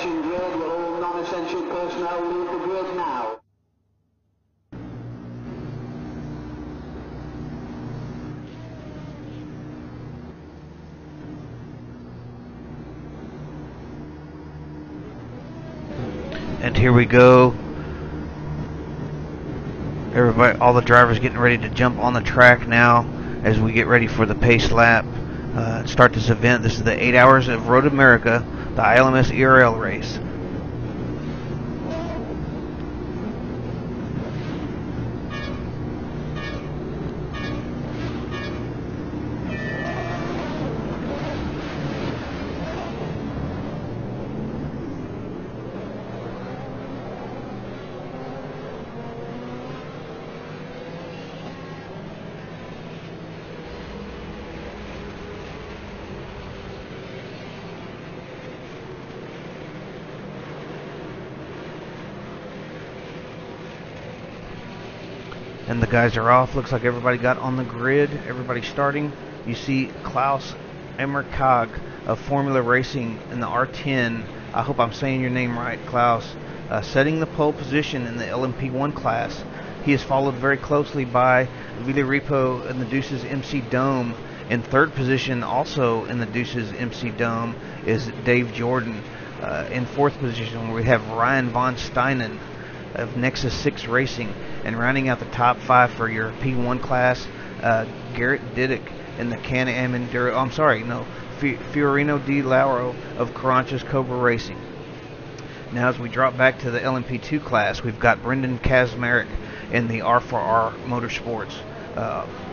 racing grid. Will all non-essential personnel leave the grid now? And here we go. Everybody, all the drivers getting ready to jump on the track now as we get ready for the pace lap. Start this event. This is the 8 Hours of Road America, the ILMS ERL race. And the guys are off. Looks like everybody got on the grid. Everybody starting. You see Klaus Emmerkog of Formula Racing in the R10. I hope I'm saying your name right, Klaus. Setting the pole position in the LMP1 class. He is followed very closely by Villaripo in the Deuces MC Dome. In third position, also in the Deuces MC Dome, is Dave Jordan. In fourth position, we have Ryan von Steinen of Nexus 6 Racing. And rounding out the top 5 for your P1 class, Garrett Diddick in the Can-Am Enduro. Oh, I'm sorry, no, Fiorino Di Lauro of Carrancha's Cobra Racing. Now as we drop back to the LMP2 class, we've got Brendan Kazmarek in the R4R Motorsports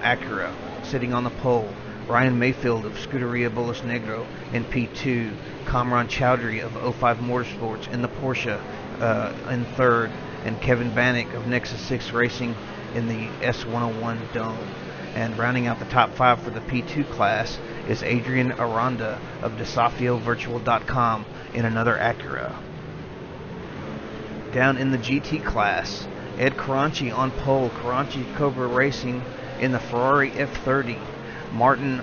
Acura sitting on the pole. Ryan Mayfield of Scuderia Bolas Negro in P2. Kamran Chowdhury of 05 Motorsports in the Porsche in third. And Kevin Bannock of Nexus 6 Racing in the S101 Dome. And rounding out the top 5 for the P2 class is Adrian Aranda of DesafioVirtual.com in another Acura. Down in the GT class, Ed Carranci on pole, Carranci Cobra Racing in the Ferrari F30. Martin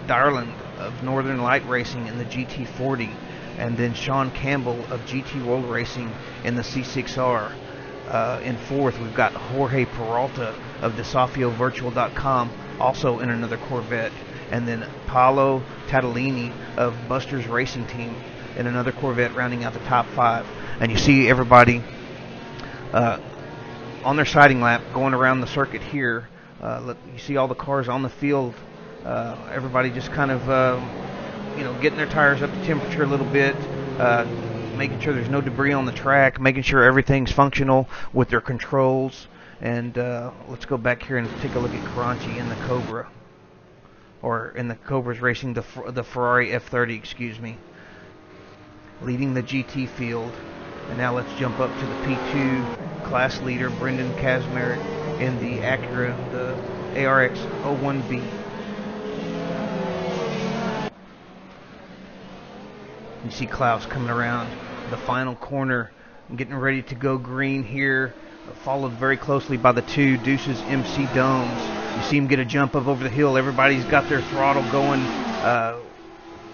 Darland of Northern Light Racing in the GT40. And then Sean Campbell of GT World Racing in the C6R. In fourth, we've got Jorge Peralta of DesafioVirtual.com, also in another Corvette. And then Paolo Tattolini of Buster's Racing Team in another Corvette, rounding out the top 5. And you see everybody on their sighting lap going around the circuit here. You see all the cars on the field. Everybody just kind of, getting their tires up to temperature a little bit. Making sure there's no debris on the track, making sure everything's functional with their controls. And let's go back here and take a look at Carranci in the Cobra, or in the Cobra's racing the Ferrari F30, excuse me, leading the GT field. And now let's jump up to the P2 class leader, Brendan Kazmarek in the Acura, the ARX 01B. You see Klaus coming around the final corner, getting ready to go green here, followed very closely by the two Deuces MC Domes. You see him get a jump up over the hill. Everybody's got their throttle going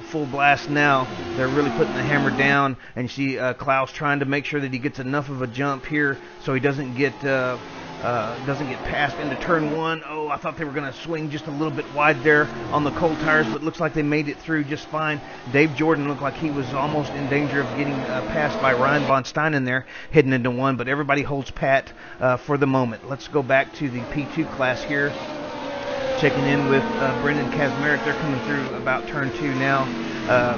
full blast now. They're really putting the hammer down, and you see Klaus trying to make sure that he gets enough of a jump here so he doesn't get passed into turn 1. Oh, I thought they were going to swing just a little bit wide there on the cold tires, but it looks like they made it through just fine. Dave Jordan looked like he was almost in danger of getting passed by Ryan von Steinen there, heading into 1, but everybody holds pat for the moment. Let's go back to the P2 class here. Checking in with Brendan Kazmarek. They're coming through about turn 2 now.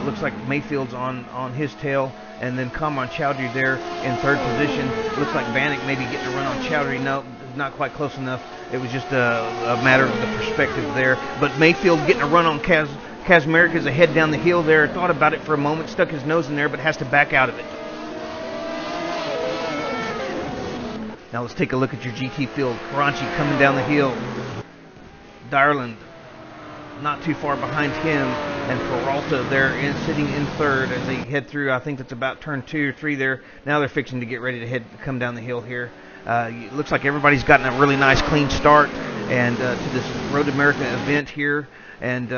Looks like Mayfield's on his tail. And then Kamran Chowdhury there in third position. Looks like Bannock maybe getting a run on Chowdhury. No, not quite close enough. It was just a matter of the perspective there. But Mayfield getting a run on Kazmarek as a head down the hill there. Thought about it for a moment, stuck his nose in there, but has to back out of it. Now let's take a look at your GT field. Carranci coming down the hill. Darland not too far behind him, and Peralta there sitting in third as they head through. I think that's about turn 2 or 3 there. Now they're fixing to get ready to come down the hill here. It looks like everybody's gotten a really nice clean start and to this Road America event here. And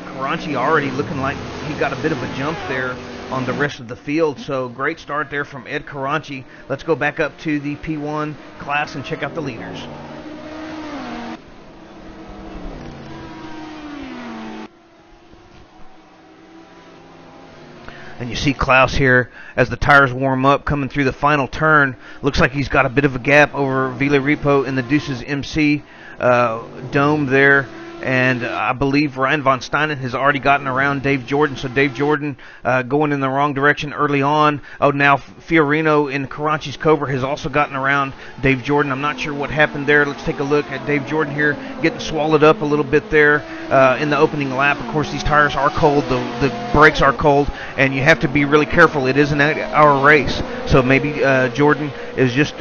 Carranci already looking like he got a bit of a jump there on the rest of the field. So great start there from Ed Caranci. Let's go back up to the P1 class and check out the leaders. And you see Klaus here as the tires warm up, coming through the final turn. Looks like he's got a bit of a gap over Vile Repo in the Deuces MC dome there. And I believe Ryan von Steinen has already gotten around Dave Jordan. So Dave Jordan going in the wrong direction early on. Oh, now Fiorino in Caranchi's Cobra has also gotten around Dave Jordan. I'm not sure what happened there. Let's take a look at Dave Jordan here getting swallowed up a little bit there in the opening lap. Of course, these tires are cold. The brakes are cold, and you have to be really careful. It is an 8-hour race. So maybe Jordan is just...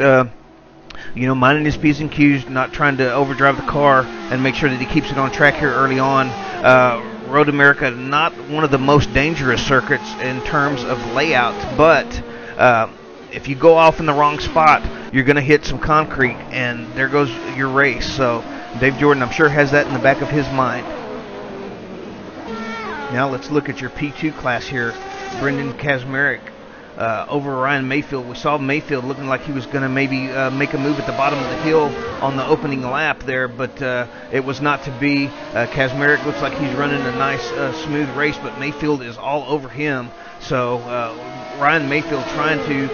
minding his P's and Q's, not trying to overdrive the car and make sure that he keeps it on track here early on. Road America, not one of the most dangerous circuits in terms of layout, but if you go off in the wrong spot, you're going to hit some concrete, and there goes your race. So Dave Jordan, I'm sure, has that in the back of his mind. Now let's look at your P2 class here. Brendan Kazmarek over Ryan Mayfield. We saw Mayfield looking like he was going to maybe make a move at the bottom of the hill on the opening lap there, but it was not to be. Kazmarek looks like he's running a nice smooth race, but Mayfield is all over him. So Ryan Mayfield trying to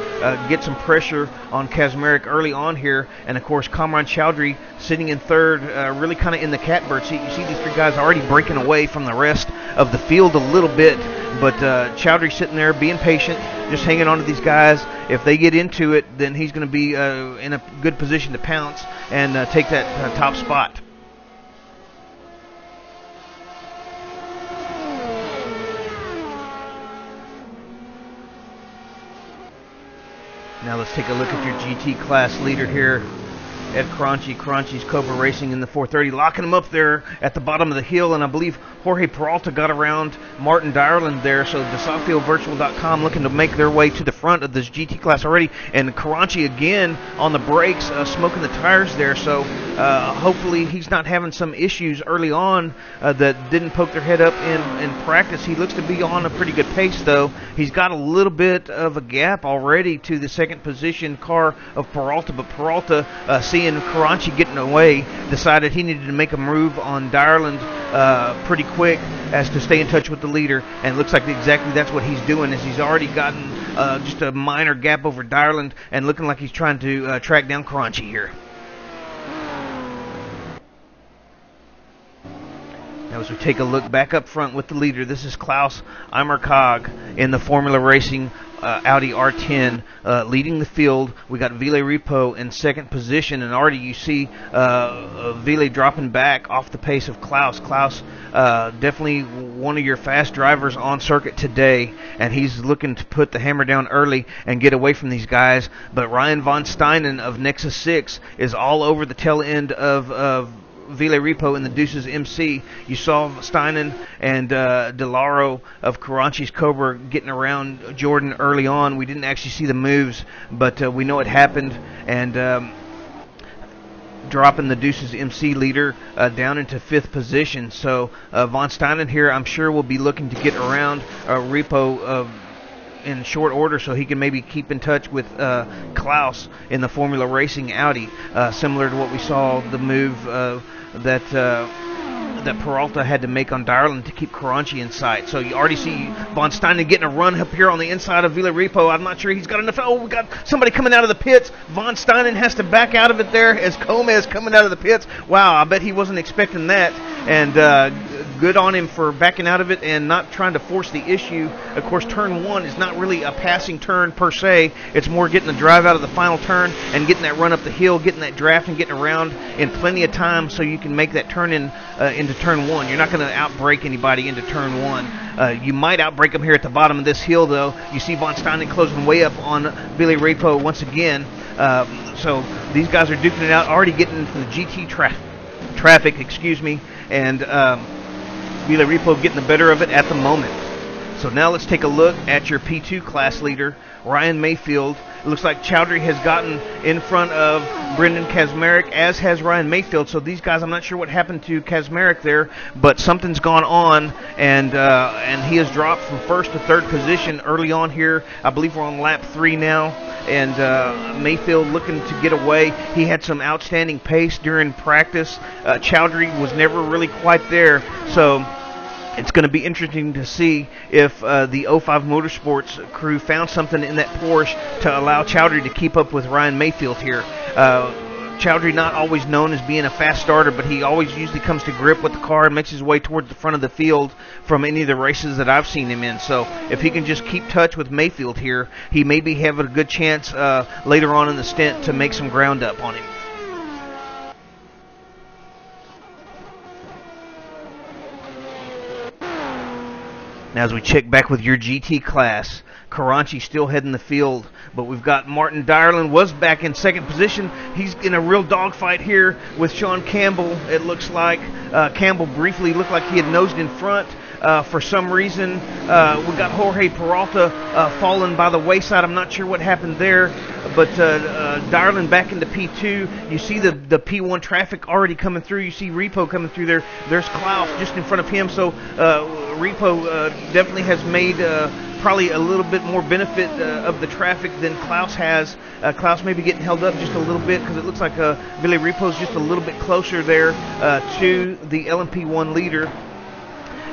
get some pressure on Kazmarek early on here, and of course Kamran Chowdhury sitting in third, really kind of in the catbird seat. You see these three guys already breaking away from the rest of the field a little bit, but Chowdhury sitting there being patient, just hanging on to these guys. If they get into it, then he's going to be in a good position to pounce and take that top spot. Now let's take a look at your GT class leader here. Ed Caranci. Caranchi's Cobra Racing in the 430, locking him up there at the bottom of the hill, and I believe Jorge Peralta got around Martin Dyerland there. So DeSafioVirtual.com looking to make their way to the front of this GT class already, and Caranci again on the brakes, smoking the tires there. So hopefully he's not having some issues early on that didn't poke their head up in practice. He looks to be on a pretty good pace, though. He's got a little bit of a gap already to the second position car of Peralta, but Peralta seeing Caranci getting away, decided he needed to make a move on Dyerland pretty quick as to stay in touch with the leader, and it looks like exactly that's what he's doing, as he's already gotten just a minor gap over Dyerland and looking like he's trying to track down Caranci here. Now as we take a look back up front with the leader, this is Klaus Eimerkog in the Formula Racing Audi R10 leading the field. We got Vile Repo in second position, and already you see Vile dropping back off the pace of Klaus. Klaus definitely one of your fast drivers on circuit today, and he's looking to put the hammer down early and get away from these guys. But Ryan von Steinen of Nexus 6 is all over the tail end of Vile Repo in the Deuces MC. You saw Steinen and DeLauro of Caranchi's Cobra getting around Jordan early on. We didn't actually see the moves, but we know it happened, and dropping the Deuces MC leader down into fifth position. So von Steinen here, I'm sure, will be looking to get around Repo in short order, so he can maybe keep in touch with Klaus in the Formula Racing Audi, similar to what we saw the move that Peralta had to make on Dyerland to keep Caranci in sight. So you already see von Steinen getting a run up here on the inside of Vile Repo. I'm not sure he's got enough. Oh, we got somebody coming out of the pits. Von Steinen has to back out of it there as Gomez coming out of the pits. Wow, I bet he wasn't expecting that. And good on him for backing out of it and not trying to force the issue. Of course, turn one is not really a passing turn per se. It's more getting the drive out of the final turn and getting that run up the hill, getting that draft and getting around in plenty of time so you can make that turn into turn one. You're not going to outbrake anybody into turn one. You might outbrake them here at the bottom of this hill, though. You see von Steinen closing way up on Vile Repo once again. So these guys are duking it out, already getting into the GT traffic, and Vile Repo getting the better of it at the moment. So now let's take a look at your P2 class leader, Ryan Mayfield, It looks like Chowdhury has gotten in front of Brendan Kazmarek, as has Ryan Mayfield. So these guys, I'm not sure what happened to Kazmarek there, but something's gone on, and he has dropped from first to third position early on here. I believe we're on lap 3 now, and Mayfield looking to get away. He had some outstanding pace during practice. Chowdhury was never really quite there, so it's going to be interesting to see if the 05 Motorsports crew found something in that Porsche to allow Chowdhury to keep up with Ryan Mayfield here. Chowdhury not always known as being a fast starter, but he always usually comes to grip with the car and makes his way towards the front of the field from any of the races that I've seen him in. So if he can just keep touch with Mayfield here, he may be having a good chance later on in the stint to make some ground up on him. Now as we check back with your GT class, Karanchi still heading the field, but we've got Martin Dyerland was back in second position. He's in a real dogfight here with Sean Campbell. It looks like Campbell briefly looked like he had nosed in front. For some reason, we got Jorge Peralta falling by the wayside. I'm not sure what happened there, but Dyerland back into P2. You see the P1 traffic already coming through. You see Repo coming through there. There's Klaus just in front of him, so Repo definitely has made probably a little bit more benefit of the traffic than Klaus has. Klaus may be getting held up just a little bit because it looks like Billy Repo's just a little bit closer there to the LMP1 leader.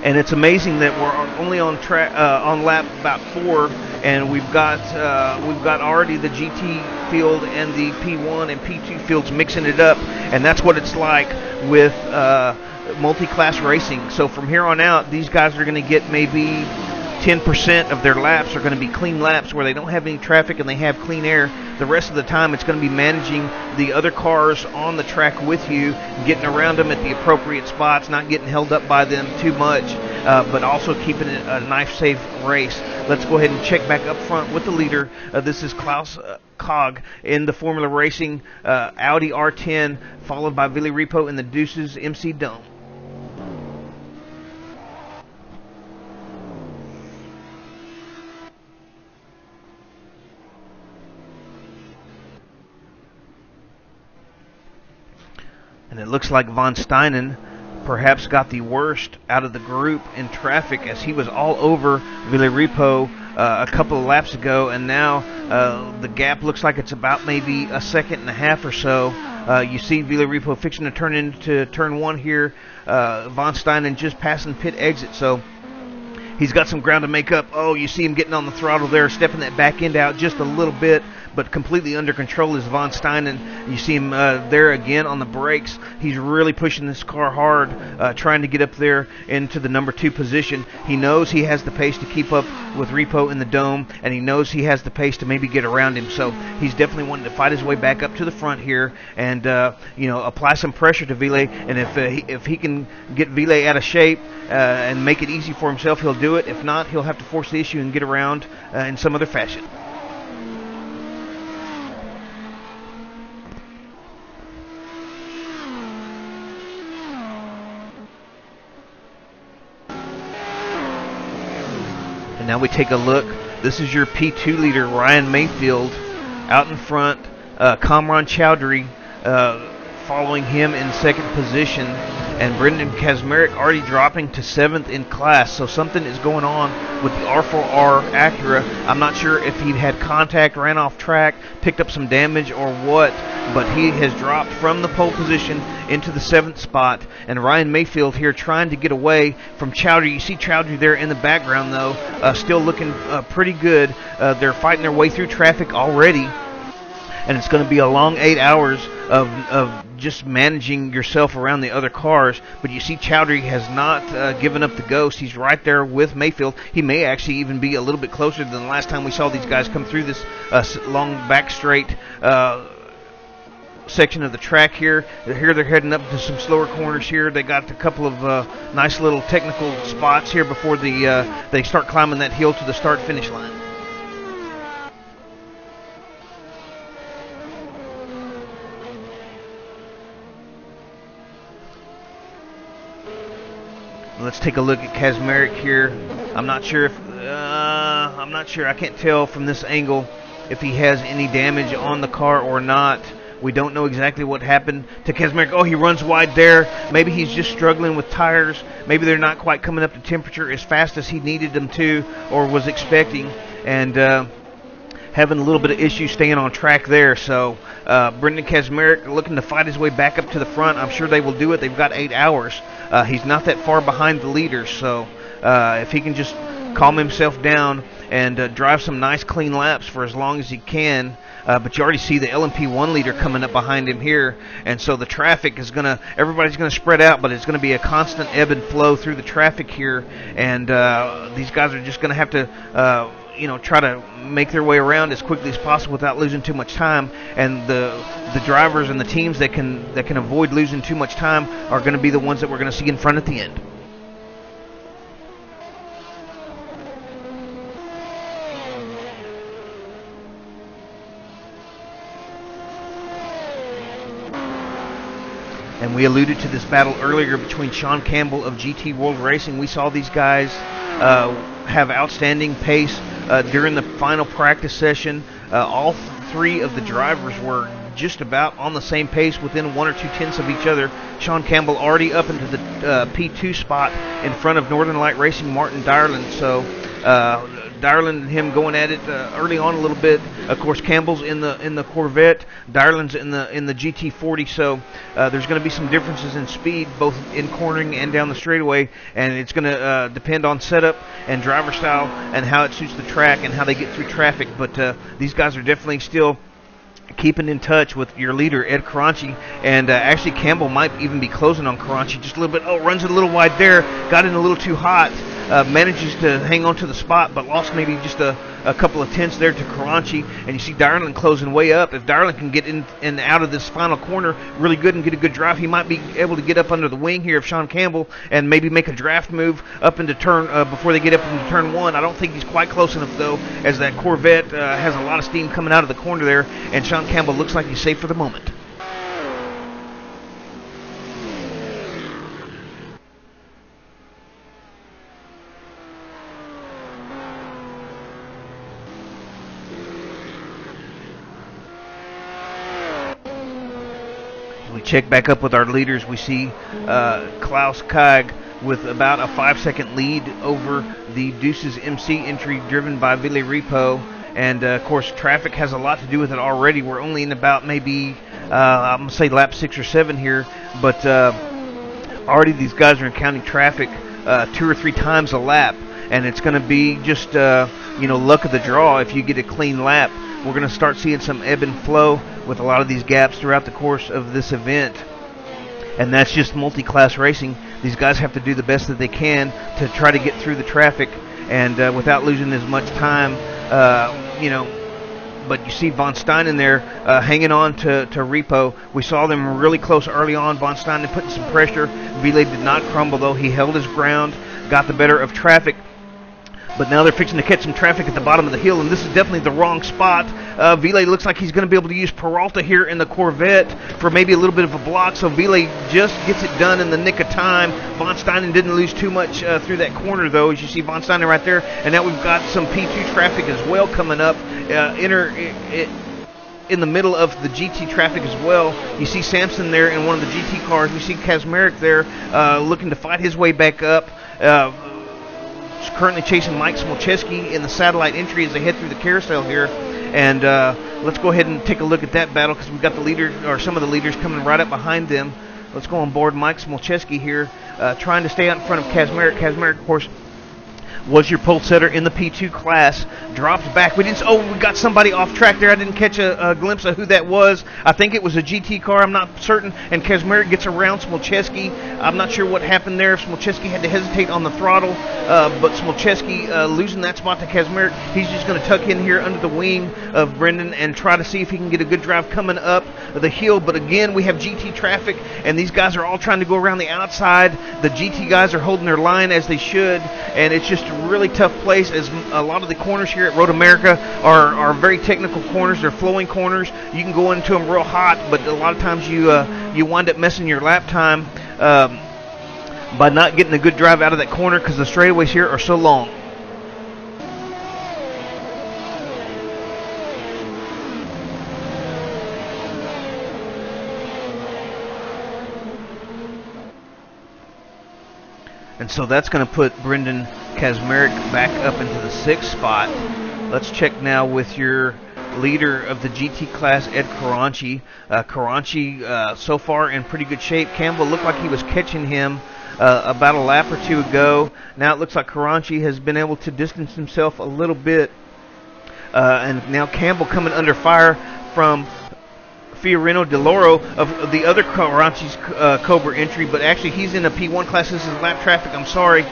And it's amazing that we're only on lap about 4, and we've got already the GT field and the P1 and P2 fields mixing it up, and that's what it's like with multi-class racing. So from here on out, these guys are going to get maybe 10% of their laps are going to be clean laps where they don't have any traffic and they have clean air. The rest of the time it's going to be managing the other cars on the track with you, getting around them at the appropriate spots, not getting held up by them too much, but also keeping it a nice, safe race. Let's go ahead and check back up front with the leader. This is Klaus Cog in the Formula Racing Audi R10, followed by Billy Repo in the Deuces MC Dome. And it looks like Von Steinen perhaps got the worst out of the group in traffic, as he was all over Billy Repo a couple of laps ago, and now the gap looks like it's about maybe a second and a half or so. You see Billy Repo fixing to turn into turn 1 here. Von Steinen just passing pit exit, so he's got some ground to make up. Oh, you see him getting on the throttle there, stepping that back end out just a little bit, but completely under control is Von Steinen. You see him there again on the brakes. He's really pushing this car hard, trying to get up there into the number 2 position. He knows he has the pace to keep up with Repo in the dome, and he knows he has the pace to maybe get around him. So he's definitely wanting to fight his way back up to the front here and apply some pressure to Ville. And if he can get Ville out of shape and make it easy for himself, he'll do it. If not, he'll have to force the issue and get around in some other fashion. Now we take a look. This is your P2 leader, Ryan Mayfield, out in front. Kamran Chowdhury following him in second position, and Brendan Kazmarek already dropping to 7th in class. So something is going on with the R4R Acura. I'm not sure if he'd had contact, ran off track, picked up some damage or what, but he has dropped from the pole position into the 7th spot. And Ryan Mayfield here trying to get away from Chowdhury. You see Chowdhury there in the background, though, still looking pretty good. They're fighting their way through traffic already, and it's going to be a long 8 hours of just managing yourself around the other cars. But you see Chowdhury has not given up the ghost. He's right there with Mayfield. He may actually even be a little bit closer than the last time we saw these guys come through this long back straight section of the track here. Here they're heading up to some slower corners here. They got a couple of nice little technical spots here before they start climbing that hill to the start-finish line. Let's take a look at Kazmarek here. I'm not sure. I can't tell from this angle if he has any damage on the car or not. We don't know exactly what happened to Kaczmarek. Oh, he runs wide there. Maybe he's just struggling with tires. Maybe they're not quite coming up to temperature as fast as he needed them to or was expecting, and having a little bit of issue staying on track there. So Brendan Kaczmarek looking to fight his way back up to the front. I'm sure they will do it. They've got 8 hours. He's not that far behind the leaders, so if he can just calm himself down and drive some nice clean laps for as long as he can. But you already see the LMP1 leader coming up behind him here, and so the traffic is everybody's gonna spread out, but it's gonna be a constant ebb and flow through the traffic here, and these guys are just gonna have to try to make their way around as quickly as possible without losing too much time. And the drivers and the teams that can avoid losing too much time are going to be the ones that we're going to see in front at the end. And we alluded to this battle earlier between Sean Campbell of GT World Racing. We saw these guys have outstanding pace during the final practice session. All 3 of the drivers were just about on the same pace, within 1 or 2 tenths of each other. Sean Campbell already up into the P2 spot in front of Northern Light Racing Martin Dyerland. So Dyerland and him going at it early on a little bit. Of course, Campbell's in the Corvette, Dyerland's in the GT40. So there's going to be some differences in speed, both in cornering and down the straightaway, and it's going to depend on setup and driver style and how it suits the track and how they get through traffic. But these guys are definitely still keeping in touch with your leader, Ed Caranci, and actually Campbell might even be closing on Caranci just a little bit. Oh, runs it a little wide there, got in a little too hot, manages to hang on to the spot, but lost maybe just a couple of tenths there to Caranci, and you see Dyerland closing way up. If Dyerland can get in and out of this final corner really good and get a good drive, he might be able to get up under the wing here of Sean Campbell and maybe make a draft move up into turn before they get up into turn 1. I don't think he's quite close enough, though, as that Corvette has a lot of steam coming out of the corner there, and Sean Campbell looks like he's safe for the moment. We check back up with our leaders. We see Klaus Kaag with about a 5-second lead over the Deuces MC entry driven by Ville Repo. And, of course, traffic has a lot to do with it already. We're only in about maybe, I'm going to say lap 6 or 7 here. But already these guys are encountering traffic 2 or 3 times a lap. And it's going to be just, luck of the draw if you get a clean lap. We're going to start seeing some ebb and flow with a lot of these gaps throughout the course of this event. And that's just multi-class racing. These guys have to do the best that they can to try to get through the traffic and without losing as much time, But you see Von Steinen there hanging on to Repo. We saw them really close early on. Von Steinen putting some pressure. Ville did not crumble, though. He held his ground, got the better of traffic. But now they're fixing to catch some traffic at the bottom of the hill, and this is definitely the wrong spot. Ville looks like he's going to be able to use Peralta here in the Corvette for maybe a little bit of a block, so Ville just gets it done in the nick of time. Von Steinen didn't lose too much through that corner, though, as you see Von Steinen right there. And now we've got some P2 traffic as well coming up. In the middle of the GT traffic as well. You see Sampson there in one of the GT cars. We see Kaczmarek there looking to fight his way back up. Currently chasing Mike Smolczewski in the satellite entry as they head through the carousel here. And let's go ahead and take a look at that battle because we've got the leaders, or some of the leaders, coming right up behind them. Let's go on board Mike Smolczewski here, trying to stay out in front of Kaczmarek. Kaczmarek, of course, was your pole setter in the P2 class. Dropped back. We got somebody off track there. I didn't catch a glimpse of who that was. I think it was a GT car. I'm not certain. And Kaczmarek gets around Smolczewski. I'm not sure what happened there. If Smolczewski had to hesitate on the throttle. But Smolczewski losing that spot to Kaczmarek. He's just going to tuck in here under the wing of Brendan and try to see if he can get a good drive coming up the hill. But again, we have GT traffic, and these guys are all trying to go around the outside. The GT guys are holding their line as they should, and it's just a really tough place, as a lot of the corners here at Road America are very technical corners. They're flowing corners. You can go into them real hot, but a lot of times you wind up messing your lap time by not getting a good drive out of that corner because the straightaways here are so long. And so that's going to put Brendan Kazmarek back up into the 6th spot. Let's check now with your leader of the GT class, Ed Caranci. Caranci so far in pretty good shape. Campbell looked like he was catching him about a lap or two ago. Now it looks like Caranci has been able to distance himself a little bit. And now Campbell coming under fire from Fiorino DeLoro of the other Caranci's Cobra entry, but actually he's in a P1 class. This is lap traffic. I'm sorry.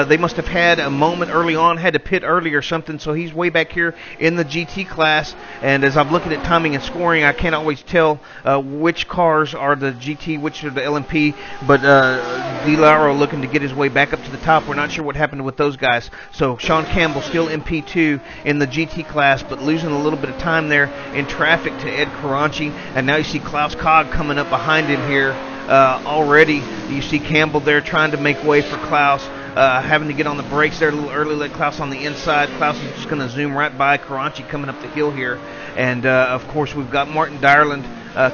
They must have had a moment early on, had to pit early or something, so he's way back here in the GT class. And as I'm looking at timing and scoring, I can't always tell which cars are the GT, which are the LMP, but DeLaro looking to get his way back up to the top. We're not sure what happened with those guys. So Sean Campbell still in P2 in the GT class, but losing a little bit of time there in traffic to Ed Caranci. And now you see Klaus Cog coming up behind him here already. You see Campbell there trying to make way for Klaus. Having to get on the brakes there a little early, let Klaus on the inside. Klaus is just going to zoom right by Caranci coming up the hill here. And, of course, we've got Martin Dyerland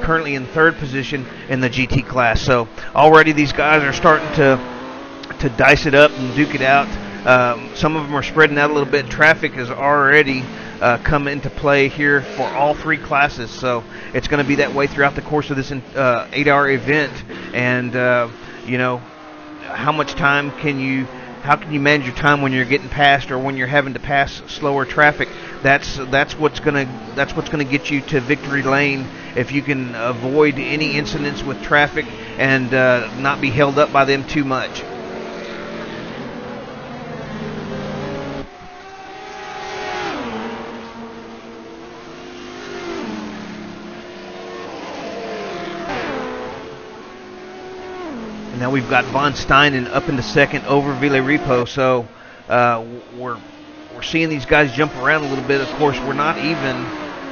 currently in 3rd position in the GT class. So already these guys are starting to dice it up and duke it out. Some of them are spreading out a little bit. Traffic is already come into play here for all 3 classes. So it's going to be that way throughout the course of this 8-hour event. And, you know, how much time how can you manage your time when you're getting past or when you're having to pass slower traffic? That's what's gonna get you to victory lane if you can avoid any incidents with traffic and not be held up by them too much. Now we've got Von Steinen up into 2nd over Villaripo, so we're seeing these guys jump around a little bit. Of course, we're not even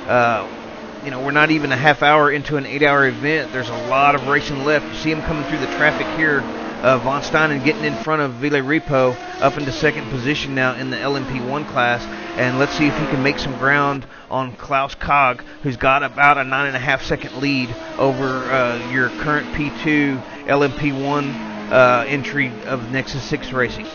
a half hour into an 8-hour event. There's a lot of racing left. You see him coming through the traffic here. Von Steinen getting in front of Villaripo up into 2nd position now in the LMP1 class. And let's see if he can make some ground on Klaus Cog, who's got about a 9.5 second lead over your current P2 LMP1 entry of Nexus 6 Racing.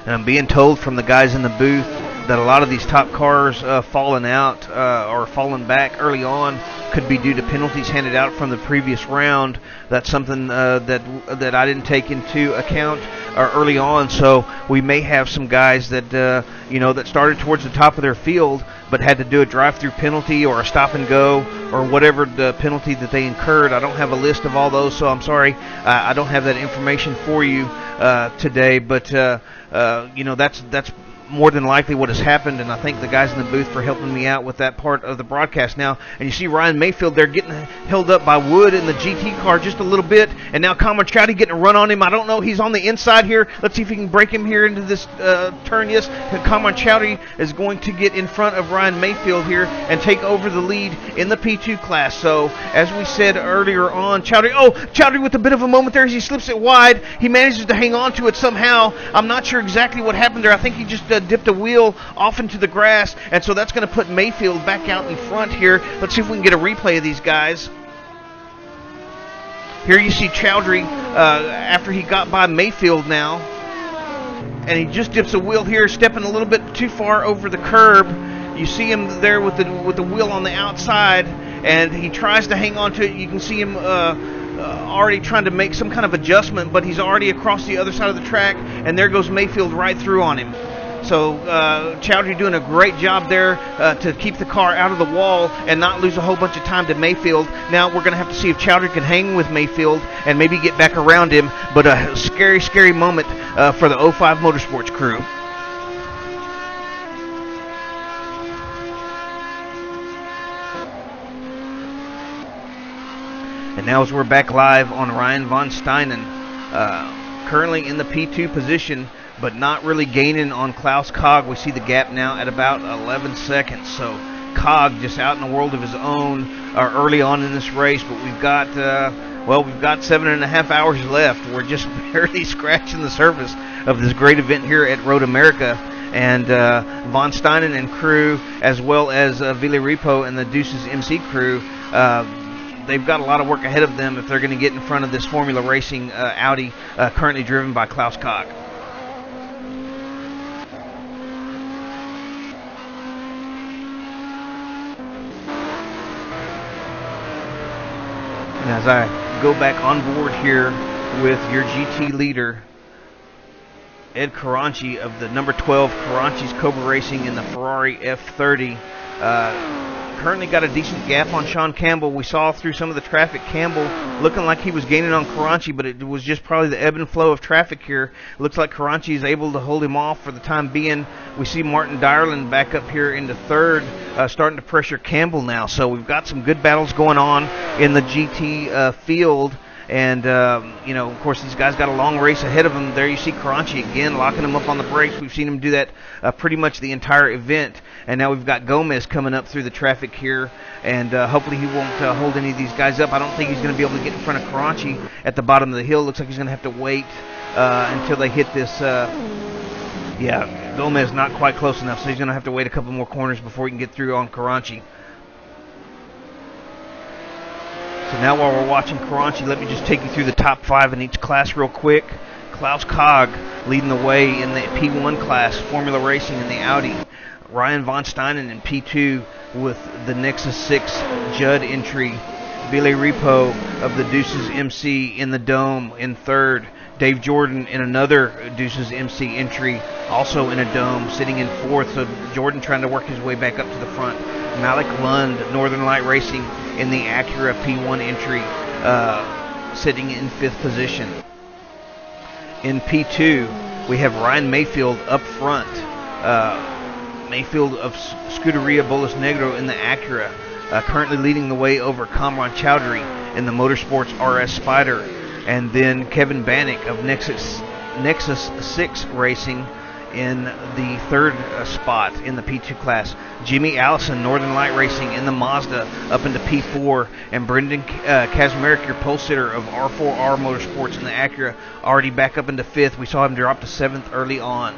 And I'm being told from the guys in the booth that a lot of these top cars falling out or falling back early on could be due to penalties handed out from the previous round. That's something that I didn't take into account early on. So we may have some guys that that started towards the top of their field but had to do a drive-through penalty or a stop and go or whatever the penalty that they incurred. I don't have a list of all those, so I'm sorry I don't have that information for you today. But that's more than likely what has happened, and I thank the guys in the booth for helping me out with that part of the broadcast now. And you see Ryan Mayfield there getting held up by Wood in the GT car just a little bit, and now Cameron Chowdy getting a run on him. I don't know, he's on the inside here. Let's see if he can break him here into this turn. Yes, Cameron Chowdy is going to get in front of Ryan Mayfield here and take over the lead in the P2 class. So as we said earlier on, Chowdy with a bit of a moment there as he slips it wide. He manages to hang on to it somehow. I'm not sure exactly what happened there. I think he just dipped a wheel off into the grass, and so that's going to put Mayfield back out in front here. Let's see if we can get a replay of these guys. Here you see Chowdhury after he got by Mayfield now, and he just dips a wheel here, stepping a little bit too far over the curb. You see him there with the wheel on the outside, and he tries to hang on to it. You can see him already trying to make some kind of adjustment, but he's already across the other side of the track, and there goes Mayfield right through on him. So Chowdhury doing a great job there to keep the car out of the wall and not lose a whole bunch of time to Mayfield. Now we're going to have to see if Chowdhury can hang with Mayfield and maybe get back around him. But a scary, scary moment for the 05 Motorsports crew. And now as we're back live on Ryan Von Steinen, currently in the P2 position, but not really gaining on Klaus Cog. We see the gap now at about 11 seconds. So Cog just out in a world of his own early on in this race. But we've got 7.5 hours left. We're just barely scratching the surface of this great event here at Road America. and Von Steinen and crew, as well as Vili Repo and the Deuces MC crew. They've got a lot of work ahead of them if they're going to get in front of this Formula Racing Audi currently driven by Klaus Koch. And as I go back on board here with your GT leader, Ed Caranci of the number 12 Caranci's Cobra Racing in the Ferrari F30. Currently got a decent gap on Sean Campbell. We saw through some of the traffic Campbell looking like he was gaining on Caranci, but it was just probably the ebb and flow of traffic here. Looks like Caranci is able to hold him off for the time being. We see Martin Dyerland back up here into third, starting to pressure Campbell now. So we've got some good battles going on in the GT field. And, of course, these guys got a long race ahead of them. There you see Caranci again locking him up on the brakes. We've seen him do that pretty much the entire event. And now we've got Gomez coming up through the traffic here. And hopefully he won't hold any of these guys up. I don't think he's going to be able to get in front of Caranci at the bottom of the hill. Looks like he's going to have to wait until they hit this. Gomez not quite close enough, so he's going to have to wait a couple more corners before he can get through on Caranci. So now while we're watching Caranci, let me just take you through the top 5 in each class real quick. Klaus Koch leading the way in the P1 class, Formula Racing in the Audi. Ryan Von Steinen in P2 with the Nexus 6 Judd entry. Vili Repo of the Deuces MC in the Dome in third. Dave Jordan in another Deuces MC entry, also in a Dome, sitting in fourth. So Jordan trying to work his way back up to the front. Malik Lund, Northern Light Racing in the Acura P1 entry, sitting in fifth position. In P2, we have Ryan Mayfield up front. Mayfield of Scuderia Bolas Negro in the Acura, currently leading the way over Kamran Chowdhury in the Motorsports RS Spider. And then Kevin Bannock of Nexus 6 Racing in the third spot in the P2 class. Jimmy Allison, Northern Light Racing in the Mazda, up into P4. And Brendan Kazmarek, your pole sitter of R4R Motorsports in the Acura, already back up into fifth. We saw him drop to seventh early on.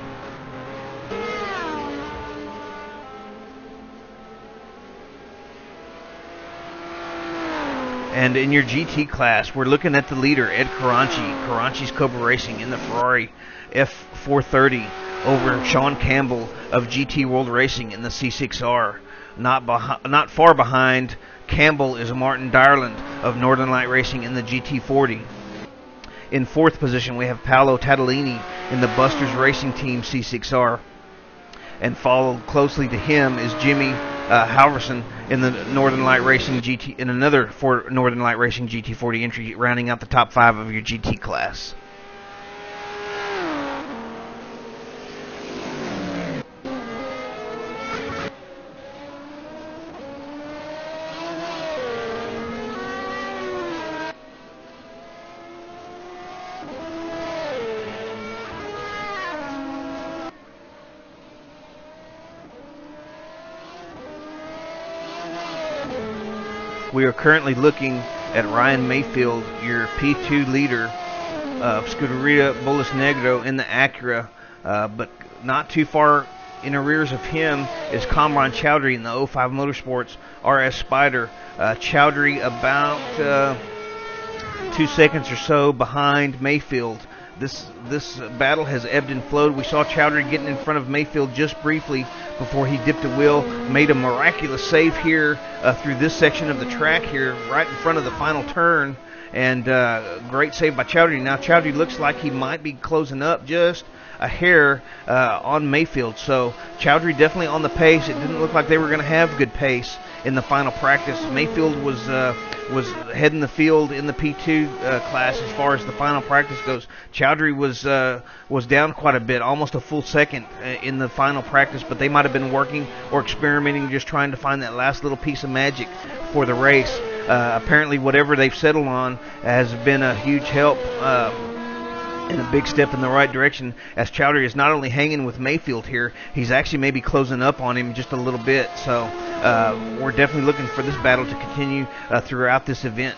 And in your GT class, we're looking at the leader, Ed Caranci, Caranci's Cobra Racing in the Ferrari F430 over Sean Campbell of GT World Racing in the C6R. Not far behind Campbell is Martin Dyerland of Northern Light Racing in the GT40. In fourth position, we have Paolo Tattolini in the Busters Racing Team C6R. And followed closely to him is Jimmy Halverson in the Northern Light Racing GT, in another Northern Light Racing GT40 entry, rounding out the top 5 of your GT class. We are currently looking at Ryan Mayfield, your P2 leader of Scuderia Bolas Negro in the Acura, but not too far in arrears of him is Kamran Chowdhury in the 05 Motorsports RS Spider. Chowdhury about 2 seconds or so behind Mayfield. This battle has ebbed and flowed. We saw Chowdhury getting in front of Mayfield just briefly before he dipped a wheel, made a miraculous save here through this section of the track here, right in front of the final turn, and great save by Chowdhury. Now Chowdhury looks like he might be closing up just a hair on Mayfield, so Chowdhury definitely on the pace. It didn't look like they were going to have good pace in the final practice. Mayfield was heading the field in the P2 class as far as the final practice goes. Chowdhury was down quite a bit, almost a full second in the final practice, but they might have been working or experimenting, just trying to find that last little piece of magic for the race. Apparently whatever they've settled on has been a huge help and a big step in the right direction, as Chowdhury is not only hanging with Mayfield here, he's actually maybe closing up on him just a little bit. So we're definitely looking for this battle to continue throughout this event.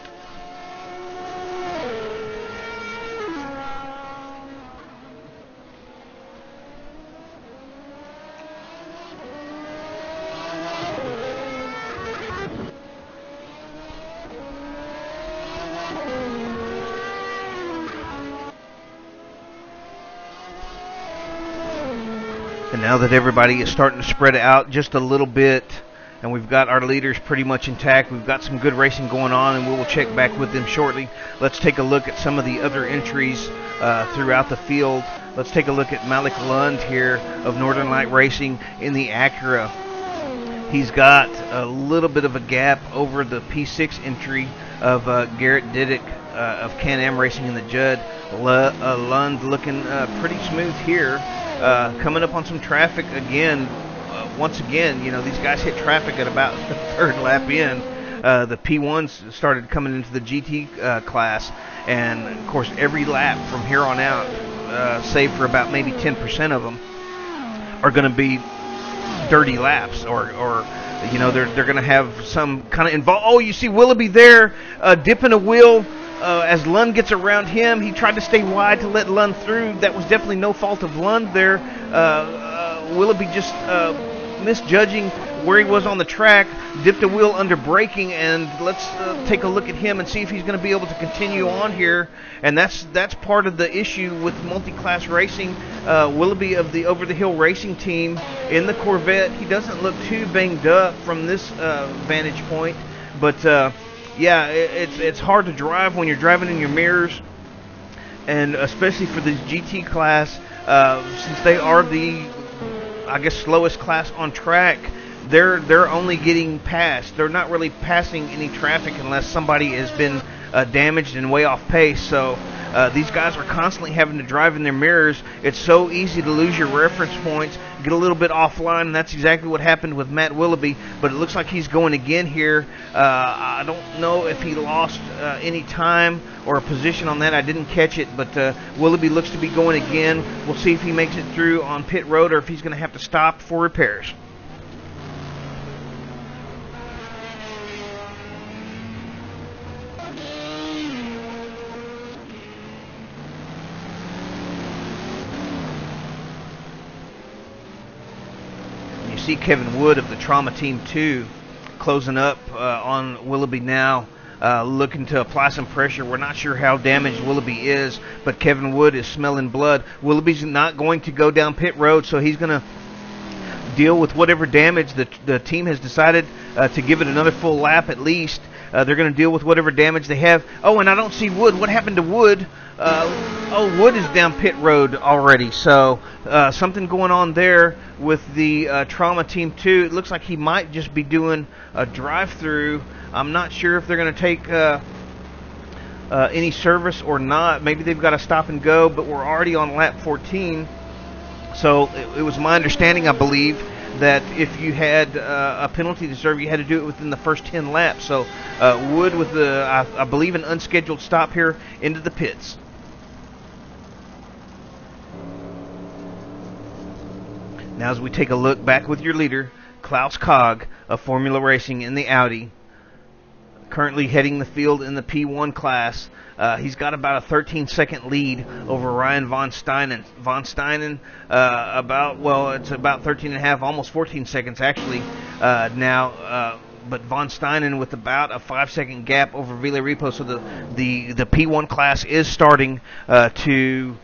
And now that everybody is starting to spread out just a little bit, and we've got our leaders pretty much intact, we've got some good racing going on, and we will check back with them shortly. Let's take a look at some of the other entries throughout the field. Let's take a look at Malik Lund here of Northern Light Racing in the Acura. He's got a little bit of a gap over the P6 entry of Garrett Diddick of Can-Am Racing in the Judd. Lund looking pretty smooth here, coming up on some traffic again. Once again, you know, these guys hit traffic at about the third lap in. The P1s started coming into the GT class, and of course every lap from here on out, save for about maybe 10% of them, are going to be dirty laps, or you know, they're going to have some kind of involved. Oh, you see Willoughby there dipping a wheel as Lund gets around him. He tried to stay wide to let Lund through. That was definitely no fault of Lund there. Willoughby just misjudging where he was on the track, dipped a wheel under braking, and let's take a look at him and see if he's going to be able to continue on here. And that's part of the issue with multi-class racing. Willoughby of the Over the Hill Racing team in the Corvette, he doesn't look too banged up from this vantage point, but yeah, it's hard to drive when you're driving in your mirrors, and especially for this GT class, since they are the, I guess, slowest class on track. They're only getting passed. They're not really passing any traffic unless somebody has been damaged and way off pace. So these guys are constantly having to drive in their mirrors. It's so easy to lose your reference points, get a little bit offline, and that's exactly what happened with Matt Willoughby. But it looks like he's going again here. I don't know if he lost any time or a position on that. I didn't catch it, but Willoughby looks to be going again. We'll see if he makes it through on pit road or if he's going to have to stop for repairs. See Kevin Wood of the Trauma Team 2 closing up on Willoughby now, looking to apply some pressure. We're not sure how damaged Willoughby is, but Kevin Wood is smelling blood. Willoughby's not going to go down pit road, so he's going to deal with whatever damage the team has decided to give it another full lap at least. They're going to deal with whatever damage they have. Oh, and I don't see Wood. What happened to Wood? Wood is down pit road already. So something going on there with the Trauma Team 2. It looks like he might just be doing a drive-through. I'm not sure if they're going to take any service or not. Maybe they've got to stop and go, but we're already on lap 14. So it was my understanding, I believe, that if you had a penalty to serve, you had to do it within the first 10 laps. So Wood with, I believe, an unscheduled stop here into the pits. Now as we take a look back with your leader, Klaus Kog of Formula Racing in the Audi, currently heading the field in the P1 class. He's got about a 13-second lead over Ryan von Steinen. Von Steinen, it's about 13 and a half, almost 14 seconds actually now. But von Steinen with about a 5-second gap over Villarreal. So the P1 class is starting to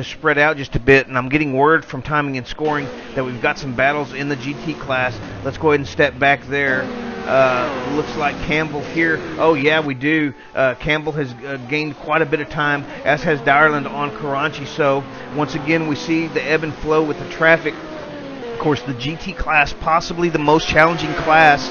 spread out just a bit, and I'm getting word from Timing and Scoring that we've got some battles in the GT class. Let's go ahead and step back there. Looks like Campbell here. Oh yeah, we do. Campbell has gained quite a bit of time, as has Dyerland on Karanchi. So once again, we see the ebb and flow with the traffic. Of course, the GT class, possibly the most challenging class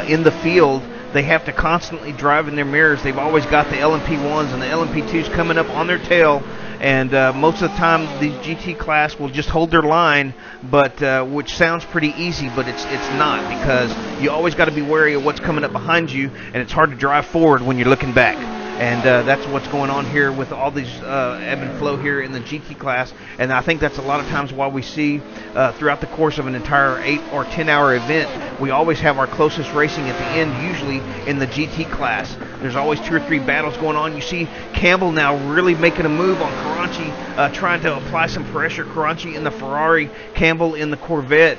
in the field. They have to constantly drive in their mirrors. They've always got the LMP1s and the LMP2s coming up on their tail. And most of the time, the GT class will just hold their line, but which sounds pretty easy, but it's not, because you always got to be wary of what's coming up behind you, and it's hard to drive forward when you're looking back. And that's what's going on here with all these ebb and flow here in the GT class. And I think that's a lot of times why we see throughout the course of an entire 8 or 10 hour event, we always have our closest racing at the end, usually in the GT class. There's always 2 or 3 battles going on. You see Campbell now really making a move on Karanchi, trying to apply some pressure. Karanchi in the Ferrari, Campbell in the Corvette.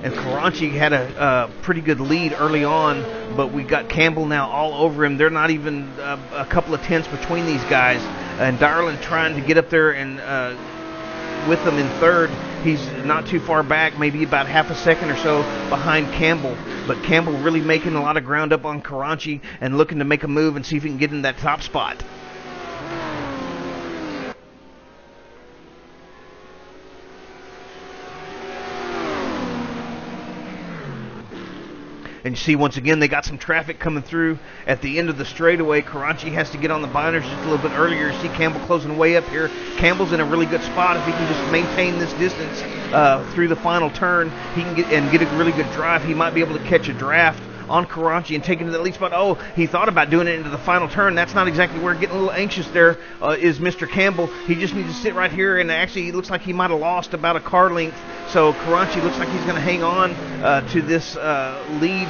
And Karanchi had a pretty good lead early on, but we got Campbell now all over him. They're not even a couple of tenths between these guys. and Darland trying to get up there and with them in third. He's not too far back, maybe about half a second or so behind Campbell. But Campbell really making a lot of ground up on Karanchi and looking to make a move and see if he can get in that top spot. And you see, once again, they got some traffic coming through at the end of the straightaway. Karanchi has to get on the binders just a little bit earlier. You see Campbell closing way up here. Campbell's in a really good spot. If he can just maintain this distance through the final turn, he can get a really good drive. He might be able to catch a draft on Karanchi and take him to that lead spot. Oh, he thought about doing it into the final turn. That's not exactly where getting a little anxious there is Mr. Campbell. He just needs to sit right here, and actually it looks like he might have lost about a car length. So Karanchi looks like he's going to hang on to this lead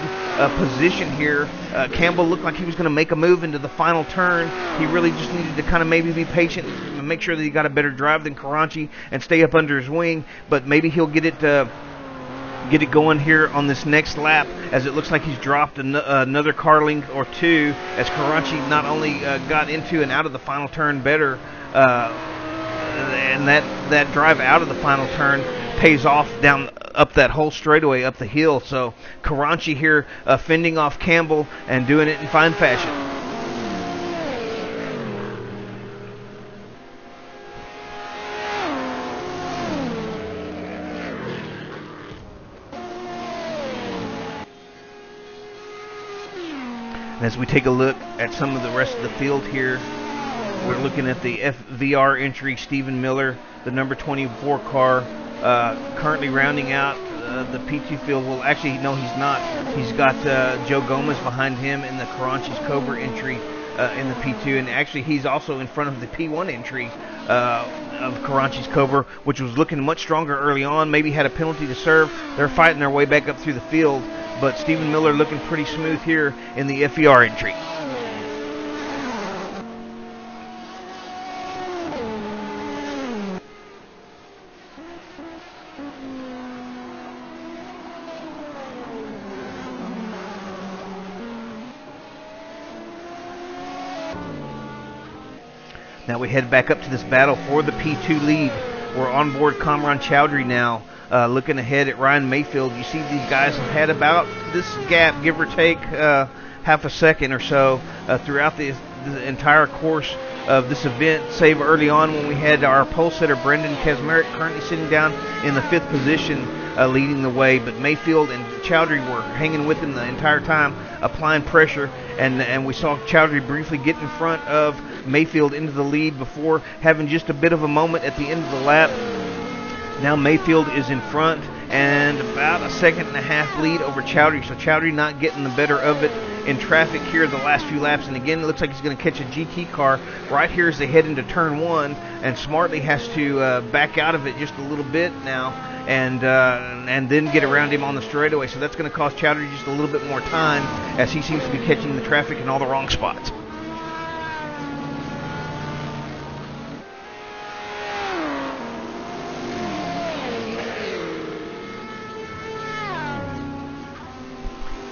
position here. Campbell looked like he was going to make a move into the final turn. He really just needed to kind of maybe be patient and make sure that he got a better drive than Karanchi and stay up under his wing. But maybe he'll get it going here on this next lap, as it looks like he's dropped another car length or two, as Karanchi not only got into and out of the final turn better, and that drive out of the final turn pays off down up that whole straightaway up the hill. So Karanchi here fending off Campbell and doing it in fine fashion. As we take a look at some of the rest of the field here, we're looking at the FVR entry, Stephen Miller, the number 24 car, currently rounding out the P2 field. Well, actually, no, he's not. He's got Joe Gomez behind him in the Karanchi's Cobra entry in the P2, and actually he's also in front of the P1 entry of Karanchi's Cobra, which was looking much stronger early on, maybe had a penalty to serve. They're fighting their way back up through the field. But Stephen Miller looking pretty smooth here in the FER entry. Now we head back up to this battle for the P2 lead. We're on board Kamran Chowdhury now. Looking ahead at Ryan Mayfield, you see these guys have had about this gap, give or take half a second or so, throughout the entire course of this event, save early on when we had our pole setter Brendan Kesmerick currently sitting down in the 5th position, leading the way. But Mayfield and Chowdhury were hanging with him the entire time, applying pressure, and we saw Chowdhury briefly get in front of Mayfield into the lead before having just a bit of a moment at the end of the lap. Now Mayfield is in front and about a second and a half lead over Chowdhury. So Chowdhury not getting the better of it in traffic here the last few laps. And again, it looks like he's going to catch a GT car right here as they head into turn 1. And smartly has to back out of it just a little bit now and then get around him on the straightaway. So that's going to cost Chowdhury just a little bit more time, as he seems to be catching the traffic in all the wrong spots.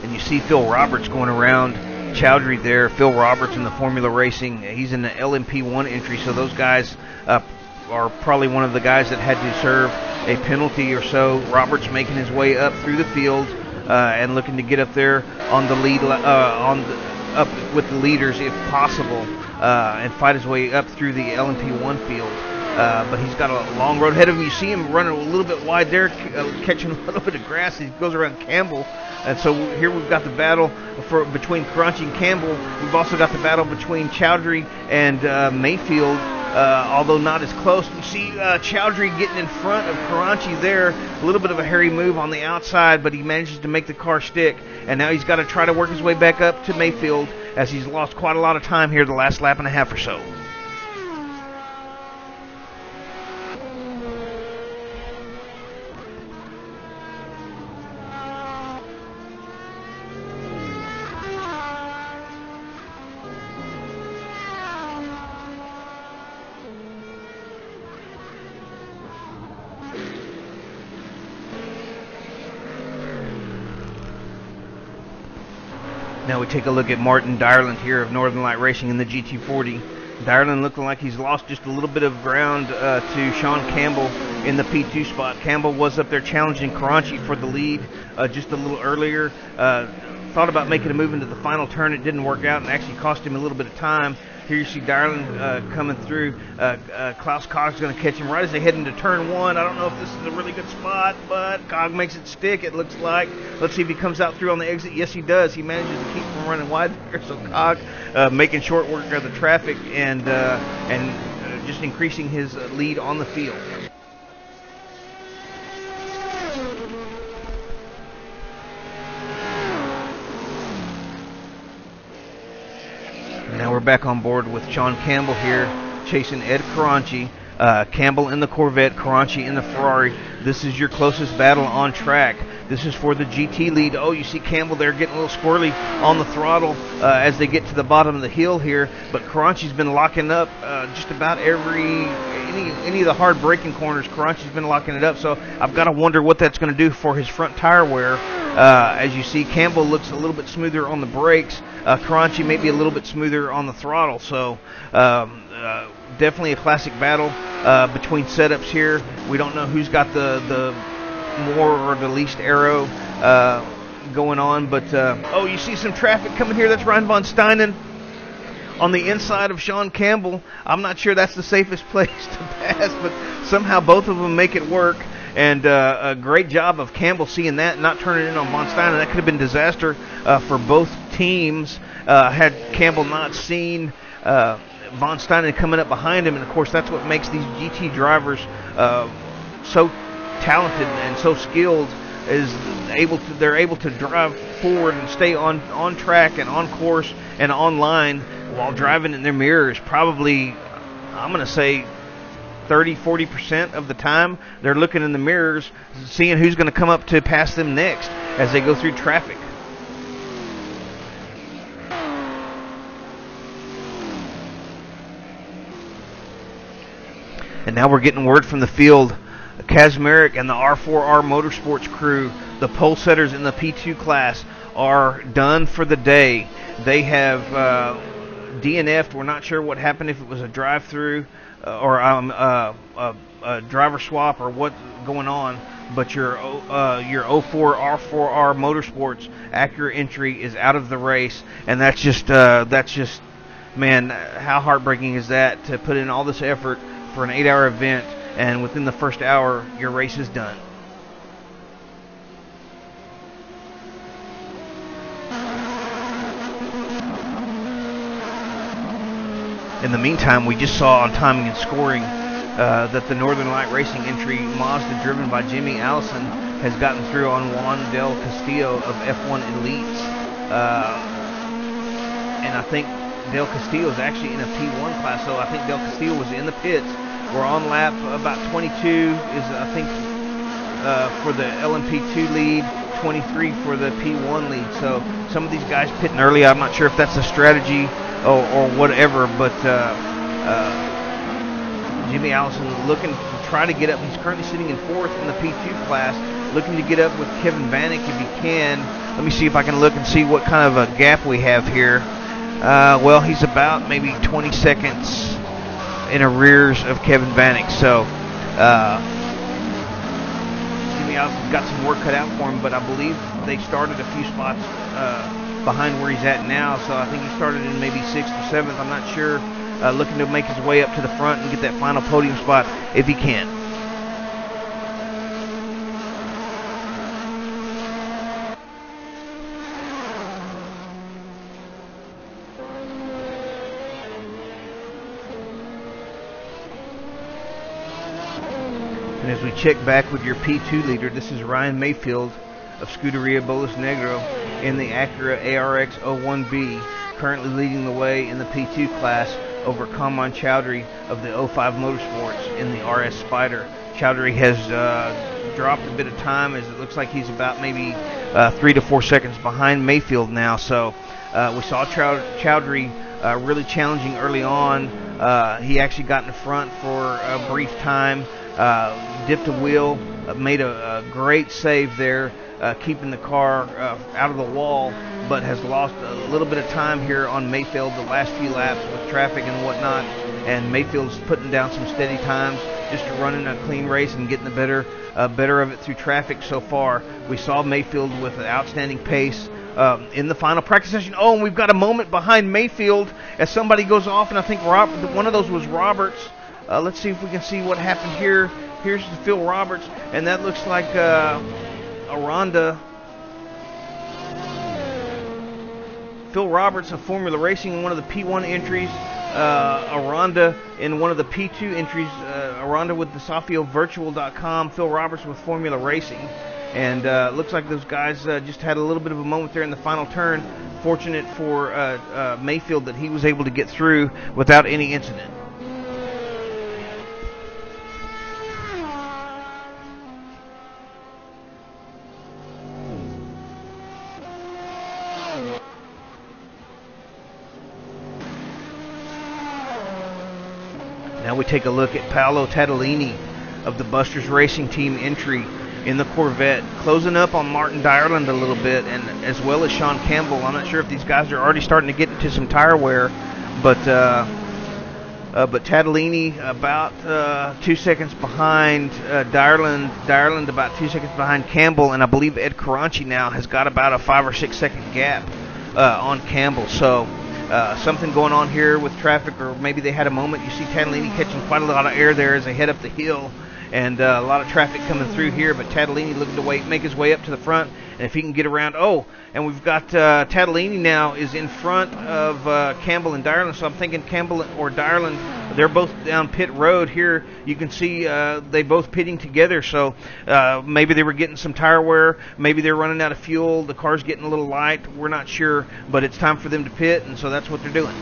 And you see Phil Roberts going around Chowdhury there. Phil Roberts in the Formula Racing. He's in the LMP1 entry, so those guys are probably one of the guys that had to serve a penalty or so. Roberts making his way up through the field and looking to get up there on the lead, up with the leaders if possible, and fight his way up through the LMP1 field. But he's got a long road ahead of him. You see him running a little bit wide there, catching a little bit of grass. He goes around Campbell. And so here we've got the battle between Karanchi and Campbell. We've also got the battle between Chowdhury and Mayfield, although not as close. You see Chowdhury getting in front of Karanchi there. A little bit of a hairy move on the outside, but he manages to make the car stick. And now he's got to try to work his way back up to Mayfield, as he's lost quite a lot of time here the last lap and a half or so. Now we take a look at Martin Dyerland here of Northern Light Racing in the GT40. Dyerland looking like he's lost just a little bit of ground to Sean Campbell in the P2 spot. Campbell was up there challenging Karanchi for the lead just a little earlier. Thought about making a move into the final turn. It didn't work out and actually cost him a little bit of time. Here you see Dyerland coming through. Klaus Cog's going to catch him right as they head into turn one. I don't know if this is a really good spot, but Cog makes it stick, it looks like. Let's see if he comes out through on the exit. Yes, he does. He manages to keep from running wide there. So Cog making short work of the traffic and just increasing his lead on the field. Now we're back on board with Sean Campbell here, chasing Ed Karanchi. Campbell in the Corvette, Karanchi in the Ferrari. This is your closest battle on track. This is for the GT lead. Oh, you see Campbell there getting a little squirrely on the throttle as they get to the bottom of the hill here. But Karanchi's been locking up just about any of the hard braking corners. Karanchi's been locking it up. So I've got to wonder what that's going to do for his front tire wear. As you see, Campbell looks a little bit smoother on the brakes. Karanchi may be a little bit smoother on the throttle. So definitely a classic battle between setups here. We don't know who's got the more or the least arrow going on. But, oh, you see some traffic coming here. That's Ryan von Steinen on the inside of Sean Campbell. I'm not sure that's the safest place to pass, but somehow both of them make it work. And a great job of Campbell seeing that, not turning in on von Steinen. That could have been disaster for both teams had Campbell not seen von Steinen coming up behind him. And, of course, that's what makes these GT drivers so talented and so skilled, is they're able to drive forward and stay on track and on course and on line while driving in their mirrors. Probably, I'm going to say, 30-40% of the time they're looking in the mirrors, seeing who's going to come up to pass them next as they go through traffic. And now we're getting word from the field. Kazmarek and the R4R Motorsports crew, the pole setters in the P2 class, are done for the day. They have DNF'd. We're not sure what happened, if it was a drive-through or a driver swap or what's going on. But your 04 R4R Motorsports Acura entry is out of the race, and that's just man, how heartbreaking is that, to put in all this effort for an 8-hour event, and within the first hour, your race is done. In the meantime, we just saw on timing and scoring that the Northern Light Racing entry Mazda, driven by Jimmy Allison, has gotten through on Juan Del Castillo of F1 Elites. And I think Del Castillo is actually in a P1 class, so I think Del Castillo was in the pits. We're on lap about 22 is, I think, for the LMP2 lead, 23 for the P1 lead. So some of these guys pitting early. I'm not sure if that's a strategy or whatever, but Jimmy Allison looking to try to get up. He's currently sitting in fourth in the P2 class, looking to get up with Kevin Vanek if he can. Let me see if I can look and see what kind of a gap we have here. Well, he's about maybe 20 seconds in arrears of Kevin Vanek. So Jimmy Allison's got some work cut out for him, but I believe they started a few spots behind where he's at now. So I think he started in maybe 6th or 7th. I'm not sure. Looking to make his way up to the front and get that final podium spot if he can. And as we check back with your P2 leader, this is Ryan Mayfield of Scuderia Bolas Negro in the Acura ARX 01B, currently leading the way in the P2 class over Kamran Chowdhury of the 05 Motorsports in the RS Spider. Chowdhury has dropped a bit of time, as it looks like he's about maybe 3 to 4 seconds behind Mayfield now. So we saw Chowdhury really challenging early on. He actually got in front for a brief time, dipped a wheel, made a great save there keeping the car out of the wall, but has lost a little bit of time here on Mayfield the last few laps with traffic and whatnot. And Mayfield's putting down some steady times, just running a clean race and getting the better of it through traffic so far. We saw Mayfield with an outstanding pace in the final practice session. Oh, and we've got a moment behind Mayfield as somebody goes off, and I think one of those was Roberts. Let's see if we can see what happened here. Here's Phil Roberts, and that looks like Aranda. Phil Roberts of Formula Racing in one of the P1 entries. Aranda in one of the P2 entries. Aranda with the SafioVirtual.com. Phil Roberts with Formula Racing. And looks like those guys just had a little bit of a moment there in the final turn. Fortunate for Mayfield that he was able to get through without any incident. Now we take a look at Paolo Tattolini of the Busters Racing Team entry in the Corvette, closing up on Martin Dyerland a little bit, and as well as Sean Campbell. I'm not sure if these guys are already starting to get into some tire wear, but Tattolini about 2 seconds behind Dyerland about 2 seconds behind Campbell, and I believe Ed Caranci now has got about a 5 or 6 second gap on Campbell. So something going on here with traffic, or maybe they had a moment. You see Tattolini catching quite a lot of air there as they head up the hill, and a lot of traffic coming through here, but Tattolini looking to make his way up to the front, and if he can get around, and we've got Tattolini now is in front of Campbell and Dyerland, so I'm thinking Campbell or Dyerland, they're both down pit road here. You can see they both pitting together, so maybe they were getting some tire wear, maybe they're running out of fuel, the car's getting a little light, we're not sure, but it's time for them to pit, and so that's what they're doing.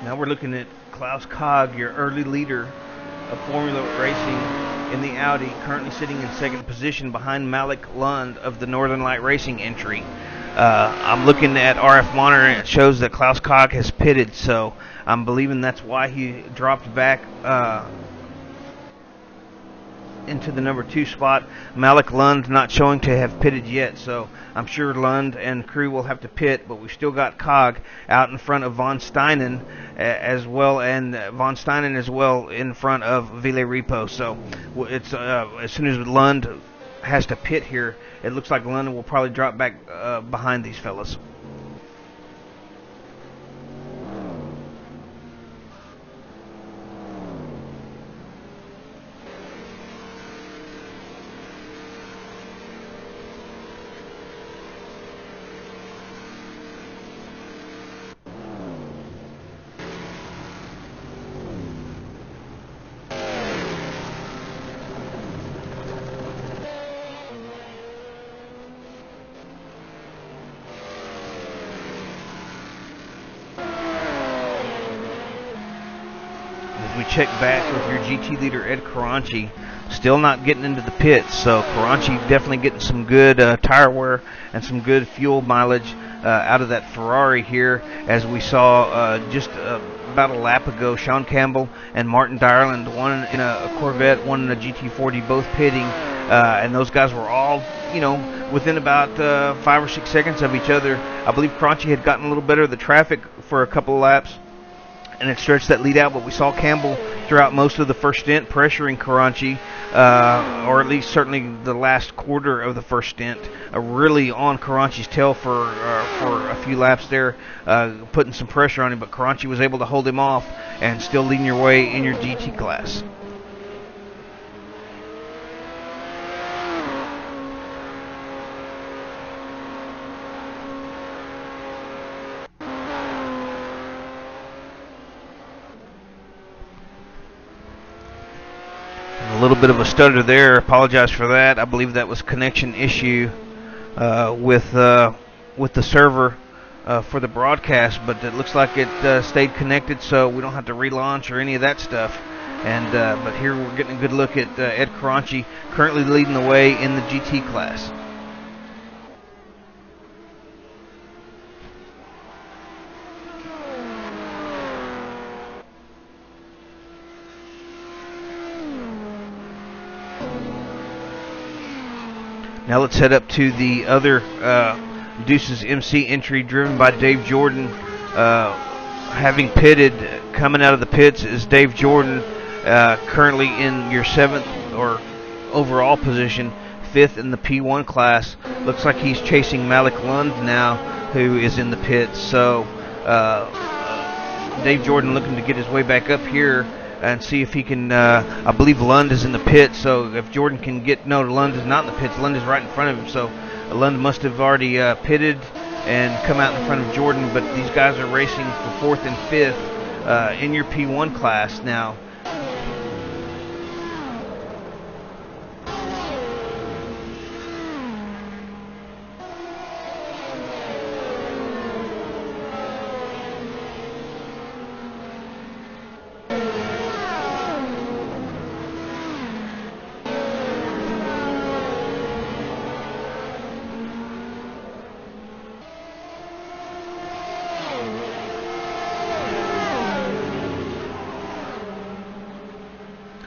Now we're looking at Klaus Kog, your early leader of Formula Racing in the Audi, currently sitting in second position behind Malik Lund of the Northern Light Racing entry. I'm looking at RF Monitor, and it shows that Klaus Kog has pitted, so I'm believing that's why he dropped back into the number 2 spot. Malik Lund not showing to have pitted yet, so I'm sure Lund and crew will have to pit, but we've still got Kog out in front of Von Steinen as well, and Von Steinen as well in front of Ville Repo. So it's as soon as Lund has to pit here, it looks like Lund will probably drop back behind these fellas. We check back with your GT leader Ed Caranci, still not getting into the pits, so Caranci definitely getting some good tire wear and some good fuel mileage out of that Ferrari here, as we saw just about a lap ago. Sean Campbell and Martin Dyerland, one in a Corvette, one in a GT40, both pitting, and those guys were all, within about 5 or 6 seconds of each other. I believe Caranci had gotten a little better of the traffic for a couple of laps, and it stretched that lead out, but we saw Campbell throughout most of the first stint pressuring Caranci, or at least certainly the last quarter of the first stint, really on Caranci's tail for a few laps there, putting some pressure on him, but Caranci was able to hold him off and still leading your way in your GT class. A little bit of a stutter there. Apologize for that. I believe that was connection issue with the server for the broadcast, but it looks like it stayed connected, so we don't have to relaunch or any of that stuff. And but here we're getting a good look at Ed Caranci, currently leading the way in the GT class. Now let's head up to the other Deuces MC entry driven by Dave Jordan. Having pitted, coming out of the pits is Dave Jordan, currently in your 7th or overall position, 5th in the P1 class. Looks like he's chasing Malik Lund now, who is in the pits. So Dave Jordan looking to get his way back up here and see if he can, I believe Lund is in the pit, so if Jordan can get, no, Lund is not in the pits, Lund is right in front of him, so Lund must have already pitted and come out in front of Jordan, but these guys are racing for 4th and 5th in your P1 class now.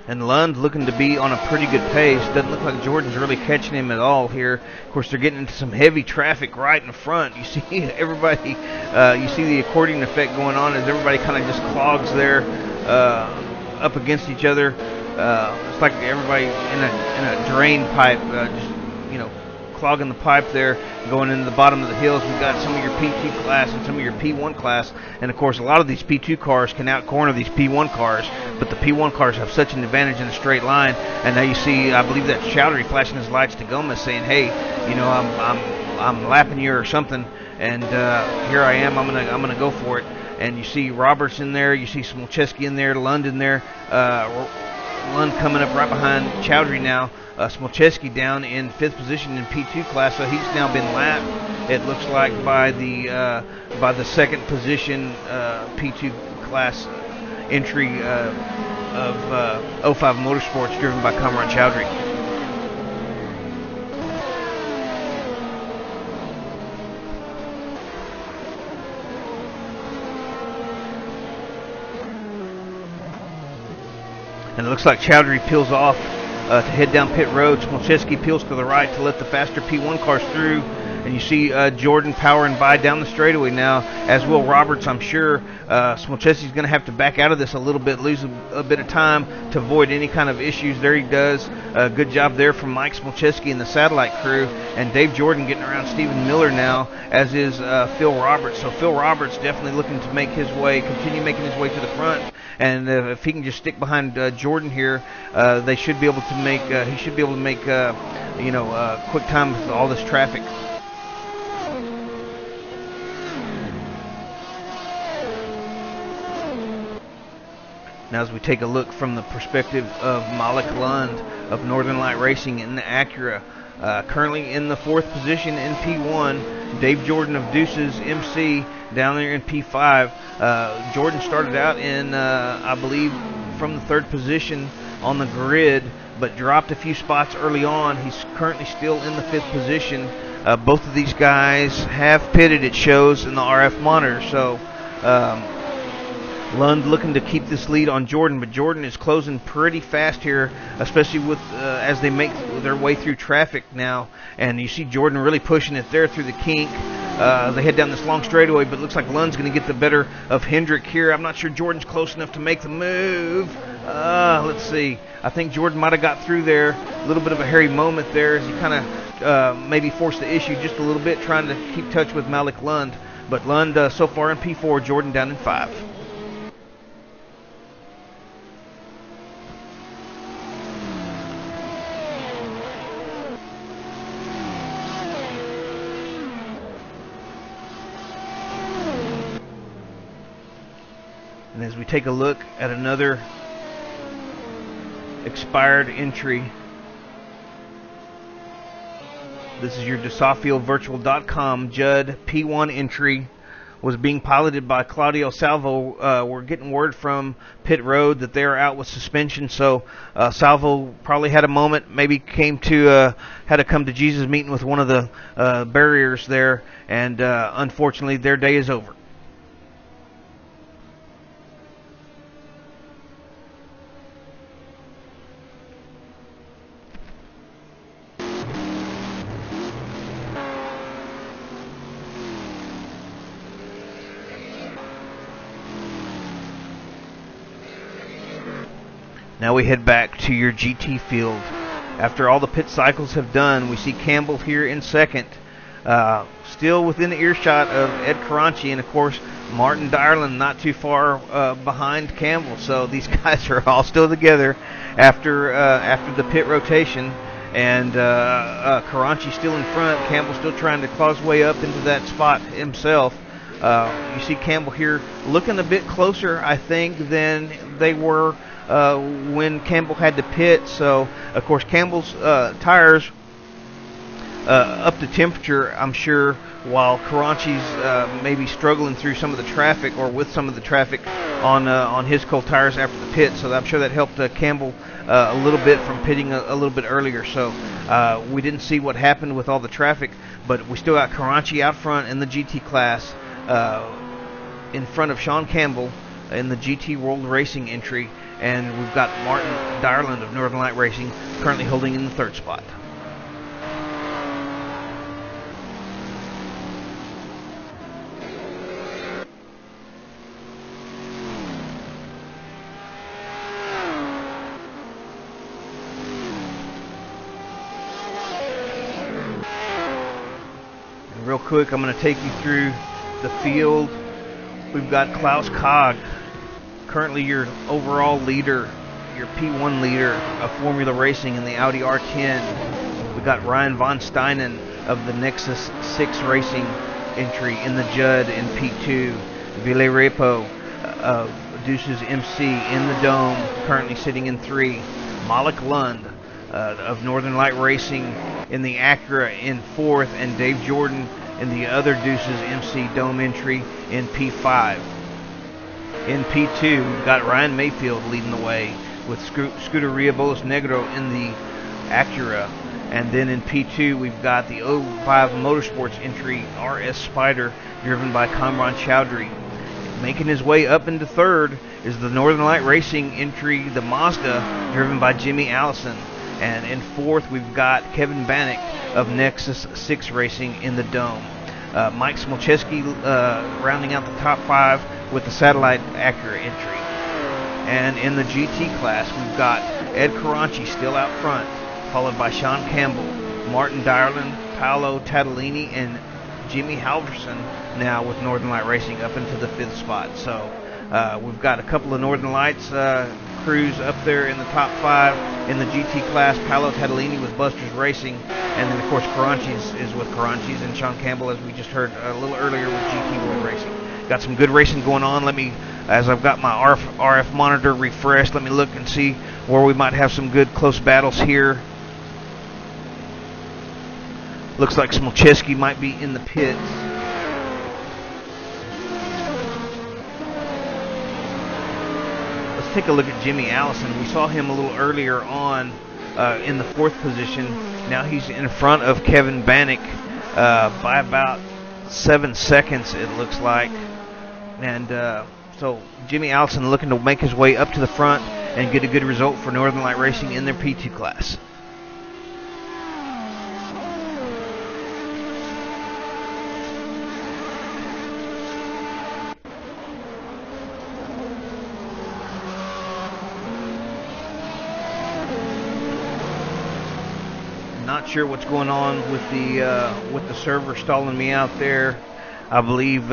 And Lund looking to be on a pretty good pace. Doesn't look like Jordan's really catching him at all here. Of course, they're getting into some heavy traffic right in front. You see everybody, you see the accordion effect going on as everybody kind of just clogs there up against each other. It's like everybody in a drain pipe, just, you know, clogging the pipe there, going into the bottom of the hills. We've got some of your P2 class and some of your P1 class, and of course a lot of these P2 cars can out-corner these P1 cars, but the P1 cars have such an advantage in a straight line. And now you see, I believe that's Chowdhury flashing his lights to Gomez saying, hey, you know, I'm lapping you or something, and here I am, I'm gonna go for it. And you see Roberts in there, you see Smolczewski in there, Lund in there, Lund coming up right behind Chowdhury now. Smolczewski down in 5th position in P2 class, so he's now been lapped, it looks like, by the 2nd position P2 class entry of 05 Motorsports driven by Kamran Chowdhury. And it looks like Chowdhury peels off to head down pit road. Smolczewski peels to the right to let the faster P1 cars through. And you see Jordan powering by down the straightaway now, as will Roberts, I'm sure. Smolczewski's going to have to back out of this a little bit, lose a bit of time to avoid any kind of issues. There he does. Good job there from Mike Smolczewski and the satellite crew. And Dave Jordan getting around Stephen Miller now, as is Phil Roberts. So Phil Roberts definitely looking to make his way, continue making his way to the front. And if he can just stick behind Jordan here, they should be able to make. He should be able to make, quick time with all this traffic. Now, as we take a look from the perspective of Malik Lund of Northern Light Racing in the Acura, currently in the 4th position in P1. Dave Jordan of Deuces MC down there in P5. Jordan started out in, I believe, from the 3rd position on the grid, but dropped a few spots early on. He's currently still in the 5th position. Both of these guys have pitted, it shows in the RF monitor. So Lund looking to keep this lead on Jordan, but Jordan is closing pretty fast here, especially with as they make their way through traffic now. And you see Jordan really pushing it there through the kink. They head down this long straightaway, but it looks like Lund's going to get the better of Hendrick here. I'm not sure Jordan's close enough to make the move. Let's see. I think Jordan might have got through there. A little bit of a hairy moment there as he kind of maybe forced the issue just a little bit, trying to keep touch with Malik Lund. But Lund so far in P4, Jordan down in 5. And as we take a look at another expired entry, this is your DeSauffieldVirtual.com Judd P1 entry. Was being piloted by Claudio Salvo. We're getting word from pit road that they're out with suspension, so Salvo probably had a moment, maybe had to come to Jesus meeting with one of the barriers there, and unfortunately their day is over. Now we head back to your GT field. After all the pit cycles have done, we see Campbell here in second. Still within the earshot of Ed Caranci, and of course Martin Dyerland not too far behind Campbell. So these guys are all still together after the pit rotation. And Caranci still in front. Campbell still trying to claw his way up into that spot himself. You see Campbell here looking a bit closer, I think, than they were when Campbell had to pit. So, of course, Campbell's tires up to temperature, I'm sure, while Caranci's maybe struggling through some of the traffic, or with some of the traffic on his cold tires after the pit. So I'm sure that helped Campbell a little bit from pitting a little bit earlier. So we didn't see what happened with all the traffic, but we still got Caranci out front in the GT class, in front of Sean Campbell in the GT World Racing entry, and we've got Martin Dyerland of Northern Light Racing currently holding in the third spot. Real quick, I'm going to take you through the field. We've got Klaus Kog, currently your overall leader, your P1 leader of Formula Racing in the Audi R10. We've got Ryan von Steinen of the Nexus 6 Racing entry in the Judd in P2. Ville Repo of Deuces MC in the Dome, currently sitting in 3. Malik Lund of Northern Light Racing in the Acura in 4th, and Dave Jordan in the other Deuces MC Dome entry in P5. In P2, we've got Ryan Mayfield leading the way with Scuderia Bolos Negro in the Acura. And then in P2, we've got the 05 Motorsports entry RS Spider driven by Kamran Chowdhury. Making his way up into 3rd is the Northern Light Racing entry, the Mazda, driven by Jimmy Allison. And in 4th, we've got Kevin Bannock of Nexus 6 Racing in the Dome. Mike Smolczewski rounding out the top 5 with the Satellite Acura entry. And in the GT class, we've got Ed Caranci still out front, followed by Sean Campbell, Martin Dyerland, Paolo Tadolini, and Jimmy Halverson now with Northern Light Racing up into the 5th spot. So we've got a couple of Northern Lights crews up there in the top 5 in the GT class. Paolo Tadolini with Buster's Racing, and then of course Caranchi's is with Caranchi's, and Sean Campbell, as we just heard a little earlier, with GT World Racing. Got some good racing going on. Let me, as I've got my RF monitor refreshed, let me look and see where we might have some good close battles here. Looks like Smolczewski might be in the pits. Let's take a look at Jimmy Allison. We saw him a little earlier on in the 4th position. Now he's in front of Kevin Bannock by about 7 seconds, it looks like. And so Jimmy Allison looking to make his way up to the front and get a good result for Northern Light Racing in their P2 class. Not sure what's going on with the server stalling me out there. I believe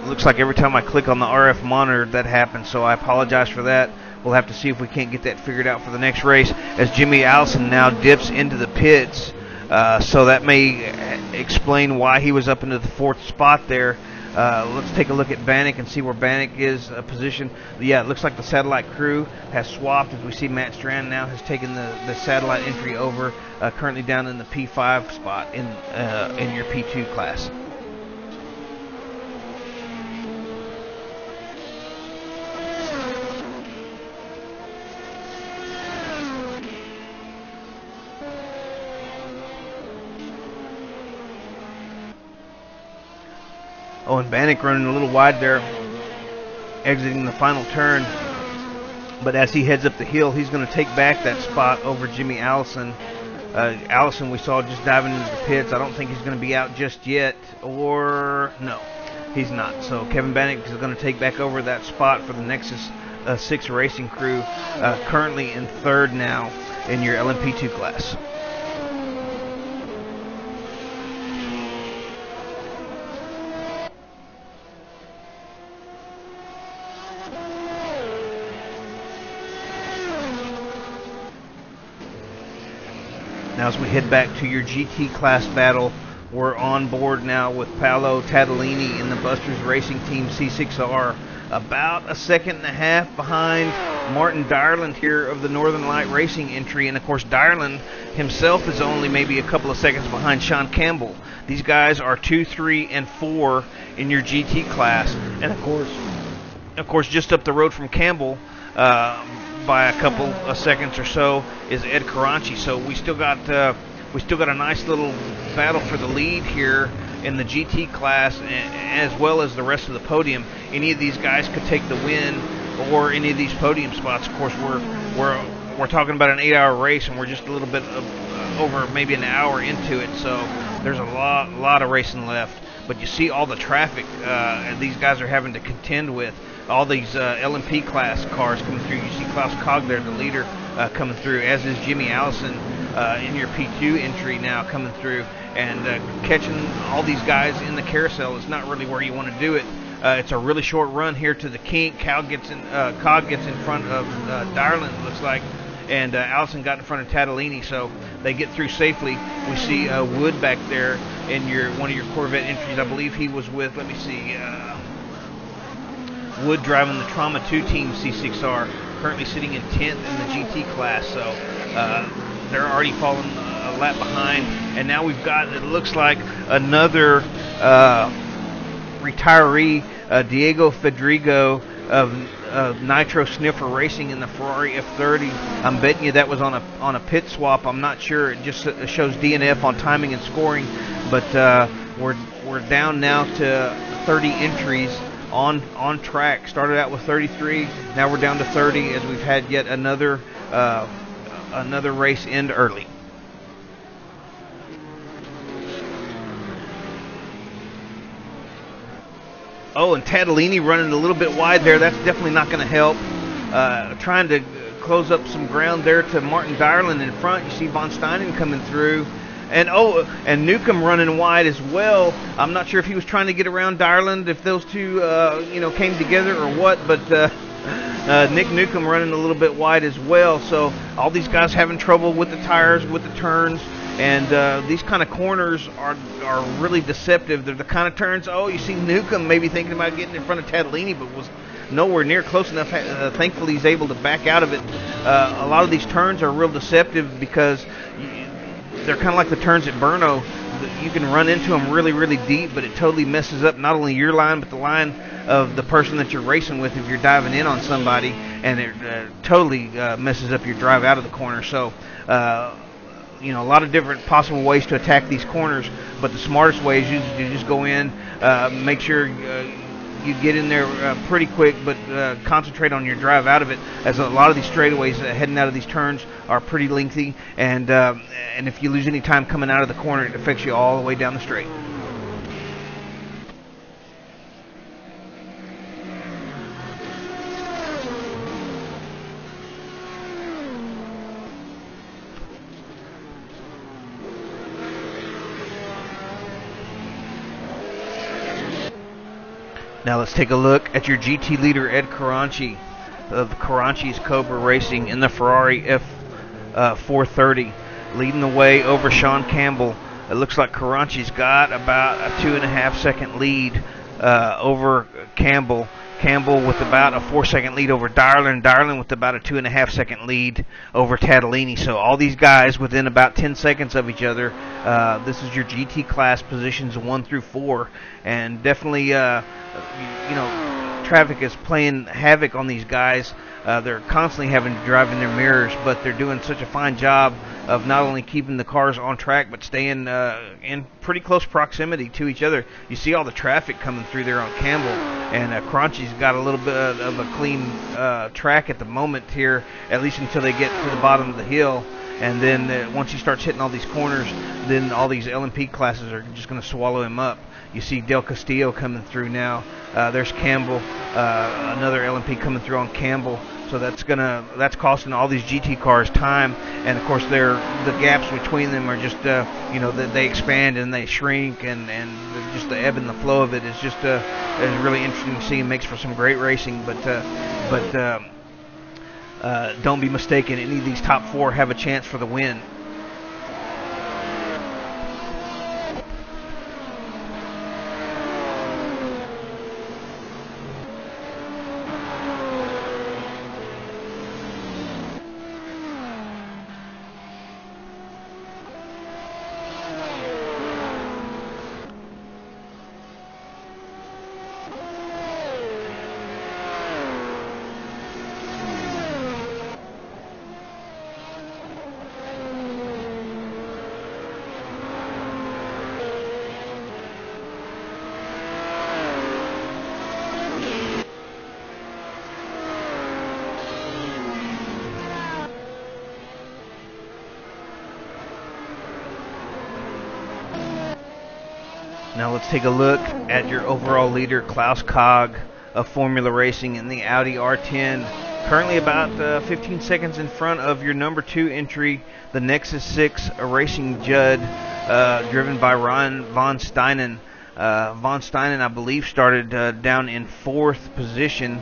looks like every time I click on the RF monitor that happens, so I apologize for that. We'll have to see if we can't get that figured out for the next race, as Jimmy Allison now dips into the pits. So that may explain why he was up into the 4th spot there. Let's take a look at Bannock and see where Bannock is positioned. Yeah, it looks like the satellite crew has swapped, as we see Matt Strand now has taken the satellite entry over, currently down in the P5 spot in your P2 class. Oh, and Bannock running a little wide there, exiting the final turn. But as he heads up the hill, he's going to take back that spot over Jimmy Allison. Allison we saw just diving into the pits. I don't think he's going to be out just yet, or no, he's not. So Kevin Bannock is going to take back over that spot for the Nexus 6 racing crew, currently in 3rd now in your LMP2 class. Now as we head back to your GT class battle, we're on board now with Paolo Tadolini in the Busters Racing Team C6R, about 1.5 seconds behind Martin Dyerland here of the Northern Light Racing entry, and of course Dyerland himself is only maybe a couple of seconds behind Sean Campbell. These guys are 2, 3, and 4 in your GT class, and of course just up the road from Campbell, by a couple of seconds or so, is Ed Caranci. So we still got a nice little battle for the lead here in the GT class, as well as the rest of the podium. Any of these guys could take the win, or any of these podium spots. Of course, we're talking about an 8-hour race, and we're just a little bit over maybe an hour into it. So there's a lot of racing left. But you see all the traffic these guys are having to contend with. All these LMP class cars coming through. You see Klaus Cog there, the leader, coming through, as is Jimmy Allison in your P2 entry now coming through. And catching all these guys in the carousel is not really where you want to do it. It's a really short run here to the kink. Cog gets in front of Dyerland, it looks like, and Allison got in front of Tadolini, so they get through safely. We see Wood back there in one of your Corvette entries. I believe he was with, let me see, Wood driving the Trauma 2 Team C6R, currently sitting in 10th in the GT class, so they're already falling a lap behind. And now we've got, it looks like, another retiree, Diego Federigo of Nitro Sniffer Racing in the Ferrari F30. I'm betting you that was on a pit swap. I'm not sure. It just shows DNF on timing and scoring, but we're down now to 30 entries on track. Started out with 33, now we're down to 30 as we've had yet another race end early. Oh, and Tadolini running a little bit wide there. That's definitely not going to help. Trying to close up some ground there to Martin Dyerland in front. You see Von Steinen coming through. And Newcomb running wide as well. I'm not sure if he was trying to get around Dyerland, if those two came together or what, but Nick Newcomb running a little bit wide as well. So all these guys having trouble with the tires, with the turns, and these kind of corners are really deceptive. They're the kind of turns, you see Newcomb maybe thinking about getting in front of Tadolini, but was nowhere near close enough. Thankfully he's able to back out of it. A lot of these turns are real deceptive because they're kind of like the turns at Brno. You can run into them really, really deep, but it totally messes up not only your line, but the line of the person that you're racing with if you're diving in on somebody, and it totally messes up your drive out of the corner. So, a lot of different possible ways to attack these corners, but the smartest way is you just go in, make sure you get in there pretty quick, but concentrate on your drive out of it, as a lot of these straightaways heading out of these turns are pretty lengthy, and if you lose any time coming out of the corner, it affects you all the way down the straight. Now let's take a look at your GT leader, Ed Caranci of Caranchi's Cobra Racing in the Ferrari F430, leading the way over Sean Campbell. It looks like Caranchi's got about a 2.5 second lead over Campbell. Campbell with about a 4-second lead over Dyerland. Dyerland with about a 2.5 second lead over Tadolini. So all these guys within about 10 seconds of each other. This is your GT class positions 1 through 4, and definitely, traffic is playing havoc on these guys. They're constantly having to drive in their mirrors, but they're doing such a fine job of not only keeping the cars on track, but staying in pretty close proximity to each other. You see all the traffic coming through there on Campbell, and Caranchi's got a little bit of a clean track at the moment here, at least until they get to the bottom of the hill. And then once he starts hitting all these corners, then all these LMP classes are just going to swallow him up. You see Del Castillo coming through now. There's Campbell, another LMP coming through on Campbell. So that's costing all these GT cars time, and of course the gaps between them are just they expand and they shrink, and just the ebb and the flow of it is just is really interesting to see. It makes for some great racing, but don't be mistaken, any of these top four have a chance for the win. Now let's take a look at your overall leader, Klaus Kog of Formula Racing in the Audi R10. Currently about 15 seconds in front of your number 2 entry, the Nexus 6 Racing Judd, driven by Ron von Steinen. Von Steinen, I believe, started down in 4th position,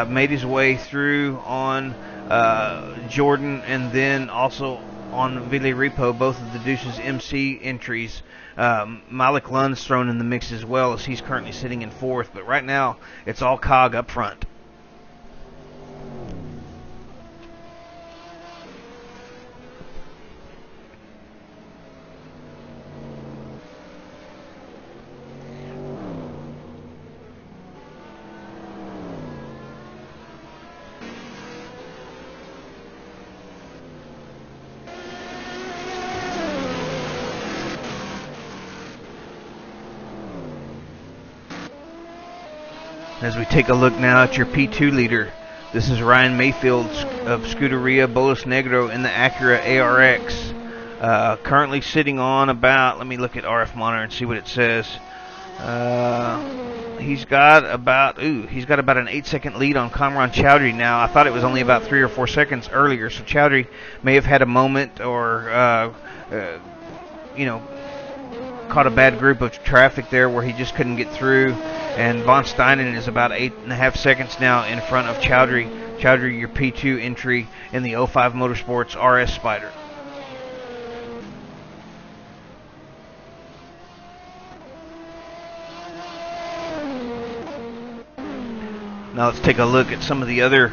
made his way through on Jordan, and then also on Ville Repo, both of the Deuces MC entries. Malik Lund's thrown in the mix as well, as he's currently sitting in 4th, but right now it's all Cog up front. As we take a look now at your P2 leader, this is Ryan Mayfield of Scuderia Bolos Negro in the Acura ARX. Currently sitting on about, let me look at RF Monitor and see what it says. He's got about an 8-second lead on Kamran Chowdhury now. I thought it was only about 3 or 4 seconds earlier, so Chowdhury may have had a moment or, caught a bad group of traffic there where he just couldn't get through. And Von Steinen is about 8.5 seconds now in front of Chowdhury. Chowdhury, your P2 entry in the 05 Motorsports RS Spider. Now let's take a look at some of the other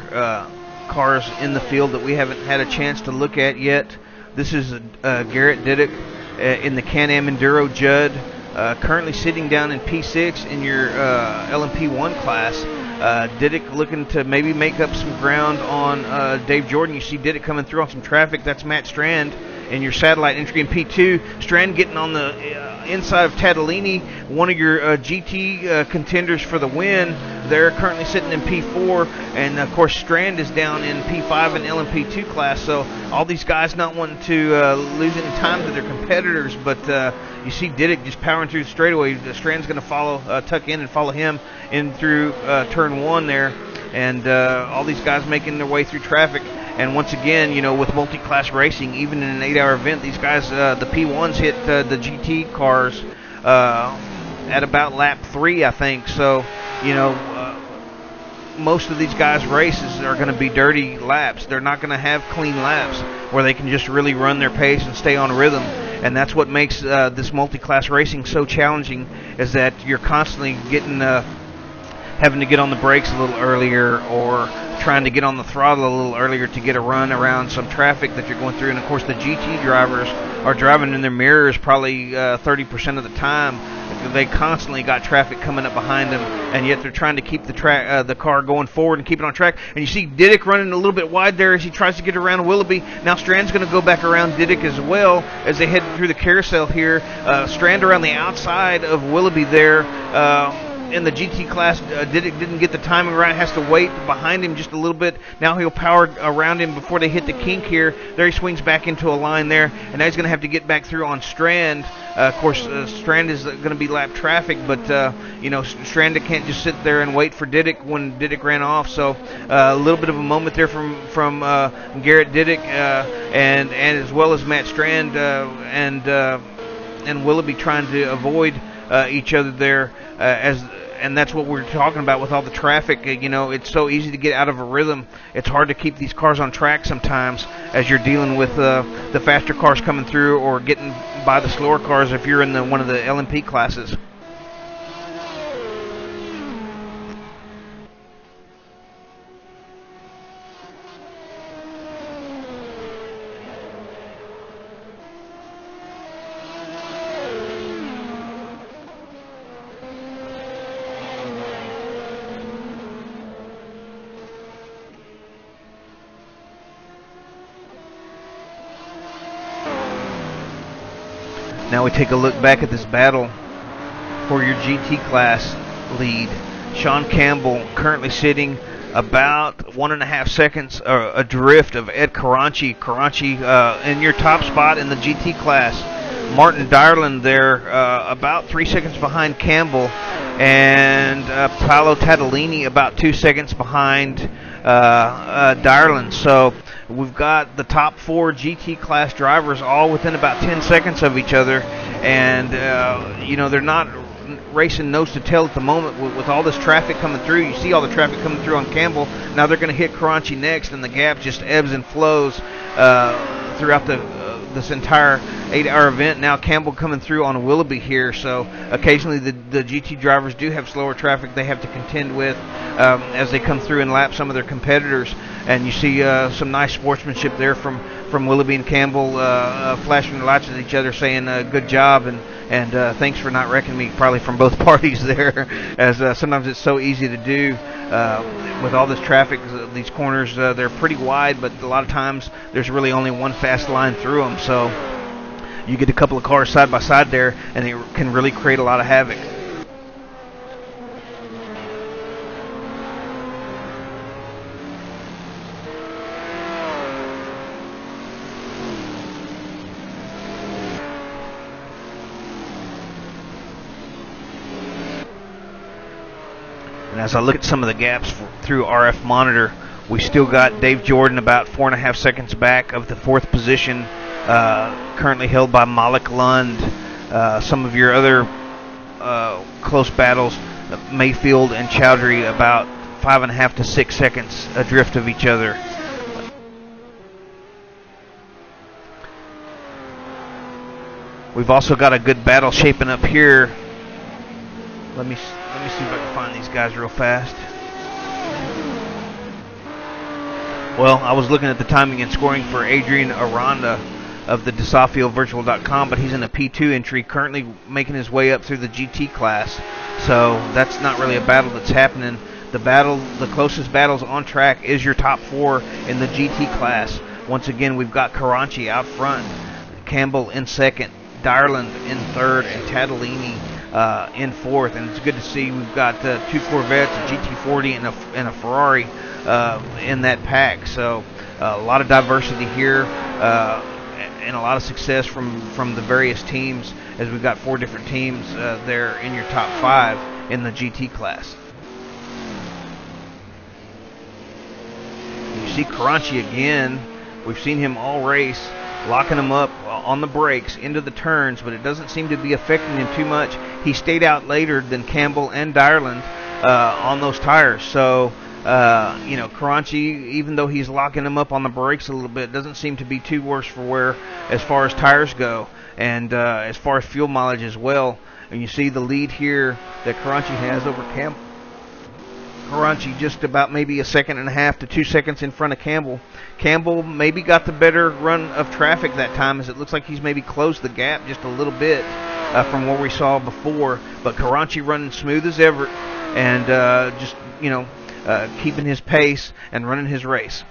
cars in the field that we haven't had a chance to look at yet. This is Garrett Diddick in the Can-Am Enduro Judd. Currently sitting down in P6 in your LMP1 class. Diddick looking to maybe make up some ground on Dave Jordan. You see Diddick coming through on some traffic. That's Matt Strand in your satellite entry in P2. Strand getting on the inside of Tadolini, one of your GT contenders for the win. They're currently sitting in P4, and of course Strand is down in P5 and LMP2 class. So all these guys not wanting to lose any time to their competitors, but you see Diddick just powering through the straightaway. Strand's going to tuck in and follow him in through turn 1 there, and all these guys making their way through traffic. And once again, with multi-class racing, even in an 8-hour event, these guys, the P1s hit the GT cars at about lap 3, I think. So, most of these guys' races are going to be dirty laps. They're not going to have clean laps where they can just really run their pace and stay on rhythm. And that's what makes this multi-class racing so challenging, is that you're constantly having to get on the brakes a little earlier, or trying to get on the throttle a little earlier to get a run around some traffic that you're going through. And of course the GT drivers are driving in their mirrors probably 30% of the time. They constantly got traffic coming up behind them, and yet they're trying to keep the car going forward and keep it on track. And you see Diddick running a little bit wide there as he tries to get around Willoughby. Now Strand's going to go back around Diddick as well as they head through the carousel here. Strand around the outside of Willoughby there. in the GT class, didn't get the timing right, has to wait behind him just a little bit. Now he'll power around him before they hit the kink here. There he swings back into a line there, and now he's going to have to get back through on Strand. Of course, Strand is going to be lap traffic, but Strand can't just sit there and wait for Didick when Didick ran off. So a little bit of a moment there from Garrett Didick, and as well as Matt Strand and Willoughby trying to avoid each other there, and that's what we're talking about with all the traffic. It's so easy to get out of a rhythm. It's hard to keep these cars on track sometimes as you're dealing with the faster cars coming through or getting by the slower cars if you're in one of the LMP classes. Now we take a look back at this battle for your GT class lead. Sean Campbell currently sitting about 1.5 seconds adrift of Ed Caranci. Caranci in your top spot in the GT class. Martin Dyerland there about 3 seconds behind Campbell, and Paolo Tadolini about 2 seconds behind Dyerland. So we've got the top 4 GT class drivers all within about 10 seconds of each other, and they're not racing nose to tail at the moment with all this traffic coming through. You see all the traffic coming through on Campbell. Now they're going to hit Caranci next, and the gap just ebbs and flows throughout this entire 8-hour event. Now Campbell coming through on Willoughby here, so occasionally the GT drivers do have slower traffic they have to contend with as they come through and lap some of their competitors, and you see some nice sportsmanship there from Willoughby and Campbell, flashing their lights at each other, saying good job and thanks for not wrecking me, probably from both parties there, as sometimes it's so easy to do with all this traffic. These corners, they're pretty wide, but a lot of times there's really only one fast line through them, so you get a couple of cars side by side there, and it can really create a lot of havoc. And as I look at some of the gaps through RF monitor, we still got Dave Jordan about 4.5 seconds back of the 4th position, currently held by Malik Lund. Some of your other close battles, Mayfield and Chowdhury, about 5.5 to 6 seconds adrift of each other. We've also got a good battle shaping up here. Let me see if I can find these guys real fast. Well, I was looking at the timing and scoring for Adrian Aranda of the DeSafioVirtual.com, but he's in a P2 entry, currently making his way up through the GT class. So that's not really a battle that's happening. The closest battles on track is your top 4 in the GT class. Once again, we've got Caranci out front, Campbell in 2nd, Dyerland in 3rd, and Tadolini in 4th, and it's good to see we've got 2 Corvettes, a GT40, and a Ferrari in that pack. So a lot of diversity here, and a lot of success from the various teams, as we've got 4 different teams there in your top 5 in the GT class. You see Caranci again. We've seen him all race, locking him up on the brakes into the turns, but it doesn't seem to be affecting him too much. He stayed out later than Campbell and Dyerland on those tires. So, Caranci, even though he's locking him up on the brakes a little bit, doesn't seem to be too worse for wear as far as tires go, and as far as fuel mileage as well. And you see the lead here that Caranci has over Campbell. Caranci just about maybe 1.5 to 2 seconds in front of Campbell. Campbell maybe got the better run of traffic that time, as it looks like he's maybe closed the gap just a little bit from what we saw before. But Caranci running smooth as ever, and just keeping his pace and running his race.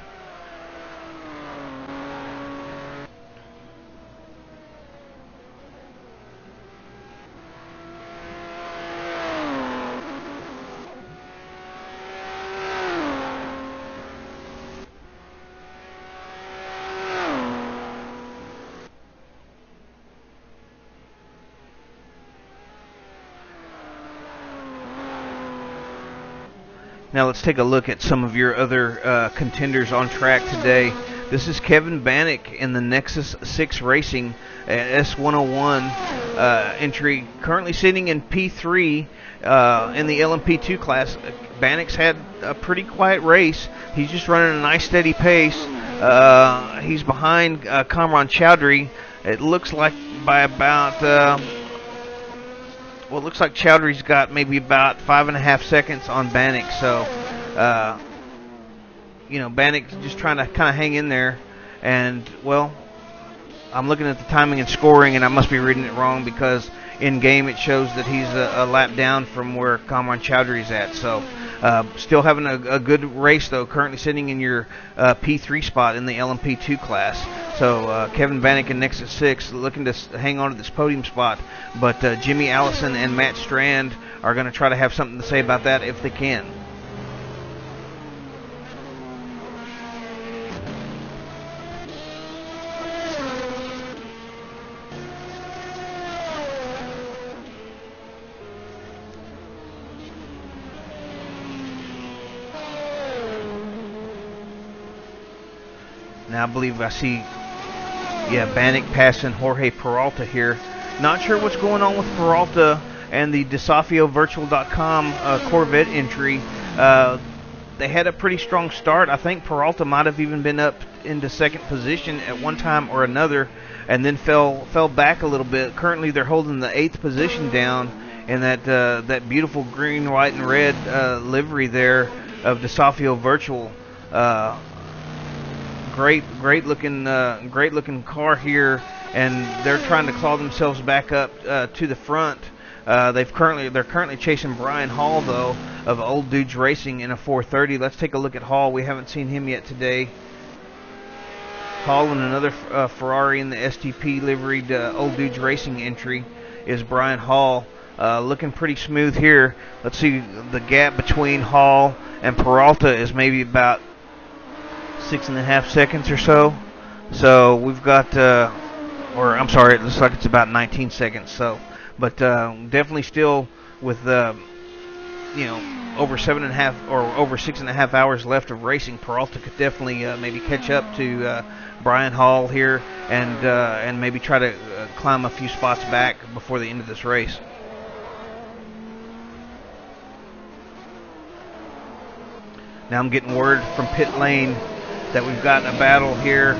Now let's take a look at some of your other contenders on track today. This is Kevin Bannock in the Nexus 6 Racing S101 entry, currently sitting in P3 in the LMP2 class. Bannock's had a pretty quiet race. He's just running a nice steady pace. He's behind Kamran Chowdhury. It looks like by about well, it looks like Chowdhury's got maybe about 5.5 seconds on Bannock. So, you know, Bannock's just trying to kind of hang in there. And, well, I'm looking at the timing and scoring, and I must be reading it wrong because in game it shows that he's a lap down from where Kamran Chowdhury's at. So, still having a good race, though, currently sitting in your P3 spot in the LMP2 class. So Kevin Bannock in Nexus 6 looking to hang on to this podium spot. But Jimmy Allison and Matt Strand are going to try to have something to say about that if they can. Now I believe I see, Bannock passing Jorge Peralta here. Not sure what's going on with Peralta and the DeSafioVirtual.com Corvette entry. They had a pretty strong start. I think Peralta might have even been up into second position at one time or another, and then fell back a little bit. Currently, they're holding the 8th position down in that beautiful green, white, and red livery there of DeSafio Virtual. Great looking car here, and they're trying to claw themselves back up to the front. They're currently chasing Brian Hall, though, of Old Dudes Racing in a 430. Let's take a look at Hall. We haven't seen him yet today. Hall in another Ferrari in the STP liveried Old Dudes Racing entry is Brian Hall. Looking pretty smooth here. Let's see, the gap between Hall and Peralta is maybe about 6.5 seconds or so. So we've got, or I'm sorry, it looks like it's about 19 seconds. So, but definitely still with, over 7.5 or over 6.5 hours left of racing. Peralta could definitely maybe catch up to Brian Hall here and maybe try to climb a few spots back before the end of this race. Now I'm getting word from pit lane that we've got a battle here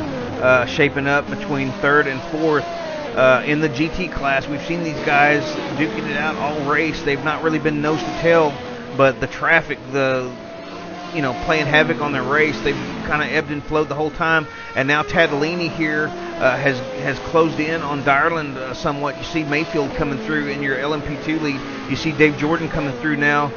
shaping up between 3rd and 4th in the GT class. We've seen these guys duking it out all race. They've not really been nose to tail, but the traffic, playing havoc on their race, they've kind of ebbed and flowed the whole time. And now Tadolini here has closed in on Dyerland somewhat. You see Mayfield coming through in your LMP2 lead. You see Dave Jordan coming through now.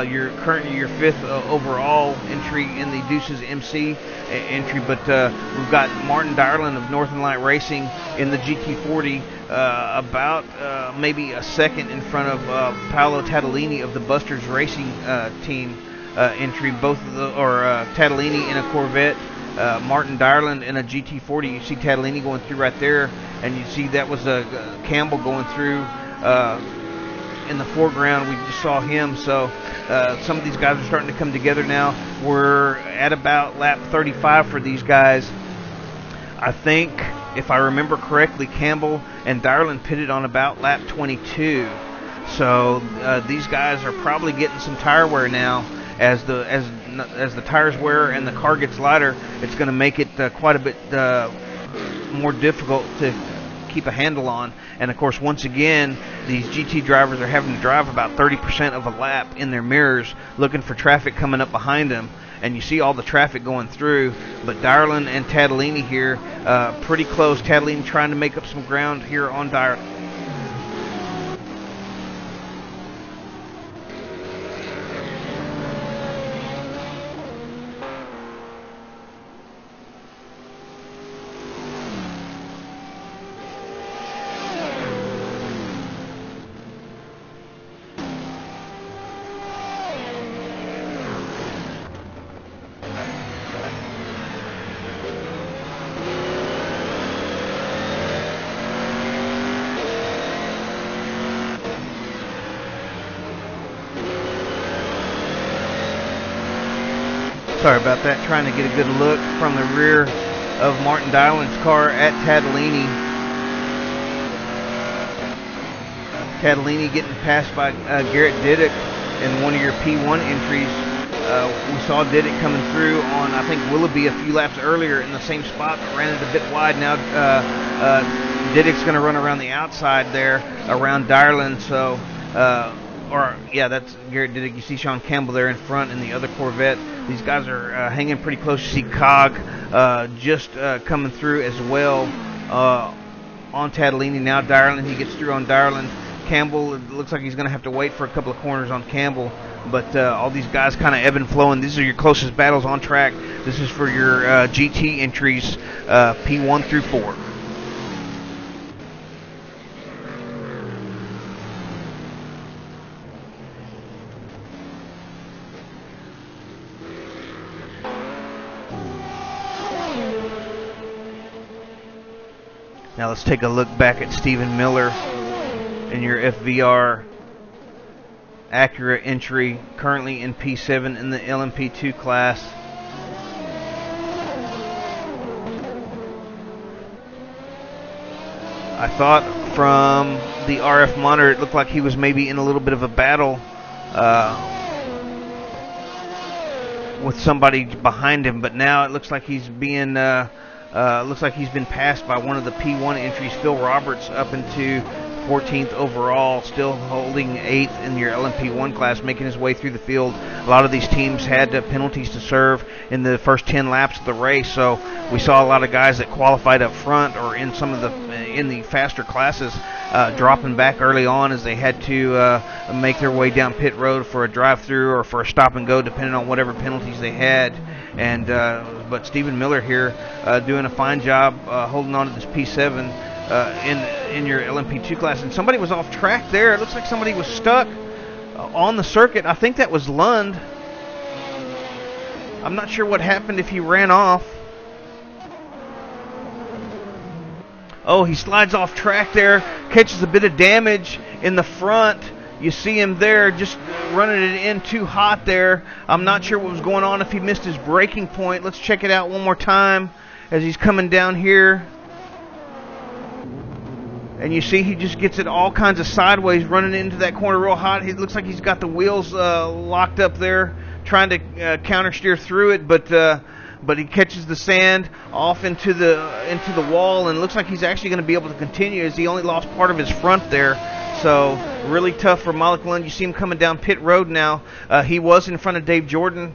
You're currently your 5th overall entry in the Deuces MC entry, but we've got Martin Dyerland of Northern Light Racing in the GT40, about maybe a second in front of Paolo Tadolini of the Busters Racing team entry. Both of Tadolini in a Corvette, Martin Dyerland in a GT40. You see Tadolini going through right there, and you see that was Campbell going through in the foreground. We just saw him. So some of these guys are starting to come together now. We're at about lap 35 for these guys. I think, if I remember correctly, Campbell and Dyerland pitted on about lap 22. So these guys are probably getting some tire wear now. As the tires wear and the car gets lighter, it's going to make it quite a bit more difficult to keep a handle on. And of course, once again, these GT drivers are having to drive about 30% of a lap in their mirrors, looking for traffic coming up behind them. And you see all the traffic going through, but Dyerland and Tadolini here pretty close. Tadolini trying to make up some ground here on Dyerland. Sorry about that. Trying to get a good look from the rear of Martin Dylan's car at Tadolini. Tadolini getting passed by Garrett Diddick in one of your P1 entries. We saw Diddick coming through on, I think, Willoughby a few laps earlier in the same spot, but ran it a bit wide. Now Diddick's going to run around the outside there, around Dylan. So, that's Garrett Diddick. You see Sean Campbell there in front in the other Corvette. These guys are hanging pretty close. You see Cog just coming through as well on Tadolini. Now Dylan, he gets through on Dylan. Campbell, it looks like he's going to have to wait for a couple of corners on Campbell. But all these guys kind of ebb and flow, and these are your closest battles on track. This is for your GT entries, P1 through 4. Now let's take a look back at Stephen Miller in your FVR Acura entry, currently in P7 in the LMP2 class. I thought from the RF monitor it looked like he was maybe in a little bit of a battle with somebody behind him, but now it looks like he's being looks like he's been passed by one of the P1 entries, Phil Roberts, up into 14th overall, still holding 8th in your LMP1 class, making his way through the field. A lot of these teams had penalties to serve in the first 10 laps of the race, so we saw a lot of guys that qualified up front or in some of the faster classes dropping back early on as they had to make their way down pit road for a drive-through or for a stop and go, depending on whatever penalties they had. And but Stephen Miller here doing a fine job holding on to this P7 in your LMP2 class. And somebody was off track there. It looks like somebody was stuck on the circuit. I think that was Lund. I'm not sure what happened, if he ran off. Oh, he slides off track there, catches a bit of damage in the front. You see him there just running it in too hot there. I'm not sure what was going on, if he missed his braking point. Let's check it out one more time as he's coming down here. And you see he just gets it all kinds of sideways, running into that corner real hot. It looks like he's got the wheels locked up there, trying to counter steer through it, but he catches the sand off into the wall, and looks like he's actually going to be able to continue, as he only lost part of his front there. So really tough for Malik Lund. You see him coming down pit road now. He was in front of Dave Jordan.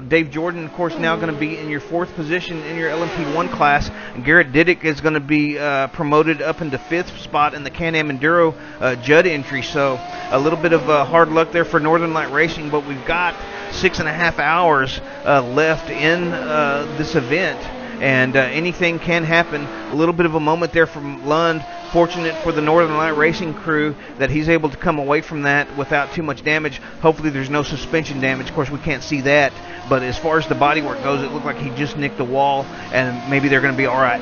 Dave Jordan, of course, now going to be in your 4th position in your LMP1 class. And Garrett Diddick is going to be promoted up into 5th spot in the Can-Am Enduro Judd entry. So a little bit of hard luck there for Northern Light Racing, but we've got 6.5 hours left in this event, and anything can happen. A little bit of a moment there from Lund. Fortunate for the Northern Light Racing crew that he's able to come away from that without too much damage. Hopefully there's no suspension damage. Of course, we can't see that, but as far as the bodywork goes, it looked like he just nicked the wall, and maybe they're going to be all right.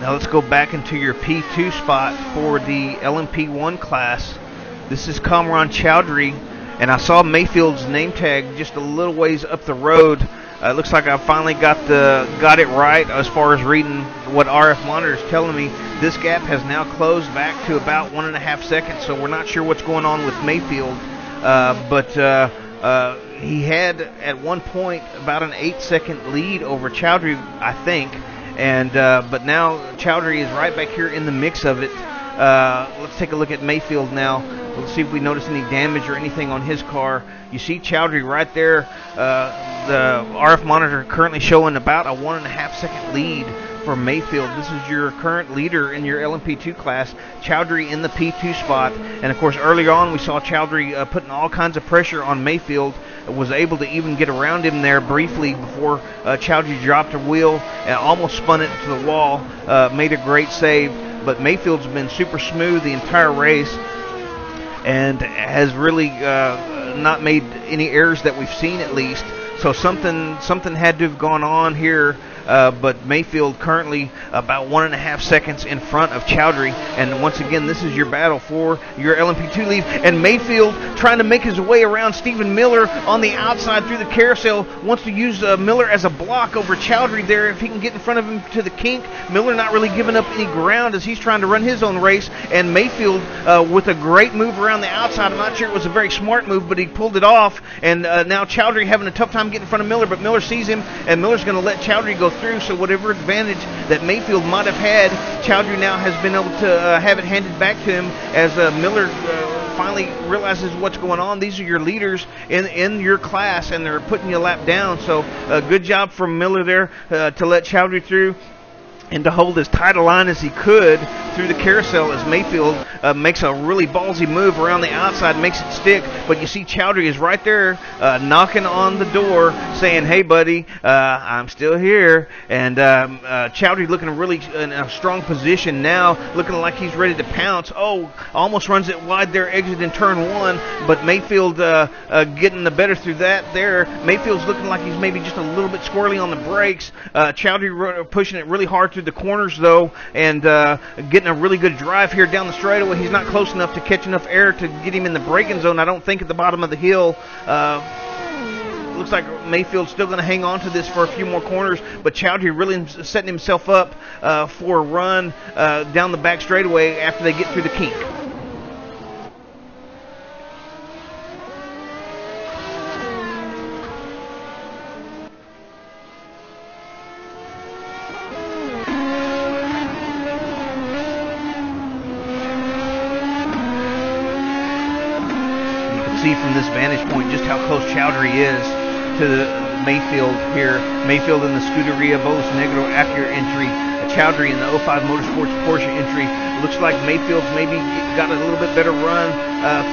Now let's go back into your P2 spot for the LMP1 class. This is Kamran Chowdhury, and I saw Mayfield's name tag just a little ways up the road. It looks like I finally got it right as far as reading what RF monitor is telling me. This gap has now closed back to about 1.5 seconds, so we're not sure what's going on with Mayfield. But he had at one point about an 8-second lead over Chowdhury, I think. And but now Chowdhury is right back here in the mix of it. Let's take a look at Mayfield now. Let's see if we notice any damage or anything on his car. You see Chowdhury right there. The RF monitor currently showing about a 1.5 second lead for Mayfield. This is your current leader in your LMP2 class, Chowdhury in the P2 spot. And of course, earlier on we saw Chowdhury putting all kinds of pressure on Mayfield, was able to even get around him there briefly before Chowdhury dropped a wheel and almost spun it to the wall, made a great save. But Mayfield's been super smooth the entire race and has really not made any errors that we've seen, at least. So something had to have gone on here, but Mayfield currently about 1.5 seconds in front of Chowdhury. And once again, this is your battle for your LMP2 lead. And Mayfield trying to make his way around Stephen Miller on the outside through the carousel. Wants to use Miller as a block over Chowdhury there if he can get in front of him to the kink. Miller not really giving up any ground as he's trying to run his own race. And Mayfield with a great move around the outside. I'm not sure it was a very smart move, but he pulled it off. And now Chowdhury having a tough time getting in front of Miller, but Miller sees him, and Miller's going to let Chowdhury go through. So whatever advantage that Mayfield might have had, Chowdhury now has been able to have it handed back to him as Miller finally realizes what's going on. These are your leaders in your class, and they're putting you a lap down. So good job from Miller there to let Chowdhury through and to hold as tight a line as he could through the carousel as Mayfield makes a really ballsy move around the outside, makes it stick. But you see Chowdhury is right there knocking on the door saying, hey, buddy, I'm still here. And Chowdhury looking really in a strong position now, looking like he's ready to pounce. Oh, almost runs it wide there, exit in turn one. But Mayfield getting the better through that there. Mayfield's looking like he's maybe just a little bit squirrely on the brakes. Chowdhury pushing it really hard through the corners, though, and getting a really good drive here down the straightaway. He's not close enough to catch enough air to get him in the braking zone, I don't think, at the bottom of the hill. Looks like Mayfield's still going to hang on to this for a few more corners, but Chowdhury really setting himself up for a run down the back straightaway after they get through the kink. See from this vantage point just how close Chowdhury is to Mayfield here. Mayfield in the Scuderia Bolos Negro Acura entry, Chowdhury in the 05 Motorsports Porsche entry. Looks like Mayfield's maybe got a little bit better run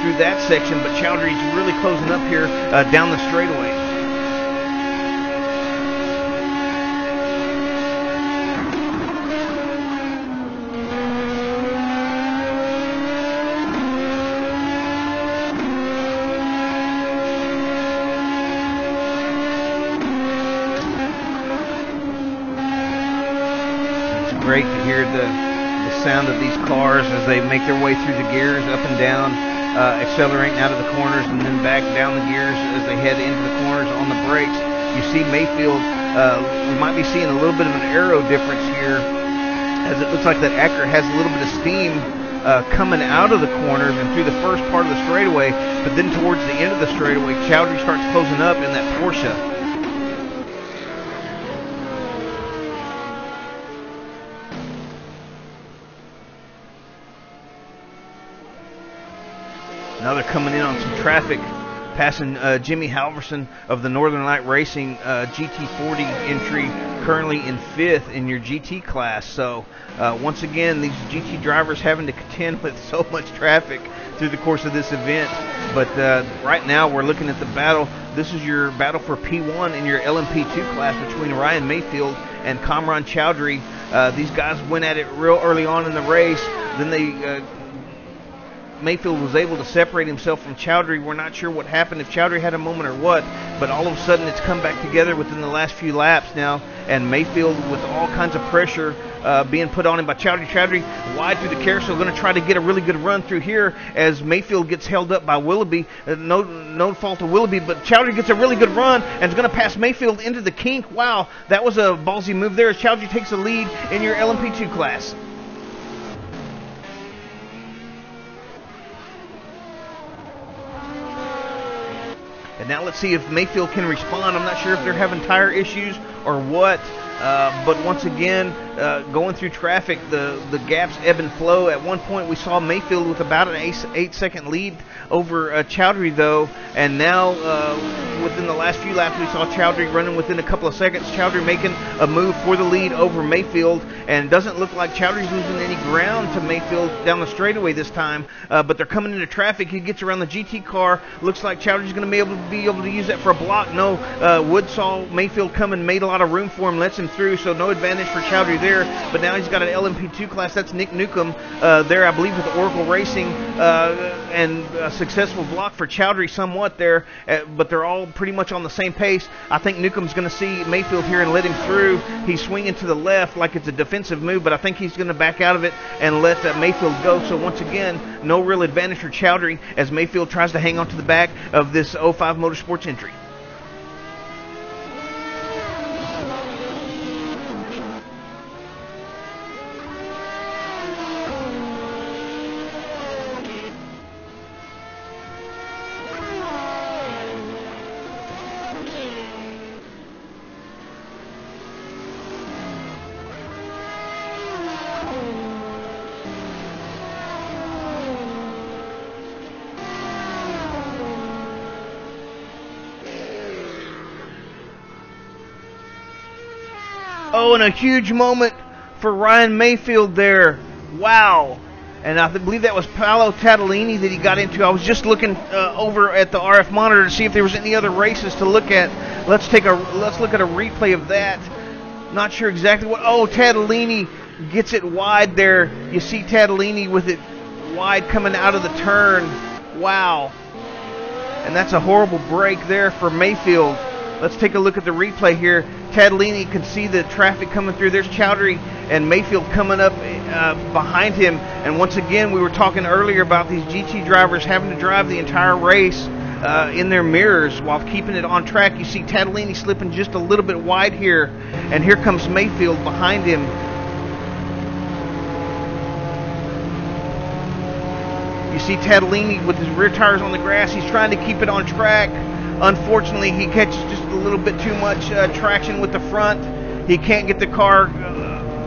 through that section, but Chowdhury's really closing up here down the straightaway. Great to hear the sound of these cars as they make their way through the gears, up and down, accelerating out of the corners and then back down the gears as they head into the corners on the brakes. You see Mayfield, we might be seeing a little bit of an aero difference here as it looks like that Acura has a little bit of steam coming out of the corners and through the first part of the straightaway, but then towards the end of the straightaway, Chowdhury starts closing up in that Porsche. Now they're coming in on some traffic, passing Jimmy Halverson of the Northern Light Racing GT40 entry, currently in 5th in your GT class. So once again, these GT drivers having to contend with so much traffic through the course of this event. But right now we're looking at the battle. This is your battle for P1 in your LMP2 class between Ryan Mayfield and Kamran Chowdhury. These guys went at it real early on in the race. Then they Mayfield was able to separate himself from Chowdhury. We're not sure what happened, if Chowdhury had a moment or what, but all of a sudden it's come back together within the last few laps now, and Mayfield with all kinds of pressure being put on him by Chowdhury. Chowdhury wide through the carousel, going to try to get a really good run through here as Mayfield gets held up by Willoughby. No fault of Willoughby, but Chowdhury gets a really good run and is going to pass Mayfield into the kink. Wow, that was a ballsy move there as Chowdhury takes the lead in your LMP2 class. And now let's see if Mayfield can respond. I'm not sure if they're having tire issues or what, But once again, going through traffic, the gaps ebb and flow. At one point, we saw Mayfield with about an 8-second lead over Chowdhury, though, and now within the last few laps, we saw Chowdhury running within a couple of seconds. Chowdhury making a move for the lead over Mayfield, and it doesn't look like Chowdhury's losing any ground to Mayfield down the straightaway this time. But they're coming into traffic. He gets around the GT car. Looks like Chowdhury's going to be able to use that for a block. No, Wood saw Mayfield coming, made a lot of room for him, lets him through, so no advantage for Chowdhury there. But now he's got an LMP2 class. That's Nick Newcomb there, I believe, with Oracle Racing, and a successful block for Chowdhury somewhat there, but they're all pretty much on the same pace. I think Newcomb's going to see Mayfield here and let him through. He's swinging to the left like it's a defensive move, but I think he's going to back out of it and let Mayfield go. So once again, no real advantage for Chowdhury as Mayfield tries to hang on to the back of this 05 Motorsports entry. Oh, and a huge moment for Ryan Mayfield there. Wow. And I believe that was Paolo Tatalini that he got into. I was just looking over at the RF monitor to see if there was any other races to look at. Let's look at a replay of that. Not sure exactly what. Oh, Tatalini gets it wide there. You see Tatalini with it wide coming out of the turn. Wow. And that's a horrible break there for Mayfield. Let's take a look at the replay here. Tatalini can see the traffic coming through. There's Chowdhury and Mayfield coming up behind him. And once again, we were talking earlier about these GT drivers having to drive the entire race in their mirrors while keeping it on track. You see Tatalini slipping just a little bit wide here. And here comes Mayfield behind him. You see Tatalini with his rear tires on the grass. He's trying to keep it on track. Unfortunately, he catches just a little bit too much traction with the front. He can't get the car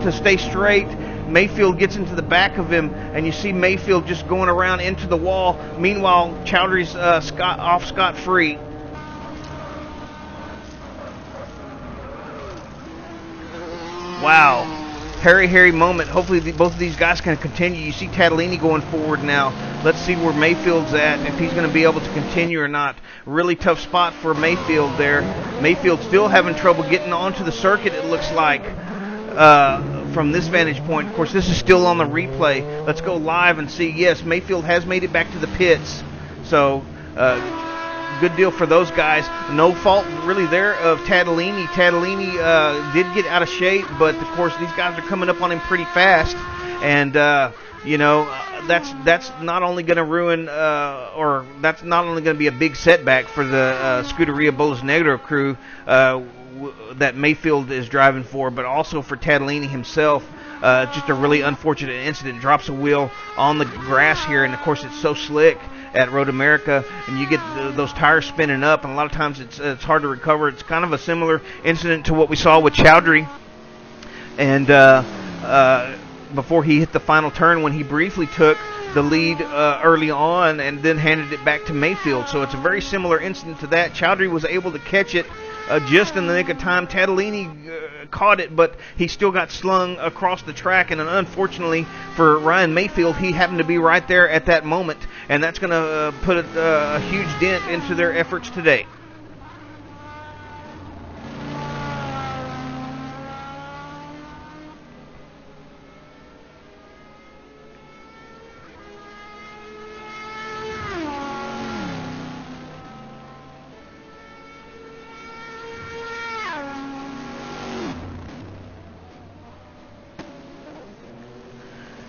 to stay straight. Mayfield gets into the back of him, and you see Mayfield just going around into the wall. Meanwhile, Chowdhury's off scot-free. Wow. Hairy moment. Hopefully both of these guys can continue. You see Tatalini going forward now. Let's see where Mayfield's at, if he's going to be able to continue or not. Really tough spot for Mayfield there. Mayfield still having trouble getting onto the circuit, it looks like, from this vantage point. Of course, this is still on the replay. Let's go live and see. Yes, Mayfield has made it back to the pits. So, good deal for those guys. No fault really there of Tatalini. Tatalini did get out of shape, but of course these guys are coming up on him pretty fast, and you know, that's not only going to ruin or that's not only going to be a big setback for the Scuderia Bolas Negro crew that Mayfield is driving for, but also for Tatalini himself. Just a really unfortunate incident. Drops a wheel on the grass here, and of course it's so slick at Road America, and you get those tires spinning up, and a lot of times it's hard to recover. It's kind of a similar incident to what we saw with Chowdhury, and before he hit the final turn, when he briefly took the lead early on and then handed it back to Mayfield. So it's a very similar incident to that. Chowdhury was able to catch it just in the nick of time. Tatalini caught it, but he still got slung across the track, and unfortunately for Ryan Mayfield, he happened to be right there at that moment, and that's going to put a huge dent into their efforts today.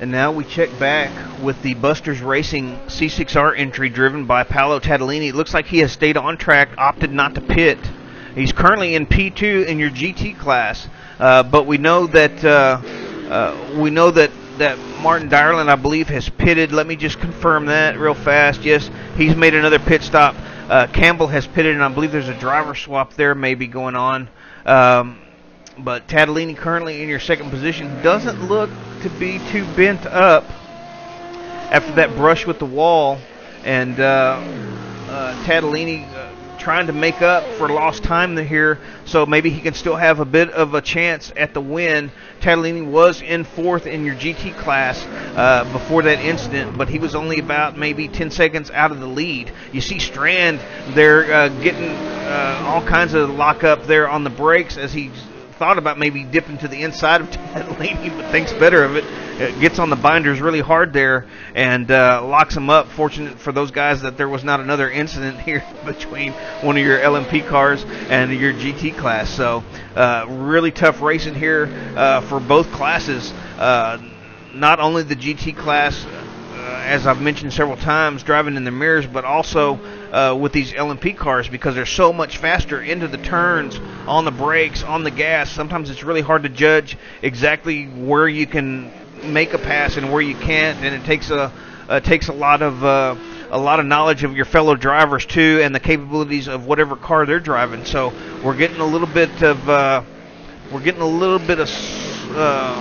And now we check back with the Busters Racing C6R entry driven by Paolo Tatalini. It looks like he has stayed on track, opted not to pit. He's currently in P2 in your GT class, but we know that that Martin Dyerland, I believe, has pitted. Let me just confirm that real fast. Yes, he's made another pit stop. Campbell has pitted, and I believe there's a driver swap there maybe going on. But Tadolini currently in your second position doesn't look to be too bent up after that brush with the wall, and Tadolini trying to make up for lost time here, so maybe he can still have a bit of a chance at the win. Tadolini was in fourth in your GT class before that incident, but he was only about maybe 10 seconds out of the lead. You see Strand there getting all kinds of lock up there on the brakes as he thought about maybe dipping to the inside of Tadolini, but thinks better of it. Gets on the binders really hard there and locks him up. Fortunate for those guys that there was not another incident here between one of your LMP cars and your GT class. So really tough racing here for both classes. Not only the GT class, as I've mentioned several times, driving in the mirrors, but also with these LMP cars, because they're so much faster into the turns, on the brakes, on the gas. Sometimes it's really hard to judge exactly where you can make a pass and where you can't, and it takes a lot of knowledge of your fellow drivers too, and the capabilities of whatever car they're driving. So we're getting a little bit of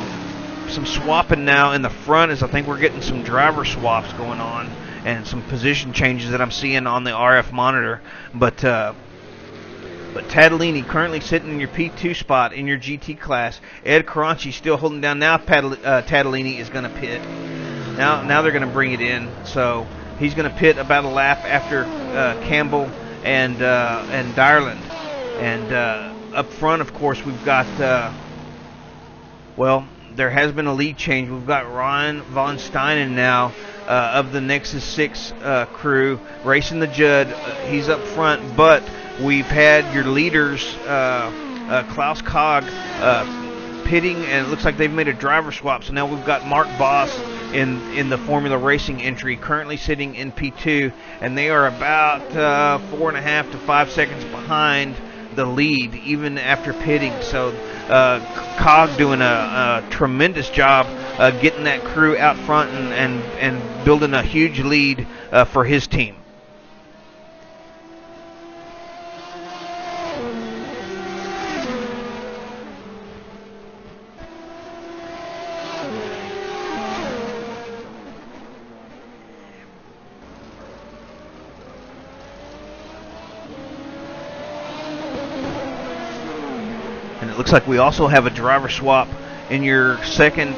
some swapping now in the front, as I think we're getting some driver swaps going on and some position changes that I'm seeing on the RF monitor. But Tadolini currently sitting in your P2 spot in your GT class. Ed Caranci still holding down. Now Tadolini is going to pit. Now they're going to bring it in. So he's going to pit about a lap after Campbell and Dyerland. And up front, of course, we've got there has been a lead change. We've got Ryan von Steinen now of the Nexus 6 crew racing the Judd. He's up front, but we've had your leaders, Klaus Kog, pitting, and it looks like they've made a driver swap. So now we've got Mark Boss in the Formula Racing entry, currently sitting in P2, and they are about 4.5 to 5 seconds behind the lead, even after pitting. So Cog doing a tremendous job getting that crew out front and building a huge lead for his team. Looks like we also have a driver swap in your second,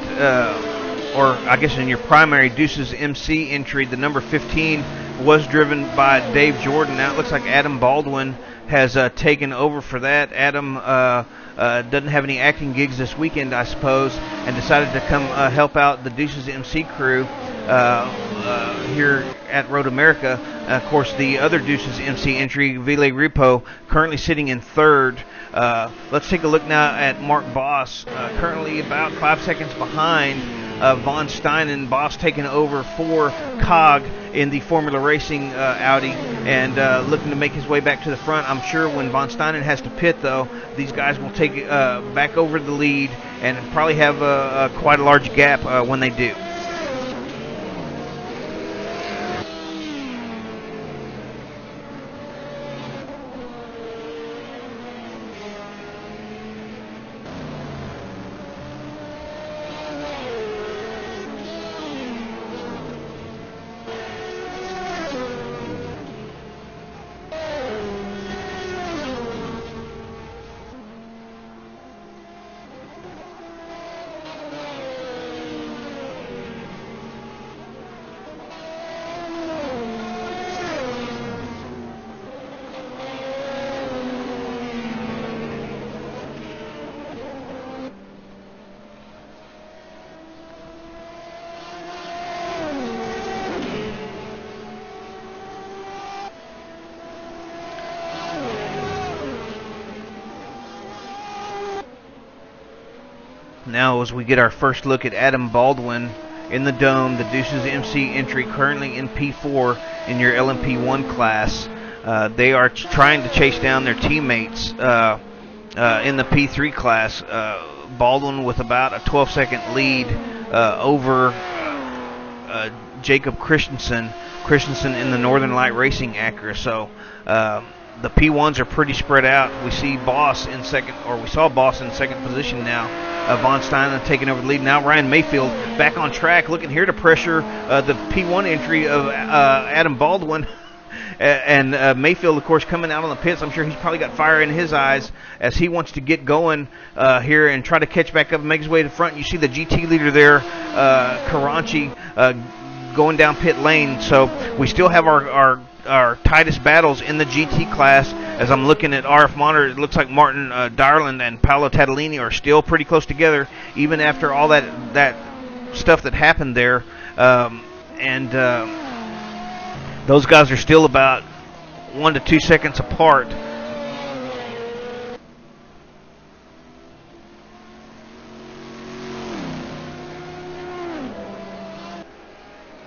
or I guess in your primary Deuces MC entry. The number 15 was driven by Dave Jordan. Now it looks like Adam Baldwin has taken over for that. Adam doesn't have any acting gigs this weekend, I suppose, and decided to come help out the Deuces MC crew here at Road America. Of course, the other Deuces MC entry, Ville Repo, currently sitting in third. Let's take a look now at Mark Boss, currently about 5 seconds behind Von Steinen. Boss taking over for Cog in the Formula Racing Audi, and looking to make his way back to the front. I'm sure when Von Steinen has to pit, though, these guys will take back over the lead and probably have quite a large gap when they do. Now as we get our first look at Adam Baldwin in the Dome, the Deuces MC entry, currently in P4 in your LMP1 class. They are trying to chase down their teammates in the P3 class. Baldwin with about a 12-second lead over Jacob Christensen in the Northern Light Racing Acura. So the P1s are pretty spread out. We see Boss in second, or we saw Boss in second position now. Von Stein taking over the lead. Now Ryan Mayfield back on track, looking here to pressure the P1 entry of Adam Baldwin. And Mayfield, of course, coming out on the pits. I'm sure he's probably got fire in his eyes as he wants to get going here and try to catch back up and make his way to the front. You see the GT leader there, Karanchi, going down pit lane. So we still have our tightest battles in the GT class. As I'm looking at RF Monitor, it looks like Martin Darland and Paolo Tadolini are still pretty close together, even after all that stuff that happened there. Those guys are still about 1 to 2 seconds apart.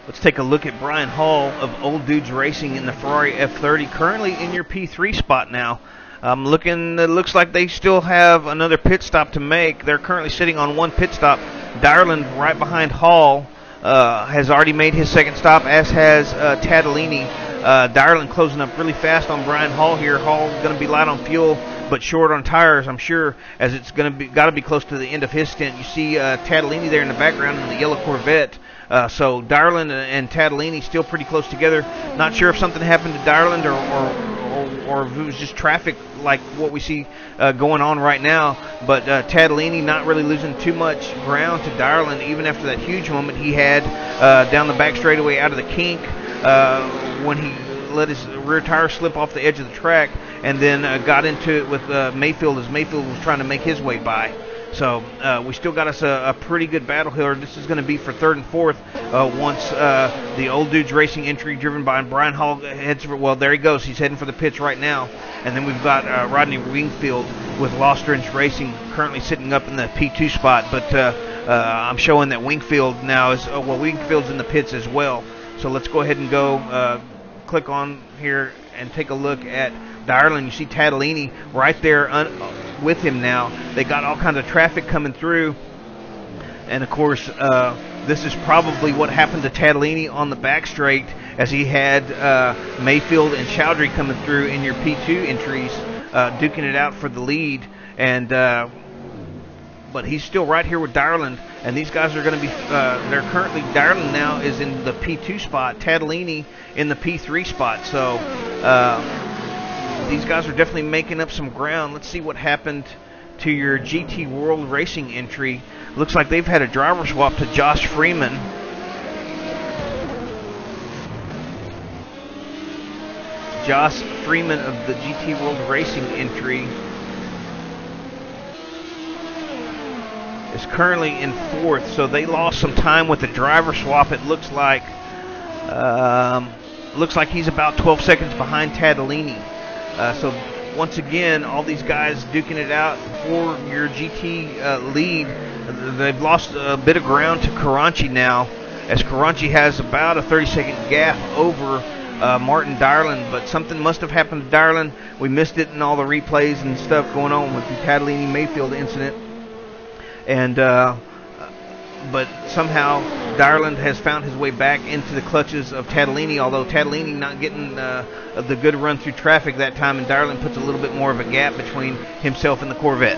Let's take a look at Brian Hall of Old Dudes Racing in the Ferrari F30, currently in your P3 spot now. Looking, it looks like they still have another pit stop to make. They're currently sitting on one pit stop. Darland right behind Hall has already made his second stop, as has Tadolini. Darland closing up really fast on Brian Hall here. Hall going to be light on fuel, but short on tires, I'm sure, as it's going to be got to be close to the end of his stint. You see Tadolini there in the background in the yellow Corvette. So Darland and Tadolini still pretty close together. Not sure if something happened to Darland or if it was just traffic like what we see going on right now. But Tadolini not really losing too much ground to Darland, even after that huge moment he had down the back straightaway out of the kink when he let his rear tire slip off the edge of the track, and then got into it with Mayfield as Mayfield was trying to make his way by. So we still got us a pretty good battle here. This is going to be for third and fourth once the Old Dudes Racing entry driven by Brian Hall heads for, well, there he goes. He's heading for the pits right now. And then we've got Rodney Wingfield with Lost Rings Racing currently sitting up in the P2 spot. But I'm showing that Wingfield now is, Wingfield's in the pits as well. So let's go ahead and go click on here and take a look at Darland. You see Tadolini right there with him now. They got all kinds of traffic coming through, and of course this is probably what happened to Tadolini on the back straight, as he had Mayfield and Chowdhury coming through in your P2 entries, duking it out for the lead. And but he's still right here with Darland, and these guys are going to be they're currently, Darland now is in the P2 spot, Tadolini in the P3 spot. So these guys are definitely making up some ground. Let's see what happened to your GT World Racing entry. Looks like they've had a driver swap to Josh Freeman. Josh Freeman of the GT World Racing entry is currently in fourth, so they lost some time with the driver swap. It looks like he's about 12 seconds behind Tadolini. So once again, all these guys duking it out for your GT lead. They've lost a bit of ground to Karanchi now, as Karanchi has about a 30-second gap over Martin Darland. But something must have happened to Darland. We missed it in all the replays and stuff going on with the Tadolini Mayfield incident. And but somehow Darland has found his way back into the clutches of Tadolini, although Tadolini not getting the good run through traffic that time, and Darland puts a little bit more of a gap between himself and the Corvette.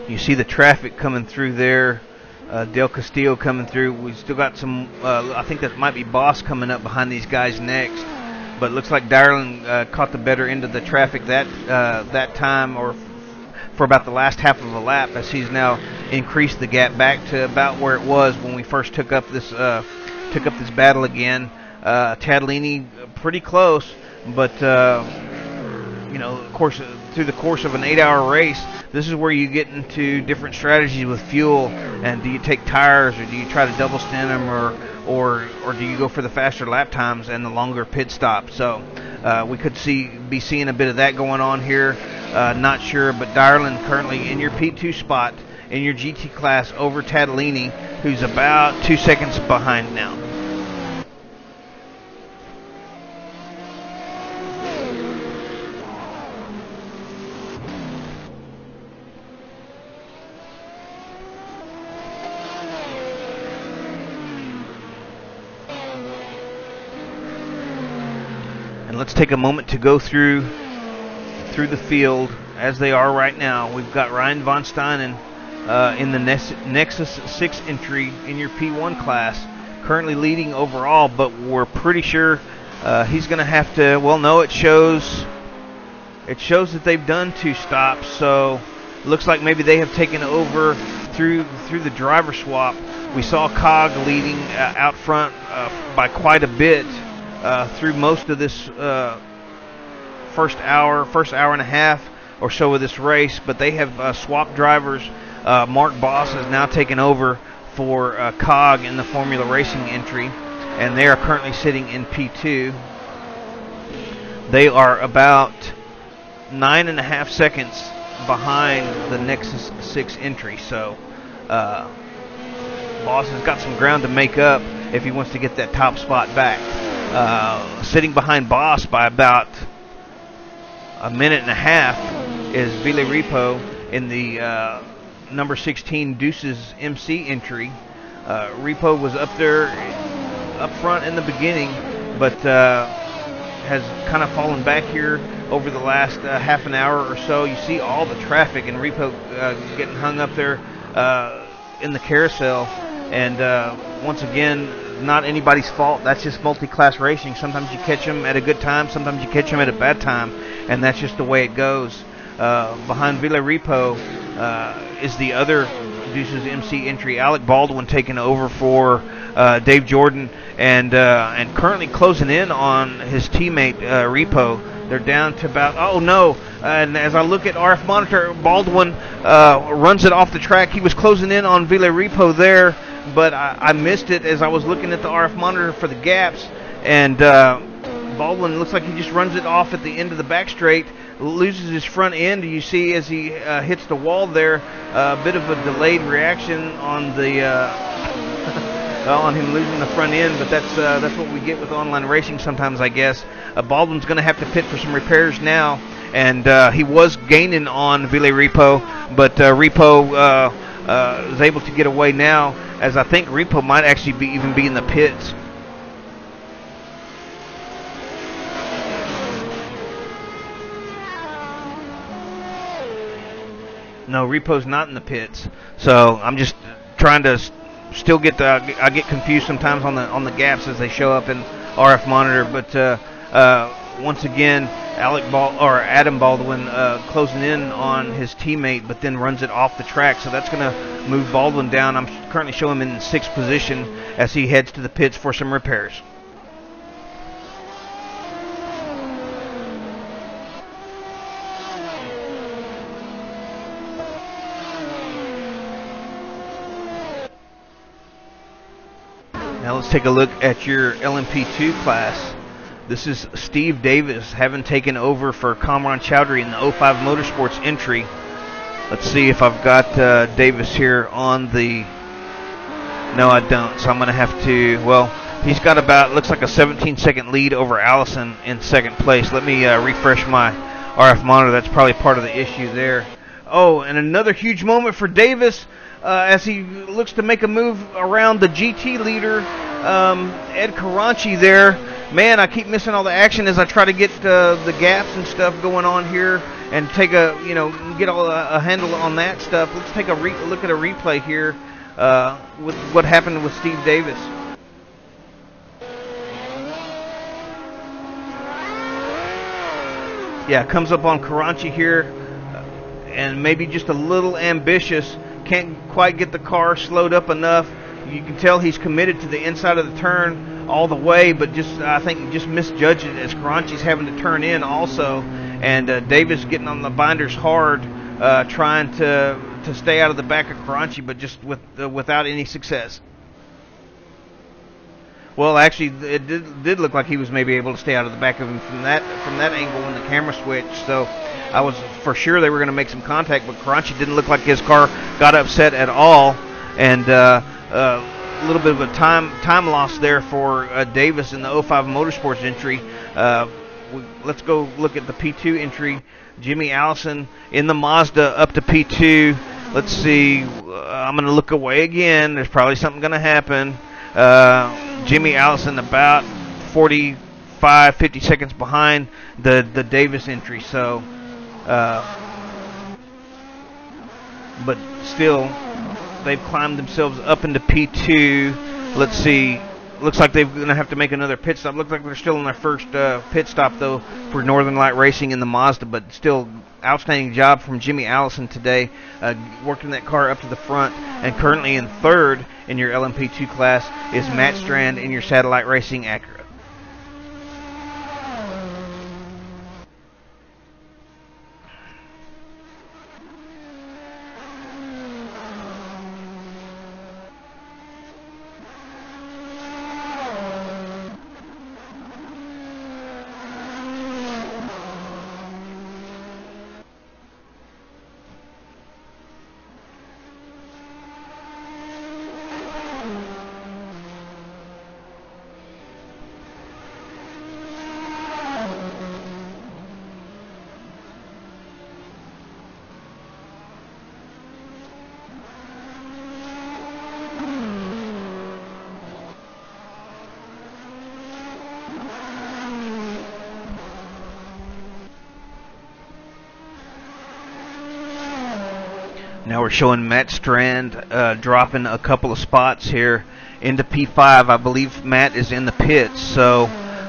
You see the traffic coming through there. Del Castillo coming through. We still got some, I think that might be Boss coming up behind these guys next. But it looks like Darland caught the better end of the traffic that time, or for about the last half of a lap, as he's now increased the gap back to about where it was when we first took up this battle again. Tadolini pretty close, but of course, through the course of an 8-hour race, this is where you get into different strategies with fuel. And do you take tires, or do you try to double stint them, or do you go for the faster lap times and the longer pit stop? So We could be seeing a bit of that going on here. Not sure, but Dyerland currently in your P2 spot in your GT class over Tadolini, who's about 2 seconds behind now. And let's take a moment to go through the field as they are right now. We've got Ryan von Steinen in the Nexus 6 entry in your P1 class, currently leading overall, but we're pretty sure he's going to have to, well, no, it shows that they've done 2 stops, so it looks like maybe they have taken over through the driver swap. We saw Cog leading out front by quite a bit through most of this first hour and a half or so of this race, but they have swapped drivers. Mark Boss has now taken over for Cog in the Formula Racing entry, and they are currently sitting in P2. They are about 9.5 seconds behind the Nexus 6 entry, so Boss has got some ground to make up if he wants to get that top spot back. Sitting behind Boss by about a minute and a half is Ville Repo in the number 16 Deuces MC entry. Repo was up front in the beginning, but has kind of fallen back here over the last half an hour or so. You see all the traffic, and Repo getting hung up there in the carousel. And once again, not anybody's fault. That's just multi-class racing. Sometimes you catch them at a good time, sometimes you catch them at a bad time, and that's just the way it goes. Behind Ville Repo is the other Deuces MC entry, Alec Baldwin, taking over for Dave Jordan, and currently closing in on his teammate Repo. They're down to about, oh no, and as I look at RF monitor, Baldwin runs it off the track. He was closing in on Ville Repo there, but I missed it as I was looking at the RF monitor for the gaps, and Baldwin looks like he just runs it off at the end of the back straight, loses his front end. You see as he hits the wall there, a bit of a delayed reaction on the on him losing the front end, but that's what we get with online racing sometimes, I guess. Baldwin's going to have to pit for some repairs now, and he was gaining on Ville Repo, but Repo is able to get away now, as I think Repo might actually even be in the pits. No, Repo's not in the pits, so I'm just trying to still get I get confused sometimes on the gaps as they show up in RF monitor, but once again, Adam Baldwin closing in on his teammate, but then runs it off the track, so that's going to move Baldwin down. I'm currently showing him in 6th position as he heads to the pits for some repairs. Now let's take a look at your LMP2 class. This is Steve Davis having taken over for Kamran Chowdhury in the 05 Motorsports entry. Let's see if I've got Davis here on the... No, I don't, so I'm going to have to... Well, he's got about, looks like a 17-second lead over Allison in 2nd place. Let me refresh my RF monitor. That's probably part of the issue there. Oh, and another huge moment for Davis as he looks to make a move around the GT leader, Ed Caranci there. Man, I keep missing all the action as I try to get the gaps and stuff going on here and take a, get a handle on that stuff. Let's take a look at a replay here with what happened with Steve Davis. Yeah, comes up on Caranci here, and maybe just a little ambitious. Can't quite get the car slowed up enough. You can tell he's committed to the inside of the turn all the way, but I think just misjudged it as Caranci's having to turn in also, and Davis getting on the binders hard, trying to stay out of the back of Caranci, but just without any success. Well, actually, it did look like he was maybe able to stay out of the back of him from that angle when the camera switched. So I was for sure they were going to make some contact, but Karanchi didn't look like his car got upset at all, and a little bit of a time loss there for Davis in the 05 Motorsports entry. Let's go look at the P2 entry. Jimmy Allison in the Mazda up to P2. Let's see. I'm going to look away again. There's probably something going to happen. Jimmy Allison about 45, 50 seconds behind the Davis entry. So, but still, they've climbed themselves up into P2. Let's see. Looks like they're going to have to make another pit stop. Looks like they're still in their first pit stop, though, for Northern Light Racing in the Mazda. But still, outstanding job from Jimmy Allison today, working that car up to the front. And currently in third in your LMP2 class is Matt Strand in your Satellite Racing Acura. Now we're showing Matt Strand dropping a couple of spots here into P5. I believe Matt is in the pits. So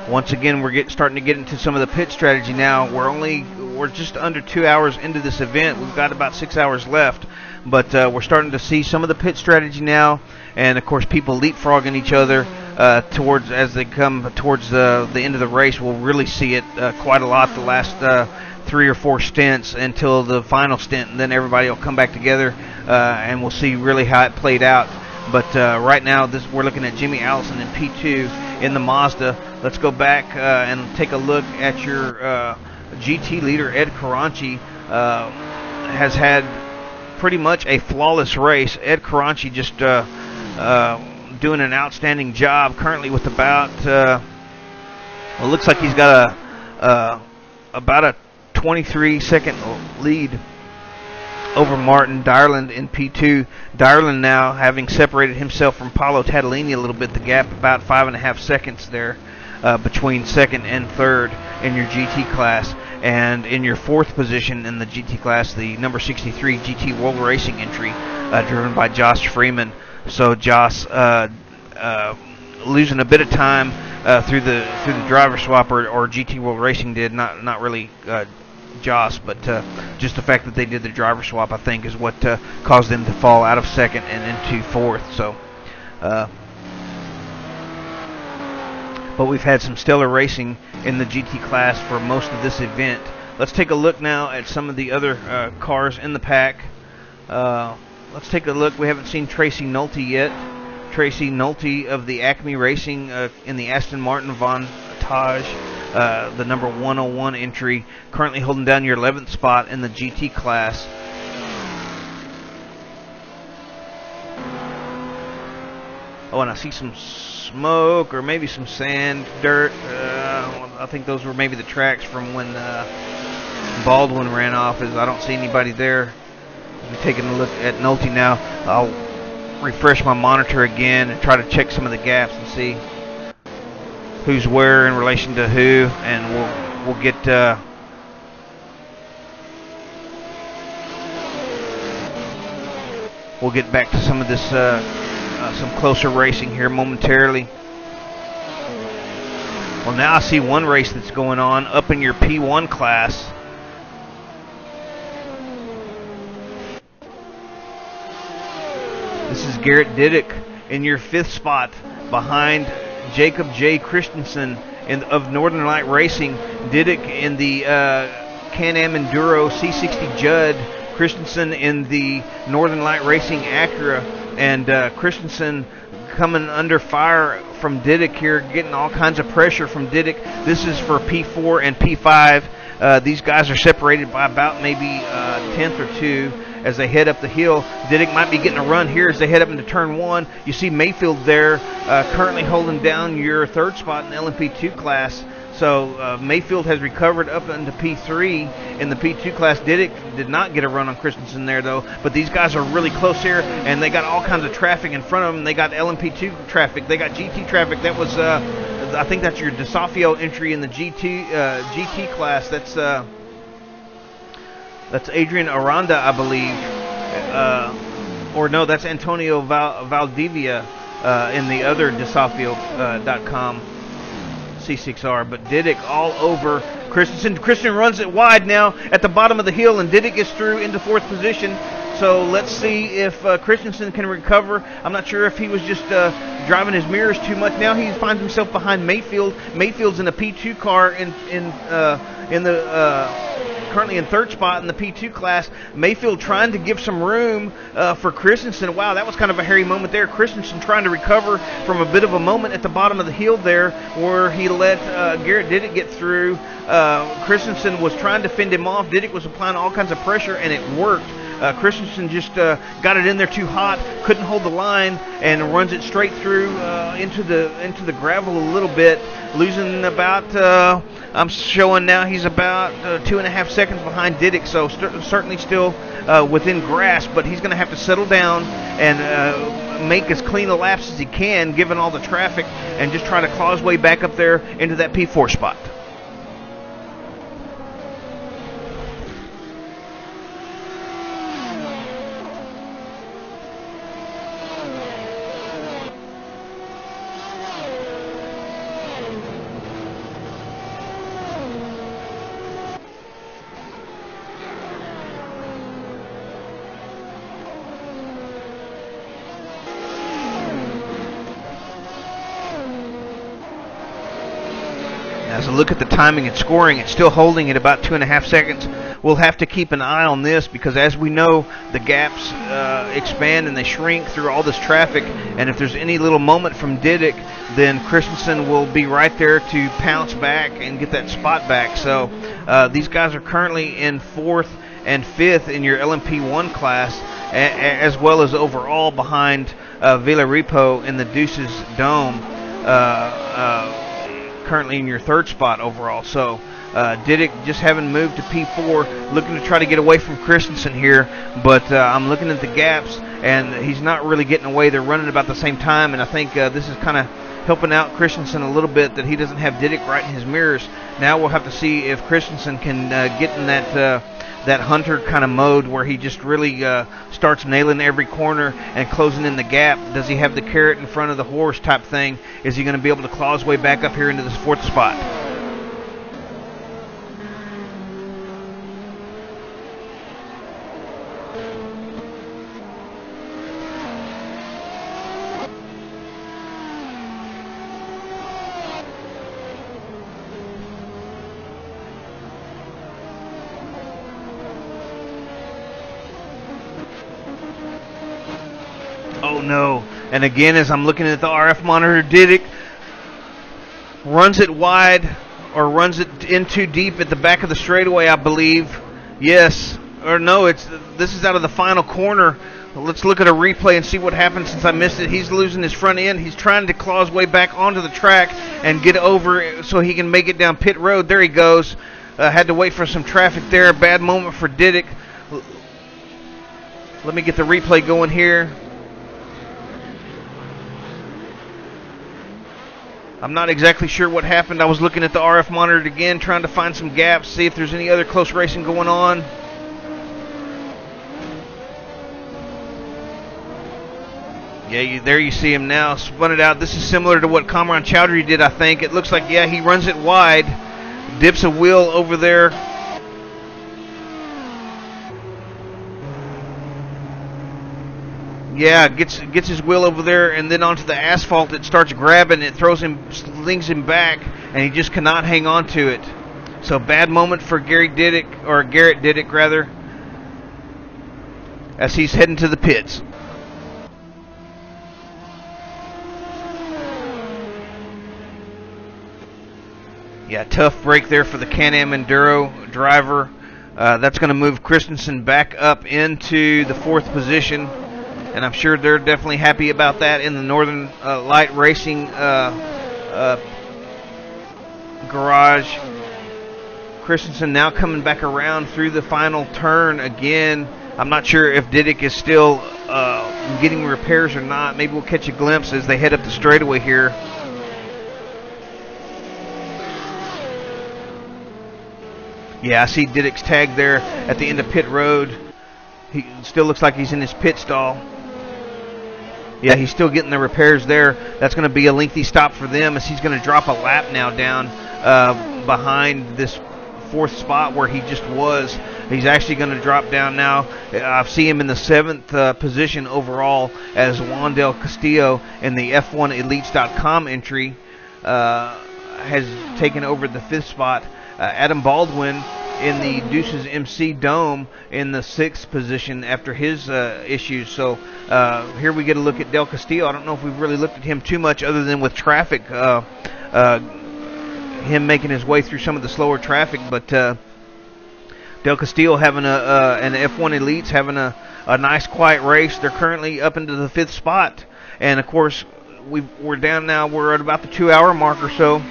once again, we're starting to get into some of the pit strategy now. We're just under 2 hours into this event. We've got about 6 hours left, but we're starting to see some of the pit strategy now. And of course, people leapfrogging each other as they come towards the end of the race. We'll really see it quite a lot the last 3 or 4 stints until the final stint, and then everybody will come back together and we'll see really how it played out. But right now we're looking at Jimmy Allison in P2 in the Mazda. Let's go back and take a look at your GT leader. Ed Karanchi has had pretty much a flawless race. Ed Karanchi just doing an outstanding job currently with about it looks like he's got about a 23-second lead over Martin Dyerland in P2. Dyerland now having separated himself from Paulo Tatalini a little bit. The gap about 5.5 seconds there between second and third in your GT class. And in your fourth position in the GT class, the number 63 GT World Racing entry driven by Josh Freeman. So Josh losing a bit of time through the driver swap, or GT World Racing did, not really Josh, but just the fact that they did the driver swap, I think, is what caused them to fall out of second and into fourth. So, but we've had some stellar racing in the GT class for most of this event. Let's take a look now at some of the other cars in the pack. Let's take a look. We haven't seen Tracy Nolte yet. Tracy Nolte of the Acme Racing in the Aston Martin Von Taj, the number 101 entry, currently holding down your 11th spot in the GT class. Oh, and I see some smoke or maybe some sand, dirt. I think those were maybe the tracks from when Baldwin ran off. I don't see anybody there. I'm taking a look at Nolte now. I'll refresh my monitor again and try to check some of the gaps and see who's where in relation to who, and we'll get back to some of this some closer racing here momentarily. Well, now I see one race that's going on up in your P1 class. This is Garrett Diddick in your 5th spot behind Jacob J. Christensen of Northern Light Racing. Diddick in the Can-Am Enduro C60 Judd. Christensen in the Northern Light Racing Acura. And Christensen coming under fire from Didick here, getting all kinds of pressure from Didick. This is for P4 and P5. These guys are separated by about maybe a tenth or two as they head up the hill. Didick might be getting a run here as they head up into turn 1. You see Mayfield there currently holding down your third spot in the LMP2 class. So Mayfield has recovered up into P3 in the P2 class. Didick did not get a run on Christensen there, though. But these guys are really close here, and they got all kinds of traffic in front of them. They got LMP2 traffic. They got GT traffic. That was, I think that's your DeSafio entry in the GT class. That's Adrian Aranda, I believe. Or no, that's Antonio Valdivia in the other DeSafio.com. C6R, but Didick all over Christensen. Christensen runs it wide now at the bottom of the hill, and Didick gets through into 4th position. So let's see if Christensen can recover. I'm not sure if he was just driving his mirrors too much. Now he finds himself behind Mayfield. Mayfield's in a P2 car currently in 3rd spot in the P2 class. Mayfield trying to give some room for Christensen. Wow, that was kind of a hairy moment there. Christensen trying to recover from a bit of a moment at the bottom of the hill there where he let Garrett Didick get through. Christensen was trying to fend him off. Didick was applying all kinds of pressure, and it worked. Christensen just got it in there too hot, couldn't hold the line, and runs it straight through into the gravel a little bit, losing about, I'm showing now he's about 2.5 seconds behind Didick, so certainly still within grasp, but he's going to have to settle down and make as clean a laps as he can, given all the traffic, and just try to claw his way back up there into that P4 spot. As I look at the timing and scoring, it's still holding at about 2.5 seconds. We'll have to keep an eye on this because, as we know, the gaps expand and they shrink through all this traffic. And if there's any little moment from Didick, then Christensen will be right there to pounce back and get that spot back. So these guys are currently in 4th and 5th in your LMP1 class, as well as overall behind Villarreal in the Deuces Dome. Currently in your 3rd spot overall. So Didick just having moved to P4, looking to try to get away from Christensen here, but I'm looking at the gaps, and he's not really getting away. They're running about the same time, and I think this is kind of helping out Christensen a little bit that he doesn't have Didick right in his mirrors. Now we'll have to see if Christensen can get in that hunter kind of mode where he just really starts nailing every corner and closing in the gap. Does he have the carrot in front of the horse type thing? Is he going to be able to claw his way back up here into this 4th spot? Oh no, and again as I'm looking at the RF monitor, Didick runs it wide or runs it in too deep at the back of the straightaway, I believe. Yes, or no, this is out of the final corner. Let's look at a replay and see what happened since I missed it. He's losing his front end. He's trying to claw his way back onto the track and get over so he can make it down pit road. There he goes. Had to wait for some traffic there. Bad moment for Didick. Let me get the replay going here. I'm not exactly sure what happened. I was looking at the RF monitor again, trying to find some gaps, see if there's any other close racing going on. Yeah, there you see him now, spun it out. This is similar to what Kamran Chowdhury did, I think. It looks like, yeah, he runs it wide, dips a wheel over there. Yeah, gets his wheel over there and then onto the asphalt. It starts grabbing. It throws him, slings him back, and he just cannot hang on to it. So bad moment for Garrett Didick rather, as he's heading to the pits. Yeah, tough break there for the Can-Am Enduro driver. That's going to move Christensen back up into the 4th position, and I'm sure they're definitely happy about that in the Northern Light Racing garage. Christensen now coming back around through the final turn again. I'm not sure if Diddick is still getting repairs or not. Maybe we'll catch a glimpse as they head up the straightaway here. Yeah, I see Diddick's tag there at the end of pit road. He still looks like he's in his pit stall. Yeah, he's still getting the repairs there. That's going to be a lengthy stop for them as he's going to drop a lap now down behind this 4th spot where he just was. He's actually going to drop down now. I see him in the 7th position overall as Juan Del Castillo in the F1Elites.com entry has taken over the 5th spot. Adam Baldwin in the Deuces MC Dome in the 6th position after his issues. So here we get a look at Del Castillo. I don't know if we've really looked at him too much other than with traffic, him making his way through some of the slower traffic. But Del Castillo having an F1 Elites having a nice quiet race. They're currently up into the 5th spot. And, of course, we're down now. We're at about the 2-hour mark or so.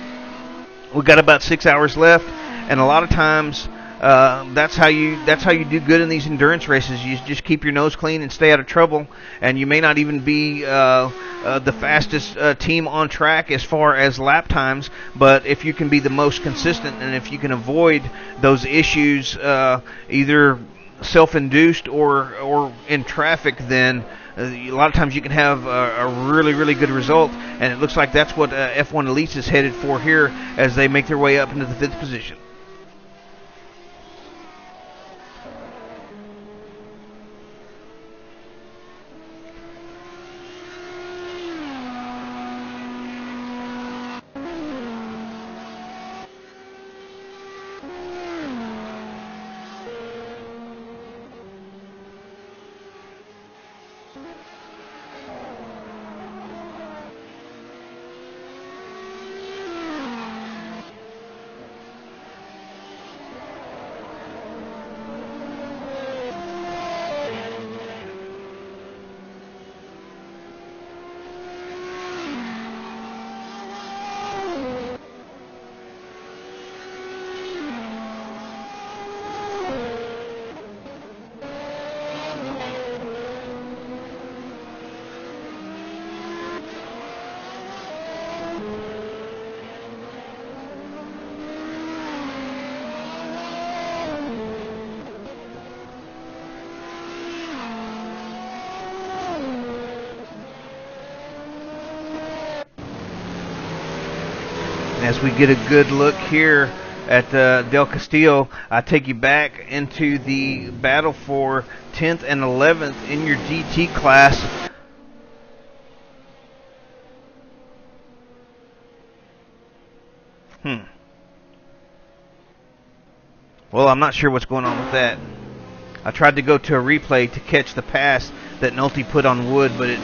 We've got about 6 hours left, and a lot of times that's how you do good in these endurance races. You just keep your nose clean and stay out of trouble, and you may not even be the fastest team on track as far as lap times, but if you can be the most consistent and if you can avoid those issues either self-induced or in traffic, then a lot of times you can have a really, really good result, and it looks like that's what F1 Elites is headed for here as they make their way up into the 5th position. As we get a good look here at Del Castillo, I take you back into the battle for 10th and 11th in your GT class. Well, I'm not sure what's going on with that. I tried to go to a replay to catch the pass that Nolte put on Wood, but it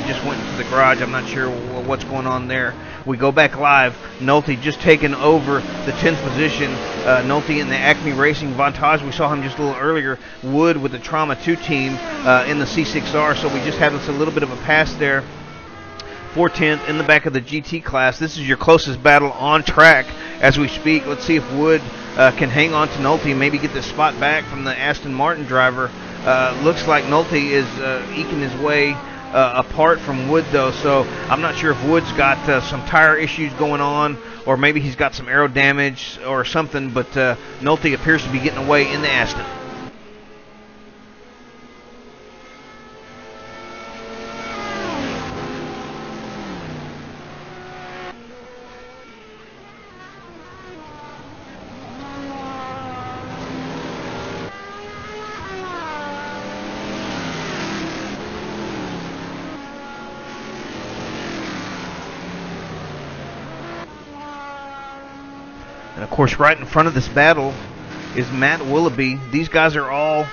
just went into the garage. I'm not sure what's going on there. We go back live. Nolte just taken over the 10th position. Nolte in the Acme Racing Vantage. We saw him just a little earlier. Wood with the Trauma 2 team in the C6R. So we just had us a little bit of a pass there for 10th in the back of the GT class. This is your closest battle on track as we speak. Let's see if Wood can hang on to Nolte, maybe get the spot back from the Aston Martin driver. Looks like Nolte is eking his way apart from Wood, though, so I'm not sure if Wood's got some tire issues going on, or maybe he's got some aero damage or something, but Nolte appears to be getting away in the Aston. And of course, right in front of this battle is Matt Willoughby. These guys are all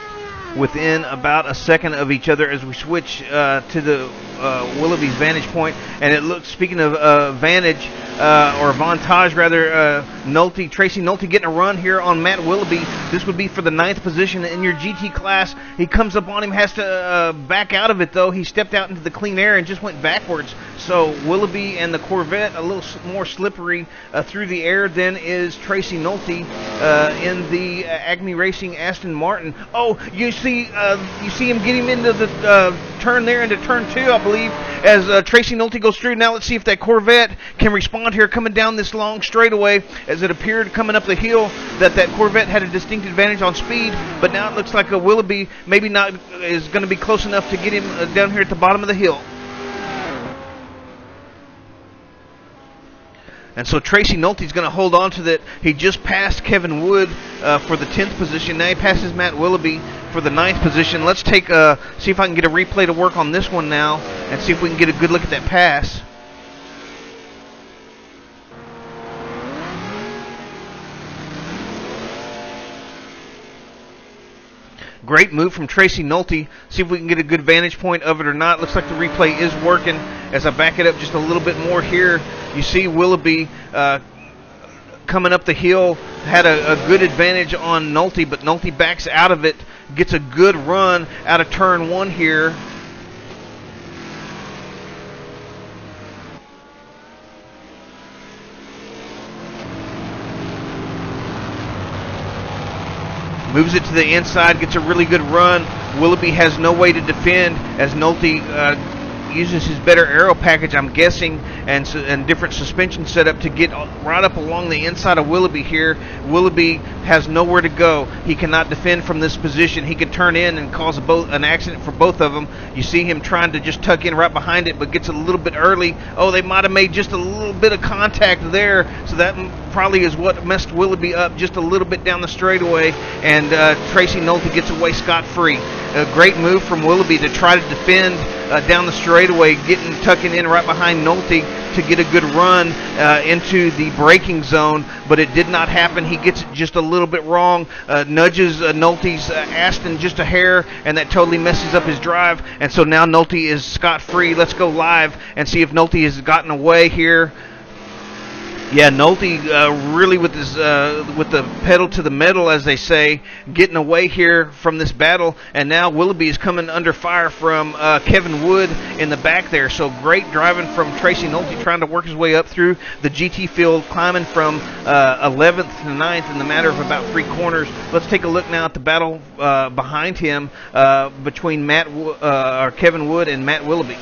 within about a second of each other as we switch to the Willoughby's vantage point, and it looks. Speaking of vantage or vantage rather, Tracy Nolte getting a run here on Matt Willoughby. This would be for the 9th position in your GT class. He comes up on him, has to back out of it though. He stepped out into the clean air and just went backwards. So Willoughby and the Corvette a little more slippery through the air than is Tracy Nolte in the Acme Racing Aston Martin. Oh, you see him get him into the turn there, into turn 2, I believe, as Tracy Nolte goes through. Now let's see if that Corvette can respond here, coming down this long straightaway, as it appeared coming up the hill that Corvette had a distinct advantage on speed, but now it looks like a Willoughby maybe not is going to be close enough to get him down here at the bottom of the hill. And so Tracy Nolte's going to hold on to that. He just passed Kevin Wood for the 10th position. Now he passes Matt Willoughby for the 9th position. Let's see if I can get a replay to work on this one now and see if we can get a good look at that pass. Great move from Tracy Nolte. See if we can get a good vantage point of it or not. Looks like the replay is working. As I back it up just a little bit more here, you see Willoughby coming up the hill, had a good advantage on Nolte, but Nolte backs out of it, gets a good run out of turn 1 here. Moves it to the inside, gets a really good run. Willoughby has no way to defend as Nolte uses his better aero package, I'm guessing, and different suspension setup to get right up along the inside of Willoughby here. Willoughby has nowhere to go. He cannot defend from this position. He could turn in and cause an accident for both of them. You see him trying to just tuck in right behind it, but gets a little bit early. Oh, they might have made just a little bit of contact there, so that probably is what messed Willoughby up just a little bit down the straightaway, and Tracy Nolte gets away scot-free. A great move from Willoughby to try to defend down the straightaway, tucking in right behind Nolte to get a good run into the braking zone, but it did not happen. He gets it just a little bit wrong, nudges Nolte's Aston just a hair, and that totally messes up his drive, and so now Nolte is scot-free. Let's go live and see if Nolte has gotten away here. Yeah, Nolte really with the pedal to the metal, as they say, getting away here from this battle, and now Willoughby is coming under fire from Kevin Wood in the back there. So great driving from Tracy Nolte, trying to work his way up through the GT field, climbing from 11th to 9th in the matter of about 3 corners. Let's take a look now at the battle behind him between Kevin Wood and Matt Willoughby.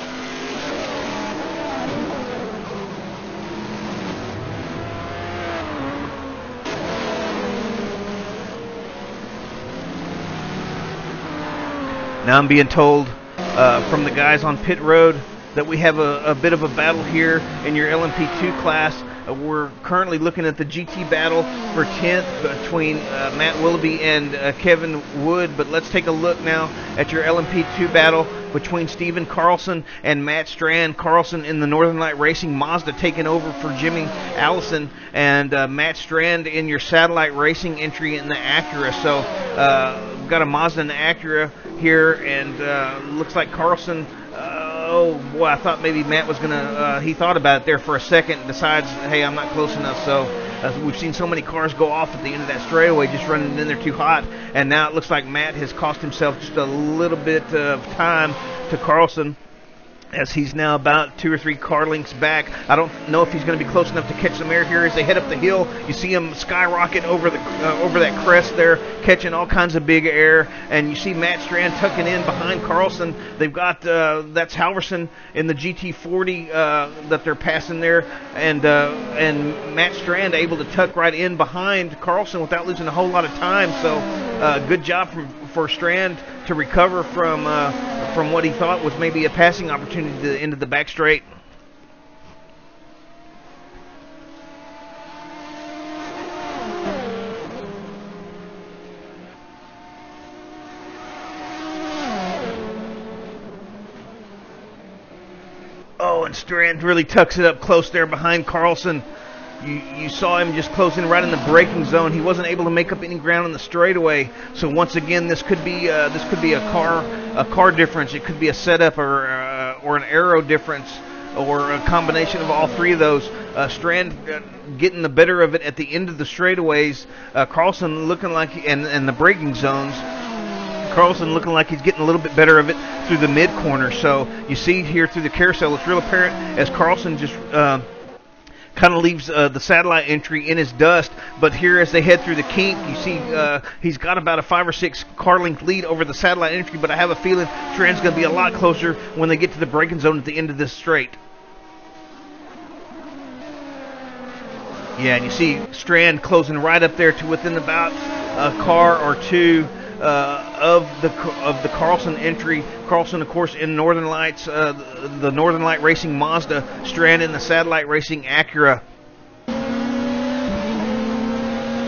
Now I'm being told from the guys on pit road that we have a bit of a battle here in your LMP2 class. We're currently looking at the GT battle for 10th between Matt Willoughby and Kevin Wood, but let's take a look now at your LMP2 battle between Steven Carlson and Matt Strand. Carlson in the Northern Light Racing Mazda taking over for Jimmy Allison, and Matt Strand in your Satellite Racing entry in the Acura. So we've got a Mazda and an Acura here, and looks like Carlson, oh boy, I thought maybe Matt was gonna, he thought about it there for a second and decides, hey, I'm not close enough. So we've seen so many cars go off at the end of that straightaway, just running in there too hot, and now it looks like Matt has cost himself just a little bit of time to Carlson, as he's now about 2 or 3 car lengths back. I don't know if he's going to be close enough to catch some air here as they head up the hill. You see him skyrocket over that crest there, catching all kinds of big air, and you see Matt Strand tucking in behind Carlson. They've got that's Halverson in the GT40 that they're passing there, and Matt Strand able to tuck right in behind Carlson without losing a whole lot of time. So good job for Strand to recover from what he thought was maybe a passing opportunity to the end of the back straight. Oh, and Strand really tucks it up close there behind Carlson. You saw him just closing right in the braking zone. He wasn't able to make up any ground in the straightaway. So once again, this could be a car difference. It could be a setup or an aero difference, or a combination of all three of those. Strand getting the better of it at the end of the straightaways. Carlson looking like, and the braking zones, Carlson looking like he's getting a little bit better of it through the mid corner. So you see here through the carousel, it's real apparent as Carlson just kind of leaves the satellite entry in his dust. But here as they head through the kink, you see he's got about a 5 or 6 car length lead over the satellite entry, but I have a feeling Strand's going to be a lot closer when they get to the braking zone at the end of this straight. Yeah, and you see Strand closing right up there to within about a car or two of the Carlson entry. Carlson, of course, in Northern Lights, the Northern Light Racing Mazda. Strand in the Satellite Racing Acura.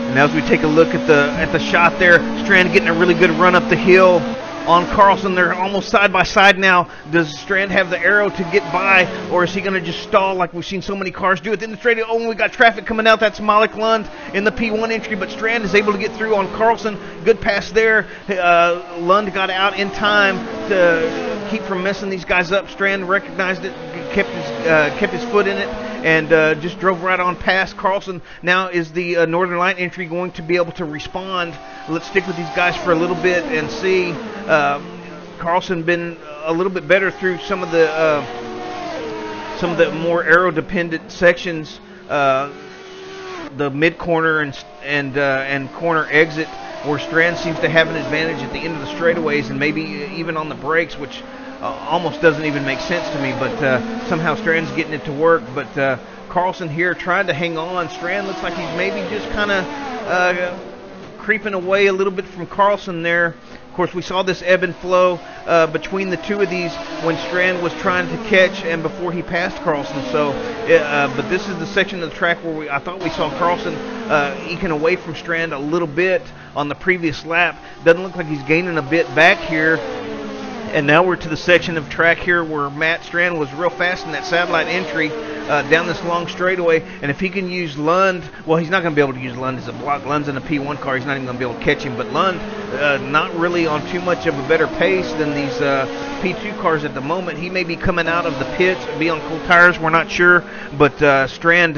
And as we take a look at the shot there, Strand getting a really good run up the hill on Carlson. They're almost side by side now. Does Strand have the arrow to get by, or is he going to just stall like we've seen so many cars do at the end of the straight? Oh, we got traffic coming out. That's Malik Lund in the P1 entry, but Strand is able to get through on Carlson. Good pass there. Lund got out in time to keep from messing these guys up. Strand recognized it, kept his foot in it, and just drove right on past Carlson. Now is the Northern Light entry going to be able to respond? Let's stick with these guys for a little bit and see. Carlson been a little bit better through some of the more aero-dependent sections, the mid corner and corner exit, where Strand seems to have an advantage at the end of the straightaways and maybe even on the brakes, which almost doesn't even make sense to me. But somehow Strand's getting it to work. But Carlson here trying to hang on. Strand looks like he's maybe just kind of creeping away a little bit from Carlson there. Of course, we saw this ebb and flow between the two of these when Strand was trying to catch and before he passed Carlson. So, but this is the section of the track where I thought we saw Carlson eking away from Strand a little bit on the previous lap. Doesn't look like he's gaining a bit back here. And now we're to the section of track here where Matt Strand was real fast in that satellite entry down this long straightaway. And if he can use Lund, well, he's not going to be able to use Lund as a block. Lund's in a P1 car. He's not even going to be able to catch him. But Lund, not really on too much of a better pace than these P2 cars at the moment. He may be coming out of the pits, be on cool tires. We're not sure. But Strand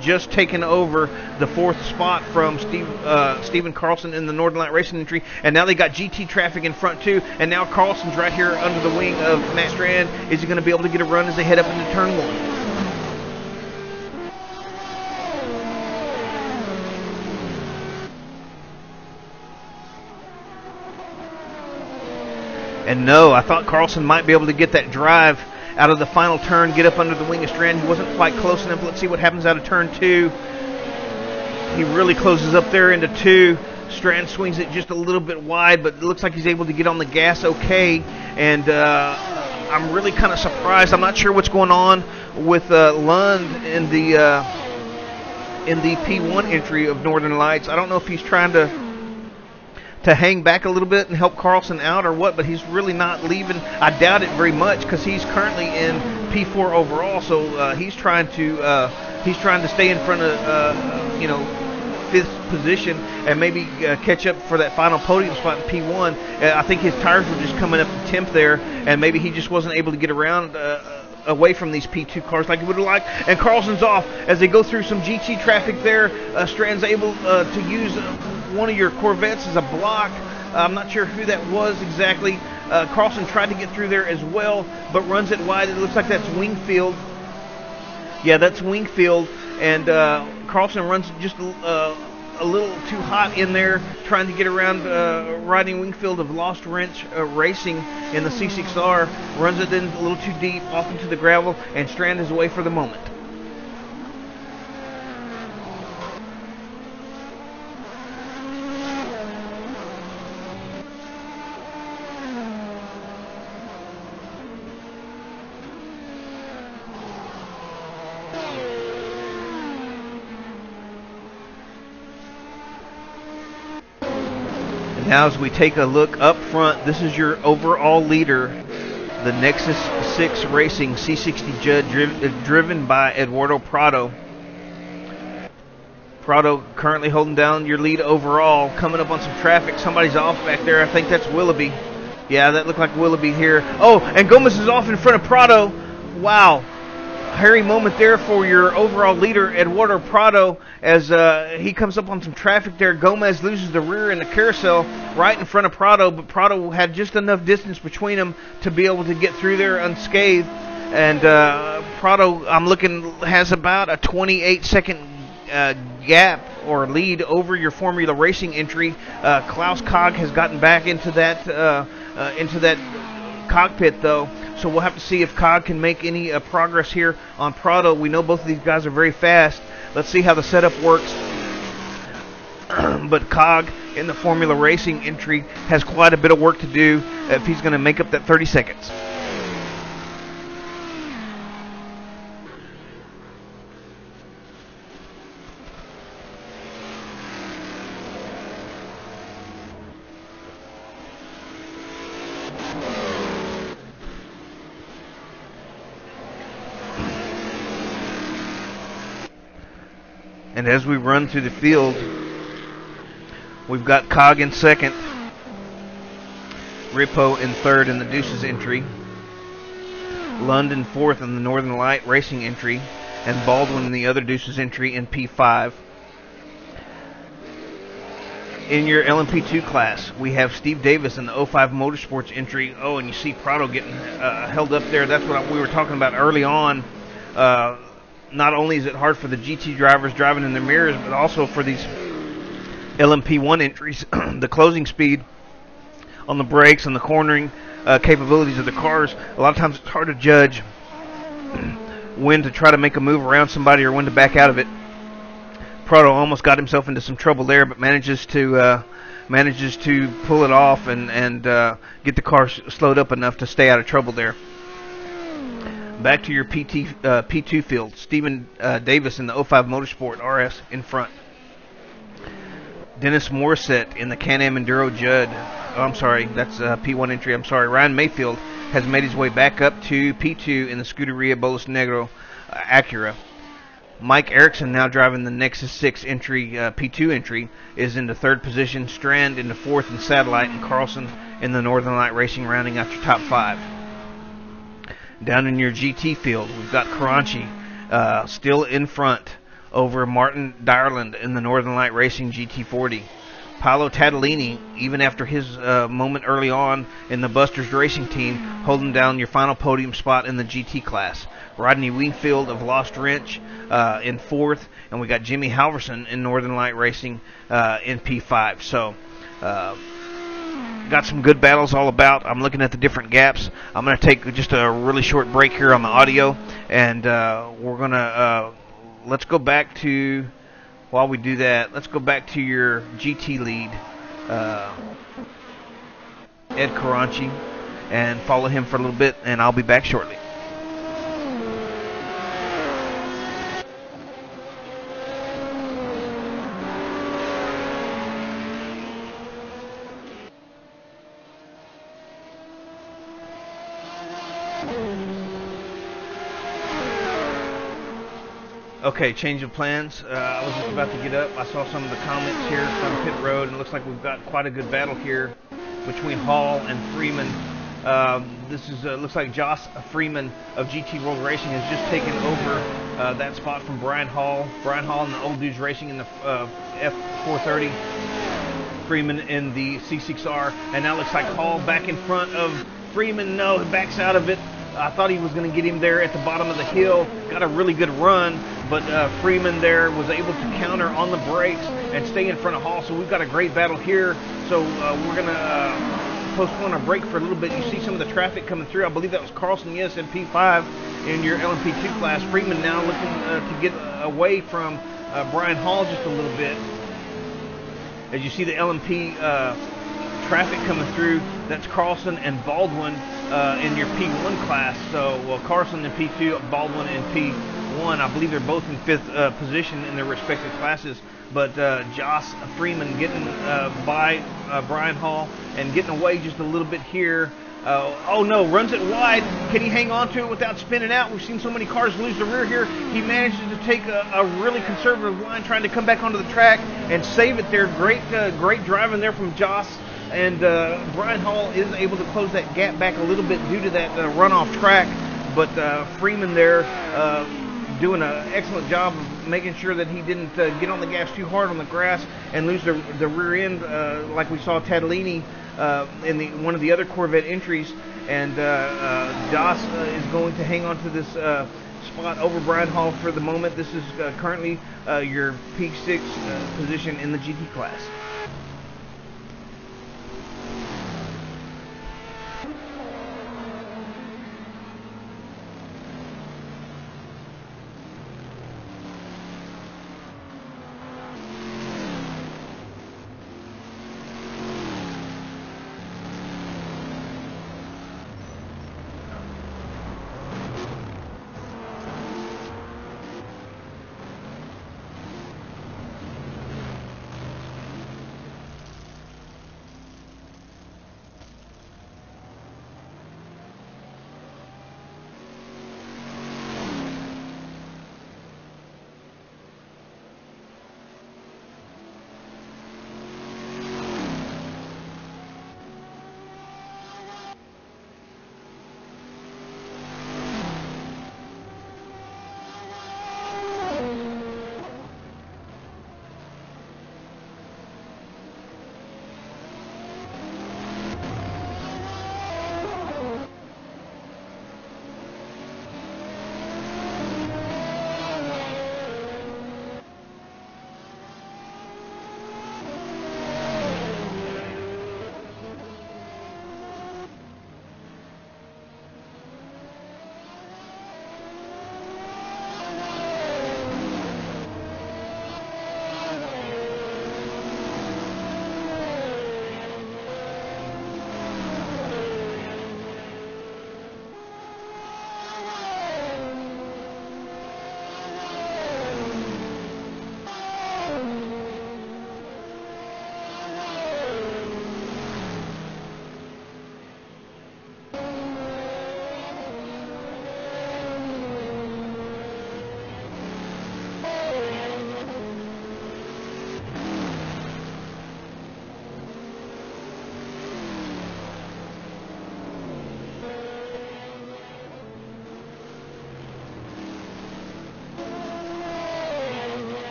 just taken over the 4th spot from Stephen Carlson in the Northern Light Racing entry, and now they got GT traffic in front too, and now Carlson's right here under the wing of Matt Strand. Is he going to be able to get a run as they head up into turn 1? And no, I thought Carlson might be able to get that drive out of the final turn, get up under the wing of Strand. He wasn't quite close enough. Let's see what happens out of turn 2. He really closes up there into 2. Strand swings it just a little bit wide, but it looks like he's able to get on the gas okay. And I'm really kind of surprised. I'm not sure what's going on with Lund in the P1 entry of Northern Lights. I don't know if he's trying to hang back a little bit and help Carlson out or what, but he's really not leaving. I doubt it very much because he's currently in P4 overall, so he's trying to stay in front of 5th position and maybe catch up for that final podium spot in P1. I think his tires were just coming up to temp there, and maybe he just wasn't able to get around away from these P2 cars like he would have liked. And Carlson's off as they go through some GT traffic there. Strand's able to use one of your Corvettes as a block. I'm not sure who that was exactly. Carlson tried to get through there as well, but runs it wide. It looks like that's Wingfield. Yeah, that's Wingfield. And Carlson runs just a little too hot in there, trying to get around riding Wingfield of Lost Wrench Racing in the C6R. Runs it in a little too deep, off into the gravel, and Strand is away for the moment. Now as we take a look up front, this is your overall leader, the Nexus 6 Racing C60 Judd, driven by Eduardo Prado. Prado currently holding down your lead overall. Coming up on some traffic, somebody's off back there. I think that's Willoughby. Yeah, that looked like Willoughby here. Oh, and Gomez is off in front of Prado. Wow. Hairy moment there for your overall leader, Eduardo Prado, as he comes up on some traffic there. Gomez loses the rear in the carousel right in front of Prado, but Prado had just enough distance between them to be able to get through there unscathed. And Prado, I'm looking, has about a 28-second gap or lead over your Formula Racing entry. Klaus Kog has gotten back into that cockpit, though. So we'll have to see if Cog can make any progress here on Prado. We know both of these guys are very fast. Let's see how the setup works. But Cog in the Formula Racing entry has quite a bit of work to do if he's going to make up that 30 seconds. And as we run through the field, we've got Cog in second, Ripo in third in the Deuces entry, Lund in fourth in the Northern Light Racing entry, and Baldwin in the other Deuces entry in P5. In your LMP2 class, we have Steve Davis in the 05 Motorsports entry. Oh, and you see Prado getting held up there. That's what we were talking about early on. Not only is it hard for the GT drivers driving in their mirrors, but also for these LMP1 entries. The closing speed on the brakes and the cornering capabilities of the cars, a lot of times it's hard to judge when to try to make a move around somebody or when to back out of it. Prado almost got himself into some trouble there, but manages to pull it off and get the car slowed up enough to stay out of trouble there. Back to your P2 field. Stephen Davis in the 05 Motorsport RS in front. Dennis Morissette in the Can-Am Enduro Judd. Oh, I'm sorry, that's P1 entry. I'm sorry. Ryan Mayfield has made his way back up to P2 in the Scuderia Bolos Negro Acura. Mike Erickson, now driving the Nexus 6 entry, P2 entry, is in the third position. Strand in the fourth in Satellite, and Carlson in the Northern Light Racing rounding out your top five. Down in your GT field, we've got Caranchi still in front over Martin Dyerland in the Northern Light Racing GT40. Paolo Tattolini, even after his moment early on in the Busters Racing team, holding down your final podium spot in the GT class. Rodney Wingfield of Lost Wrench in fourth, and we got Jimmy Halverson in Northern Light Racing in P5. So, got some good battles all about. I'm looking at the different gaps. I'm going to take just a really short break here on the audio, and we're going to let's go back to, while we do that, let's go back to your GT lead, Ed Caranchi, and follow him for a little bit, and I'll be back shortly. Okay, change of plans. I was just about to get up. I saw some of the comments here from pit road, and it looks like we've got quite a good battle here between Hall and Freeman. This is looks like Joss Freeman of GT World Racing has just taken over that spot from Brian Hall. Brian Hall in the Old Dudes Racing in the F430. Freeman in the C6R, and now looks like Hall back in front of Freeman. No, he backs out of it. I thought he was going to get him there at the bottom of the hill. Got a really good run, but Freeman there was able to counter on the brakes and stay in front of Hall. So we've got a great battle here. So we're going to postpone our break for a little bit. You see some of the traffic coming through. I believe that was Carlson, yes, in P5 in your LMP2 class. Freeman now looking to get away from Brian Hall just a little bit. As you see the LMP traffic coming through, that's Carlson and Baldwin in your P1 class. So, well, Carlson in P2, Baldwin in P1. I believe they're both in fifth position in their respective classes. But Joss Freeman getting by Brian Hall and getting away just a little bit here. Oh no, runs it wide. Can he hang on to it without spinning out? We've seen so many cars lose the rear here. He manages to take a really conservative line, trying to come back onto the track and save it there. Great driving there from Joss and Brian Hall is able to close that gap back a little bit due to that runoff track, but Freeman there doing an excellent job of making sure that he didn't get on the gas too hard on the grass and lose the rear end like we saw Tadolini in one of the other Corvette entries. And Joss is going to hang on to this spot over Brian Hall for the moment. This is currently your P6 position in the GT class.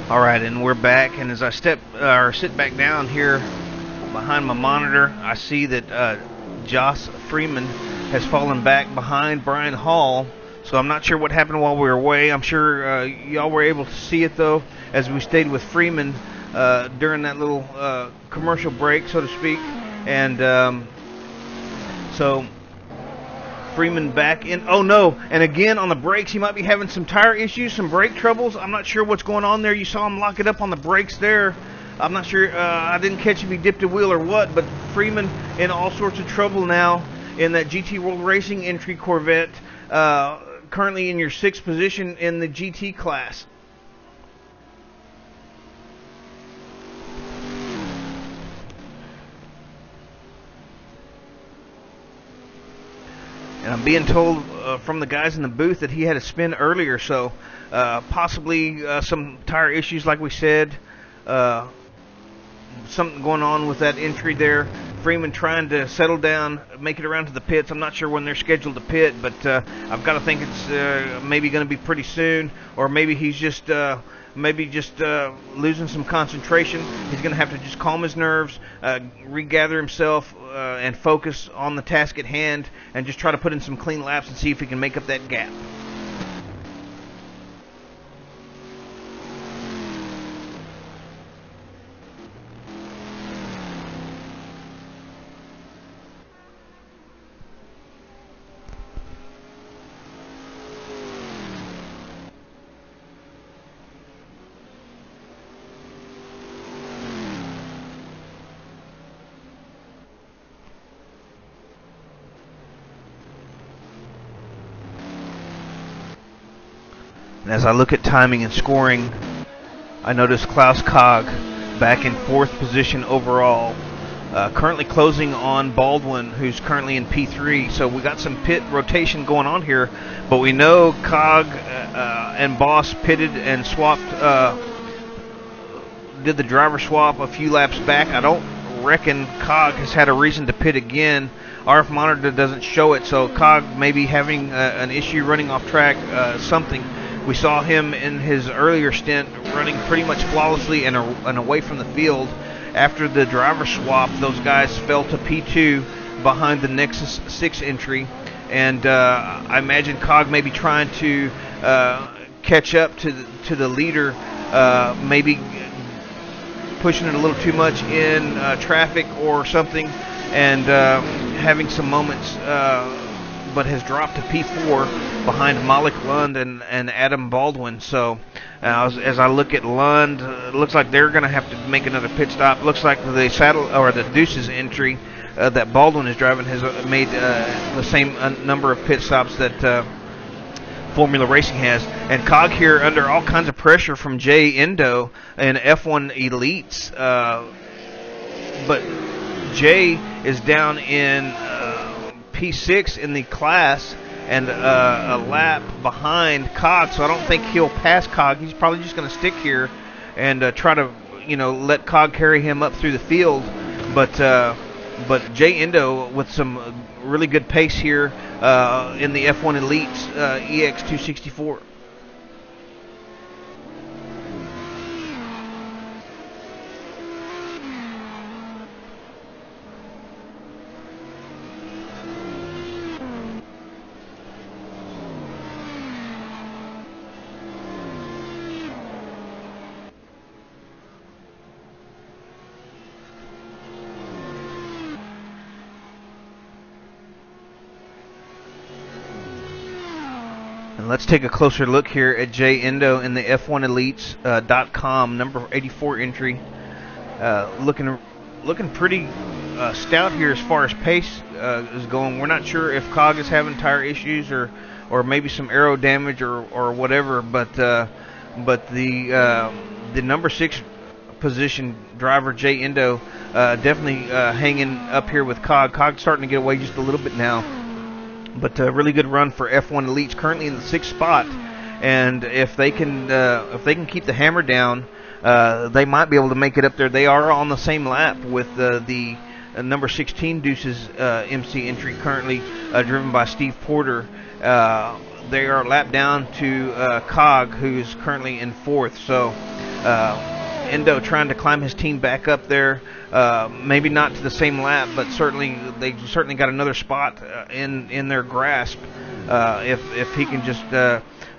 All right, and we're back. And as I sit back down here behind my monitor, I see that Joss Freeman has fallen back behind Brian Hall. So I'm not sure what happened while we were away. I'm sure y'all were able to see it though, as we stayed with Freeman during that little commercial break, so to speak. And so Freeman back in. Oh no, and again on the brakes he might be having some tire issues, some brake troubles. I'm not sure what's going on there. You saw him lock it up on the brakes there. I'm not sure, I didn't catch if he dipped a wheel or what, but Freeman in all sorts of trouble now in that GT World Racing entry Corvette, currently in your 6th position in the GT class. And I'm being told from the guys in the booth that he had a spin earlier, so possibly some tire issues like we said. Something going on with that entry there. Freeman trying to settle down, make it around to the pits. I'm not sure when they're scheduled to pit, but I've got to think it's maybe going to be pretty soon, or maybe he's just losing some concentration. He's going to have to just calm his nerves, regather himself, and focus on the task at hand, and just try to put in some clean laps and see if he can make up that gap. And as I look at timing and scoring, I notice Klaus Kog back in 4th position overall, currently closing on Baldwin, who's currently in P3. So we got some pit rotation going on here, but we know Kog and Boss pitted and swapped did the driver swap a few laps back. I don't reckon Cog has had a reason to pit again. RF monitor doesn't show it, so Cog may be having an issue running off track, something. We saw him in his earlier stint running pretty much flawlessly and away from the field. After the driver swap, those guys fell to P2 behind the Nexus 6 entry, and I imagine Cog may be trying to catch up to the leader, maybe pushing it a little too much in traffic or something, and having some moments, but has dropped to P4 behind Malik Lund and Adam Baldwin. So as I look at Lund, it looks like they're going to have to make another pit stop. Looks like the Deuces entry that Baldwin is driving has made the same number of pit stops that Formula Racing has. And Cog here under all kinds of pressure from Jay Endo and F1 Elites, but Jay is down in P6 in the class and a lap behind Cog, so I don't think he'll pass Cog. He's probably just going to stick here and try to, let Cog carry him up through the field. But Jay Endo with some really good pace here in the F1 Elites EX264. Let's take a closer look here at Jay Endo in the F1Elites.com number 84 entry. Looking pretty stout here as far as pace is going. We're not sure if Cog is having tire issues or maybe some aero damage or whatever, but the number 6 position driver Jay Endo definitely hanging up here with Cog. Cog's starting to get away just a little bit now. But a really good run for F1 Elites, currently in the 6th spot, and if they can keep the hammer down, they might be able to make it up there. They are on the same lap with the number 16 Deuces MC entry, currently driven by Steve Porter. They are lapped down to Cog, who's currently in 4th. So Endo trying to climb his team back up there. Maybe not to the same lap, but they certainly got another spot in their grasp if he can just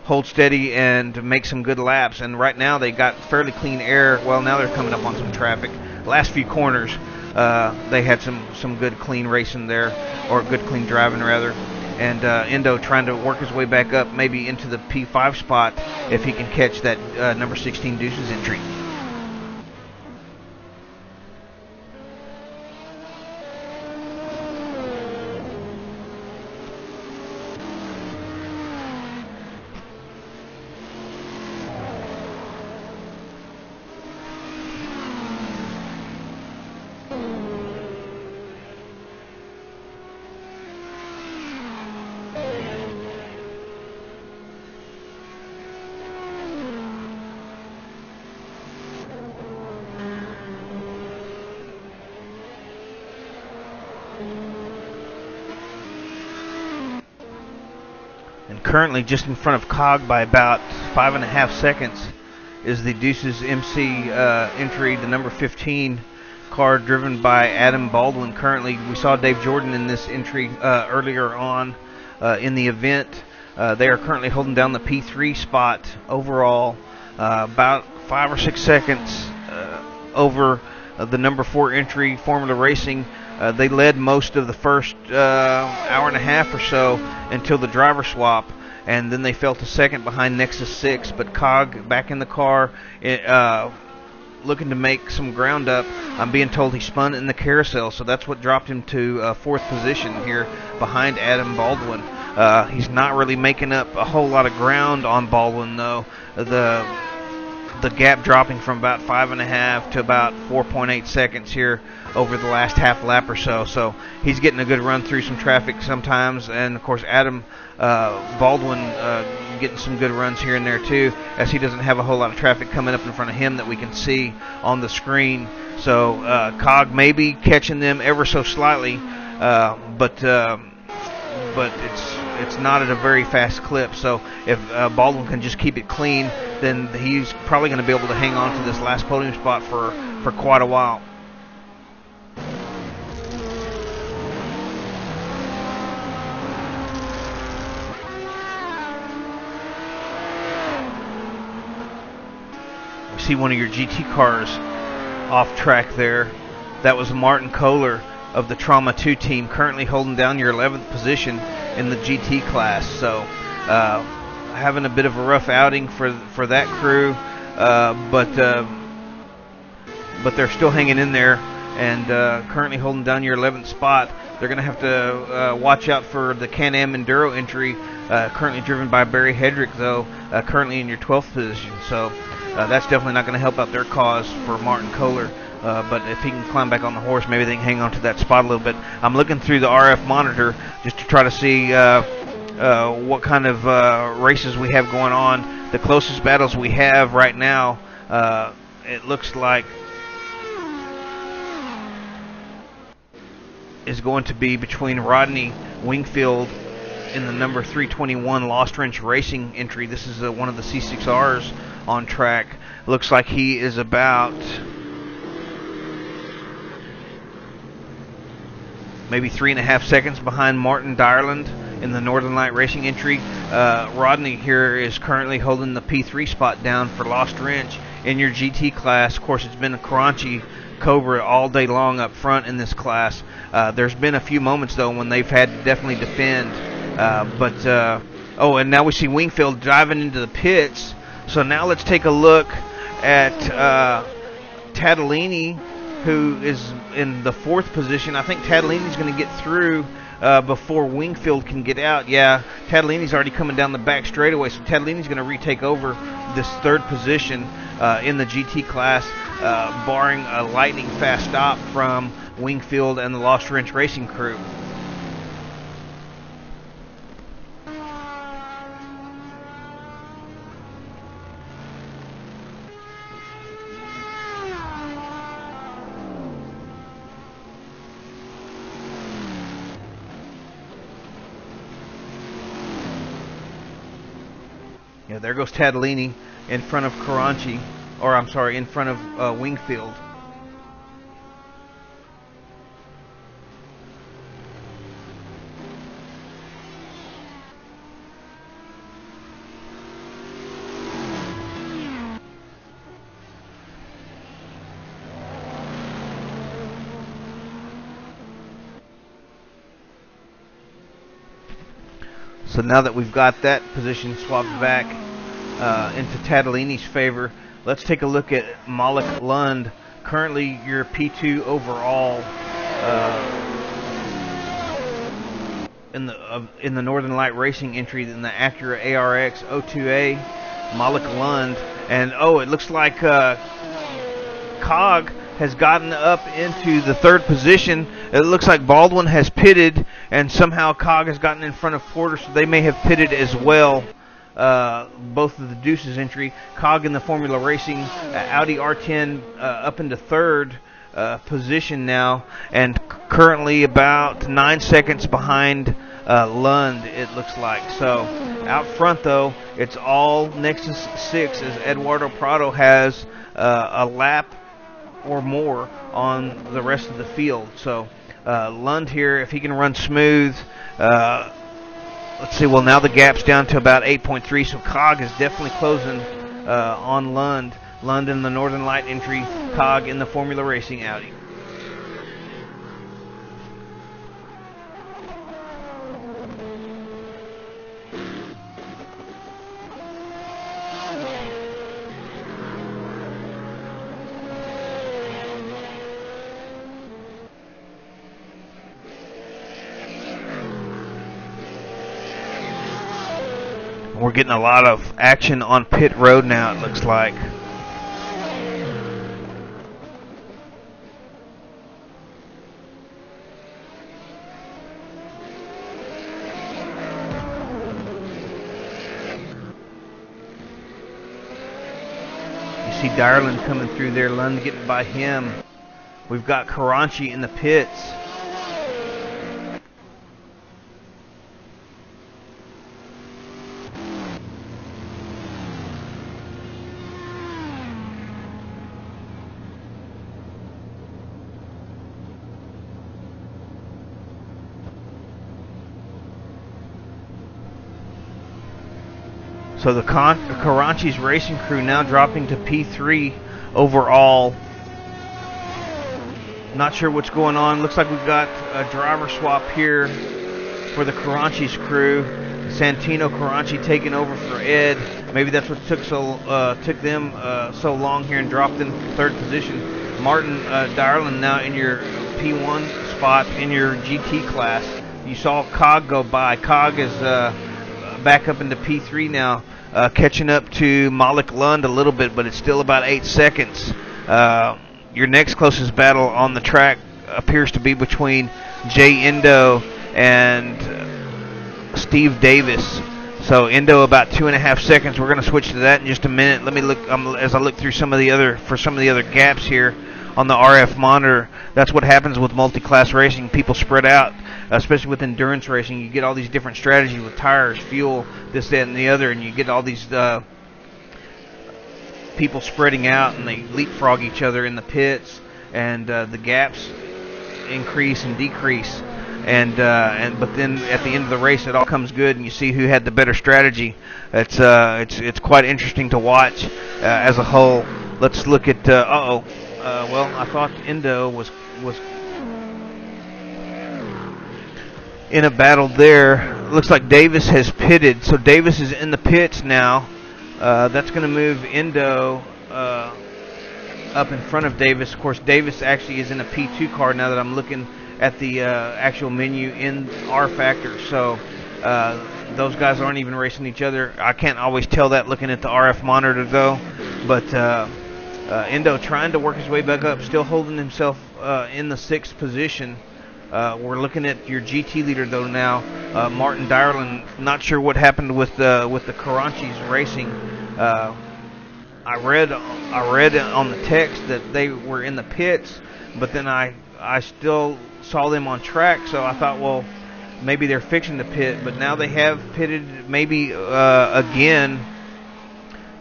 hold steady and make some good laps. And right now they got fairly clean air. Well, now they're coming up on some traffic. Last few corners they had some good clean racing there, or good clean driving rather. And Endo trying to work his way back up, maybe into the P5 spot if he can catch that number 16 Deuces entry. And currently just in front of Cog by about 5.5 seconds is the Deuces MC entry, the number 15 car driven by Adam Baldwin. Currently, we saw Dave Jordan in this entry earlier on in the event. They are currently holding down the P3 spot overall, about 5 or 6 seconds over the number 4 entry, Formula Racing. They led most of the first hour and a half or so until the driver swap, and then they fell to second behind Nexus 6. But Cog back in the car, looking to make some ground up. I'm being told he spun in the carousel, so that's what dropped him to 4th position here behind Adam Baldwin. He's not really making up a whole lot of ground on Baldwin, though. the gap dropping from about 5.5 to about 4.8 seconds here over the last half lap or so. So he's getting a good run through some traffic sometimes, and of course Adam Baldwin getting some good runs here and there too, as he doesn't have a whole lot of traffic coming up in front of him that we can see on the screen. So Cog may be catching them ever so slightly, but it's not at a very fast clip. So if Baldwin can just keep it clean, then he's probably going to be able to hang on to this last podium spot for quite a while. We see one of your GT cars off track there. That was Martin Kohler of the Trauma 2 team, currently holding down your 11th position in the GT class. So having a bit of a rough outing for that crew, but they're still hanging in there and currently holding down your 11th spot. They're going to have to watch out for the Can-Am Enduro entry, currently driven by Barry Hedrick, though, currently in your 12th position. So that's definitely not going to help out their cause for Martin Kohler. But if he can climb back on the horse, maybe they can hang on to that spot a little bit. I'm looking through the RF monitor just to try to see what kind of races we have going on. The closest battles we have right now, it looks like, is going to be between Rodney Wingfield in the number 321 Lost Wrench Racing entry. This is one of the C6Rs on track. Looks like he is about maybe 3.5 seconds behind Martin Dyerland in the Northern Light Racing entry. Rodney here is currently holding the P3 spot down for Lost Wrench in your GT class. Of course, it's been a crunchy Cobra all day long up front in this class. There's been a few moments, though, when they've had to definitely defend. Oh, and now we see Wingfield driving into the pits. So now let's take a look at Tadolini, who is in the 4th position. I think Tadolini's going to get through before Wingfield can get out. Yeah, Tadolini's already coming down the back straightaway, so Tadolini's going to retake over this 3rd position in the GT class, barring a lightning fast stop from Wingfield and the Lost Wrench Racing crew. Yeah, there goes Tadolini in front of Caranci, or I'm sorry, in front of Wingfield. So now that we've got that position swapped back into Tadolini's favor, let's take a look at Malik Lund, currently your P2 overall in the Northern Light Racing entry in the Acura ARX 02A. Malik Lund, and oh, it looks like Cog has gotten up into the 3rd position. It looks like Baldwin has pitted, and somehow Cog has gotten in front of Porter, so they may have pitted as well. Both of the Deuces entry. Cog in the Formula Racing Audi R10 up into 3rd position now, and currently about 9 seconds behind Lund, it looks like. So out front, though, it's all Nexus 6, as Eduardo Prado has a lap or more on the rest of the field. So Lund here, if he can run smooth, let's see, well, now the gap's down to about 8.3, so Cog is definitely closing on Lund. Lund in the Northern Light entry, Cog in the Formula Racing Audi. We're getting a lot of action on pit road now, it looks like. see Dyerland coming through there. Lund getting by him. We've got Karachi in the pits. So the Karachi's racing crew now dropping to P3 overall. Not sure what's going on. Looks like we've got a driver swap here for the Karachi's crew. Santino Karachi taking over for Ed. Maybe that's what took them so long here and dropped them to third position. Martin Dyerland now in your P1 spot in your GT class. You saw Cog go by. Cog is back up into P3 now, catching up to Malik Lund a little bit, but it's still about 8 seconds. Your next closest battle on the track appears to be between Jay Endo and Steve Davis. So Endo about 2.5 seconds. We're going to switch to that in just a minute. Let me look as I look through some of the other gaps here on the RF monitor. That's what happens with multi-class racing. People spread out, especially with endurance racing. You get all these different strategies with tires, fuel, this, that, and the other, and you get all these people spreading out, and they leapfrog each other in the pits, and the gaps increase and decrease. But then at the end of the race, it all comes good, and you see who had the better strategy. It's quite interesting to watch as a whole. Let's look at. Well, I thought Endo was in a battle there. Looks like Davis has pitted, so Davis is in the pits now. That's going to move Endo up in front of Davis. Of course, Davis actually is in a P2 car now that I'm looking at the actual menu in R Factor. So those guys aren't even racing each other. I can't always tell that looking at the RF monitor though. But Endo trying to work his way back up, still holding himself in the 6th position. We're looking at your GT leader though now, Martin Dyerland. Not sure what happened with the Karachi's racing. I read on the text that they were in the pits, but then I still saw them on track, so I thought, well, maybe they're fixing the pit. But now they have pitted, maybe again,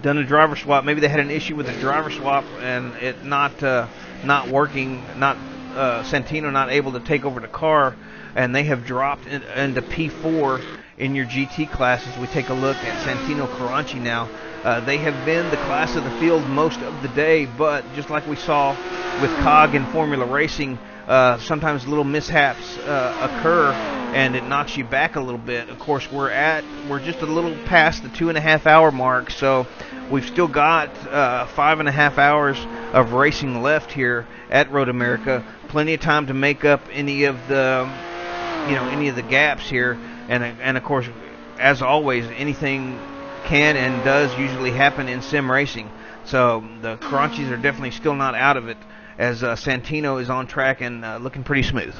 done a driver swap. Maybe they had an issue with the driver swap and it not working, Santino not able to take over the car, and they have dropped into P4 in your GT classes. We take a look at Santino Karachi now. They have been the class of the field most of the day, but just like we saw with COG in Formula Racing, sometimes little mishaps occur and it knocks you back a little bit. Of course, we're just a little past the 2.5 hour mark, so we've still got 5.5 hours of racing left here at Road America. Plenty of time to make up any of the gaps here, and of course, as always, anything can and does usually happen in sim racing. So the Karachis are definitely still not out of it, as Santino is on track and looking pretty smooth.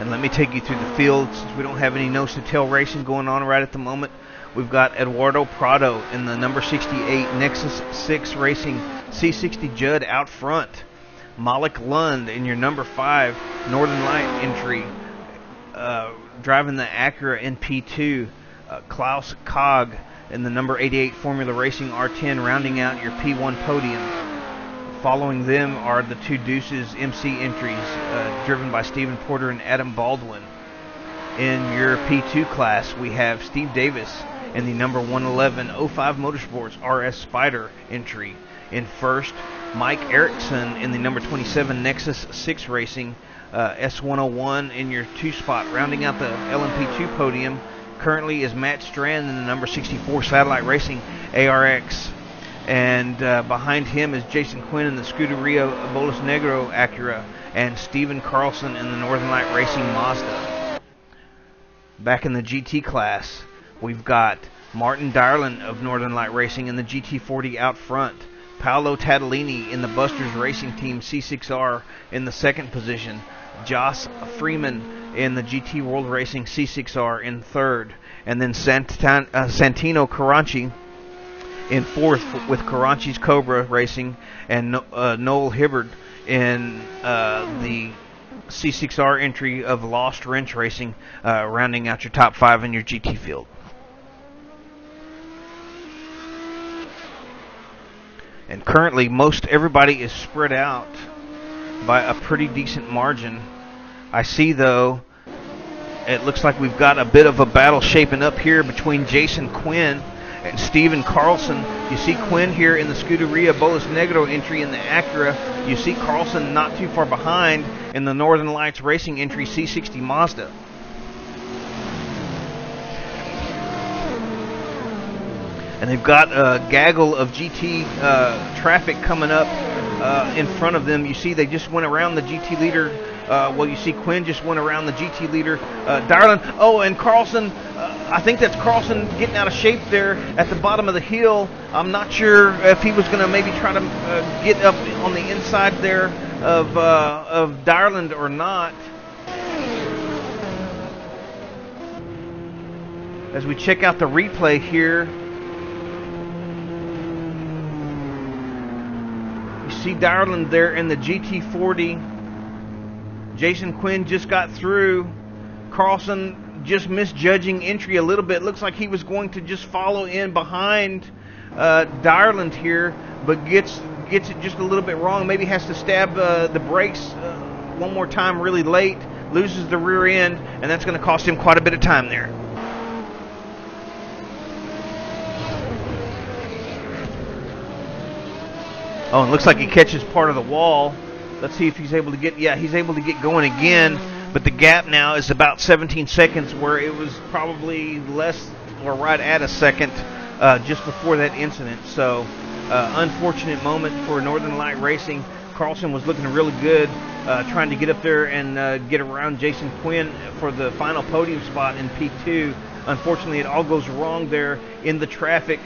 And let me take you through the field, since we don't have any nose-to-tail racing going on right at the moment. We've got Eduardo Prado in the number 68 Nexus 6 Racing C60 Judd out front. Malik Lund in your number 5 Northern Light entry, driving the Acura in P2. Klaus Cog in the number 88 Formula Racing R10 rounding out your P1 podium. Following them are the two Deuces MC entries, driven by Stephen Porter and Adam Baldwin. In your P2 class, we have Steve Davis in the number 111 05 Motorsports RS Spider entry. In first, Mike Erickson in the number 27 Nexus 6 Racing S101 in your 2 spot. Rounding out the LMP2 podium currently is Matt Strand in the number 64 Satellite Racing ARX. And behind him is Jason Quinn in the Scuderia Bolas Negro Acura, and Steven Carlson in the Northern Light Racing Mazda. Back in the GT class, we've got Martin Darland of Northern Light Racing in the GT40 out front. Paolo Tattolini in the Busters Racing Team C6R in the second position. Joss Freeman in the GT World Racing C6R in third. And then Santino Caranci in fourth with Caranchi's Cobra Racing, and Noel Hibbard in the C6R entry of Lost Wrench Racing, rounding out your top 5 in your GT field. And currently, most everybody is spread out by a pretty decent margin. I see, though, it looks like we've got a bit of a battle shaping up here between Jason Quinn and Steven Carlson. You see Quinn here in the Scuderia Bolas Negro entry in the Acura. You see Carlson not too far behind in the Northern Lights Racing entry C60 Mazda. And they've got a gaggle of GT traffic coming up in front of them. You see they just went around the GT leader. You see Quinn just went around the GT leader. Darland. Oh, and Carlson. I think that's Carlson getting out of shape there at the bottom of the hill. I'm not sure if he was going to maybe try to get up on the inside there of Darland or not. As we check out the replay here, you see Darland there in the GT40. Jason Quinn just got through. Carlson just misjudging entry a little bit. Looks like he was going to just follow in behind Darland here, but gets it just a little bit wrong. Maybe has to stab the brakes one more time really late. Loses the rear end, and that's going to cost him quite a bit of time there. Oh, and looks like he catches part of the wall. Let's see if he's able to get, he's able to get going again, but the gap now is about 17 seconds, where it was probably less or right at a second just before that incident. So, unfortunate moment for Northern Light Racing. Carlson was looking really good, trying to get up there and get around Jason Quinn for the final podium spot in P2. Unfortunately, it all goes wrong there in the traffic.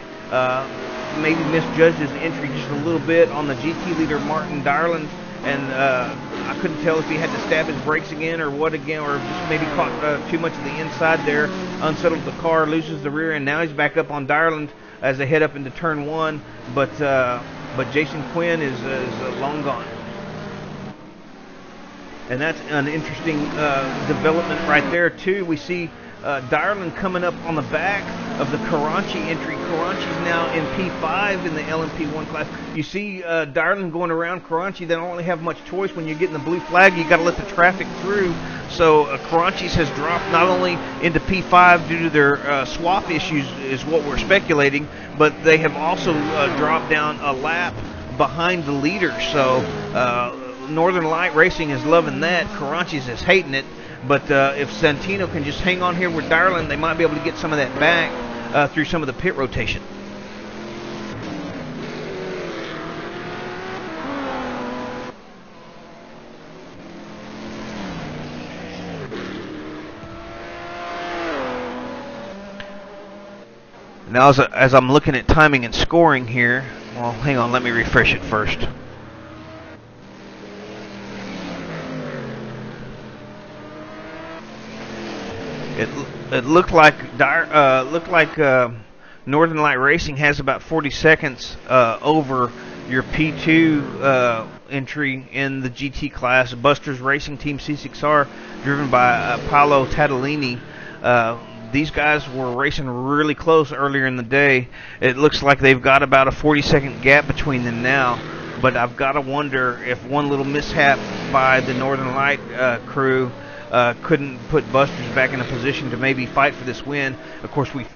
Maybe misjudged his entry just a little bit on the GT leader, Martin Darland. And I couldn't tell if he had to stab his brakes again or what again, or just maybe caught too much of the inside there, unsettled the car, loses the rear end. Now he's back up on Darland as they head up into turn 1, but Jason Quinn is long gone. And that's an interesting development right there too. We see Darland coming up on the back of the Caranchi entry. Caranchi's now in P5 in the LMP1 class. You see Darland going around Caranchi. They don't really have much choice when you're getting the blue flag. You got to let the traffic through. So Caranchi's has dropped not only into P5 due to their swap issues, is what we're speculating, but they have also dropped down a lap behind the leader. So Northern Light Racing is loving that. Caranchi's is hating it. But if Santino can just hang on here with Darland, they might be able to get some of that back through some of the pit rotation. Now, as I'm looking at timing and scoring here, well, hang on, let me refresh it first. It looked like Northern Light Racing has about 40 seconds over your P2 entry in the GT class. Busters Racing Team C6R, driven by Paolo Tattolini. These guys were racing really close earlier in the day. It looks like they've got about a 40-second gap between them now. But I've got to wonder if one little mishap by the Northern Light crew couldn't put Busters back in a position to maybe fight for this win. Of course, we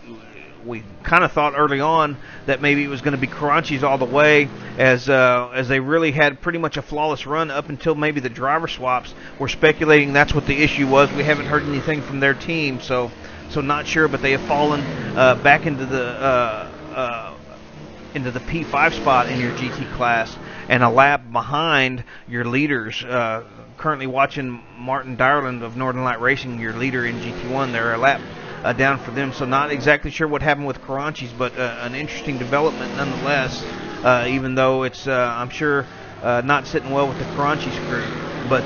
kind of thought early on that maybe it was going to be Caranchi's all the way, as they really had pretty much a flawless run up until maybe the driver swaps. We're speculating that's what the issue was. We haven't heard anything from their team, so not sure. But they have fallen back into the P5 spot in your GT class and a lap behind your leaders. Currently watching Martin Darland of Northern Light Racing, your leader in GT1. They're a lap down for them. So not exactly sure what happened with Karanchis, but an interesting development nonetheless, even though it's, I'm sure, not sitting well with the Karanchis crew. But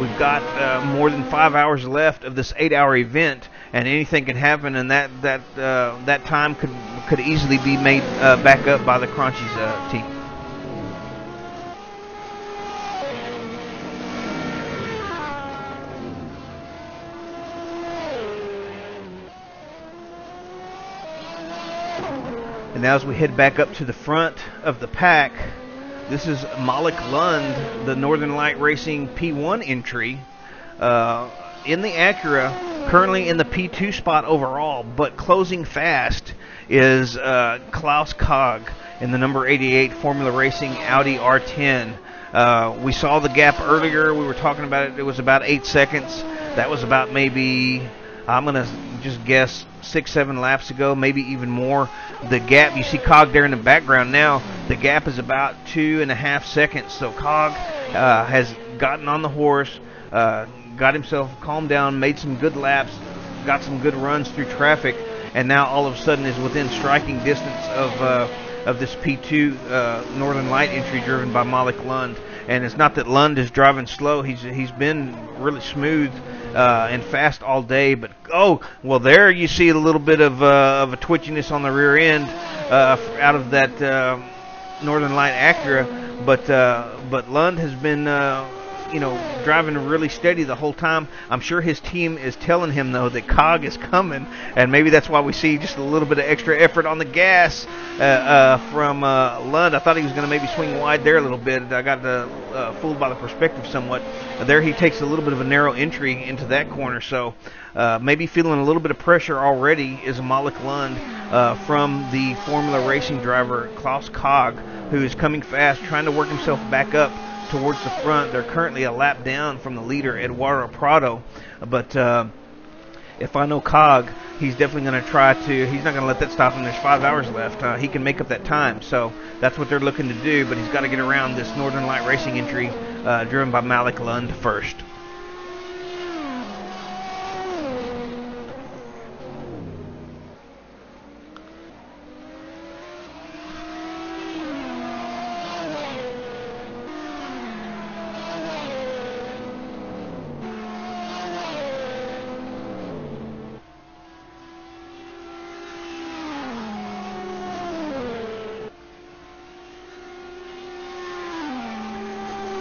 we've got more than 5 hours left of this 8-hour event, and anything can happen, and that time could easily be made back up by the Karanchis team. And now as we head back up to the front of the pack, this is Malik Lund, the Northern Light Racing P1 entry, in the Acura, currently in the P2 spot overall, but closing fast is Klaus Kog in the number 88 Formula Racing Audi R10. We saw the gap earlier. We were talking about it. It was about 8 seconds. That was about maybe, I'm going to just guess, 6-7 laps ago, maybe even more. The gap, you see Cog there in the background now, the gap is about 2.5 seconds. So Cog has gotten on the horse, got himself calmed down, made some good laps, got some good runs through traffic, and now all of a sudden is within striking distance of this P2 Northern Light entry driven by Malik Lund. And it's not that Lund is driving slow. He's been really smooth and fast all day. But there you see a little bit of a twitchiness on the rear end out of that Northern Light Acura. But Lund has been driving really steady the whole time. I'm sure his team is telling him, though, that Cog is coming, and maybe that's why we see just a little bit of extra effort on the gas from Lund. I thought he was going to maybe swing wide there a little bit. I got fooled by the perspective somewhat. There he takes a little bit of a narrow entry into that corner, so maybe feeling a little bit of pressure already is Malik Lund from the Formula Racing driver Klaus Kog, who is coming fast, trying to work himself back up towards the front. They're currently a lap down from the leader, Eduardo Prado. But if I know Cog, he's definitely going to try to, he's not going to let that stop him. There's 5 hours left. He can make up that time. So that's what they're looking to do. But he's got to get around this Northern Light Racing entry driven by Malik Lund first.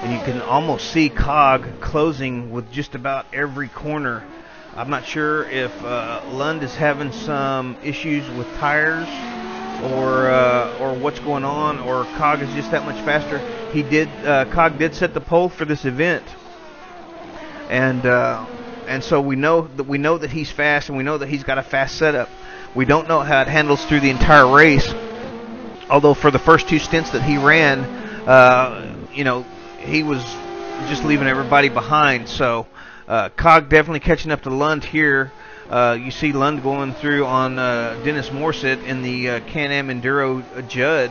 And you can almost see Cog closing with just about every corner. I'm not sure if Lund is having some issues with tires or what's going on, or Cog is just that much faster. Cog did set the pole for this event, and so we know that he's fast, and we know that he's got a fast setup. We don't know how it handles through the entire race, although for the first 2 stints that he ran, he was just leaving everybody behind. So Cog definitely catching up to Lund here. You see Lund going through on Dennis Morset in the Can-Am Enduro Judd,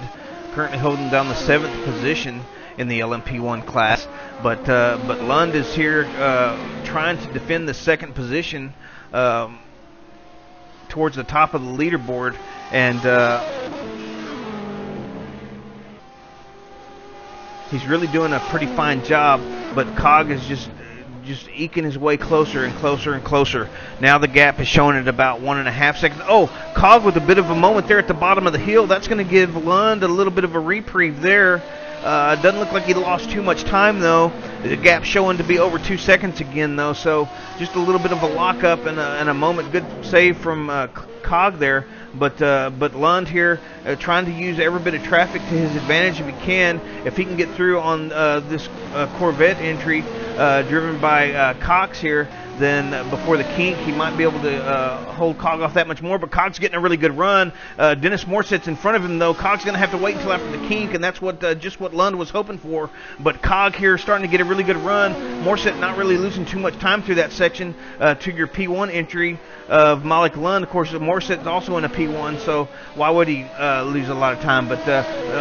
currently holding down the 7th position in the LMP1 class. But Lund is here trying to defend the 2nd position towards the top of the leaderboard, and he's really doing a pretty fine job, but Cog is just eking his way closer and closer and closer. Now the gap is showing at about 1.5 seconds. Cog with a bit of a moment there at the bottom of the hill. That's going to give Lund a little bit of a reprieve there. Doesn't look like he lost too much time, though. The gap showing to be over 2 seconds again, though. So just a little bit of a lockup and a moment. Good save from Cog there. But Lund here trying to use every bit of traffic to his advantage if he can. If he can get through on this Corvette entry driven by Cox here, then before the kink, he might be able to hold Cog off that much more. But Cog's getting a really good run. Dennis Morset's in front of him, though. Cog's going to have to wait until after the kink, and that's just what Lund was hoping for. But Cog here starting to get a really good run. Morset not really losing too much time through that section to your P1 entry of Malik Lund. Of course, Morset's also in a P1, so why would he lose a lot of time? But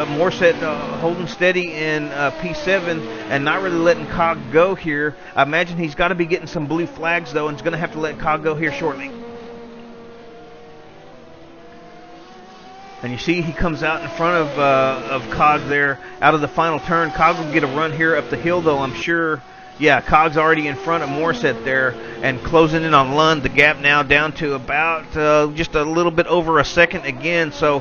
Morset holding steady in P7 and not really letting Cog go here. I imagine he's got to be getting some blue flags, though, and is going to have to let Cog go here shortly. And you see he comes out in front of Cog there out of the final turn. Cog will get a run here up the hill, though, I'm sure. Yeah, Cog's already in front of Morset there and closing in on Lund. The gap now down to about just a little bit over a second again. So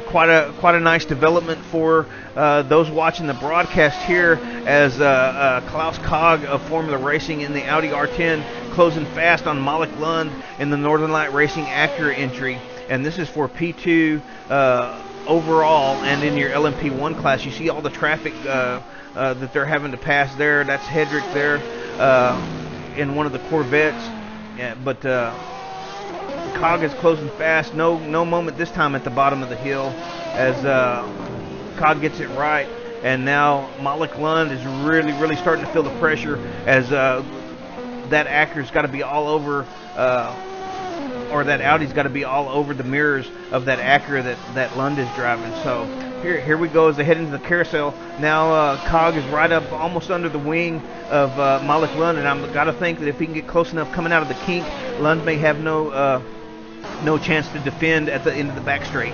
quite a nice development for those watching the broadcast here as Klaus Cog of Formula Racing in the Audi R10 closing fast on Malik Lund in the Northern Light Racing Acura entry. And this is for P2 overall, and in your LMP1 class, you see all the traffic that they're having to pass there. That's Hedrick there in one of the Corvettes. Yeah, but Cog is closing fast. No moment this time at the bottom of the hill as Cog gets it right. And now Malik Lund is really starting to feel the pressure as that Acura's got to be all over or that Audi's got to be all over the mirrors of that Acura that Lund is driving. So here we go as they head into the carousel. Now Cog is right up almost under the wing of Malik Lund, and I've got to think that if he can get close enough coming out of the kink, Lund may have no chance to defend at the end of the back straight.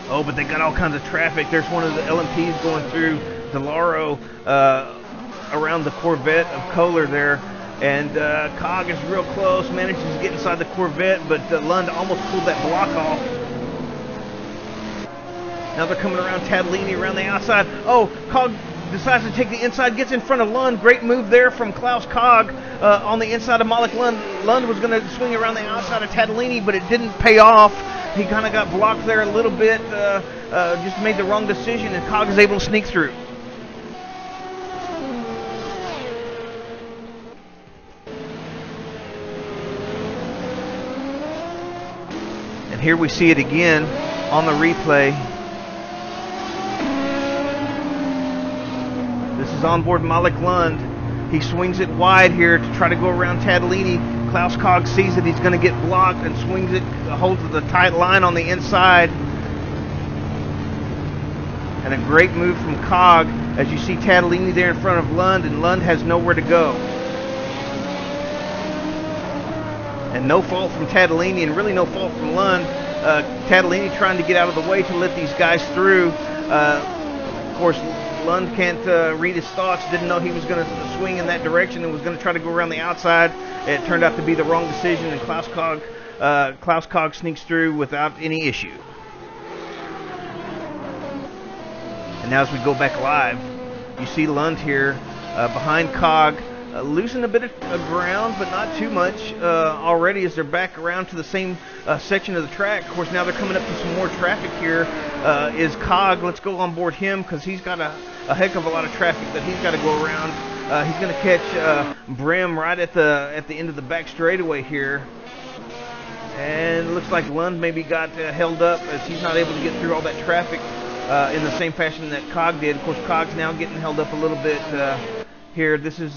Oh, but they got all kinds of traffic. There's one of the LMPs going through DeLauro around the Corvette of Kohler there. And Cog is real close, manages to get inside the Corvette, but Lund almost pulled that block off. Now they're coming around Tadolini around the outside. Oh, Cog decides to take the inside, gets in front of Lund. Great move there from Klaus Cog on the inside of Malik Lund. Lund was going to swing around the outside of Tadolini, but it didn't pay off. He kind of got blocked there a little bit, just made the wrong decision, and Cog is able to sneak through. Here we see it again on the replay. This is on board Malik Lund. He swings it wide here to try to go around Tadolini. Klaus Cog sees that he's going to get blocked and swings it, holds the tight line on the inside. And a great move from Cog as you see Tadolini there in front of Lund, and Lund has nowhere to go. And no fault from Tadolini, and really no fault from Lund. Tadolini trying to get out of the way to let these guys through. Of course, Lund can't read his thoughts, didn't know he was going to swing in that direction and was going to try to go around the outside. It turned out to be the wrong decision, and Klaus Cog sneaks through without any issue. And now as we go back live, you see Lund here behind Cog. Losing a bit of ground, but not too much already as they're back around to the same section of the track. Of course, now they're coming up to some more traffic here. Is Cog. Let's go on board him because he's got a heck of a lot of traffic that he's got to go around. He's going to catch Brim right at the end of the back straightaway here. And it looks like Lund maybe got held up as he's not able to get through all that traffic in the same fashion that Cog did. Of course, Cog's now getting held up a little bit here. This is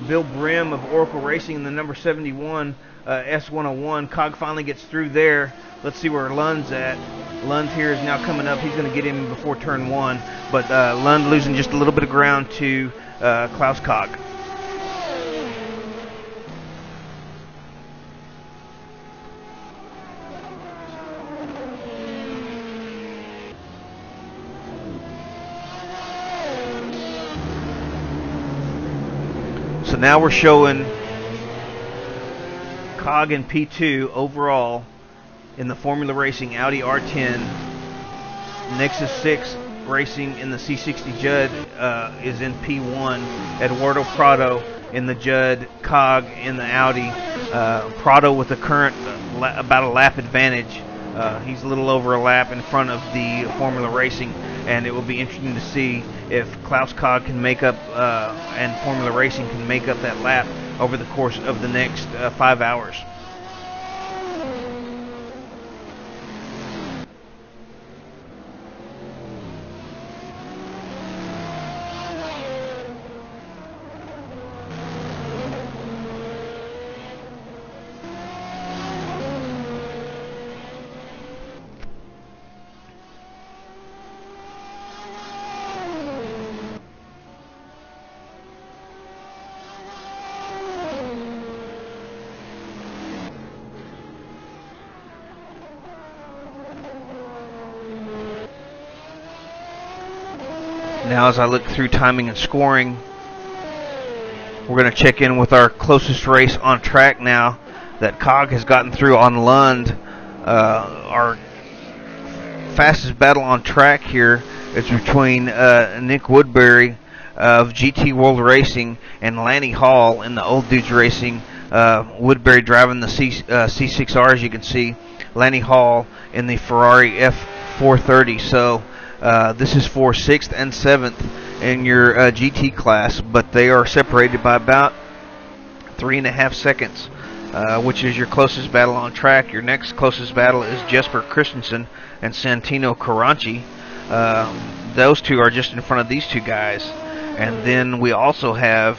Bill Brim of Oracle Racing in the number 71 S101. Cog finally gets through there. Let's see where Lund's at. Lund here is now coming up. He's going to get him before turn one, but Lund losing just a little bit of ground to Klaus Cog. So now we're showing Cog in P2 overall in the Formula Racing Audi R10. Nexus 6 Racing in the C60 Judd is in P1. Eduardo Prado in the Judd, Cog in the Audi. Prado with the current about a lap advantage. He's a little over a lap in front of the Formula Racing, and it will be interesting to see if Klaus Cog can make up and Formula Racing can make up that lap over the course of the next 5 hours. Now as I look through timing and scoring, we're going to check in with our closest race on track now that COG has gotten through on Lund. Our fastest battle on track here is between Nick Woodbury of GT World Racing and Lanny Hall in the Old Dudes Racing. Woodbury driving the C6R, as you can see. Lanny Hall in the Ferrari F430. So this is for 6th and 7th in your GT class, but they are separated by about 3.5 seconds, which is your closest battle on track. Your next closest battle is Jesper Christensen and Santino Caranci. Those two are just in front of these two guys. And then we also have,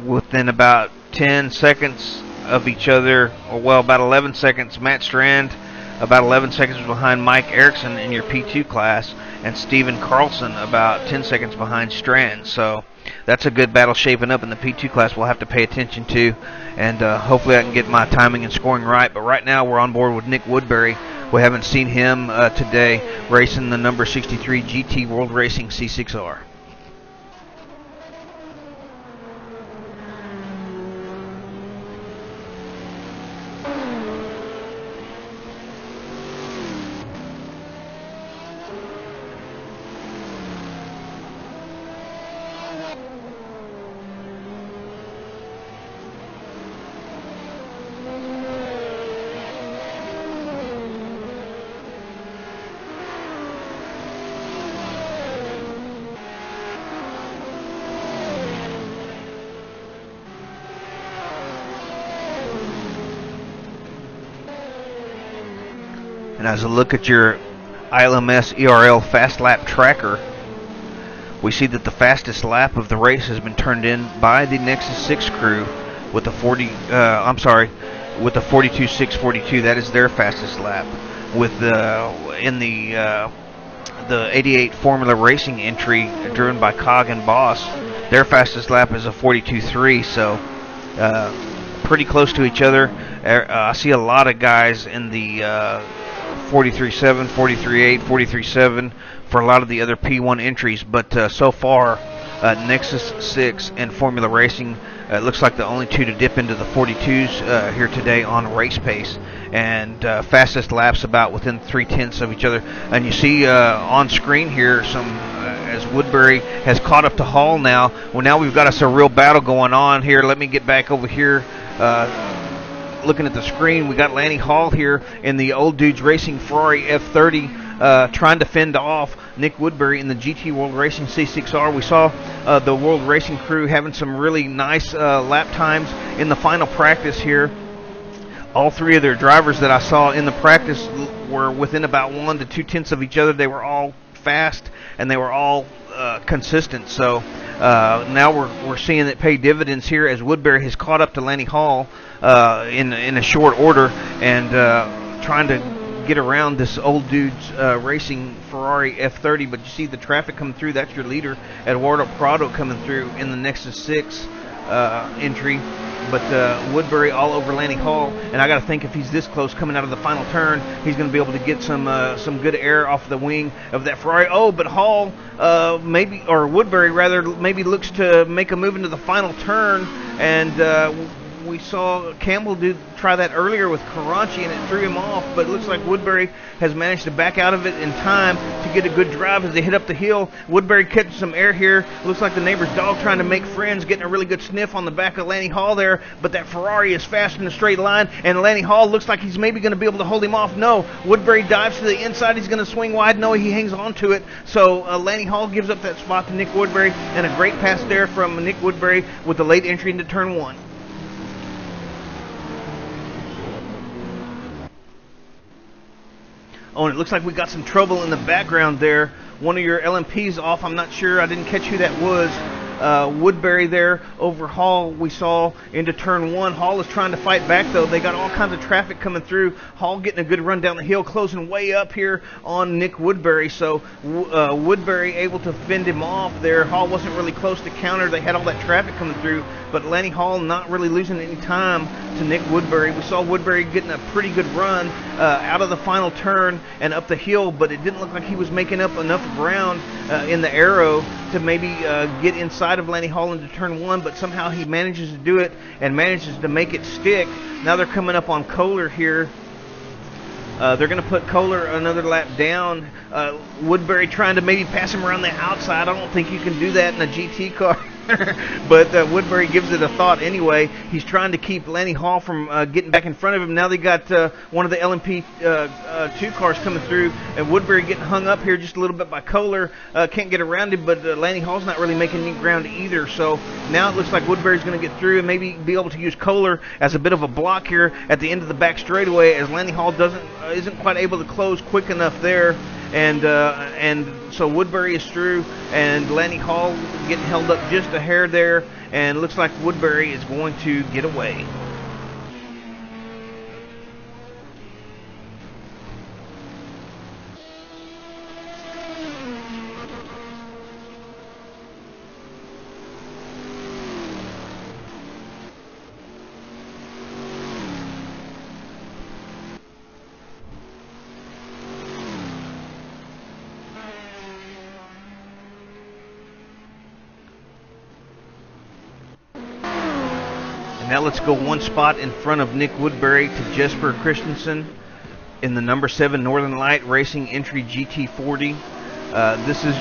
within about 10 seconds of each other, or well, about 11 seconds, Matt Strand, about 11 seconds behind Mike Erickson in your P2 class, and Steven Carlson about 10 seconds behind Strand. So that's a good battle shaping up in the P2 class we'll have to pay attention to, and hopefully I can get my timing and scoring right. But right now we're on board with Nick Woodbury. We haven't seen him today racing the number 63 GT World Racing C6R. And as I look at your ILMS ERL Fast Lap Tracker, we see that the fastest lap of the race has been turned in by the Nexus 6 crew with the 42.642. That is their fastest lap. With in the 88 Formula Racing entry driven by COG and Boss, their fastest lap is a 42.3. So pretty close to each other. I see a lot of guys in the 43.7, 43.8, 43.7 for a lot of the other P1 entries, but so far Nexus 6 and Formula Racing, it looks like the only two to dip into the 42s here today on race pace, and fastest laps about within 0.3 of each other. And you see on screen here some as Woodbury has caught up to Hall now. Well, now we've got us a real battle going on here. Let me get back over here. Looking at the screen, we got Lanny Hall here in the Old Dudes Racing Ferrari F30 trying to fend off Nick Woodbury in the GT World Racing C6R. We saw the World Racing crew having some really nice lap times in the final practice here. All three of their drivers that I saw in the practice were within about 1 to 2 tenths of each other. They were all fast and they were all consistent. So now we're seeing it pay dividends here as Woodbury has caught up to Lanny Hall in a short order and trying to get around this Old Dudes Racing Ferrari F30. But you see the traffic coming through. That's your leader, Eduardo Prado, coming through in the Nexus 6 entry. But Woodbury all over Lanny Hall, and I got to think if he's this close coming out of the final turn, he's going to be able to get some good air off the wing of that Ferrari. Oh, but Hall Woodbury rather maybe looks to make a move into the final turn, and we saw Campbell try that earlier with Caranci, and it threw him off, but it looks like Woodbury has managed to back out of it in time to get a good drive as they hit up the hill. Woodbury catching some air here. Looks like the neighbor's dog trying to make friends, getting a really good sniff on the back of Lanny Hall there, but that Ferrari is fast in a straight line, and Lanny Hall looks like he's maybe going to be able to hold him off. No, Woodbury dives to the inside. He's going to swing wide. No, he hangs on to it. So Lanny Hall gives up that spot to Nick Woodbury, and a great pass there from Nick Woodbury with the late entry into turn 1. Oh, and it looks like we got some trouble in the background there. One of your LMPs off. I'm not sure. I didn't catch who that was. Woodbury there over Hall. We saw into turn 1. Hall is trying to fight back, though. They got all kinds of traffic coming through. Hall getting a good run down the hill, closing way up here on Nick Woodbury. So Woodbury able to fend him off there. Hall wasn't really close to counter. They had all that traffic coming through, but Lanny Hall not really losing any time to Nick Woodbury. We saw Woodbury getting a pretty good run out of the final turn and up the hill, but it didn't look like he was making up enough ground in the arrow to maybe get inside of Lanny Hall into turn 1, but somehow he manages to do it and manages to make it stick. Now they're coming up on Kohler here. They're going to put Kohler another lap down. Woodbury trying to maybe pass him around the outside. I don't think you can do that in a GT car. But Woodbury gives it a thought anyway. He's trying to keep Lanny Hall from getting back in front of him. Now they got one of the LMP 2 cars coming through, and Woodbury getting hung up here just a little bit by Kohler. Can't get around him, but Lanny Hall's not really making any ground either. So now it looks like Woodbury's going to get through and maybe be able to use Kohler as a bit of a block here at the end of the back straightaway, as Lanny Hall isn't quite able to close quick enough there. And so Woodbury is through, and Lanny Hall getting held up just a hair there, and looks like Woodbury is going to get away. Now let's go one spot in front of Nick Woodbury to Jesper Christensen in the number 7 Northern Light Racing Entry GT40. This is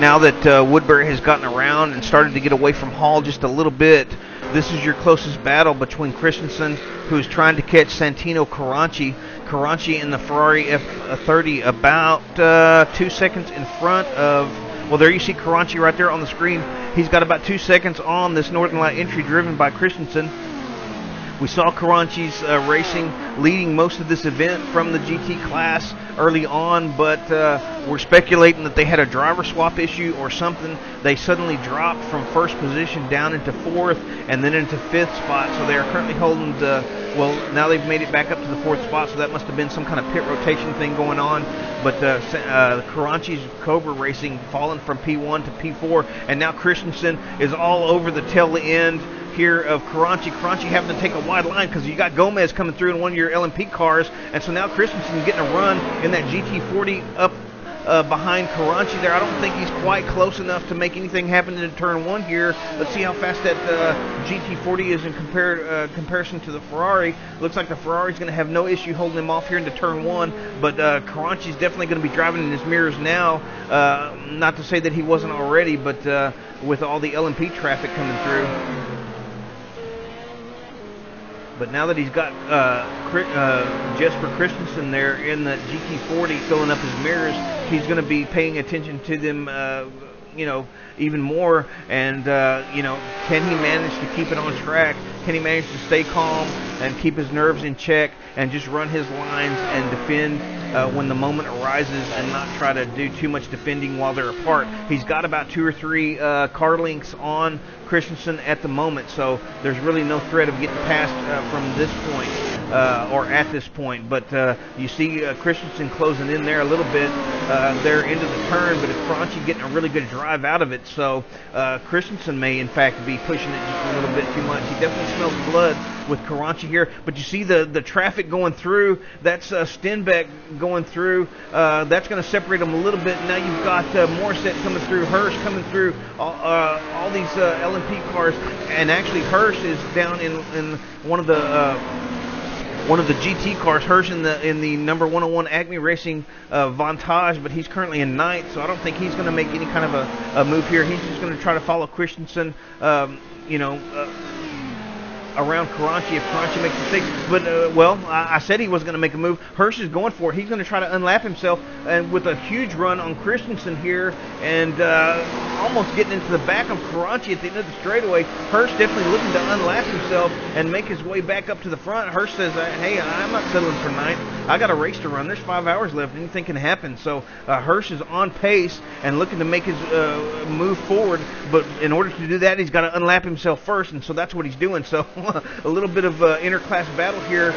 now that Woodbury has gotten around and started to get away from Hall just a little bit, this is your closest battle between Christensen, who's trying to catch Santino Carranci. Carranci in the Ferrari F30 about 2 seconds in front of, well, there you see Carranci right there on the screen. He's got about 2 seconds on this Northern Light Entry driven by Christensen. We saw Carranci's racing leading most of this event from the GT class early on, but we're speculating that they had a driver swap issue or something. They suddenly dropped from first position down into 4th and then into 5th spot, so they are currently holding the, well, now they've made it back up to the 4th spot, so that must have been some kind of pit rotation thing going on. But Carranci's Cobra Racing fallen from P1 to P4, and now Christensen is all over the tail end here of Carranci. Carranci having to take a wide line because you got Gomez coming through in one of your LMP cars, and so now Christensen getting a run in that GT40 up behind Carranci there. I don't think he's quite close enough to make anything happen in turn 1 here. Let's see how fast that GT40 is in comparison to the Ferrari. Looks like the Ferrari's going to have no issue holding him off here into turn 1, but Carranci's definitely going to be driving in his mirrors now. Not to say that he wasn't already, but with all the LMP traffic coming through. But now that he's got Jesper Christensen there in the GT40 filling up his mirrors, he's going to be paying attention to them, even more. And, can he manage to keep it on track? Can he manage to stay calm and keep his nerves in check and just run his lines and defend when the moment arises and not try to do too much defending while they're apart? He's got about 2 or 3 car lengths on Christensen at the moment, so there's really no threat of getting past from this point or at this point. But you see Christensen closing in there a little bit there into the turn, but it's Carranci getting a really good drive out of it, so Christensen may in fact be pushing it just a little bit too much. He definitely smells blood with Carranci here, but you see the traffic going through. That's Stenbeck going through. That's going to separate them a little bit. Now you've got Morissette coming through, Hirsch coming through, all these LMP cars, and actually Hirsch is down in one of the GT cars. Hirsch in the number 101 Acme Racing Vantage, but he's currently in 9th, so I don't think he's going to make any kind of a move here. He's just going to try to follow Christensen, around Carranci if Carranci makes mistakes. But, I said he wasn't going to make a move. Hirsch is going for it. He's going to try to unlap himself, and with a huge run on Christensen here, and almost getting into the back of Karachi at the end of the straightaway. Hirsch definitely looking to unlap himself and make his way back up to the front. Hirsch says, hey, I'm not settling for ninth. I got a race to run. There's 5 hours left. Anything can happen. So Hirsch is on pace and looking to make his move forward. But in order to do that, he's got to unlap himself first, and so that's what he's doing. So a little bit of interclass battle here,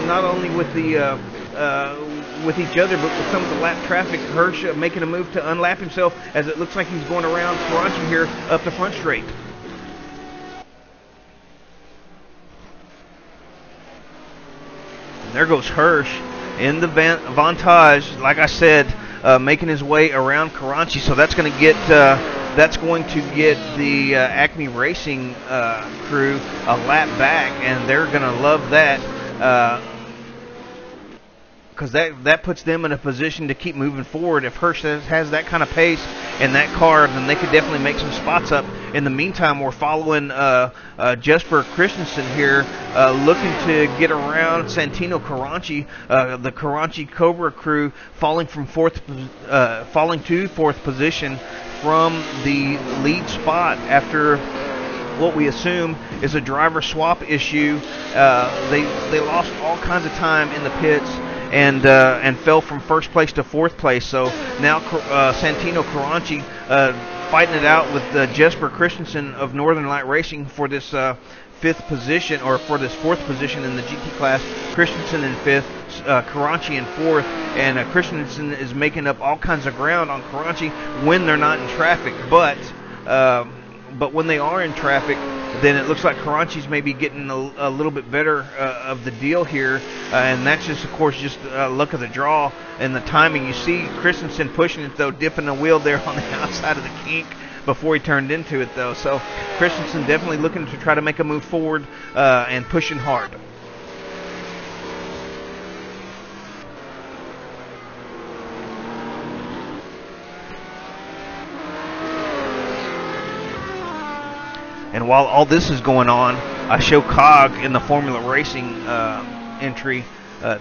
not only with the with each other, but with some of the lap traffic. Hirsch making a move to unlap himself as it looks like he's going around Karachi here up the front straight. And there goes Hirsch in the Vantage, like I said, making his way around Karachi. So that's going to get the Acme Racing crew a lap back, and they're going to love that. Because that puts them in a position to keep moving forward. If Hirsch has that kind of pace in that car, then they could definitely make some spots up. In the meantime, we're following Jesper Christensen here, looking to get around Santino Karachi, the Karachi Cobra crew, falling to fourth position from the lead spot after what we assume is a driver swap issue. They lost all kinds of time in the pits and fell from first place to fourth place. So now Santino Karachi fighting it out with Jesper Christensen of Northern Light Racing for this fifth position, or for this fourth position in the GT class. Christensen in fifth, Karachi in fourth, and Christensen is making up all kinds of ground on Karachi when they're not in traffic. But when they are in traffic, then it looks like Karachi's maybe getting a little bit better of the deal here, and that's just, of course, just luck of the draw and the timing. You see Christensen pushing it, though, dipping the wheel there on the outside of the kink before he turned into it, though. So Christensen definitely looking to try to make a move forward and pushing hard. And while all this is going on, I show Cog in the Formula Racing entry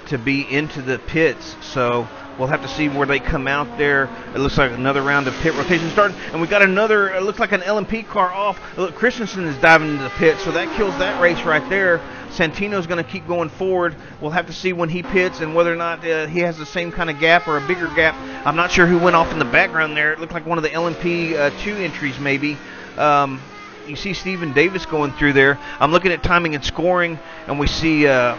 to be into the pits. So we'll have to see where they come out there. It looks like another round of pit rotation started. And we got another, it looks like an LMP car off. Look, Christensen is diving into the pit, so that kills that race right there. Santino's going to keep going forward. We'll have to see when he pits and whether or not he has the same kind of gap or a bigger gap. I'm not sure who went off in the background there. It looked like one of the LMP 2 entries maybe. You see Stephen Davis going through there. I'm looking at timing and scoring, and we see I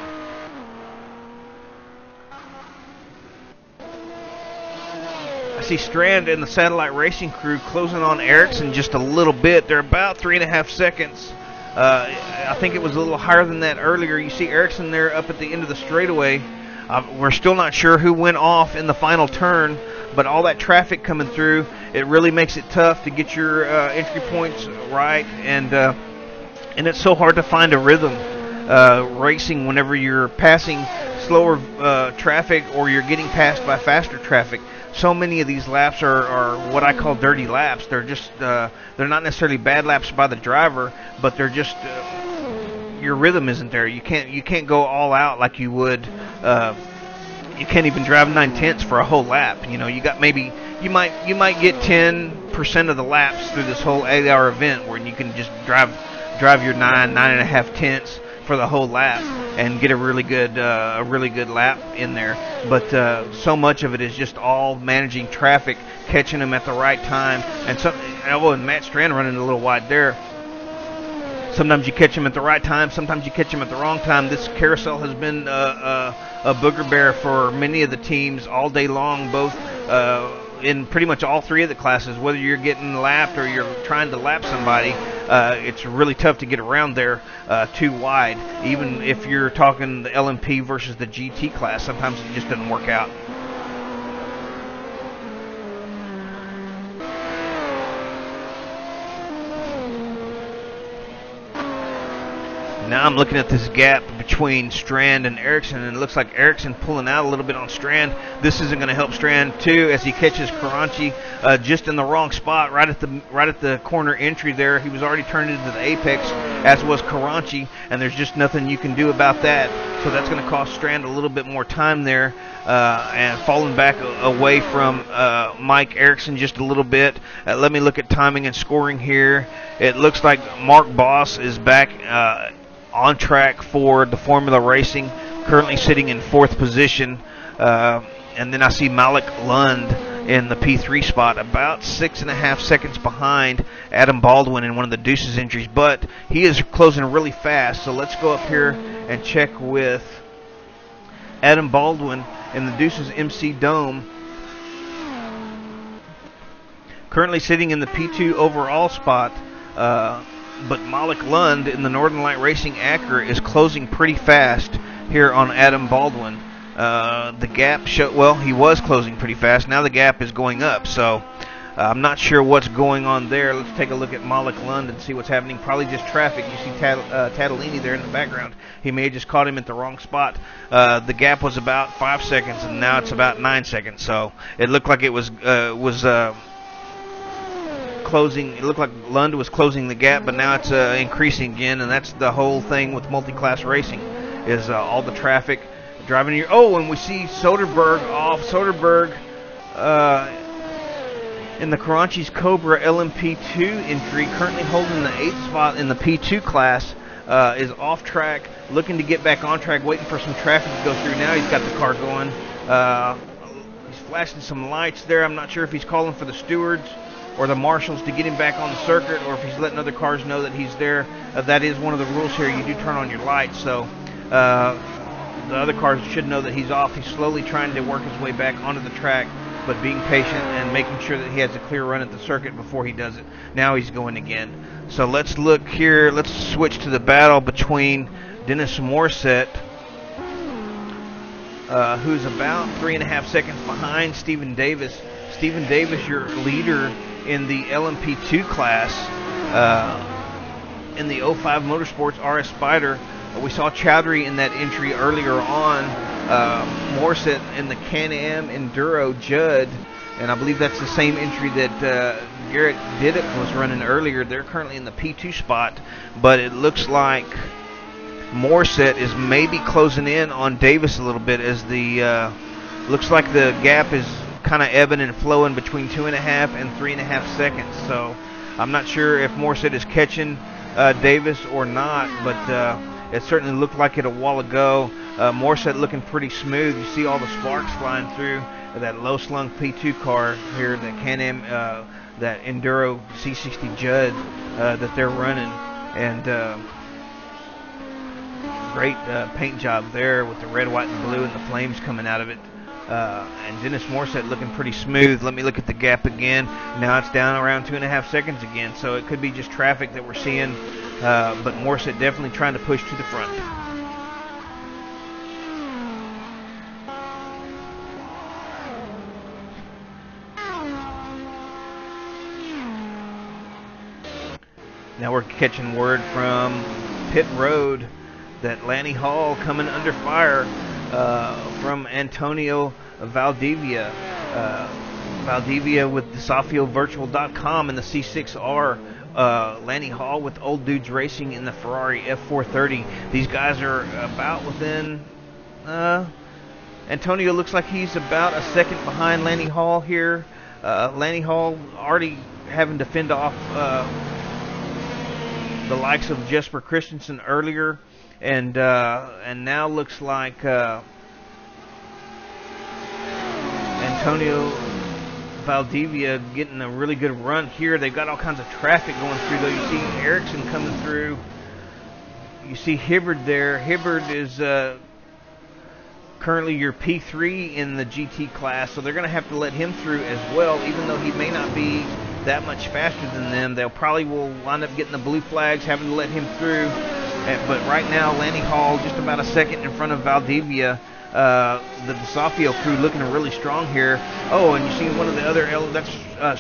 see Strand and the Satellite Racing crew closing on Ericsson just a little bit. They're about 3.5 seconds. I think it was a little higher than that earlier. You see Ericsson there up at the end of the straightaway. We're still not sure who went off in the final turn, but all that traffic coming through, it really makes it tough to get your entry points right, and it's so hard to find a rhythm racing whenever you're passing slower traffic or you're getting passed by faster traffic. So many of these laps are what I call dirty laps. They're just they're not necessarily bad laps by the driver, but they're just your rhythm isn't there. You can't go all out like you would. You can't even drive 9/10 for a whole lap. You know, you got maybe you might get 10% of the laps through this whole 8-hour event where you can just drive your 9.5 tenths for the whole lap and get a really good lap in there. But so much of it is just all managing traffic, catching them at the right time, and Matt Strand running a little wide there. Sometimes you catch him at the right time, sometimes you catch him at the wrong time. This carousel has been a booger bear for many of the teams all day long, both in pretty much all three of the classes. Whether you're getting lapped or you're trying to lap somebody, it's really tough to get around there too wide. Even if you're talking the LMP versus the GT class, sometimes it just doesn't work out. Now I'm looking at this gap between Strand and Erickson, and it looks like Erickson pulling out a little bit on Strand. This isn't going to help Strand too, as he catches Karanchi just in the wrong spot, right at the corner entry there. He was already turned into the apex, as was Karanchi, and there's just nothing you can do about that. So that's going to cost Strand a little bit more time there, and falling back away from Mike Erickson just a little bit. Let me look at timing and scoring here. It looks like Mark Boss is back on track for the Formula Racing, currently sitting in 4th position. And then I see Malik Lund in the P3 spot, about 6.5 seconds behind Adam Baldwin in one of the Deuces entries, but he is closing really fast. So let's go up here and check with Adam Baldwin in the Deuces MC Dome, currently sitting in the P2 overall spot. But Malik Lund in the Northern Light Racing Acura is closing pretty fast here on Adam Baldwin. The gap he was closing pretty fast. Now the gap is going up, so I'm not sure what's going on there. Let's take a look at Malik Lund and see what's happening. Probably just traffic. You see Tadolini there in the background. He may have just caught him at the wrong spot. The gap was about 5 seconds, and now it's about 9 seconds. So it looked like it was closing. It looked like Lund was closing the gap, but now it's increasing again, and that's the whole thing with multi-class racing, is all the traffic driving here. Oh, and we see Soderberg off. Soderberg in the Karanchi's Cobra LMP2 entry, currently holding the 8th spot in the P2 class, is off track, looking to get back on track, waiting for some traffic to go through. Now he's got the car going. He's flashing some lights there. I'm not sure if he's calling for the stewards or the marshals to get him back on the circuit, or if he's letting other cars know that he's there. That is one of the rules here. You do turn on your lights, so the other cars should know that he's off. He's slowly trying to work his way back onto the track, but being patient and making sure that he has a clear run at the circuit before he does it. Now he's going again. So let's look here. Let's switch to the battle between Dennis Morissette, who's about 3.5 seconds behind Stephen Davis. Stephen Davis, your leader in the LMP2 class, in the 05 Motorsports RS Spider. We saw Chowdhury in that entry earlier on. Morissette in the Can-Am Enduro Judd, and I believe that's the same entry that Garrett Diddick was running earlier. They're currently in the P2 spot, but it looks like Morissette is maybe closing in on Davis a little bit, as the looks like the gap is kind of ebbing and flowing between 2.5 and 3.5 seconds. So I'm not sure if Morissette is catching Davis or not, but it certainly looked like it a while ago. Morissette looking pretty smooth. You see all the sparks flying through that low-slung P2 car here, the Can-Am, that Enduro C60 Judd that they're running. And great paint job there with the red, white, and blue and the flames coming out of it. And Dennis Morissette looking pretty smooth. Let me look at the gap again. Now it's down around 2.5 seconds again, so it could be just traffic that we're seeing, but Morissette definitely trying to push to the front. Now we're catching word from pit road that Lanny Hall coming under fire from Antonio Valdivia. Valdivia with DesafioVirtual.com and the C6R. Lanny Hall with Old Dudes Racing in the Ferrari F430. These guys are about within... Antonio looks like he's about a second behind Lanny Hall here. Lanny Hall already having to fend off the likes of Jesper Christensen earlier, and now looks like Antonio Valdivia getting a really good run here. They've got all kinds of traffic going through, though. You see Erickson coming through. You see Hibbard there. Hibbard is currently your P3 in the GT class, so they're going to have to let him through as well, even though he may not be that much faster than them. They'll probably will wind up getting the blue flags, having to let him through. But right now, Lanny Hall just about a second in front of Valdivia. The Desafio crew looking really strong here. Oh, and you see one of the other, that's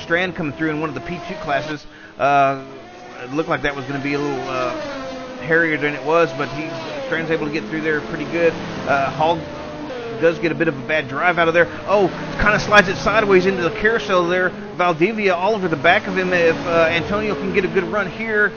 Strand coming through in one of the P2 classes. It looked like that was going to be a little hairier than it was, but Strand's able to get through there pretty good. Hall does get a bit of a bad drive out of there. Oh, kind of slides it sideways into the carousel there. Valdivia all over the back of him. If Antonio can get a good run here,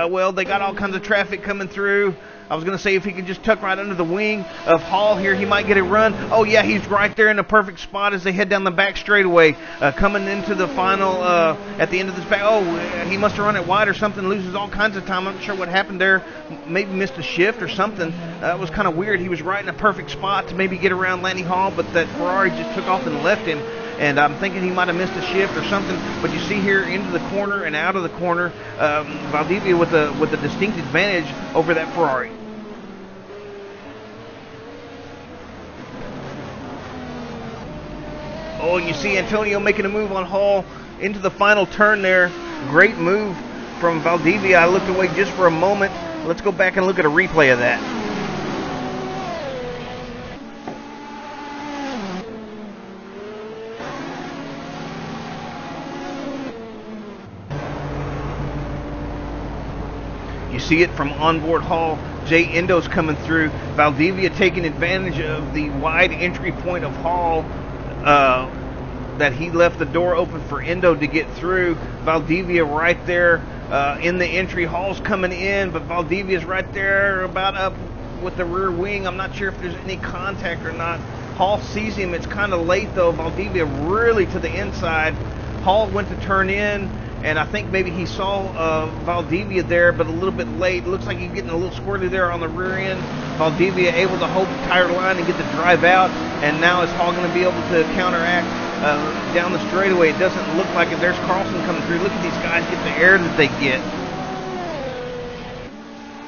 well, they got all kinds of traffic coming through. I was going to say if he could just tuck right under the wing of Hall here, he might get a run. Oh, yeah, he's right there in the perfect spot as they head down the back straightaway. Coming into the final at the end of this back. Oh, he must have run it wide or something, loses all kinds of time. I'm not sure what happened there. Maybe missed a shift or something. That was kind of weird. He was right in a perfect spot to maybe get around Lanny Hall, but that Ferrari just took off and left him. And I'm thinking he might have missed a shift or something. But you see here into the corner and out of the corner, Valdivia with a distinct advantage over that Ferrari. Oh, you see Antonio making a move on Hall into the final turn there. Great move from Valdivia. I looked away just for a moment. Let's go back and look at a replay of that. You see it from onboard Hall. Jay Endo's coming through. Valdivia taking advantage of the wide entry point of Hall. That he left the door open for Endo to get through. Valdivia right there in the entry. Hall's coming in, but Valdivia's right there about up with the rear wing. I'm not sure if there's any contact or not. Hall sees him. It's kind of late though. Valdivia really to the inside. Hall went to turn in, and I think maybe he saw Valdivia there, but a little bit late. Looks like he's getting a little squirrely there on the rear end. Valdivia able to hold the tire line and get the drive out, and now is Hall going to be able to counteract down the straightaway? It doesn't look like it. There's Carlson coming through. Look at these guys get the air that they get.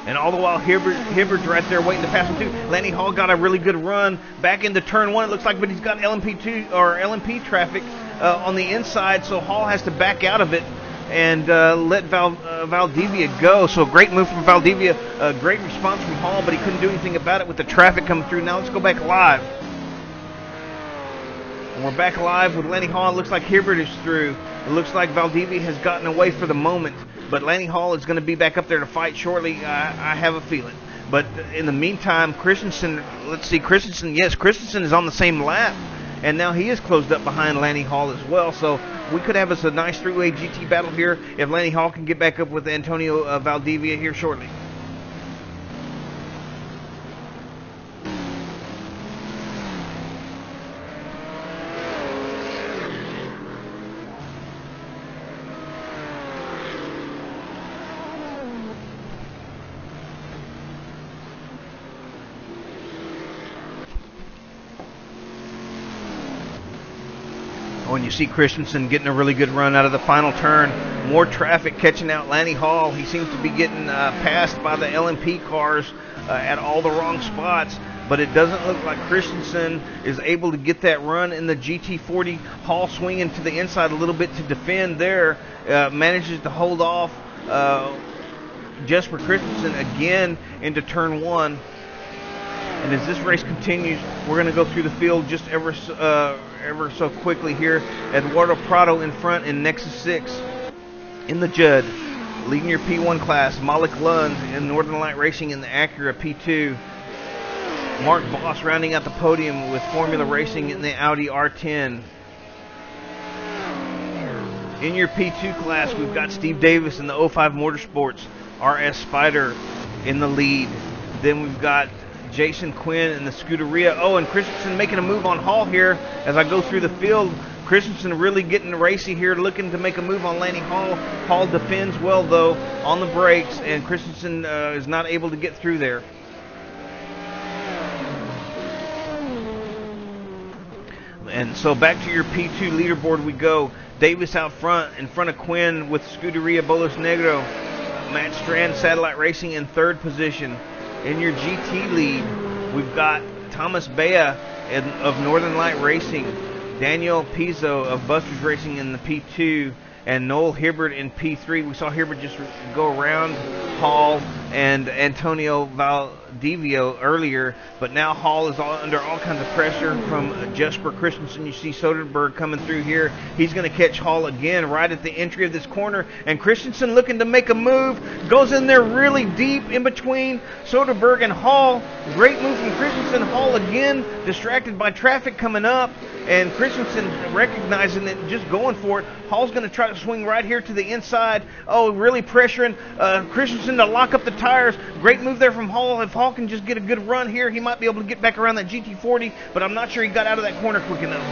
And all the while, Hibbard's right there waiting to pass him too. Lanny Hall got a really good run back into turn one, it looks like, but he's got LMP traffic on the inside, so Hall has to back out of it and let Valdivia go. So great move from Valdivia, great response from Hall, but he couldn't do anything about it with the traffic coming through. Now let's go back live. And we're back live with Lanny Hall. It looks like Hibbard is through. It looks like Valdivia has gotten away for the moment, but Lanny Hall is going to be back up there to fight shortly, I have a feeling. But in the meantime, Christensen, let's see, Christensen is on the same lap, and now he is closed up behind Lanny Hall as well. So we could have us a nice three-way GT battle here if Lanny Hall can get back up with Antonio Valdivia here shortly. When you see Christensen getting a really good run out of the final turn, more traffic catching out Lanny Hall. He seems to be getting passed by the LMP cars at all the wrong spots, but it doesn't look like Christensen is able to get that run in the GT40. Hall swinging to the inside a little bit to defend there, manages to hold off Jesper Christensen again into turn one. And as this race continues, we're going to go through the field just ever so quickly here. Eduardo Prado in front in Nexus 6. In the Judd, leading your P1 class, Malik Lund in Northern Light Racing in the Acura P2. Mark Voss rounding out the podium with Formula Racing in the Audi R10. In your P2 class, we've got Steve Davis in the 05 Motorsports, RS Spider in the lead. Then we've got Jason Quinn in the Scuderia. Oh, and Christensen making a move on Hall here as I go through the field. Christensen really getting racy here, looking to make a move on Lanny Hall. Hall defends well, though, on the brakes, and Christensen is not able to get through there. And so back to your P2 leaderboard we go. Davis out front, in front of Quinn with Scuderia Bolos Negro. Matt Strand, Satellite Racing in third position. In your GT lead, we've got Thomas Bea of Northern Light Racing, Daniel Pizzo of Busters Racing in the P2, and Noel Hibbard in P3. We saw Hibbard just go around Hall and Antonio Valdivia earlier, but now Hall is under all kinds of pressure from Jesper Christensen. You see Soderberg coming through here. He's going to catch Hall again right at the entry of this corner, and Christensen looking to make a move, goes in there really deep in between Soderberg and Hall. Great move from Christensen. Hall again distracted by traffic coming up, and Christensen recognizing it and just going for it. Hall's going to try to swing right here to the inside. Oh, really pressuring Christensen to lock up the tires. Great move there from Hall. If Hall can just get a good run here, he might be able to get back around that GT40, but I'm not sure he got out of that corner quick enough.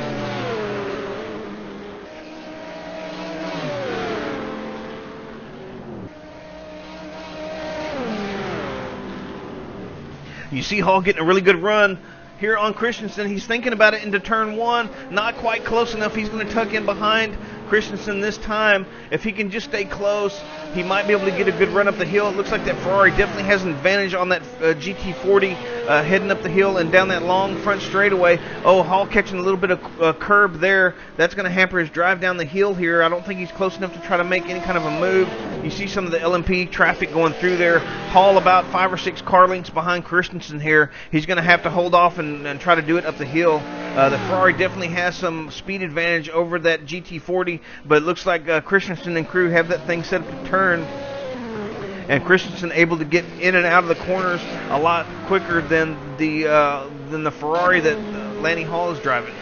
You see Hall getting a really good run here on Christensen. He's thinking about it into turn one. Not quite close enough. He's going to tuck in behind Christensen this time. If he can just stay close, he might be able to get a good run up the hill. It looks like that Ferrari definitely has an advantage on that GT40 heading up the hill and down that long front straightaway. Oh, Hall catching a little bit of curb there. That's going to hamper his drive down the hill here. I don't think he's close enough to try to make any kind of a move. You see some of the LMP traffic going through there. Hall about 5 or 6 car lengths behind Christensen here. He's going to have to hold off and try to do it up the hill. The Ferrari definitely has some speed advantage over that GT40, but it looks like Christensen and crew have that thing set up to turn. And Christensen able to get in and out of the corners a lot quicker than the Ferrari that Lanny Hall is driving.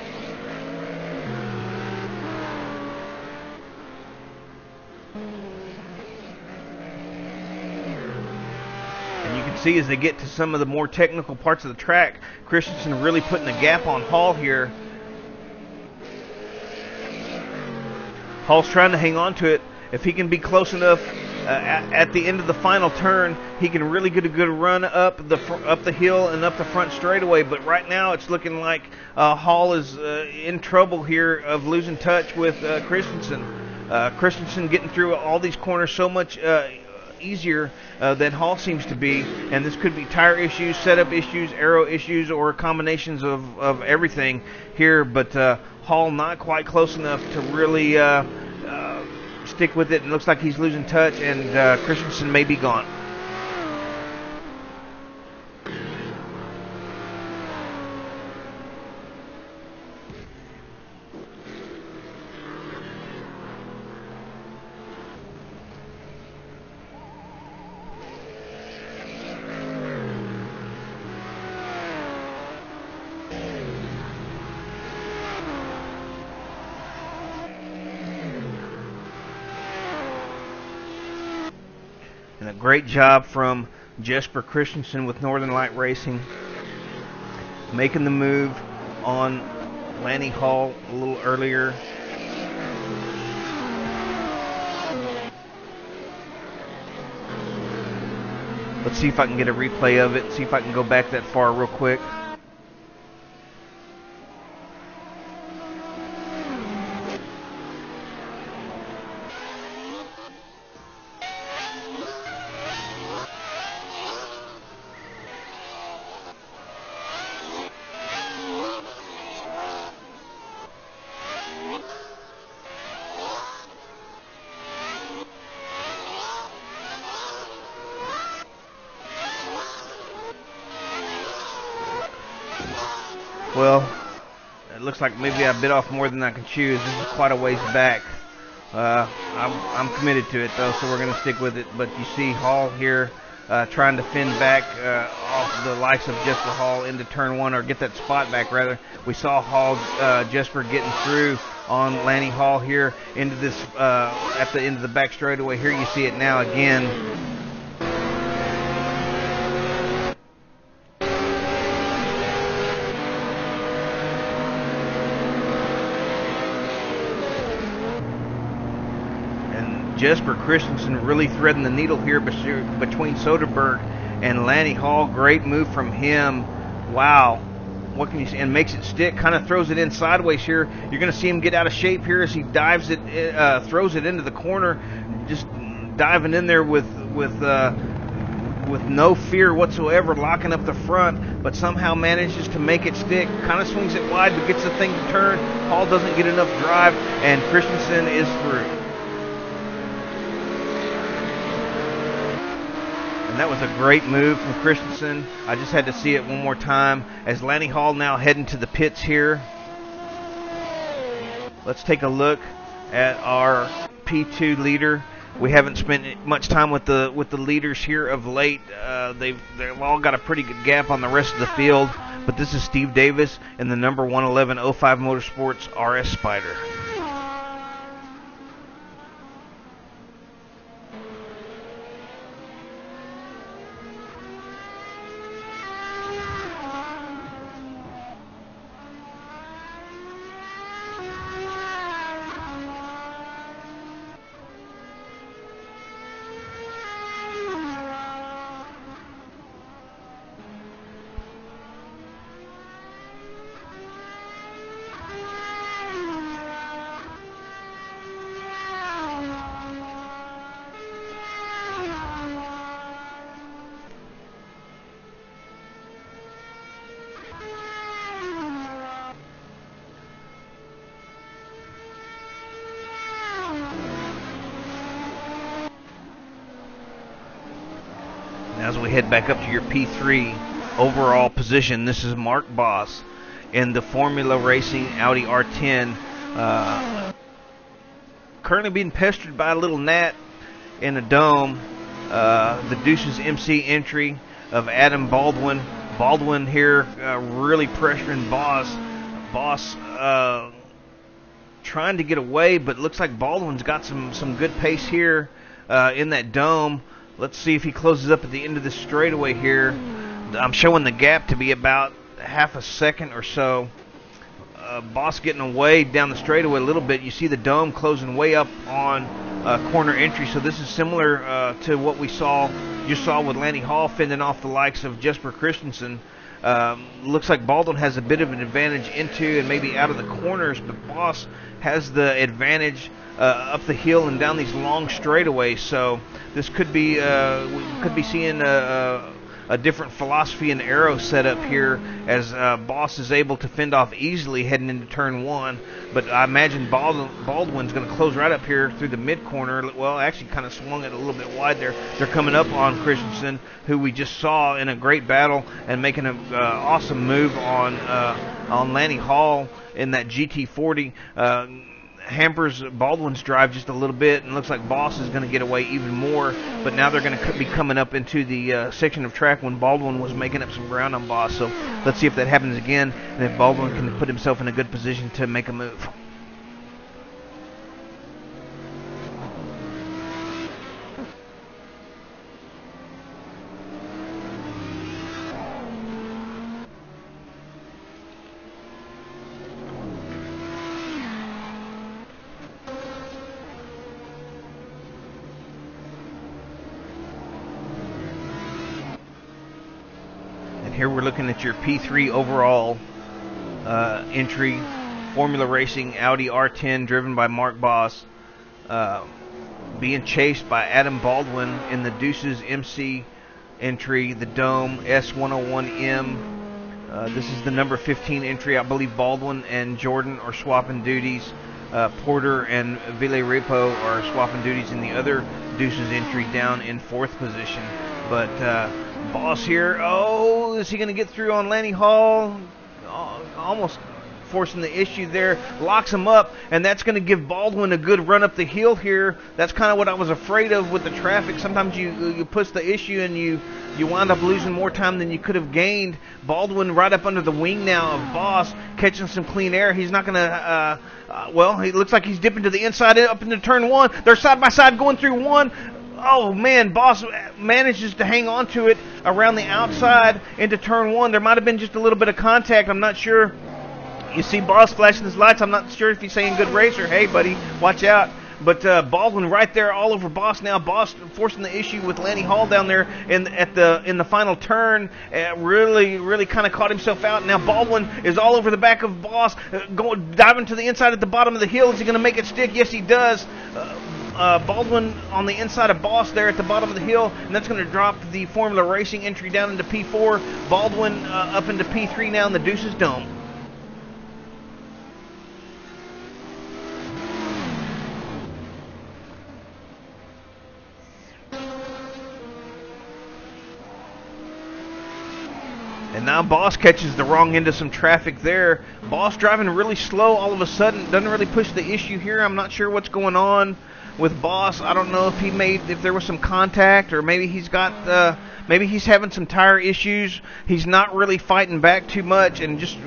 And you can see as they get to some of the more technical parts of the track, Christensen really putting a gap on Hall here. Hall's trying to hang on to it. If he can be close enough at the end of the final turn, he can really get a good run up the hill and up the front straightaway. But right now, it's looking like Hall is in trouble here of losing touch with Christensen. Christensen getting through all these corners so much easier than Hall seems to be, and this could be tire issues, setup issues, aero issues, or combinations of everything here. But Hall not quite close enough to really stick with it, and looks like he's losing touch, and Christensen may be gone. And a great job from Jesper Christensen with Northern Light Racing, making the move on Lanny Hall a little earlier. Let's see if I can get a replay of it, see if I can go back that far real quick. Well, it looks like maybe I bit off more than I can chew. This is quite a ways back. I'm committed to it, though, so we're going to stick with it. But you see Hall here trying to fend back off the likes of Jesper Hall into turn one, or get that spot back, rather. We saw Hall, Jesper getting through on Lanny Hall here into this, at the end of the back straightaway. Here you see it now again. Jesper Christensen really threading the needle here between Soderberg and Lanny Hall. Great move from him. Wow. What can you see? And makes it stick. Kind of throws it in sideways here. You're going to see him get out of shape here as he dives it, throws it into the corner, just diving in there with no fear whatsoever, locking up the front, but somehow manages to make it stick. Kind of swings it wide, but gets the thing to turn. Hall doesn't get enough drive, and Christensen is through. And that was a great move from Christensen. I just had to see it one more time. As Lanny Hall now heading to the pits here. Let's take a look at our P2 leader. We haven't spent much time with the leaders here of late. They've all got a pretty good gap on the rest of the field. But this is Steve Davis in the number 111 05 Motorsports RS Spider. As we head back up to your P3 overall position, this is Mark Boss in the Formula Racing Audi R10. Currently being pestered by a little gnat in a dome. The Deuces MC entry of Adam Baldwin. Baldwin here really pressuring Boss. Boss trying to get away, but looks like Baldwin's got some good pace here in that dome. Let's see if he closes up at the end of the straightaway here. I'm showing the gap to be about half a second or so. Boss getting away down the straightaway a little bit. You see the dome closing way up on corner entry. So this is similar to what we just saw with Lanny Hall fending off the likes of Jesper Christensen. Looks like Baldwin has a bit of an advantage into and maybe out of the corners, but Boss has the advantage up the hill and down these long straightaways. So this could be we could be seeing a different philosophy and arrow setup here as Boss is able to fend off easily heading into turn one. But I imagine Baldwin's going to close right up here through the mid corner. Well, actually kind of swung it a little bit wide there. They're coming up on Christensen, who we just saw in a great battle and making an awesome move on Lanny Hall in that GT40. Hampers Baldwin's drive just a little bit, and looks like Boss is going to get away even more. But now they're going to be coming up into the section of track when Baldwin was making up some ground on Boss. So let's see if that happens again, and if Baldwin can put himself in a good position to make a move. Here we're looking at your P3 overall entry, Formula Racing Audi R10 driven by Mark Boss, being chased by Adam Baldwin in the Deuces MC entry, the Dome S101M. This is the number 15 entry. I believe Baldwin and Jordan are swapping duties. Porter and Villarrepo are swapping duties in the other Deuces entry down in 4th position. But Boss here, oh, is he going to get through on Lanny Hall? Almost forcing the issue there, locks him up, and that's going to give Baldwin a good run up the hill here. That's kind of what I was afraid of with the traffic. Sometimes you push the issue and you wind up losing more time than you could have gained. Baldwin right up under the wing now of Boss, catching some clean air. He's not going to, well, he looks like he's dipping to the inside up into turn one. They're side by side going through one. Oh, man, Boss manages to hang on to it around the outside into turn one. There might have been just a little bit of contact. I'm not sure. You see Boss flashing his lights. I'm not sure if he's saying good race or, hey, buddy, watch out. But Baldwin right there all over Boss now. Boss forcing the issue with Lanny Hall down there in the final turn. Really kind of caught himself out. Now Baldwin is all over the back of Boss, diving to the inside at the bottom of the hill. Is he going to make it stick? Yes, he does. Baldwin on the inside of Boss there at the bottom of the hill, and that's going to drop the Formula Racing entry down into P4. Baldwin up into P3 now in the Deuces Dome. And now Boss catches the wrong end of some traffic there. Boss driving really slow all of a sudden. Doesn't really push the issue here. I'm not sure what's going on with Boss. I don't know if there was some contact, or maybe he's got maybe he's having some tire issues. He's not really fighting back too much, and just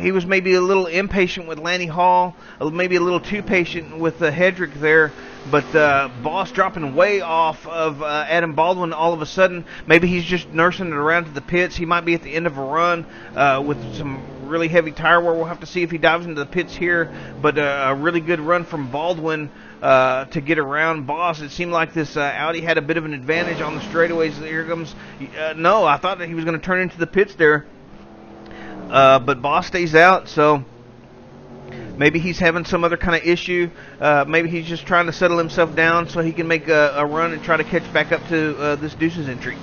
he was maybe a little impatient with Lanny Hall, maybe a little too patient with Hedrick there. But Boss dropping way off of Adam Baldwin all of a sudden. Maybe he's just nursing it around to the pits. He might be at the end of a run with some really heavy tire wear. We'll have to see if he dives into the pits here. But a really good run from Baldwin to get around Boss. It seemed like this Audi had a bit of an advantage on the straightaways. Here comes... no, I thought that he was going to turn into the pits there. But Boss stays out, so... maybe he's having some other kind of issue. Maybe he's just trying to settle himself down so he can make a run and try to catch back up to this Deuces entry.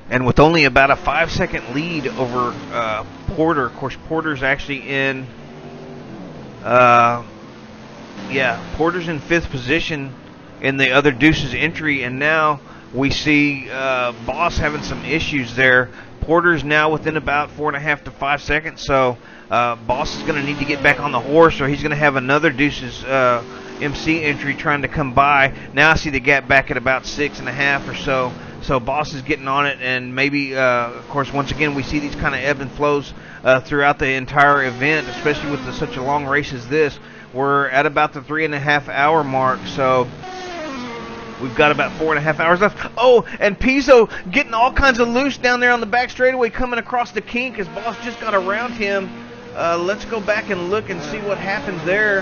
And with only about a 5-second lead over Porter, of course, Porter's actually in, Porter's in 5th position in the other Deuces entry, and now we see Boss having some issues there. Porter's now within about 4.5 to 5 seconds, so Boss is going to need to get back on the horse, or he's going to have another Deuces MC entry trying to come by. Now I see the gap back at about 6.5 or so. So Boss is getting on it, and maybe, of course, once again, we see these kind of ebb and flows throughout the entire event, especially with such a long race as this. We're at about the 3.5 hour mark, so we've got about 4.5 hours left. Oh, and Pizzo getting all kinds of loose down there on the back straightaway, coming across the kink as Boss just got around him. Let's go back and look and see what happened there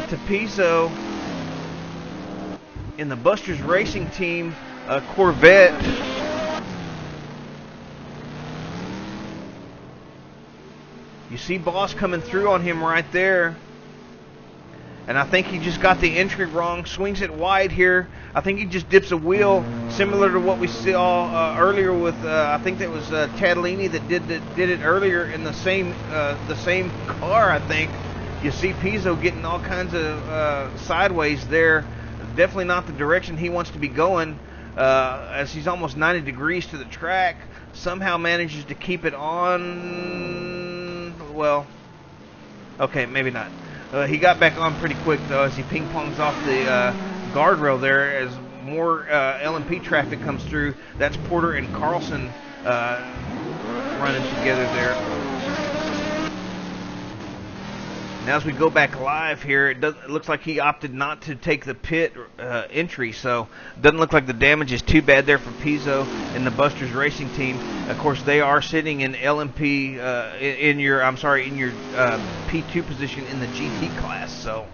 to Pizzo in the Busters Racing Team Corvette. You see Boss coming through on him right there. And I think he just got the entry wrong. Swings it wide here. I think he just dips a wheel, similar to what we saw earlier with, I think that was Tadalini that did it earlier in the same car, I think. You see Pizzo getting all kinds of sideways there. Definitely not the direction he wants to be going. As he's almost 90 degrees to the track, somehow manages to keep it on. Well, okay, maybe not. He got back on pretty quick, though, as he ping-pongs off the guardrail there as more LMP traffic comes through. That's Porter and Carlson running together there. Now as we go back live here, it looks like he opted not to take the pit entry, so it doesn't look like the damage is too bad there for Pizzo and the Busters Racing Team. Of course, they are sitting in LMP in your P2 position in the GT class, so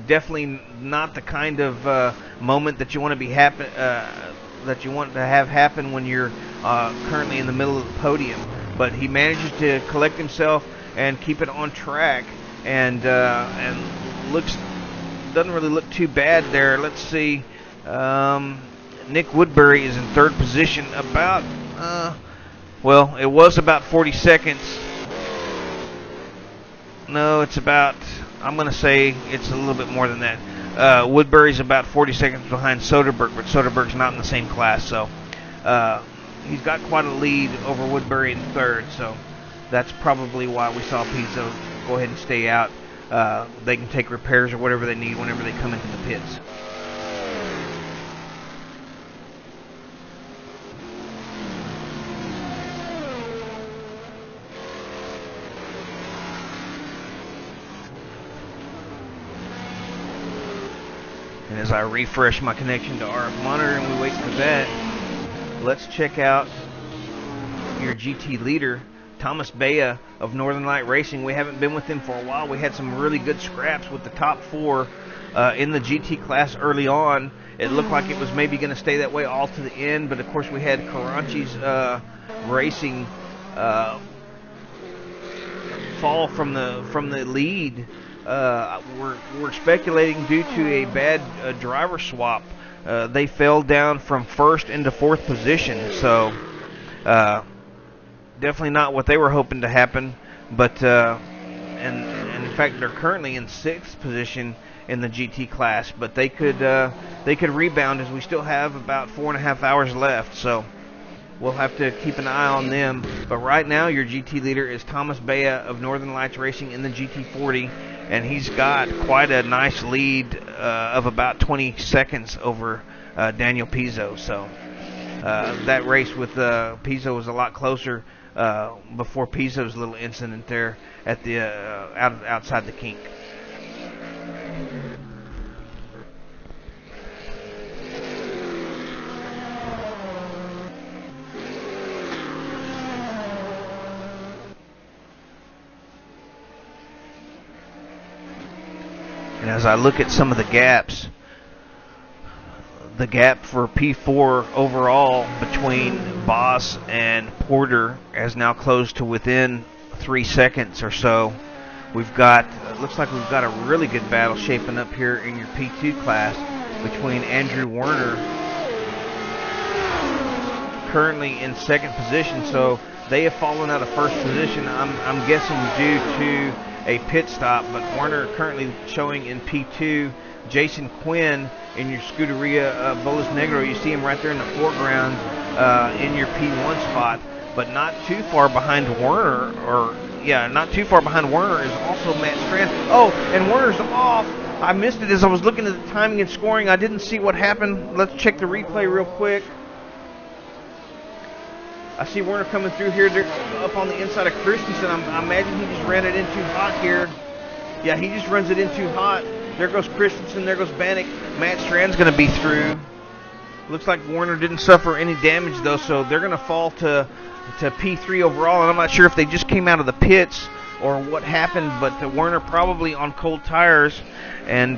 definitely not the kind of moment that you want to be that you want to have happen when you're currently in the middle of the podium. But he manages to collect himself and keep it on track. And doesn't really look too bad there. Let's see. Nick Woodbury is in 3rd position. About well, it was about 40 seconds. No, it's about. I'm going to say it's a little bit more than that. Woodbury's about 40 seconds behind Soderberg, but Soderberg's not in the same class, so he's got quite a lead over Woodbury in 3rd. So that's probably why we saw Pizzo go ahead and stay out. They can take repairs or whatever they need whenever they come into the pits. And as I refresh my connection to RF monitor and we wait for that, let's check out your GT leader, Thomas Bea of Northern Light Racing. We haven't been with him for a while. We had some really good scraps with the top 4 in the GT class early on. It looked like it was maybe going to stay that way all to the end, but of course we had Karanchi's Racing fall from the lead. We're speculating due to a bad driver swap. They fell down from first into fourth position, so definitely not what they were hoping to happen. But and in fact, they're currently in sixth position in the GT class. But they could rebound, as we still have about 4.5 hours left. So we'll have to keep an eye on them. But right now, your GT leader is Thomas Bea of Northern Lights Racing in the GT40, and he's got quite a nice lead of about 20 seconds over Daniel Pizzo. So that race with Pizzo was a lot closer before Pizzo's little incident there at the outside the kink. And as I look at some of the gaps, the gap for P4 overall between Boss and Porter has now closed to within 3 seconds or so. We've got, looks like we've got a really good battle shaping up here in your P2 class between Andrew Werner, currently in second position, so they have fallen out of first position. I'm guessing due to a pit stop, but Werner currently showing in P2. Jason Quinn in your Scuderia Bolas Negro, you see him right there in the foreground in your P1 spot, but not too far behind Werner, not too far behind Werner is also Matt Strand. Oh, and Werner's off. I missed it as I was looking at the timing and scoring. I didn't see what happened. Let's check the replay real quick. I see Werner coming through here. They're up on the inside of Christensen. I imagine he just ran it in too hot here. Yeah, he just runs it in too hot. There goes Christensen. There goes Bannock. Matt Strand's going to be through. Looks like Werner didn't suffer any damage, though, so they're going to fall to P3 overall. And I'm not sure if they just came out of the pits or what happened, but Werner probably on cold tires and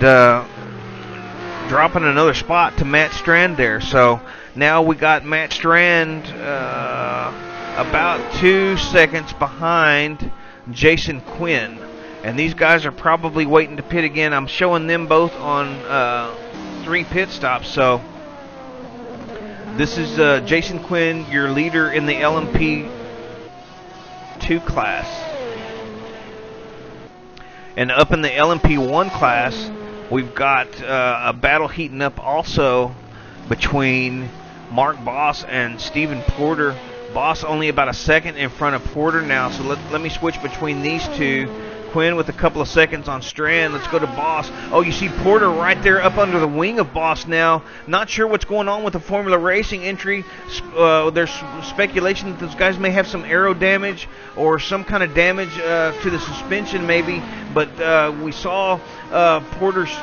dropping another spot to Matt Strand there. So now we got Matt Strand about 2 seconds behind Jason Quinn. And these guys are probably waiting to pit again. I'm showing them both on 3 pit stops. So this is Jason Quinn, your leader in the LMP2 class. And up in the LMP1 class, we've got a battle heating up also between Mark Boss and Stephen Porter. Boss only about a second in front of Porter now, so let me switch between these two. Quinn with a couple of seconds on Strand. Let's go to Boss. Oh, you see Porter right there up under the wing of Boss now. Not sure what's going on with the Formula Racing entry. There's speculation that those guys may have some aero damage or some kind of damage to the suspension maybe. But we saw Porter's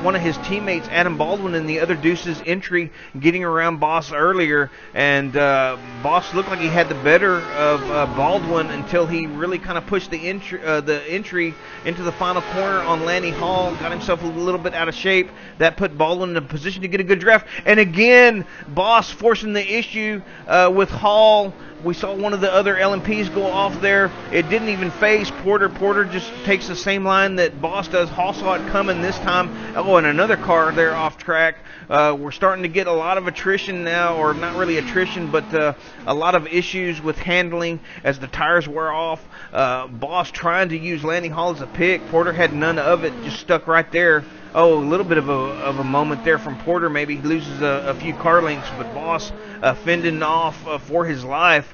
one of his teammates, Adam Baldwin, in the other Deuce's entry getting around Boss earlier, and Boss looked like he had the better of Baldwin until he really kind of pushed the entry into the final corner on Lanny Hall, got himself a little bit out of shape. That put Baldwin in a position to get a good draft, and again Boss forcing the issue with Hall. We saw one of the other LMPs go off there. It didn't even phase Porter. Porter just takes the same line that Boss does. Hall saw it coming this time. Oh, and another car there off track. We're starting to get a lot of attrition now, or not really attrition, but a lot of issues with handling as the tires wear off. Boss trying to use Lanny Hall as a pick. Porter had none of it, just stuck right there. Oh, a little bit of a moment there from Porter. Maybe he loses a few car lengths, but Boss fending off for his life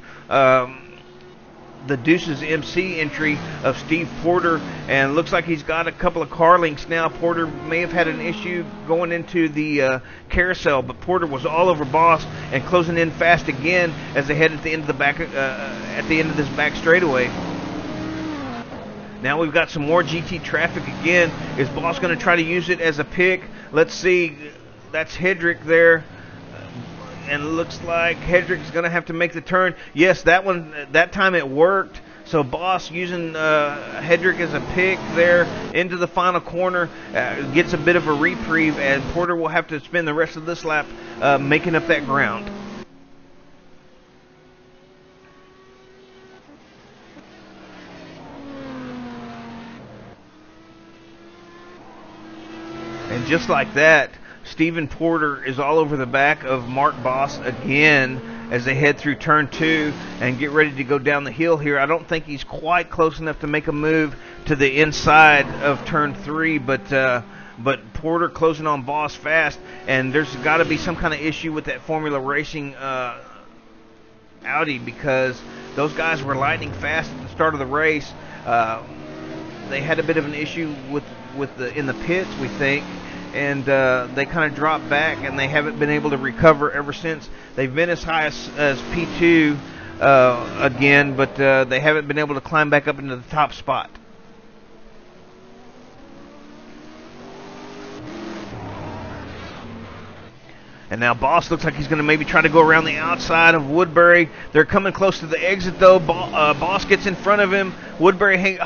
the Deuces MC entry of Steve Porter, and looks like he's got a couple of car links now. Porter may have had an issue going into the carousel, but Porter was all over Boss and closing in fast again as they head at the end of the back at the end of this back straightaway. Now we've got some more GT traffic again. Is Boss going to try to use it as a pick? Let's see. That's Hedrick there. And it looks like Hedrick's going to have to make the turn. Yes, that time it worked. So Boss using Hedrick as a pick there into the final corner gets a bit of a reprieve, and Porter will have to spend the rest of this lap making up that ground. just like that, Stephen Porter is all over the back of Mark Boss again as they head through turn 2 and get ready to go down the hill here. I don't think he's quite close enough to make a move to the inside of turn 3, but Porter closing on Boss fast, and there's got to be some kind of issue with that Formula Racing Audi, because those guys were lightning fast at the start of the race. They had a bit of an issue in the pits, we think, and they kind of dropped back, and they haven't been able to recover ever since. They've been as high as P2 again, but they haven't been able to climb back up into the top spot. And now Boss looks like he's going to maybe try to go around the outside of Woodbury. They're coming close to the exit, though. Boss gets in front of him. Woodbury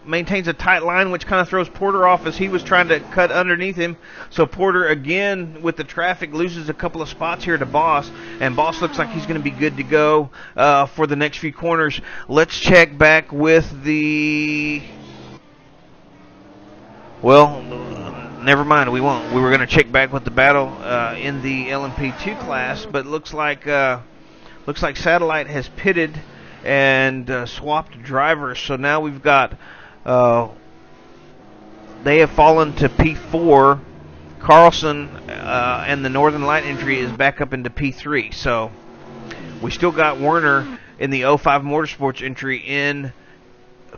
maintains a tight line, which kind of throws Porter off as he was trying to cut underneath him. So Porter, again, with the traffic, loses a couple of spots here to Boss. And Boss looks like he's going to be good to go for the next few corners. Let's check back with the... Well... Never mind, we won't. We were going to check back with the battle in the LMP2 class, but looks like Satellite has pitted and swapped drivers. So now we've got they have fallen to P4. Carlson and the Northern Light entry is back up into P3. So we still got Werner in the 05 Motorsports entry in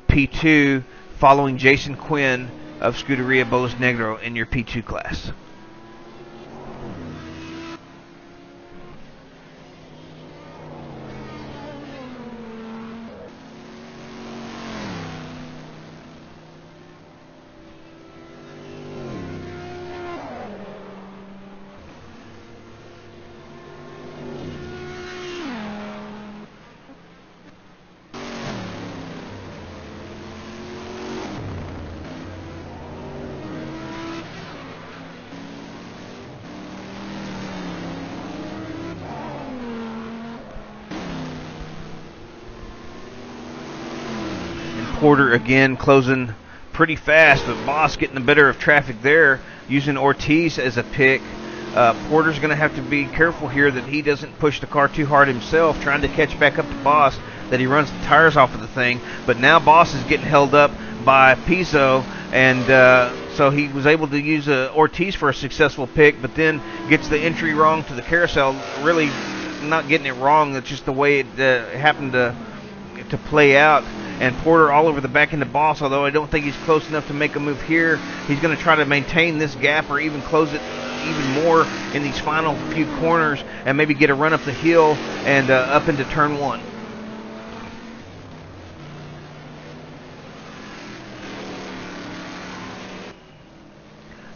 P2, following Jason Quinn of Scuderia Bolos Negro in your P2 class. Porter again closing pretty fast, but Boss getting the better of traffic there, using Ortiz as a pick. Porter's going to have to be careful here that he doesn't push the car too hard himself, trying to catch back up to Boss, that he runs the tires off of the thing. But now Boss is getting held up by Pizzo, and so he was able to use Ortiz for a successful pick, but then gets the entry wrong to the carousel. Really not getting it wrong, that's just the way it happened to play out. And Porter all over the back end of Boss, although I don't think he's close enough to make a move here. He's going to try to maintain this gap or even close it even more in these final few corners and maybe get a run up the hill and up into turn 1.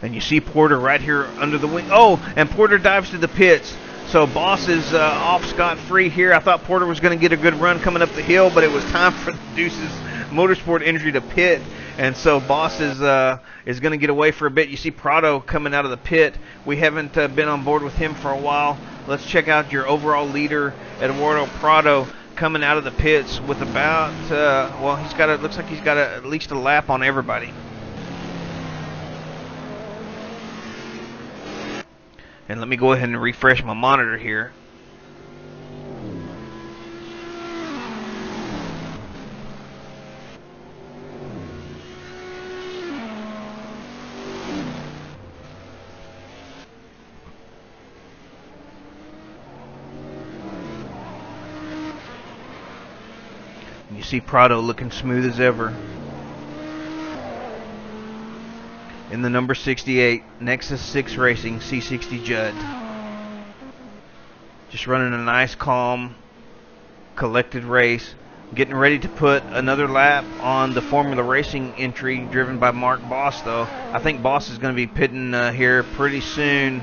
And you see Porter right here under the wing. Oh, and Porter dives to the pits. So Boss is off scot-free here. I thought Porter was going to get a good run coming up the hill, but it was time for the Deuces Motorsport entry to pit. And so Boss is going to get away for a bit. You see Prado coming out of the pit. We haven't been on board with him for a while. Let's check out your overall leader, Eduardo Prado, coming out of the pits with about, well, looks like he's got at least a lap on everybody. And let me go ahead and refresh my monitor here. And you see Prado looking smooth as ever. In the number 68, Nexus 6 Racing, C60 Judd. Just running a nice, calm, collected race. Getting ready to put another lap on the Formula Racing entry driven by Mark Boss, though. I think Boss is going to be pitting here pretty soon.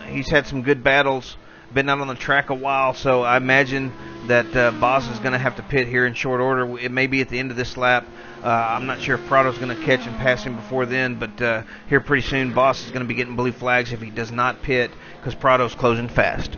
He's had some good battles, been out on the track a while, so I imagine that Boss is going to have to pit here in short order. It may be at the end of this lap. I'm not sure if Prado's going to catch and pass him before then, but here pretty soon Boss is going to be getting blue flags if he does not pit, because Prado's closing fast.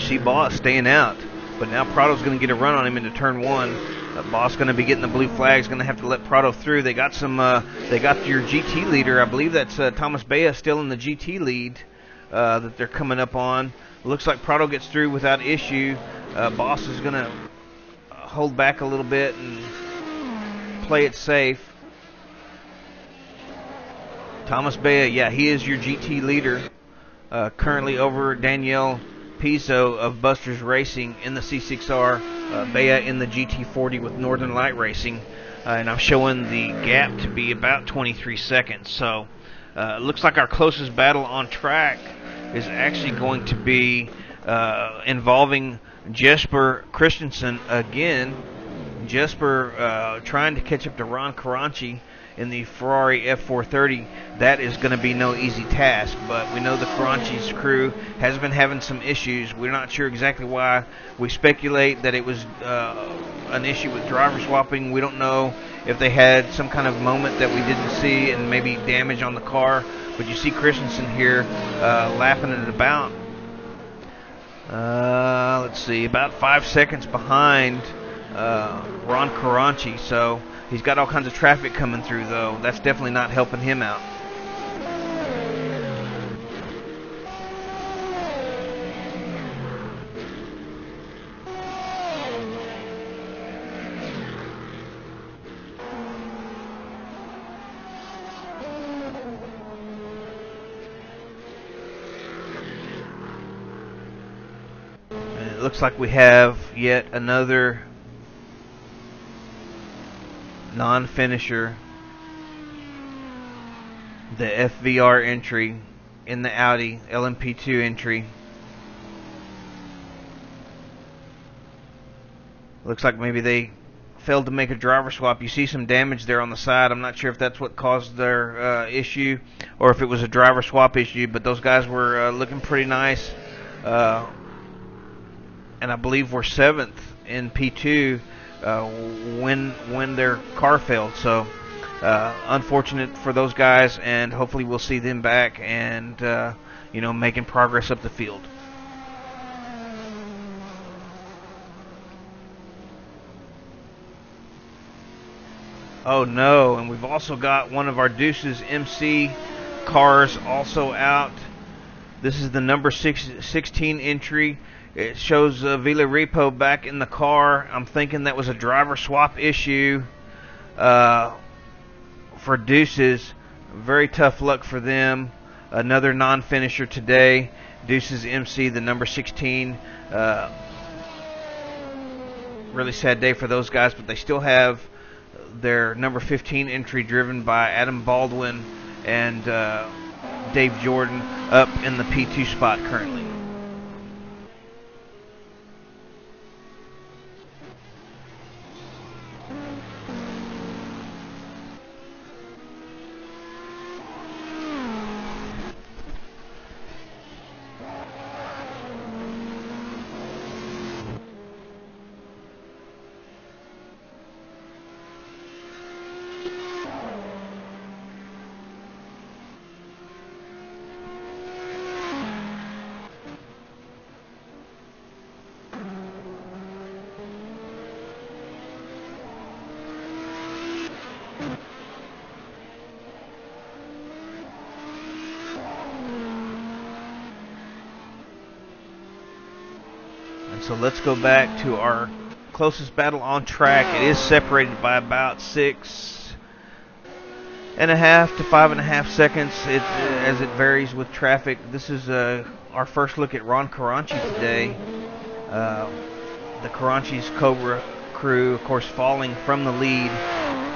see Boss staying out. But now Prado's going to get a run on him into turn 1. Boss going to be getting the blue flag. Is going to have to let Prado through. They got some. They got your GT leader. I believe that's Thomas Bea still in the GT lead that they're coming up on. Looks like Prado gets through without issue. Boss is going to hold back a little bit and play it safe. Thomas Bea, yeah, he is your GT leader. Currently over Danielle Pizzo of Buster's Racing in the C6R. Bea in the GT40 with Northern Light Racing. And I'm showing the gap to be about 23 seconds. So it looks like our closest battle on track is actually going to be involving Jesper Christensen again. Jesper trying to catch up to Ron Caranci in the Ferrari F430. That is going to be no easy task, but we know the Caranchi's crew has been having some issues. We're not sure exactly why. We speculate that it was an issue with driver swapping. We don't know if they had some kind of moment that we didn't see and maybe damage on the car, but you see Christensen here lapping it about. Let's see, about 5 seconds behind Ron Caranci, so he's got all kinds of traffic coming through, though. That's definitely not helping him out. And it looks like we have yet another non-finisher, the FVR entry in the Audi LMP2 entry. Looks like maybe they failed to make a driver swap. You see some damage there on the side. I'm not sure if that's what caused their issue or if it was a driver swap issue, but those guys were looking pretty nice, and I believe we're 7th in P2 when their car failed. So unfortunate for those guys, and hopefully we'll see them back and making progress up the field. Oh no, and we've also got one of our Deuces MC cars also out. This is the number 16 entry. It shows Vila Repo back in the car. I'm thinking that was a driver swap issue for Deuces. Very tough luck for them. Another non-finisher today. Deuces MC, the number 16. Really sad day for those guys, but they still have their number 15 entry driven by Adam Baldwin and Dave Jordan up in the P2 spot currently. So let's go back to our closest battle on track. It is separated by about 6.5 to 5.5 seconds as it varies with traffic. This is our first look at Ron Caranci today. The Caranchi's Cobra crew, of course, falling from the lead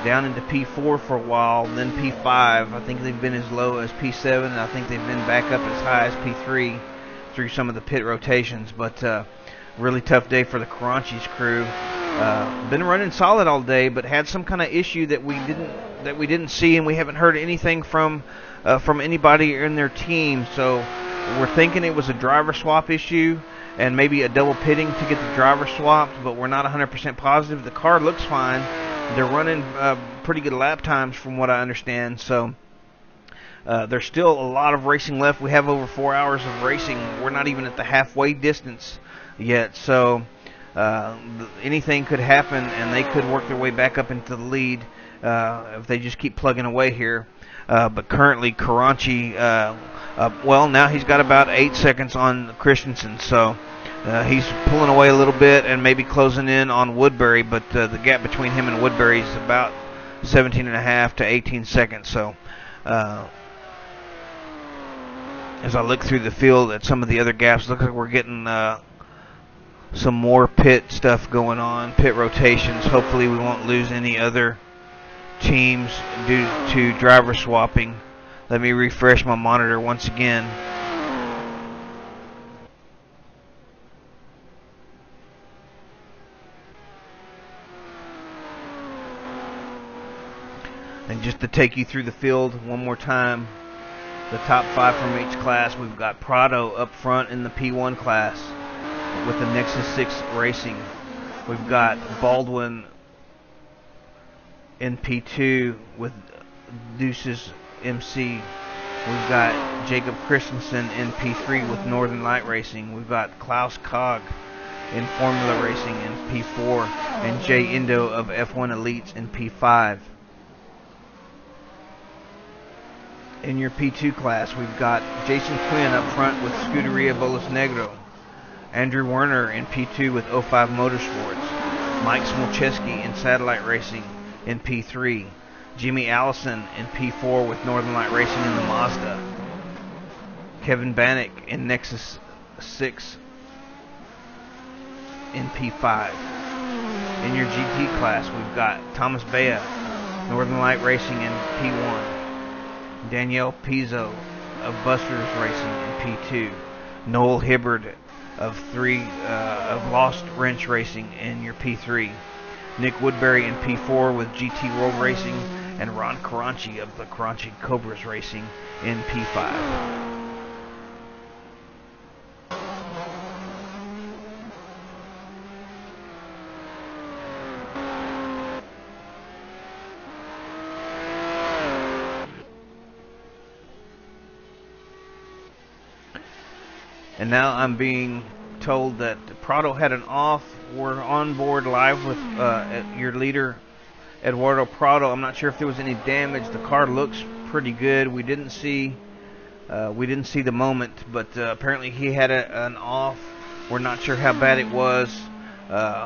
down into P4 for a while, then P5. I think they've been as low as P7, and I think they've been back up as high as P3 through some of the pit rotations. But really tough day for the Caranchi's crew. Been running solid all day, but had some kind of issue that we didn't see, and we haven't heard anything from anybody in their team. So we're thinking it was a driver swap issue and maybe a double pitting to get the driver swapped, but we're not 100% positive. The car looks fine. They're running pretty good lap times from what I understand. So There's still a lot of racing left. We have over 4 hours of racing. We're not even at the halfway distance yet, so anything could happen, and they could work their way back up into the lead if they just keep plugging away here. But currently, Karanchi, well, now he's got about 8 seconds on Christensen, so he's pulling away a little bit and maybe closing in on Woodbury, but the gap between him and Woodbury is about 17.5 to 18 seconds. So as I look through the field at some of the other gaps, looks like we're getting some more pit stuff going on, pit rotations. Hopefully we won't lose any other teams due to driver swapping. Let me refresh my monitor once again. And just to take you through the field one more time, the top 5 from each class, we've got Prado up front in the P1 class with the Nexus 6 Racing. We've got Baldwin in P2 with Deuces MC. We've got Jacob Christensen in P3 with Northern Light Racing. We've got Klaus Kog in Formula Racing in P4, and Jay Indo of F1 Elites in P5. In your P2 class, we've got Jason Quinn up front with Scuderia Bolas Negro. Andrew Werner in P2 with 05 Motorsports. Mike Smolczewski in Satellite Racing in P3. Jimmy Allison in P4 with Northern Light Racing in the Mazda. Kevin Bannock in Nexus 6 in P5. In your GT class, we've got Thomas Bea, Northern Light Racing in P1. Danielle Pizzo of Busters Racing in P2. Noel Hibbard of Lost Wrench Racing in your P3. Nick Woodbury in P4 with GT World Racing, and Ron Karanchi of the Karanchi Cobras Racing in P5. And now I'm being told that Prado had an off. We're on board live with your leader, Eduardo Prado. I'm not sure if there was any damage. The car looks pretty good. We didn't see the moment, but apparently he had an off. We're not sure how bad it was.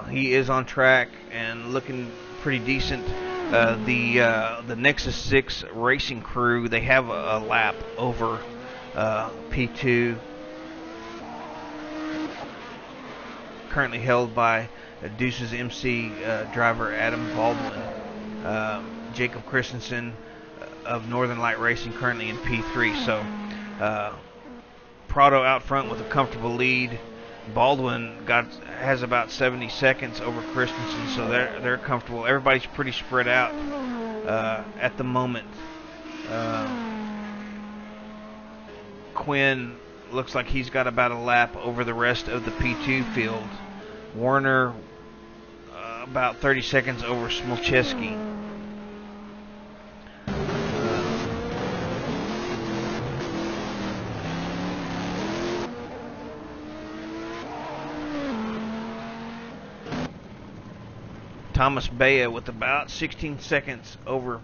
He is on track and looking pretty decent. The Nexus 6 racing crew, they have a lap over P2. Currently held by Deuces MC driver Adam Baldwin. Jacob Christensen of Northern Light Racing currently in P3. So Prado out front with a comfortable lead. Baldwin has about 70 seconds over Christensen, so they're comfortable. Everybody's pretty spread out at the moment. Quinn looks like he's got about a lap over the rest of the P2 field. Warner about 30 seconds over Smolczewski. Thomas Bea with about 16 seconds over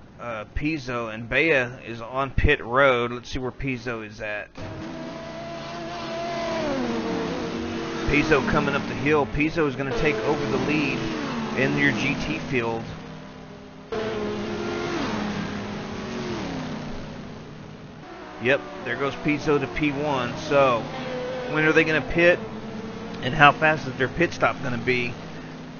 Pizzo, and Bea is on pit road. Let's see where Pizzo is at. Pizzo coming up the hill. Pizzo is going to take over the lead in your GT field. Yep, there goes Pizzo to P1. So, when are they going to pit, and how fast is their pit stop going to be?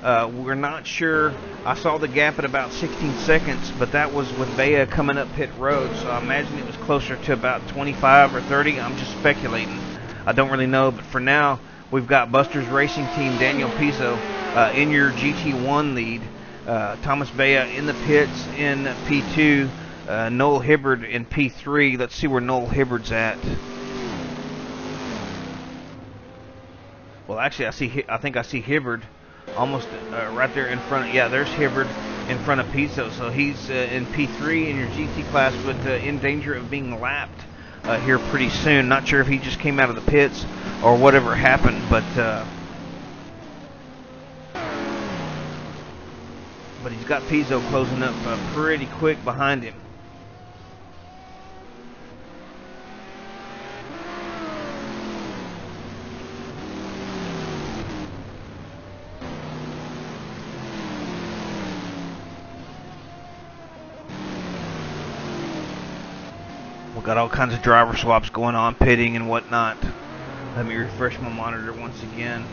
We're not sure. I saw the gap at about 16 seconds, but that was with Bea coming up pit road, so I imagine it was closer to about 25 or 30. I'm just speculating. I don't really know, but for now, we've got Buster's Racing Team, Daniel Pizzo, in your GT1 lead. Thomas Bea in the pits in P2. Noel Hibbard in P3. Let's see where Noel Hibbard's at. Well, actually, I think I see Hibbard almost right there in front. Yeah, there's Hibbard. in front of Pizzo. So he's in P3 in your GT class, but in danger of being lapped here pretty soon. Not sure if he just came out of the pits or whatever happened, but he's got Pizzo closing up pretty quick behind him. We've got all kinds of driver swaps going on, pitting and whatnot. Let me refresh my monitor once again.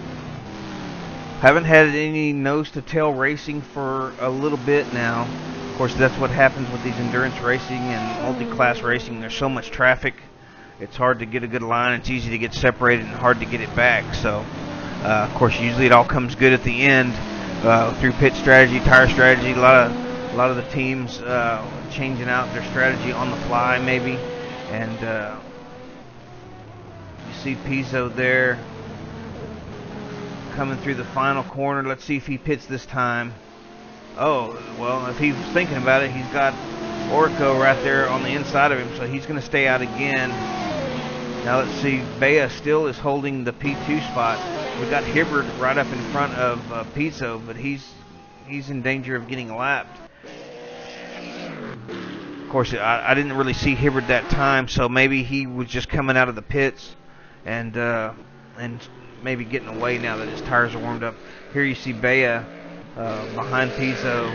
Haven't had any nose-to-tail racing for a little bit now. Of course, that's what happens with these endurance racing and multi-class racing. There's so much traffic, it's hard to get a good line. It's easy to get separated and hard to get it back. So, of course, usually it all comes good at the end through pit strategy, tire strategy. A lot of the teams changing out their strategy on the fly, maybe. And you see Pizzo there coming through the final corner. Let's see if he pits this time. Oh, well, if he was thinking about it, he's got Orco right there on the inside of him, so he's going to stay out again. Now let's see, Bea still is holding the P2 spot. We've got Hibbard right up in front of Pizzo, but he's in danger of getting lapped. Of course, I didn't really see Hibbard that time, so maybe he was just coming out of the pits and maybe getting away now that his tires are warmed up. Here you see Bea behind Pizzo.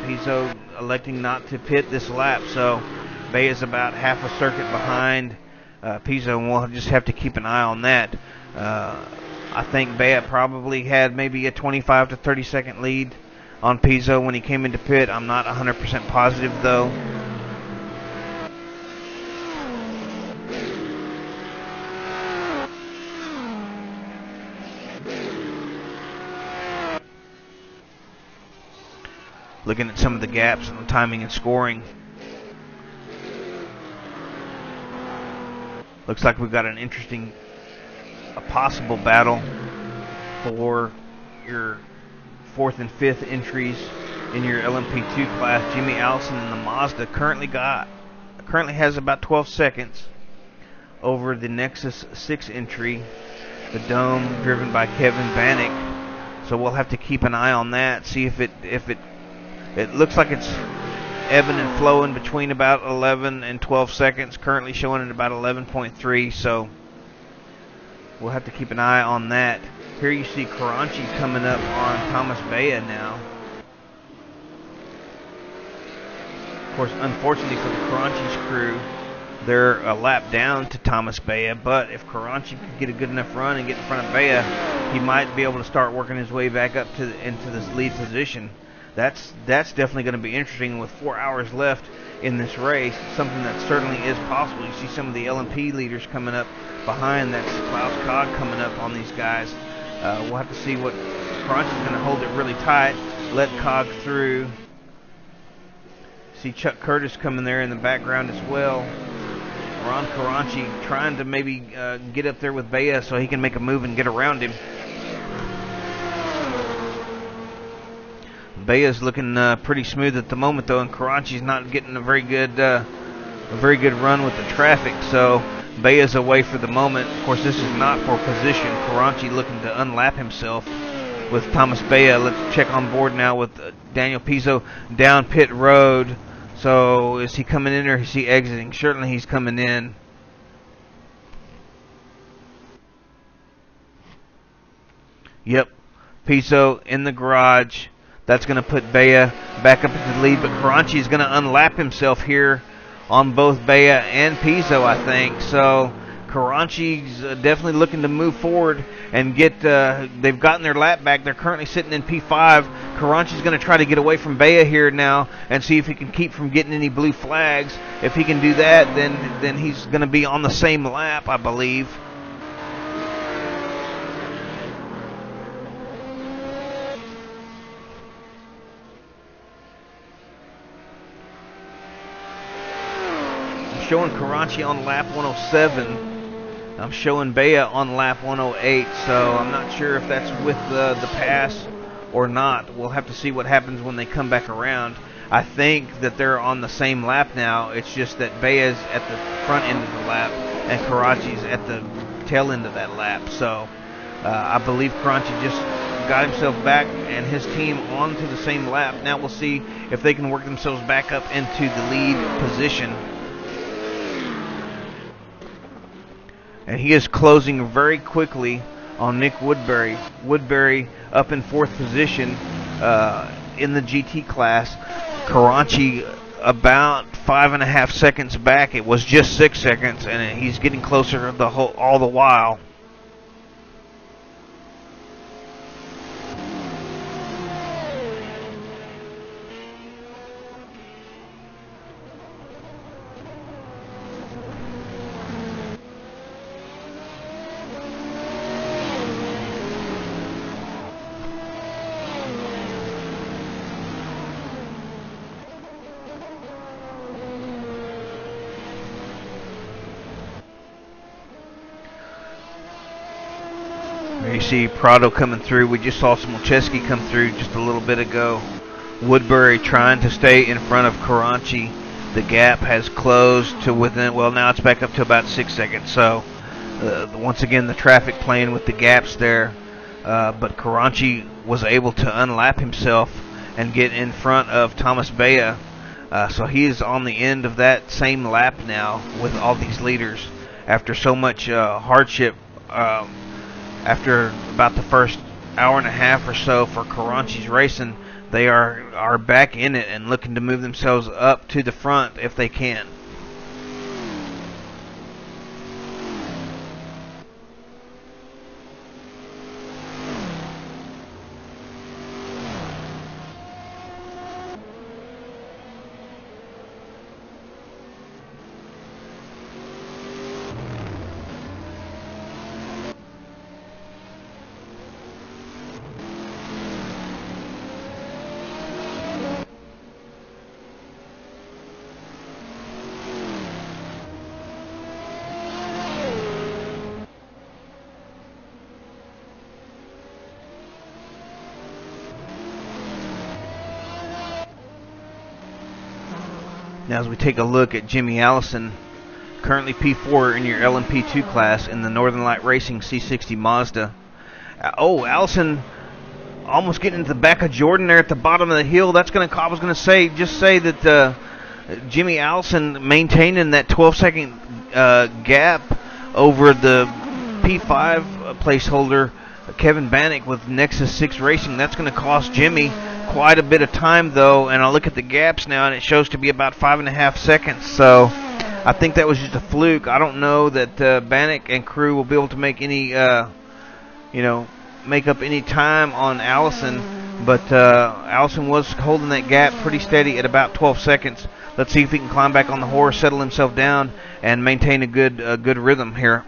Pizzo electing not to pit this lap, so Bea is about half a circuit behind Pizzo, and we'll just have to keep an eye on that. I think Bea probably had maybe a 25 to 30 second lead on Pizzo when he came into pit. I'm not 100% positive though. Looking at some of the gaps on timing and scoring. Looks like we've got an interesting, a possible battle for your 4th and 5th entries in your LMP2 class. Jimmy Allison in the Mazda currently has about 12 seconds over the Nexus 6 entry, the Dome, driven by Kevin Bannock. So we'll have to keep an eye on that, see if it looks like it's ebbing and flowing between about 11 and 12 seconds, currently showing at about 11.3, so we'll have to keep an eye on that. Here you see Karanchi coming up on Thomas Bea now. Of course, unfortunately for the Karanchi's crew, they're a lap down to Thomas Bea, but if Karanchi could get a good enough run and get in front of Bea, he might be able to start working his way back up into this lead position. That's definitely going to be interesting with 4 hours left in this race. Something that certainly is possible. You see some of the LMP leaders coming up behind. That's Klaus Cog coming up on these guys. We'll have to see what Karanchi's going to hold it really tight, let Cog through. See Chuck Curtis coming there in the background as well. Ron Karanchi trying to maybe get up there with Bea so he can make a move and get around him. Bea's looking pretty smooth at the moment though, and Karanchi's not getting a very good run with the traffic, so Bea's away for the moment. Of course, this is not for position. Karanchi looking to unlap himself with Thomas Bea. Let's check on board now with Daniel Pizzo down pit road. So is he coming in or is he exiting? Certainly he's coming in. Yep, Pizzo in the garage. That's going to put Bea back up into the lead, but Karanchi is going to unlap himself here on both Bea and Pizzo, I think. So Karanchi's definitely looking to move forward and get, they've gotten their lap back. They're currently sitting in P5. Karanchi's going to try to get away from Bea here now and see if he can keep from getting any blue flags. If he can do that, then he's going to be on the same lap, I believe. Showing Karanchi on lap 107. I'm showing Bea on lap 108, so I'm not sure if that's with the pass or not. We'll have to see what happens when they come back around. I think that they're on the same lap now. It's just that Bea's at the front end of the lap and Karachi's at the tail end of that lap. So I believe Karachi just got himself back and his team onto the same lap. Now we'll see if they can work themselves back up into the lead position. And he is closing very quickly on Nick Woodbury. Woodbury up in 4th position in the GT class. Karachi about 5.5 seconds back. It was just 6 seconds, and he's getting closer all the while. You see Prado coming through. We just saw Smolczewski come through just a little bit ago. Woodbury trying to stay in front of Karachi. The gap has closed to within, well, now it's back up to about 6 seconds. So once again, the traffic playing with the gaps there. But Karachi was able to unlap himself and get in front of Thomas Bea. So he is on the end of that same lap now with all these leaders after so much hardship. After about the first hour and a half or so for Karachi's racing, they are back in it and looking to move themselves up to the front if they can. Now as we take a look at Jimmy Allison, currently P4 in your LMP2 class in the Northern Light Racing C60 Mazda. Oh, Allison almost getting into the back of Jordan there at the bottom of the hill. That's going to, I was going to say that Jimmy Allison maintaining that 12-second gap over the P5 placeholder, Kevin Bannock with Nexus 6 Racing. That's going to cost Jimmy quite a bit of time, though, and I'll look at the gaps now, and it shows to be about 5.5 seconds. So I think that was just a fluke. I don't know that Bannock and crew will be able to make any, make up any time on Allison, but Allison was holding that gap pretty steady at about 12 seconds. Let's see if he can climb back on the horse, settle himself down, and maintain a good rhythm here.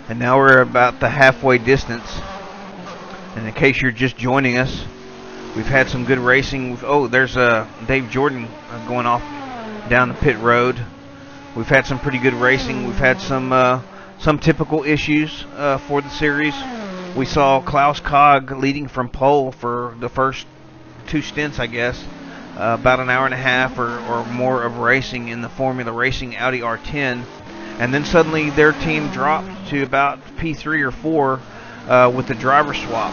And now we're about the halfway distance. And in case you're just joining us, we've had some good racing. Oh, there's Dave Jordan going off down the pit road. We've had some pretty good racing. We've had some typical issues for the series. We saw Klaus Kog leading from pole for the first 2 stints, I guess. About an hour and a half or more of racing in the Formula Racing Audi R10. And then suddenly their team dropped to about P3 or 4 with the driver swap.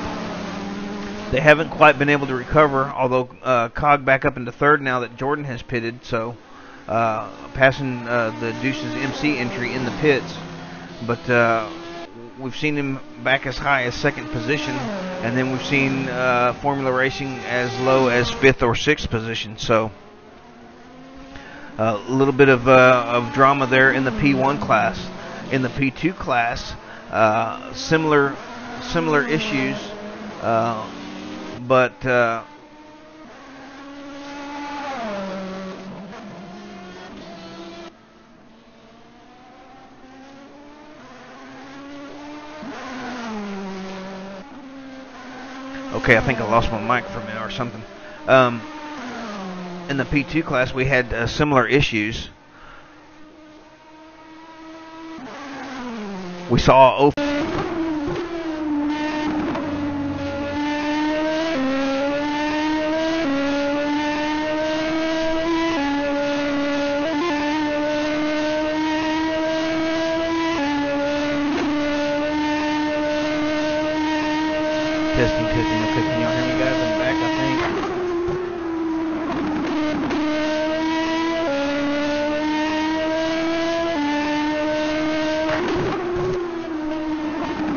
They haven't quite been able to recover, although Cog back up into 3rd now that Jordan has pitted, so passing the Deuce's MC entry in the pits. But we've seen him back as high as 2nd position, and then we've seen Formula Racing as low as 5th or 6th position. So a little bit of drama there in the P1 class. In the P2 class, similar issues, but Okay, I think I lost my mic for a minute or something. In the P2 class, we had similar issues. We saw testing. Okay, can y'all hear me, guys? I'm back, I think.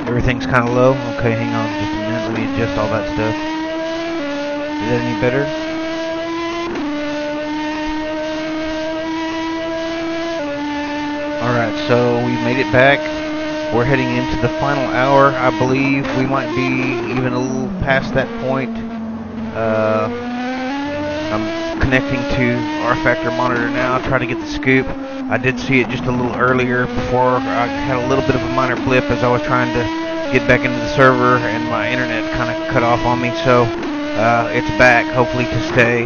Everything's kind of low. Okay, hang on just a minute. Let me adjust all that stuff. Is that any better? Alright, so we made it back. We're heading into the final hour. I believe we might be even a little past that point. I'm connecting to R Factor monitor now, trying to get the scoop. I did see it just a little earlier before I had a little bit of a minor blip as I was trying to get back into the server and my internet kind of cut off on me. So it's back, hopefully to stay.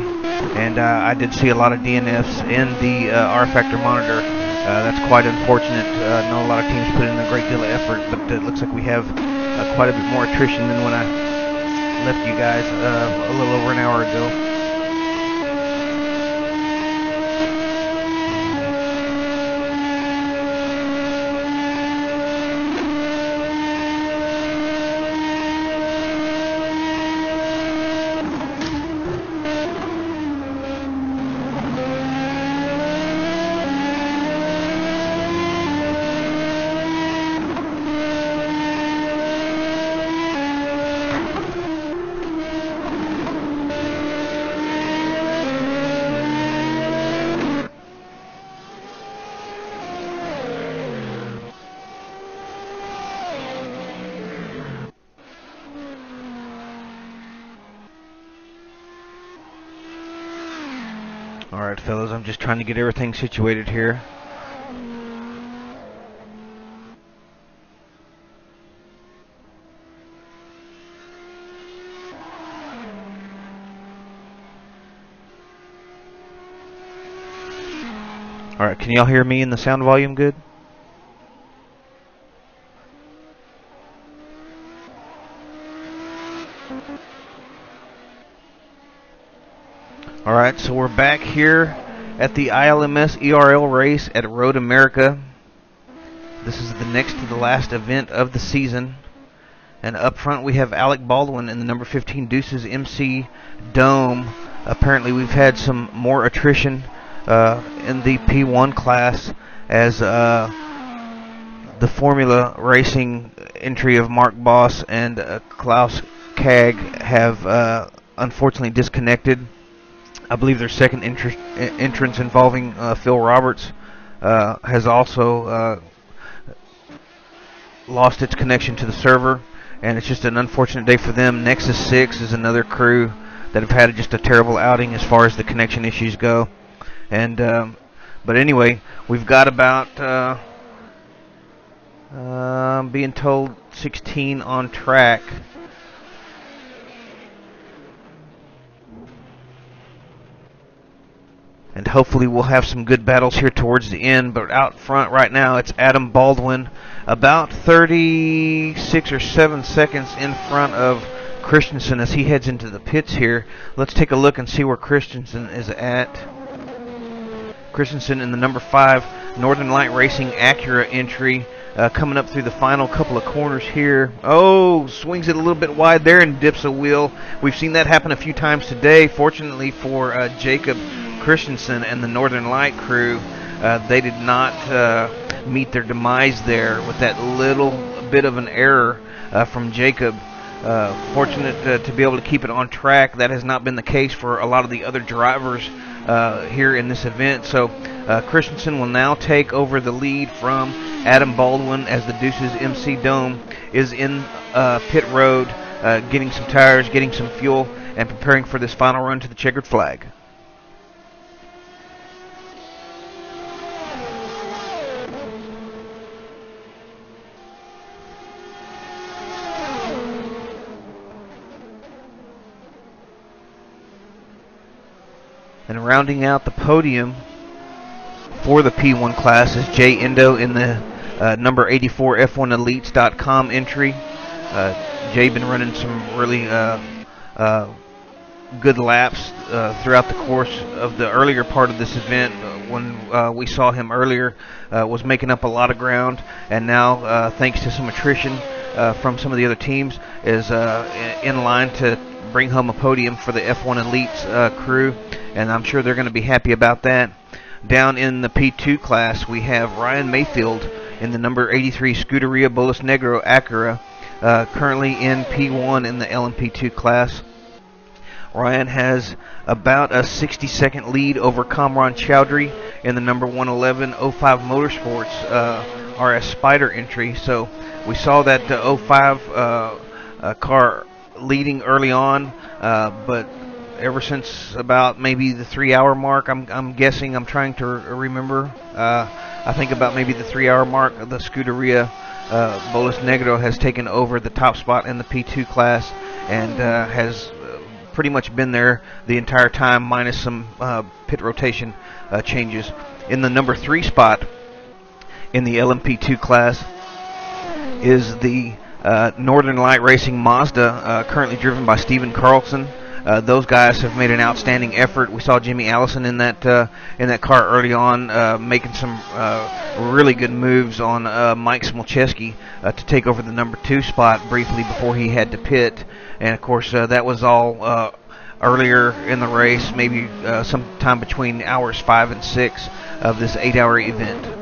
And I did see a lot of DNFs in the R Factor monitor. That's quite unfortunate. I know a lot of teams put in a great deal of effort, but it looks like we have quite a bit more attrition than when I left you guys a little over an hour ago. Alright, fellas, I'm just trying to get everything situated here. Alright, can y'all hear me in the sound volume good? Alright, so we're back here at the ILMS ERL race at Road America. This is the next to the last event of the season. And up front we have Alec Baldwin in the number 15 Deuces MC Dome. Apparently we've had some more attrition in the P1 class as the Formula Racing entry of Mark Boss and Klaus Kag have unfortunately disconnected. I believe their second entrance involving Phil Roberts has also lost its connection to the server, and it's just an unfortunate day for them. Nexus 6 is another crew that have had just a terrible outing as far as the connection issues go. And but anyway, we've got about being told 16 on track. And hopefully we'll have some good battles here towards the end. But out front right now, it's Adam Baldwin, about 36 or 7 seconds in front of Christensen as he heads into the pits here. Let's take a look and see where Christensen is at. Christensen in the number 5 Northern Light Racing Acura entry, coming up through the final couple of corners here. Oh, swings it a little bit wide there and dips a wheel. We've seen that happen a few times today. Fortunately for Jacob Christensen and the Northern Light crew, they did not meet their demise there with that little bit of an error from Jacob. Fortunate to be able to keep it on track. That has not been the case for a lot of the other drivers here in this event. So Christensen will now take over the lead from Adam Baldwin as the Deuces MC Dome is in pit road, getting some tires, getting some fuel, and preparing for this final run to the checkered flag. And rounding out the podium for the P1 class is Jay Endo in the number 84 F1Elites.com entry. Jay been running some really good laps throughout the course of the earlier part of this event. When we saw him earlier, was making up a lot of ground, and now thanks to some attrition from some of the other teams, is in line to bring home a podium for the F1 Elites crew, and I'm sure they're going to be happy about that. Down in the P2 class, we have Ryan Mayfield in the number 83 Scuderia Bolas Negro Acura, currently in P1 in the LMP2 class. Ryan has about a 60-second lead over Kamran Chowdhury in the number 111 05 Motorsports RS Spider entry. So we saw that 05 car leading early on, but ever since about maybe the 3-hour mark, I'm guessing, I'm trying to remember, I think about maybe the 3-hour mark, the Scuderia Bolas Negro has taken over the top spot in the P2 class and has pretty much been there the entire time, minus some pit rotation changes. In the number 3 spot in the LMP2 class is the Northern Light Racing Mazda, currently driven by Steven Carlson. Those guys have made an outstanding effort. We saw Jimmy Allison in that car early on, making some really good moves on Mike Smolczewski to take over the number 2 spot briefly before he had to pit. And of course, that was all earlier in the race, maybe sometime between hours 5 and 6 of this 8-hour event.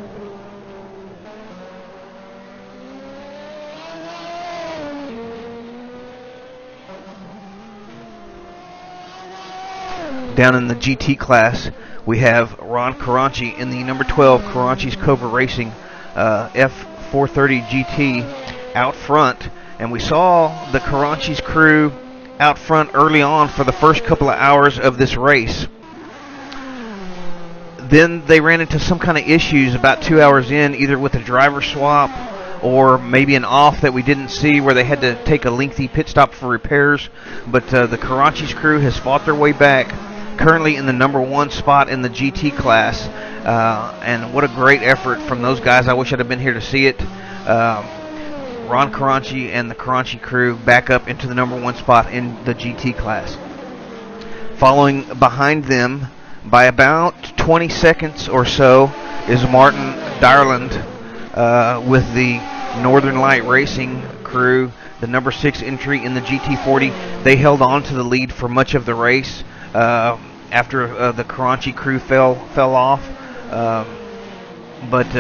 Down in the GT class, we have Ron Caranci in the number 12 Caranchi's Cobra Racing F430 GT out front. And we saw the Caranchi's crew out front early on for the first couple of hours of this race. Then they ran into some kind of issues about 2 hours in, either with a driver swap or maybe an off that we didn't see, where they had to take a lengthy pit stop for repairs. But the Caranchi's crew has fought their way back, currently in the number 1 spot in the GT class. And what a great effort from those guys. I wish I'd have been here to see it. Ron Caranci and the Caranci crew back up into the number 1 spot in the GT class. Following behind them by about 20 seconds or so is Martin Dyerland with the Northern Light Racing crew, the number 6 entry in the GT40. They held on to the lead for much of the race after the Caranci crew fell off. But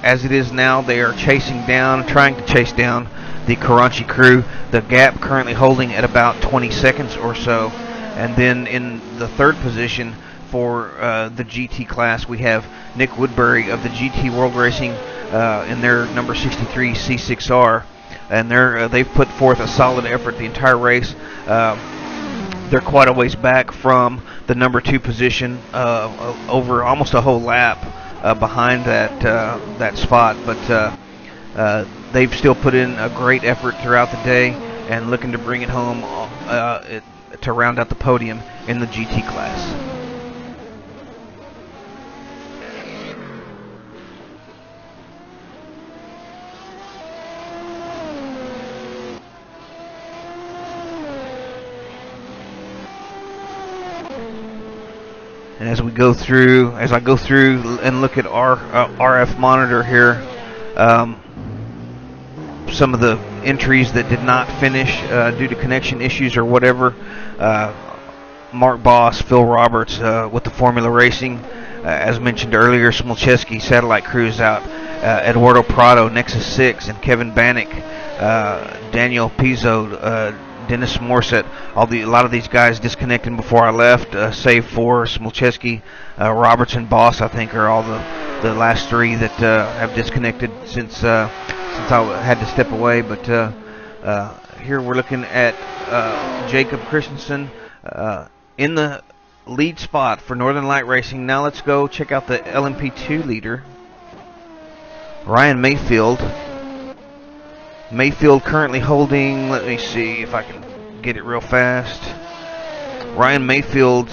as it is now, they are trying to chase down the Caranci crew. The gap currently holding at about 20 seconds or so. And then in the 3rd position for the GT class, we have Nick Woodbury of the GT World Racing in their number 63 C6R. And they've put forth a solid effort the entire race. They're quite a ways back from the number 2 position, over almost a whole lap behind that spot, but they've still put in a great effort throughout the day and looking to bring it home to round out the podium in the GT class. And as I go through and look at our RF monitor here, some of the entries that did not finish due to connection issues or whatever. Mark Boss, Phil Roberts with the Formula Racing, as mentioned earlier, Smolczewski Satellite Cruise out, Eduardo Prado, Nexus 6, and Kevin Bannock, Daniel Pizzo, Dennis Morset. A lot of these guys disconnected before I left, save for Smolczewski, Roberts, and Boss. I think are all the last 3 that have disconnected since I had to step away. But here we're looking at Jacob Christensen in the lead spot for Northern Light Racing. Now let's go check out the LMP2 leader, Ryan Mayfield. Mayfield currently holding, let me see if I can get it real fast. Ryan Mayfield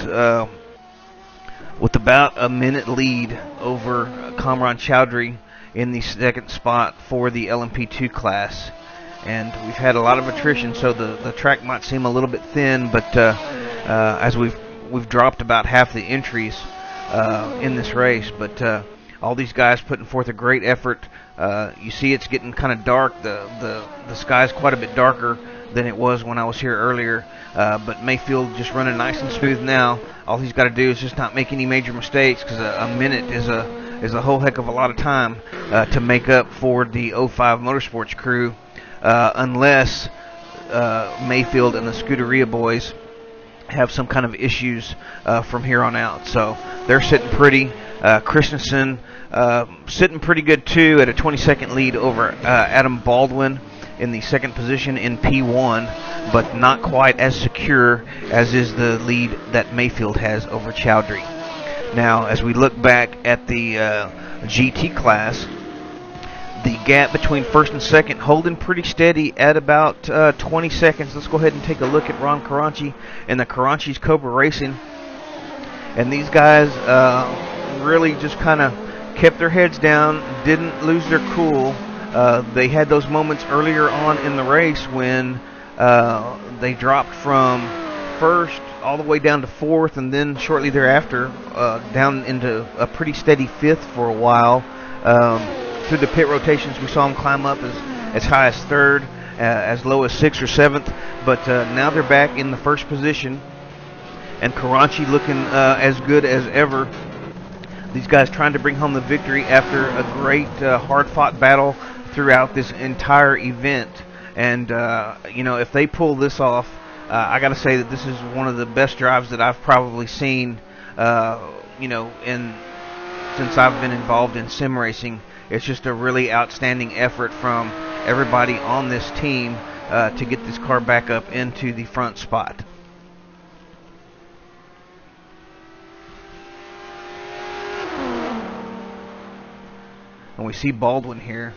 with about a minute lead over Kamran Chowdhury in the second spot for the LMP2 class. And we've had a lot of attrition, so the track might seem a little bit thin, but as we've dropped about half the entries in this race, but all these guys putting forth a great effort. You see it's getting kind of dark. The sky's quite a bit darker than it was when I was here earlier, but Mayfield just running nice and smooth now. All he's got to do is just not make any major mistakes, because a minute is a whole heck of a lot of time to make up for the 05 Motorsports crew, unless Mayfield and the Scuderia boys have some kind of issues from here on out. So they're sitting pretty. Christensen sitting pretty good too, at a 20-second lead over Adam Baldwin in the second position in P1, but not quite as secure as is the lead that Mayfield has over Chowdhury. Now, as we look back at the GT class, the gap between first and second holding pretty steady at about 20 seconds. Let's go ahead and take a look at Ron Caranchi and the Caranchi's Cobra Racing. And these guys really just kind of kept their heads down, didn't lose their cool. They had those moments earlier on in the race when they dropped from first all the way down to fourth, and then shortly thereafter down into a pretty steady fifth for a while. Through the pit rotations, we saw them climb up as high as third, as low as sixth or seventh, but now they're back in the first position, and Caranchi looking as good as ever. These guys trying to bring home the victory after a great hard-fought battle throughout this entire event. And you know, if they pull this off, I got to say that this is one of the best drives that I've probably seen, you know, since I've been involved in sim racing. It's just a really outstanding effort from everybody on this team to get this car back up into the front spot. And we see Baldwin here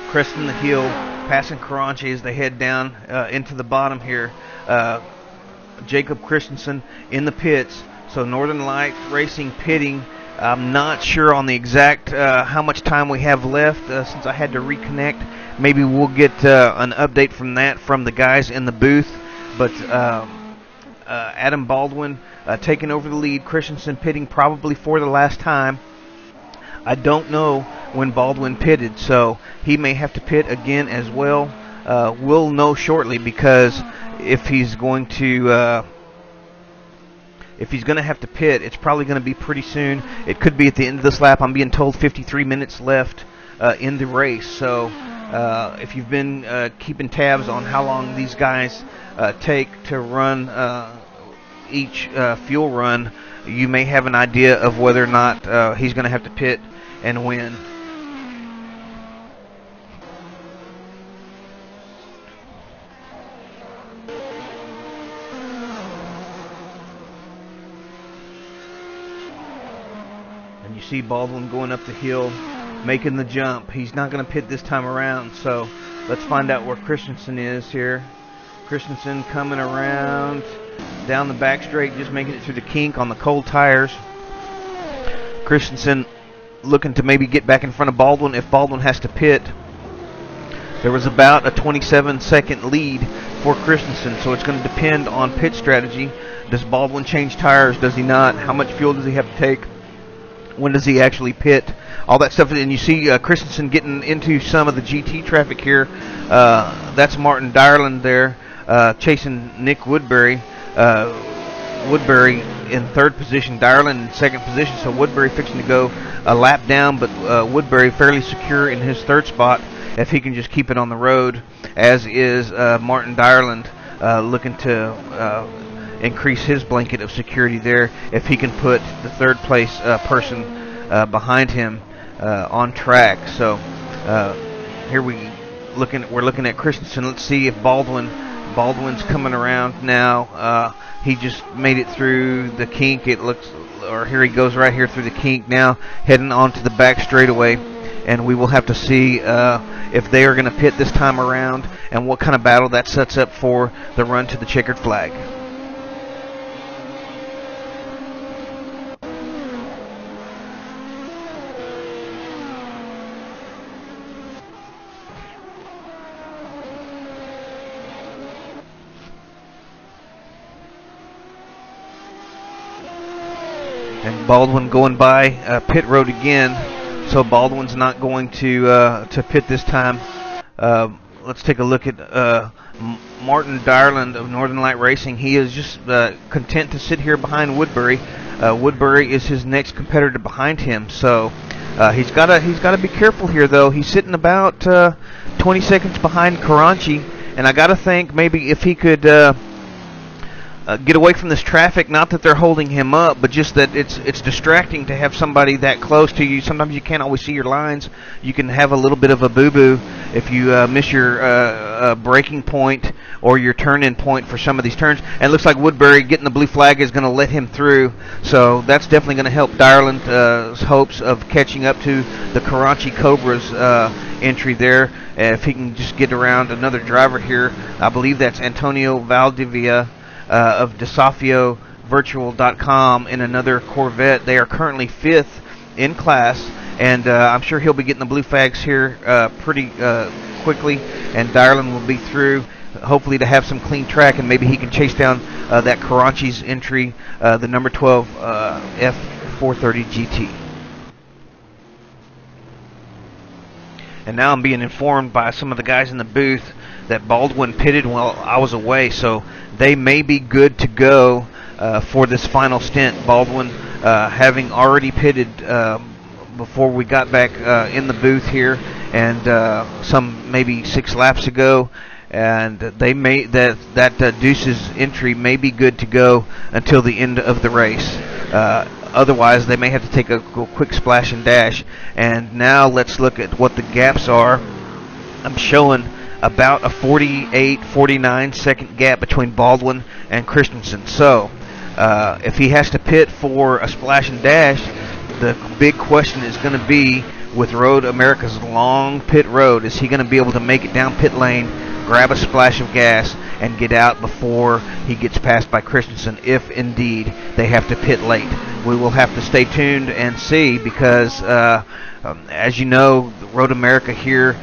cresting the hill, passing Caranchi as they head down into the bottom here. Jacob Christensen in the pits. So Northern Light Racing pitting. I'm not sure on the exact how much time we have left since I had to reconnect. Maybe we'll get an update from that from the guys in the booth. But Adam Baldwin taking over the lead. Christensen pitting probably for the last time. I don't know when Baldwin pitted, so he may have to pit again as well. We'll know shortly, because if he's going to have to pit, it's probably going to be pretty soon. It could be at the end of this lap. I'm being told 53 minutes left in the race. So if you've been keeping tabs on how long these guys take to run each fuel run, you may have an idea of whether or not he's going to have to pit and when. And you see Baldwin going up the hill, making the jump. He's not going to pit this time around, so let's find out where Christensen is here. Christensen coming around down the back straight, just making it through the kink on the cold tires. Christensen looking to maybe get back in front of Baldwin if Baldwin has to pit. There was about a 27-second lead for Christensen, so it's going to depend on pit strategy. Does Baldwin change tires? Does he not? How much fuel does he have to take? When does he actually pit? All that stuff. And you see Christensen getting into some of the GT traffic here. That's Martin Dyerland there chasing Nick Woodbury. Woodbury in third position, Dyerland in second position, so Woodbury fixing to go a lap down, but Woodbury fairly secure in his third spot if he can just keep it on the road, as is Martin Dyerland looking to increase his blanket of security there if he can put the third place person behind him on track. So here we're looking at Christensen. Let's see if Baldwin's coming around now. He just made it through the kink. It looks, or here he goes right here through the kink now, heading onto the back straightaway. And we will have to see if they are going to pit this time around and what kind of battle that sets up for the run to the checkered flag. And Baldwin going by pit road again, so Baldwin's not going to pit this time. Let's take a look at Martin Dyerland of Northern Light Racing. He is just content to sit here behind Woodbury. Woodbury is his next competitor behind him, so he's got to be careful here, though. He's sitting about 20 seconds behind Karanchi, and I got to think maybe if he could get away from this traffic. Not that they're holding him up, but just that it's distracting to have somebody that close to you. Sometimes you can't always see your lines. You can have a little bit of a boo-boo if you miss your braking point or your turn-in point for some of these turns. And it looks like Woodbury getting the blue flag is going to let him through, so that's definitely going to help Dyerland's hopes of catching up to the Karanchi Cobras entry there. If he can just get around another driver here, I believe that's Antonio Valdivia of DeSafioVirtual.com in another Corvette. They are currently 5th in class, and I'm sure he'll be getting the blue flags here pretty quickly, and Dyerland will be through, hopefully to have some clean track, and maybe he can chase down that Karanchi's entry, the number 12 F430 GT. And now I'm being informed by some of the guys in the booth that Baldwin pitted while I was away, so they may be good to go for this final stint. Baldwin having already pitted before we got back in the booth here, and some maybe 6 laps ago, and they may that Deuce's entry may be good to go until the end of the race. Otherwise, they may have to take a quick splash and dash. And now let's look at what the gaps are. I'm showing about a 48-49 second gap between Baldwin and Christensen. So if he has to pit for a splash and dash, the big question is going to be, with Road America's long pit road, is he going to be able to make it down pit lane, grab a splash of gas, and get out before he gets passed by Christensen, if indeed they have to pit late. We will have to stay tuned and see, because as you know, Road America here,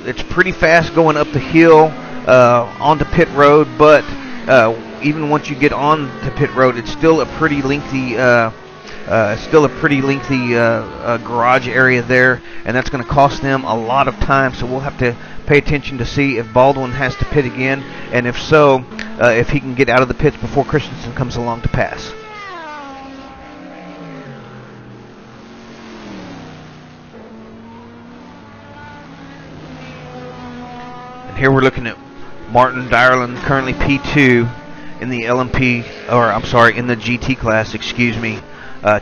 it's pretty fast going up the hill onto pit road, but even once you get on to pit road, it's still a pretty lengthy garage area there, and that's going to cost them a lot of time. So we'll have to pay attention to see if Baldwin has to pit again, and if so, if he can get out of the pits before Christensen comes along to pass. And here we're looking at Martin Dyerland, currently P2 in the LMP, or I'm sorry, in the GT class, excuse me.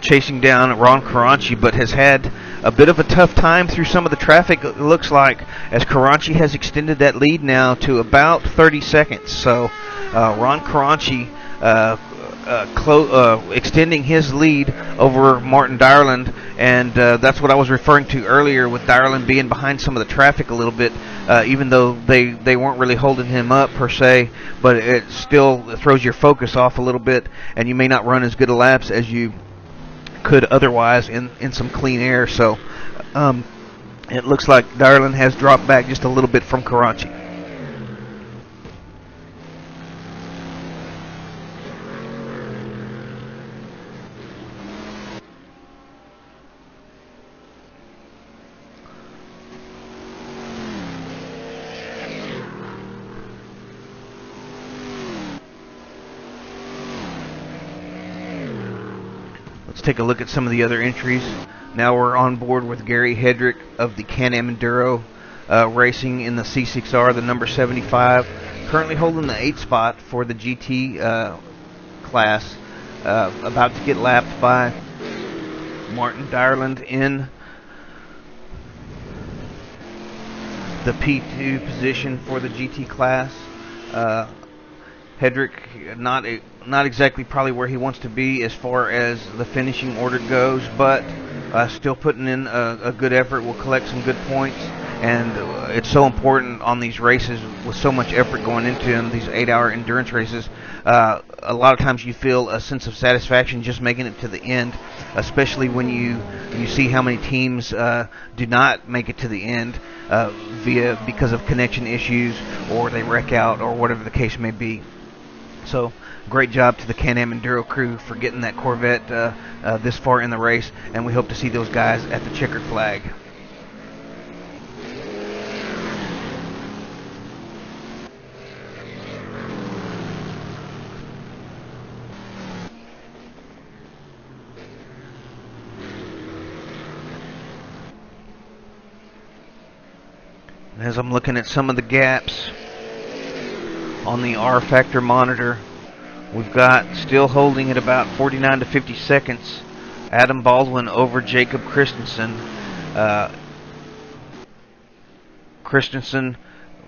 Chasing down Ron Karanchi, but has had a bit of a tough time through some of the traffic, it looks like, as Karanchi has extended that lead now to about 30 seconds. So Ron Karanchi extending his lead over Martin Dyerland, and that's what I was referring to earlier with Dyerland being behind some of the traffic a little bit, even though they weren't really holding him up per se, but it still throws your focus off a little bit, and you may not run as good a laps as you could otherwise in some clean air. So it looks like Dyerland has dropped back just a little bit from Karanchi. Let's take a look at some of the other entries. Now we're on board with Gary Hedrick of the Can-Am Enduro Racing in the C6R, the number 75, currently holding the 8th spot for the GT class, about to get lapped by Martin Dyerland in the P2 position for the GT class. Hedrick not exactly probably where he wants to be as far as the finishing order goes, but still putting in a good effort, will collect some good points, and it's so important on these races with so much effort going into them, these 8-hour endurance races. A lot of times you feel a sense of satisfaction just making it to the end, especially when you see how many teams do not make it to the end because of connection issues, or they wreck out, or whatever the case may be. So great job to the Can-Am Enduro crew for getting that Corvette this far in the race, and we hope to see those guys at the checkered flag. As I'm looking at some of the gaps on the R factor monitor, we've got still holding at about 49 to 50 seconds. Adam Baldwin over Jacob Christensen. Christensen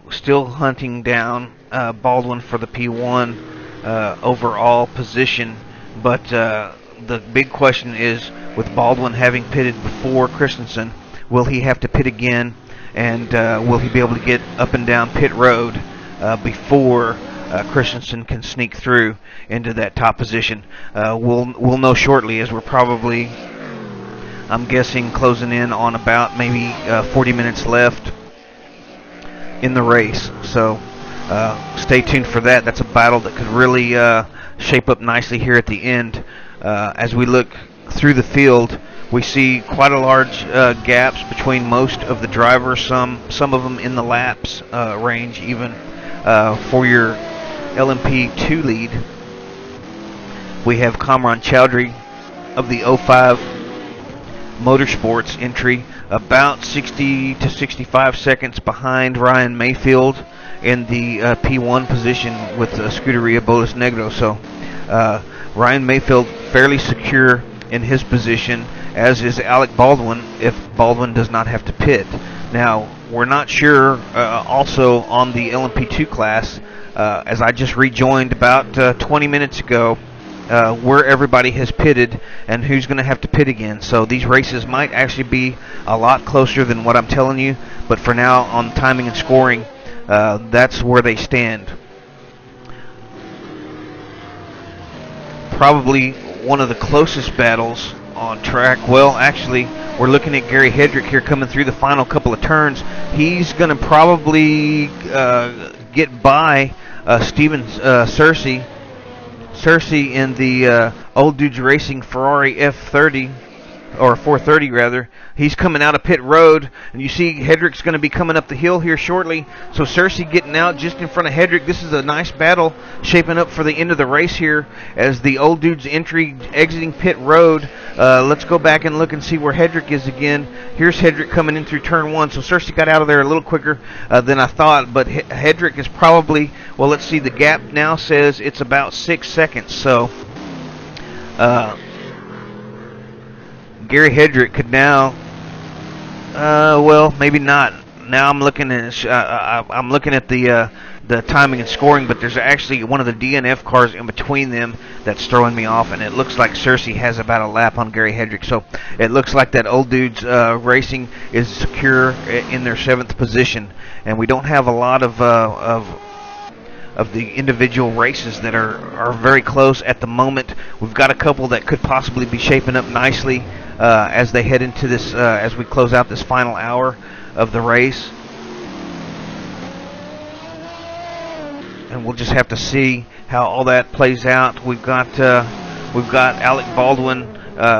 still hunting down Baldwin for the P1 overall position, but the big question is, with Baldwin having pitted before Christensen, will he have to pit again? And will he be able to get up and down pit road before Christensen can sneak through into that top position? We'll know shortly, as we're probably, I'm guessing, closing in on about maybe 40 minutes left in the race. So stay tuned for that. That's a battle that could really shape up nicely here at the end. As we look through the field, we see quite a large gaps between most of the drivers, some of them in the laps range even. For your LMP2 lead, we have Kamran Chowdhury of the 05 Motorsports entry, about 60 to 65 seconds behind Ryan Mayfield in the P1 position with Scuderia Bolas Negro. So Ryan Mayfield fairly secure in his position, as is Alec Baldwin, if Baldwin does not have to pit. Now, we're not sure also on the LMP2 class, as I just rejoined about 20 minutes ago, where everybody has pitted and who's going to have to pit again. So these races might actually be a lot closer than what I'm telling you, but for now, on timing and scoring, that's where they stand. Probably one of the closest battles on track. Well, actually, we're looking at Gary Hedrick here coming through the final couple of turns. He's going to probably get by Steven Searcy in the Old Dudes Racing Ferrari F30, or 430 rather. He's coming out of pit road, and you see Hedrick's going to be coming up the hill here shortly. So Searcy getting out just in front of Hedrick. This is a nice battle shaping up for the end of the race here as the Old Dudes entry exiting pit road. Let's go back and look and see where Hedrick is again. Here's Hedrick coming in through turn one. So Searcy got out of there a little quicker than I thought, but Hedrick is probably, well, let's see, the gap now says it's about 6 seconds. So Gary Hedrick could now, well, maybe not. Now I'm looking at the timing and scoring, but there's actually one of the DNF cars in between them that's throwing me off, and it looks like Searcy has about a lap on Gary Hedrick. So it looks like that Old Dudes Racing is secure in their 7th position, and we don't have a lot of the individual races that are very close at the moment. We've got a couple that could possibly be shaping up nicely as they head into this, as we close out this final hour of the race. And we'll just have to see how all that plays out. We've got Alec Baldwin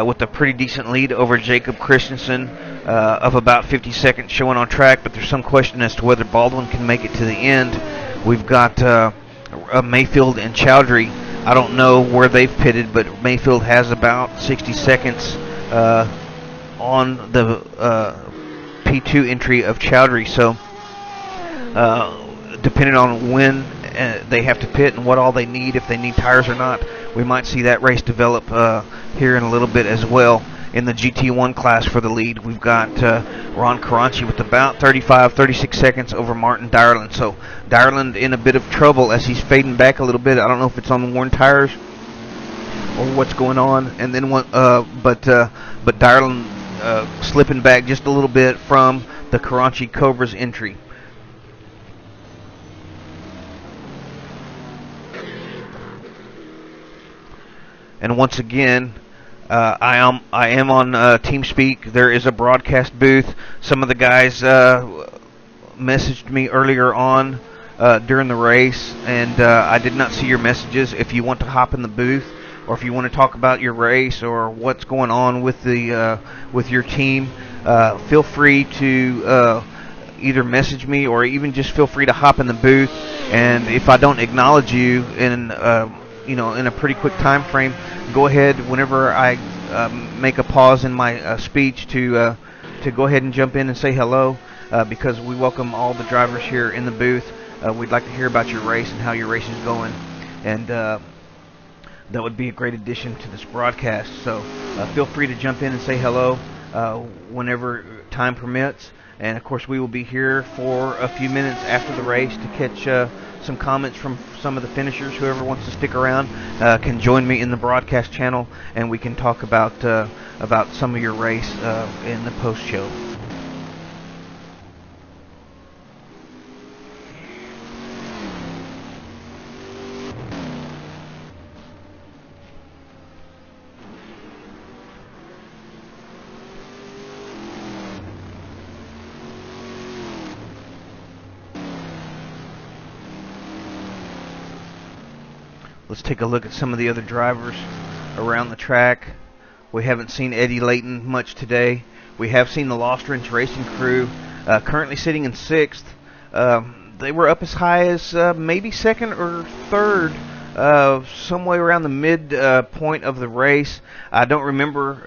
with a pretty decent lead over Jacob Christensen of about 50 seconds showing on track, but there's some question as to whether Baldwin can make it to the end. We've got Mayfield and Chowdhury. I don't know where they've pitted, but Mayfield has about 60 seconds on the P2 entry of Chowdhury. So depending on when they have to pit and what all they need, if they need tires or not, we might see that race develop here in a little bit as well. In the GT1 class for the lead, we've got Ron Caranci with about 36 seconds over Martin Dyerland. So Dyerland in a bit of trouble as he's fading back a little bit. I don't know if it's on the worn tires or what's going on. And then but Dyerland slipping back just a little bit from the Caranci Cobras entry. And once again, I am on TeamSpeak. There is a broadcast booth. Some of the guys messaged me earlier on during the race, and I did not see your messages. If you want to hop in the booth, or if you want to talk about your race or what's going on with the with your team, feel free to either message me or even just feel free to hop in the booth. And if I don't acknowledge you in in a pretty quick time frame, go ahead whenever I make a pause in my speech to go ahead and jump in and say hello, because we welcome all the drivers here in the booth. We'd like to hear about your race and how your race is going, and that would be a great addition to this broadcast. So feel free to jump in and say hello whenever time permits. And of course, we will be here for a few minutes after the race to catch some comments from some of the finishers. Whoever wants to stick around can join me in the broadcast channel, and we can talk about some of your race in the post show. Let's take a look at some of the other drivers around the track. We haven't seen Eddie Layton much today. We have seen the Lost Wrench Racing crew currently sitting in 6th. They were up as high as maybe 2nd or 3rd, somewhere around the mid point of the race. I don't remember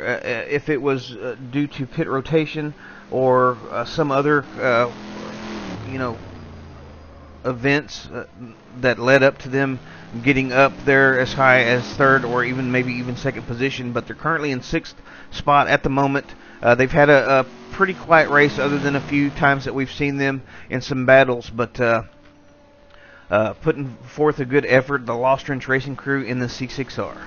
if it was due to pit rotation or some other events that led up to them getting up there as high as 3rd or maybe even 2nd position, but they're currently in 6th spot at the moment. They've had a pretty quiet race, other than a few times that we've seen them in some battles, but putting forth a good effort, the Lost Wrench Racing crew in the C6R.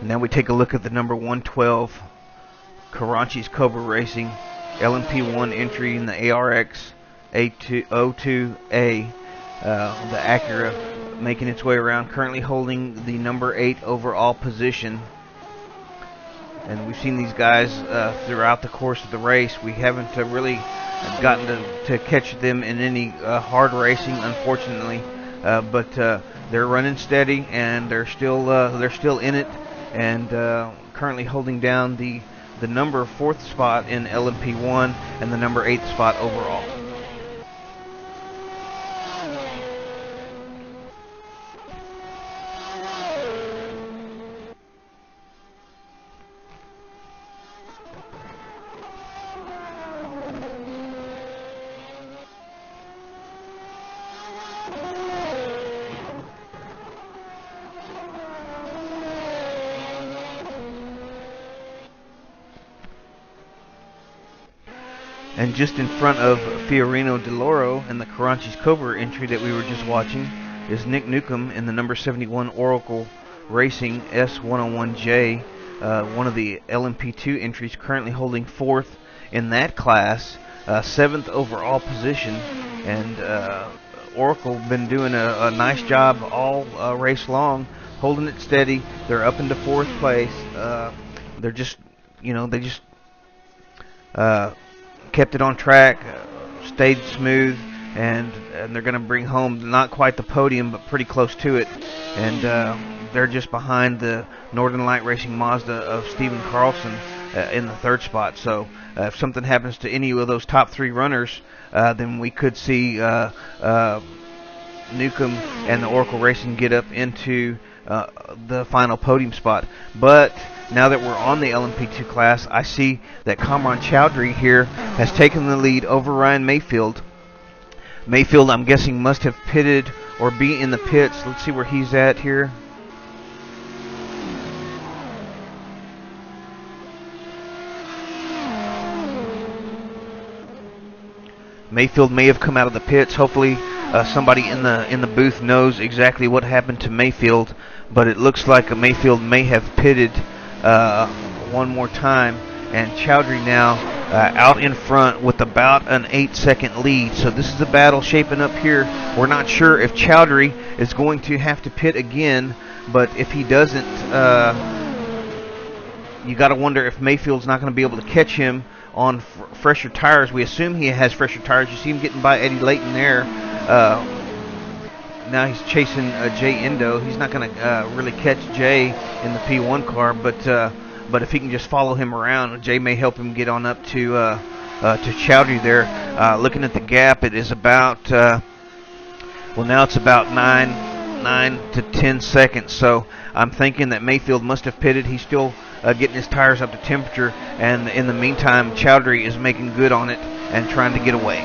Now we take a look at the number 112 Karachi's Cobra Racing LMP1 entry in the ARX A02A. The Acura making its way around, currently holding the number 8 overall position. And we've seen these guys throughout the course of the race. We haven't really gotten to catch them in any hard racing, unfortunately. But they're running steady, and they're still in it, and currently holding down the number 4th spot in LMP1 and the number 8th spot overall. And just in front of Fiorino DeLoro and the Karachi's Cobra entry that we were just watching is Nick Newcomb in the number 71 Oracle Racing S101J, one of the LMP2 entries, currently holding 4th in that class, 7th overall position. And Oracle been doing a nice job all race long, holding it steady. They're up into 4th place. They're just, they just kept it on track, stayed smooth, and they're going to bring home not quite the podium, but pretty close to it. And they're just behind the Northern Light Racing Mazda of Stephen Carlson in the 3rd spot. So if something happens to any of those top 3 runners, then we could see Newcomb and the Oracle Racing get up into the final podium spot. But now that we're on the LMP2 class, I see that Kamran Chowdhury here has taken the lead over Ryan Mayfield. Mayfield, I'm guessing, must have pitted or be in the pits. Let's see where he's at here. Mayfield may have come out of the pits. Hopefully somebody in the booth knows exactly what happened to Mayfield, but it looks like Mayfield may have pitted one more time, and Chowdhury now out in front with about an 8-second lead. So this is the battle shaping up here. We're not sure if Chowdhury is going to have to pit again, but if he doesn't, you got to wonder if Mayfield's not going to be able to catch him on fresher tires. We assume he has fresher tires. You see him getting by Eddie Layton there. Now he's chasing Jay Endo. He's not going to really catch Jay in the P1 car, but if he can just follow him around, Jay may help him get on up to Chowdhury there. Looking at the gap, it is about now it's about 9 to 10 seconds. So I'm thinking that Mayfield must have pitted. He's still getting his tires up to temperature, and in the meantime, Chowdhury is making good on it and trying to get away.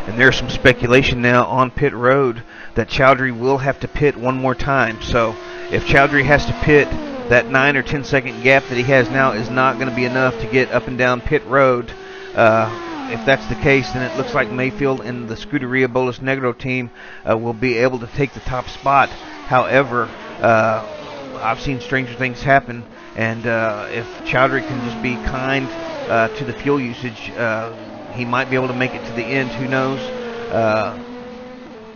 And there's some speculation now on pit road that Chowdhury will have to pit one more time. So if Chowdhury has to pit, that 9 or 10 second gap that he has now is not going to be enough to get up and down pit road. If that's the case, then it looks like Mayfield and the Scuderia Bolas Negro team will be able to take the top spot. However, I've seen stranger things happen, and if Chowdhury can just be kind to the fuel usage, he might be able to make it to the end. Who knows?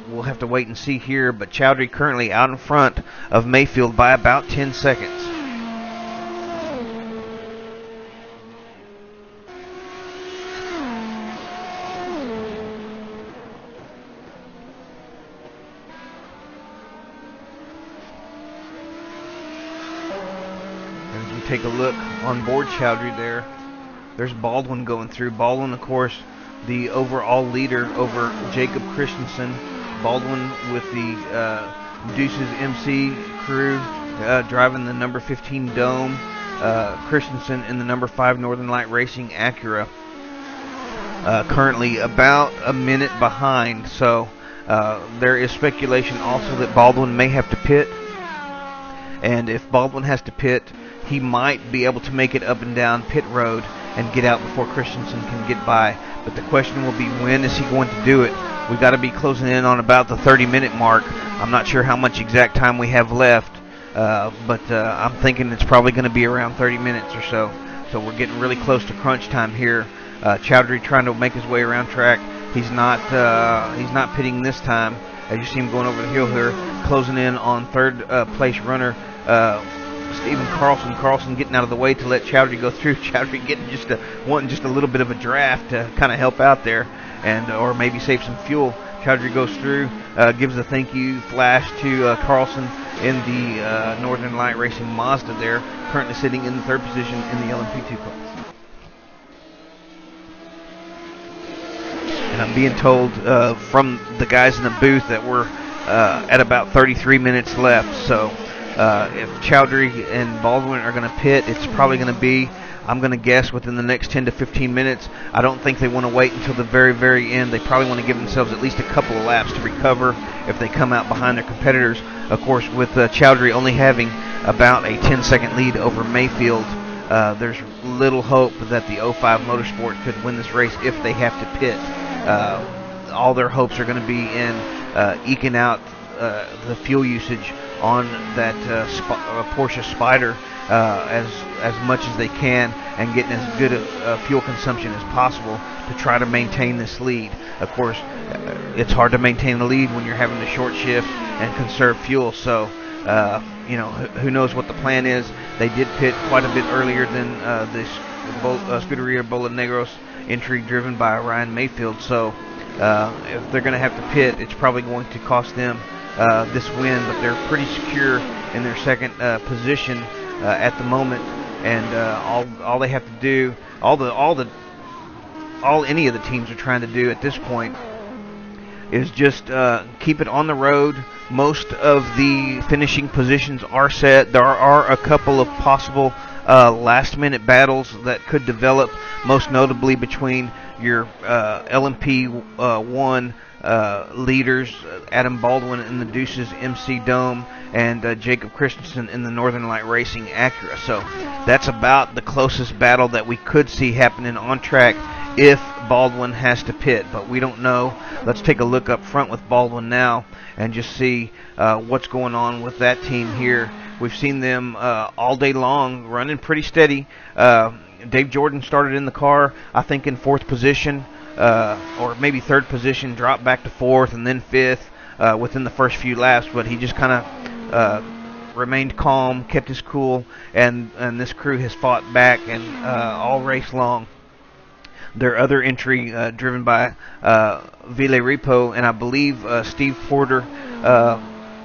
We'll have to wait and see here, but Chowdhury currently out in front of Mayfield by about 10 seconds. As we take a look on board Chowdhury there, there's Baldwin going through. Baldwin, of course, the overall leader over Jacob Christensen. Baldwin with the Deuces MC crew driving the number 15 Dome. Christensen in the number 5 Northern Light Racing Acura. Currently about a minute behind. So there is speculation also that Baldwin may have to pit. And if Baldwin has to pit, he might be able to make it up and down pit road and get out before Christensen can get by. But the question will be, when is he going to do it? We've got to be closing in on about the 30-minute mark. I'm not sure how much exact time we have left, but I'm thinking it's probably going to be around 30 minutes or so. So we're getting really close to crunch time here. Chowdhury trying to make his way around track. He's not pitting this time. As you see him going over the hill here, closing in on third place runner Stephen Carlson. Carlson getting out of the way to let Chowdhury go through. Chowdhury getting wanting just a little bit of a draft to kind of help out there, and or maybe save some fuel. Chowdhury goes through, gives a thank you flash to Carlson in the Northern Light Racing Mazda there, currently sitting in the third position in the LMP2 class. And I'm being told from the guys in the booth that we're at about 33 minutes left. So if Chowdhury and Baldwin are going to pit, it's probably going to be, I'm going to guess, within the next 10 to 15 minutes. I don't think they want to wait until the very, very end. They probably want to give themselves at least a couple of laps to recover if they come out behind their competitors. Of course, with Chowdhury only having about a 10-second lead over Mayfield, there's little hope that the 05 Motorsport could win this race if they have to pit. All their hopes are going to be in eking out the fuel usage on that Porsche Spyder as much as they can, and getting as good a fuel consumption as possible to try to maintain this lead. Of course, it's hard to maintain the lead when you're having to short shift and conserve fuel. So, you know, who knows what the plan is. They did pit quite a bit earlier than this Scuderia Bola Negros entry driven by Ryan Mayfield. So if they're going to have to pit, it's probably going to cost them this win, but they're pretty secure in their second position at the moment, and all they have to do, all any of the teams are trying to do at this point is just keep it on the road. Most of the finishing positions are set. There are a couple of possible last-minute battles that could develop, most notably between your LMP1 leaders, Adam Baldwin in the Deuces MC Dome, and Jacob Christensen in the Northern Light Racing Acura. So that's about the closest battle that we could see happening on track if Baldwin has to pit, but we don't know. Let's take a look up front with Baldwin now and just see what's going on with that team here. We've seen them all day long running pretty steady. Dave Jordan started in the car, I think, in 4th position, or maybe 3rd position, dropped back to 4th and then 5th within the first few laps, but he just kind of remained calm, kept his cool, and this crew has fought back and all race long. Their other entry driven by Ville Repo, and I believe Steve Porter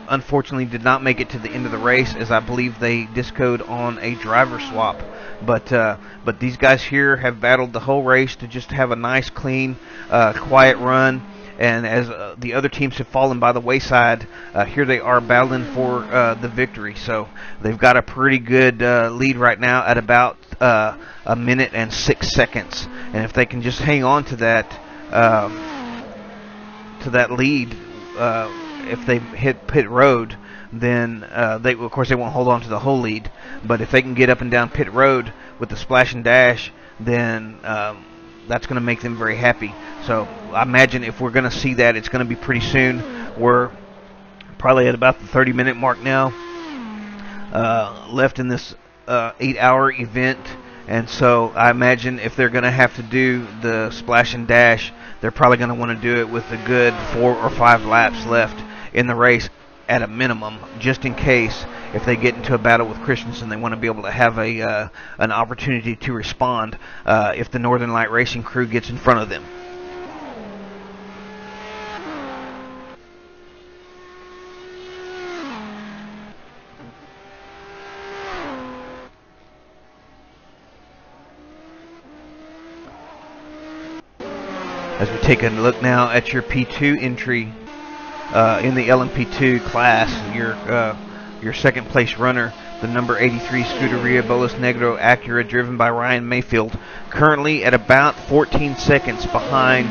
unfortunately did not make it to the end of the race, as I believe they discoed on a driver swap. But these guys here have battled the whole race to just have a nice, clean, quiet run. And as the other teams have fallen by the wayside, here they are battling for the victory. So they've got a pretty good lead right now at about a minute and 6 seconds. And if they can just hang on to that lead, if they hit pit road, then they, of course, they won't hold on to the whole lead. But if they can get up and down pit road with the splash and dash, then that's going to make them very happy. So I imagine if we're going to see that, it's going to be pretty soon. We're probably at about the 30-minute mark now left in this 8-hour event. And so I imagine if they're going to have to do the splash and dash, they're probably going to want to do it with a good 4 or 5 laps left in the race at a minimum, just in case if they get into a battle with Christensen, they want to be able to have an opportunity to respond if the Northern Light Racing crew gets in front of them. As we take a look now at your P2 entry in the LMP2 class, your second place runner, the number 83 Scuderia Bolas Negro Acura, driven by Ryan Mayfield, currently at about 14 seconds behind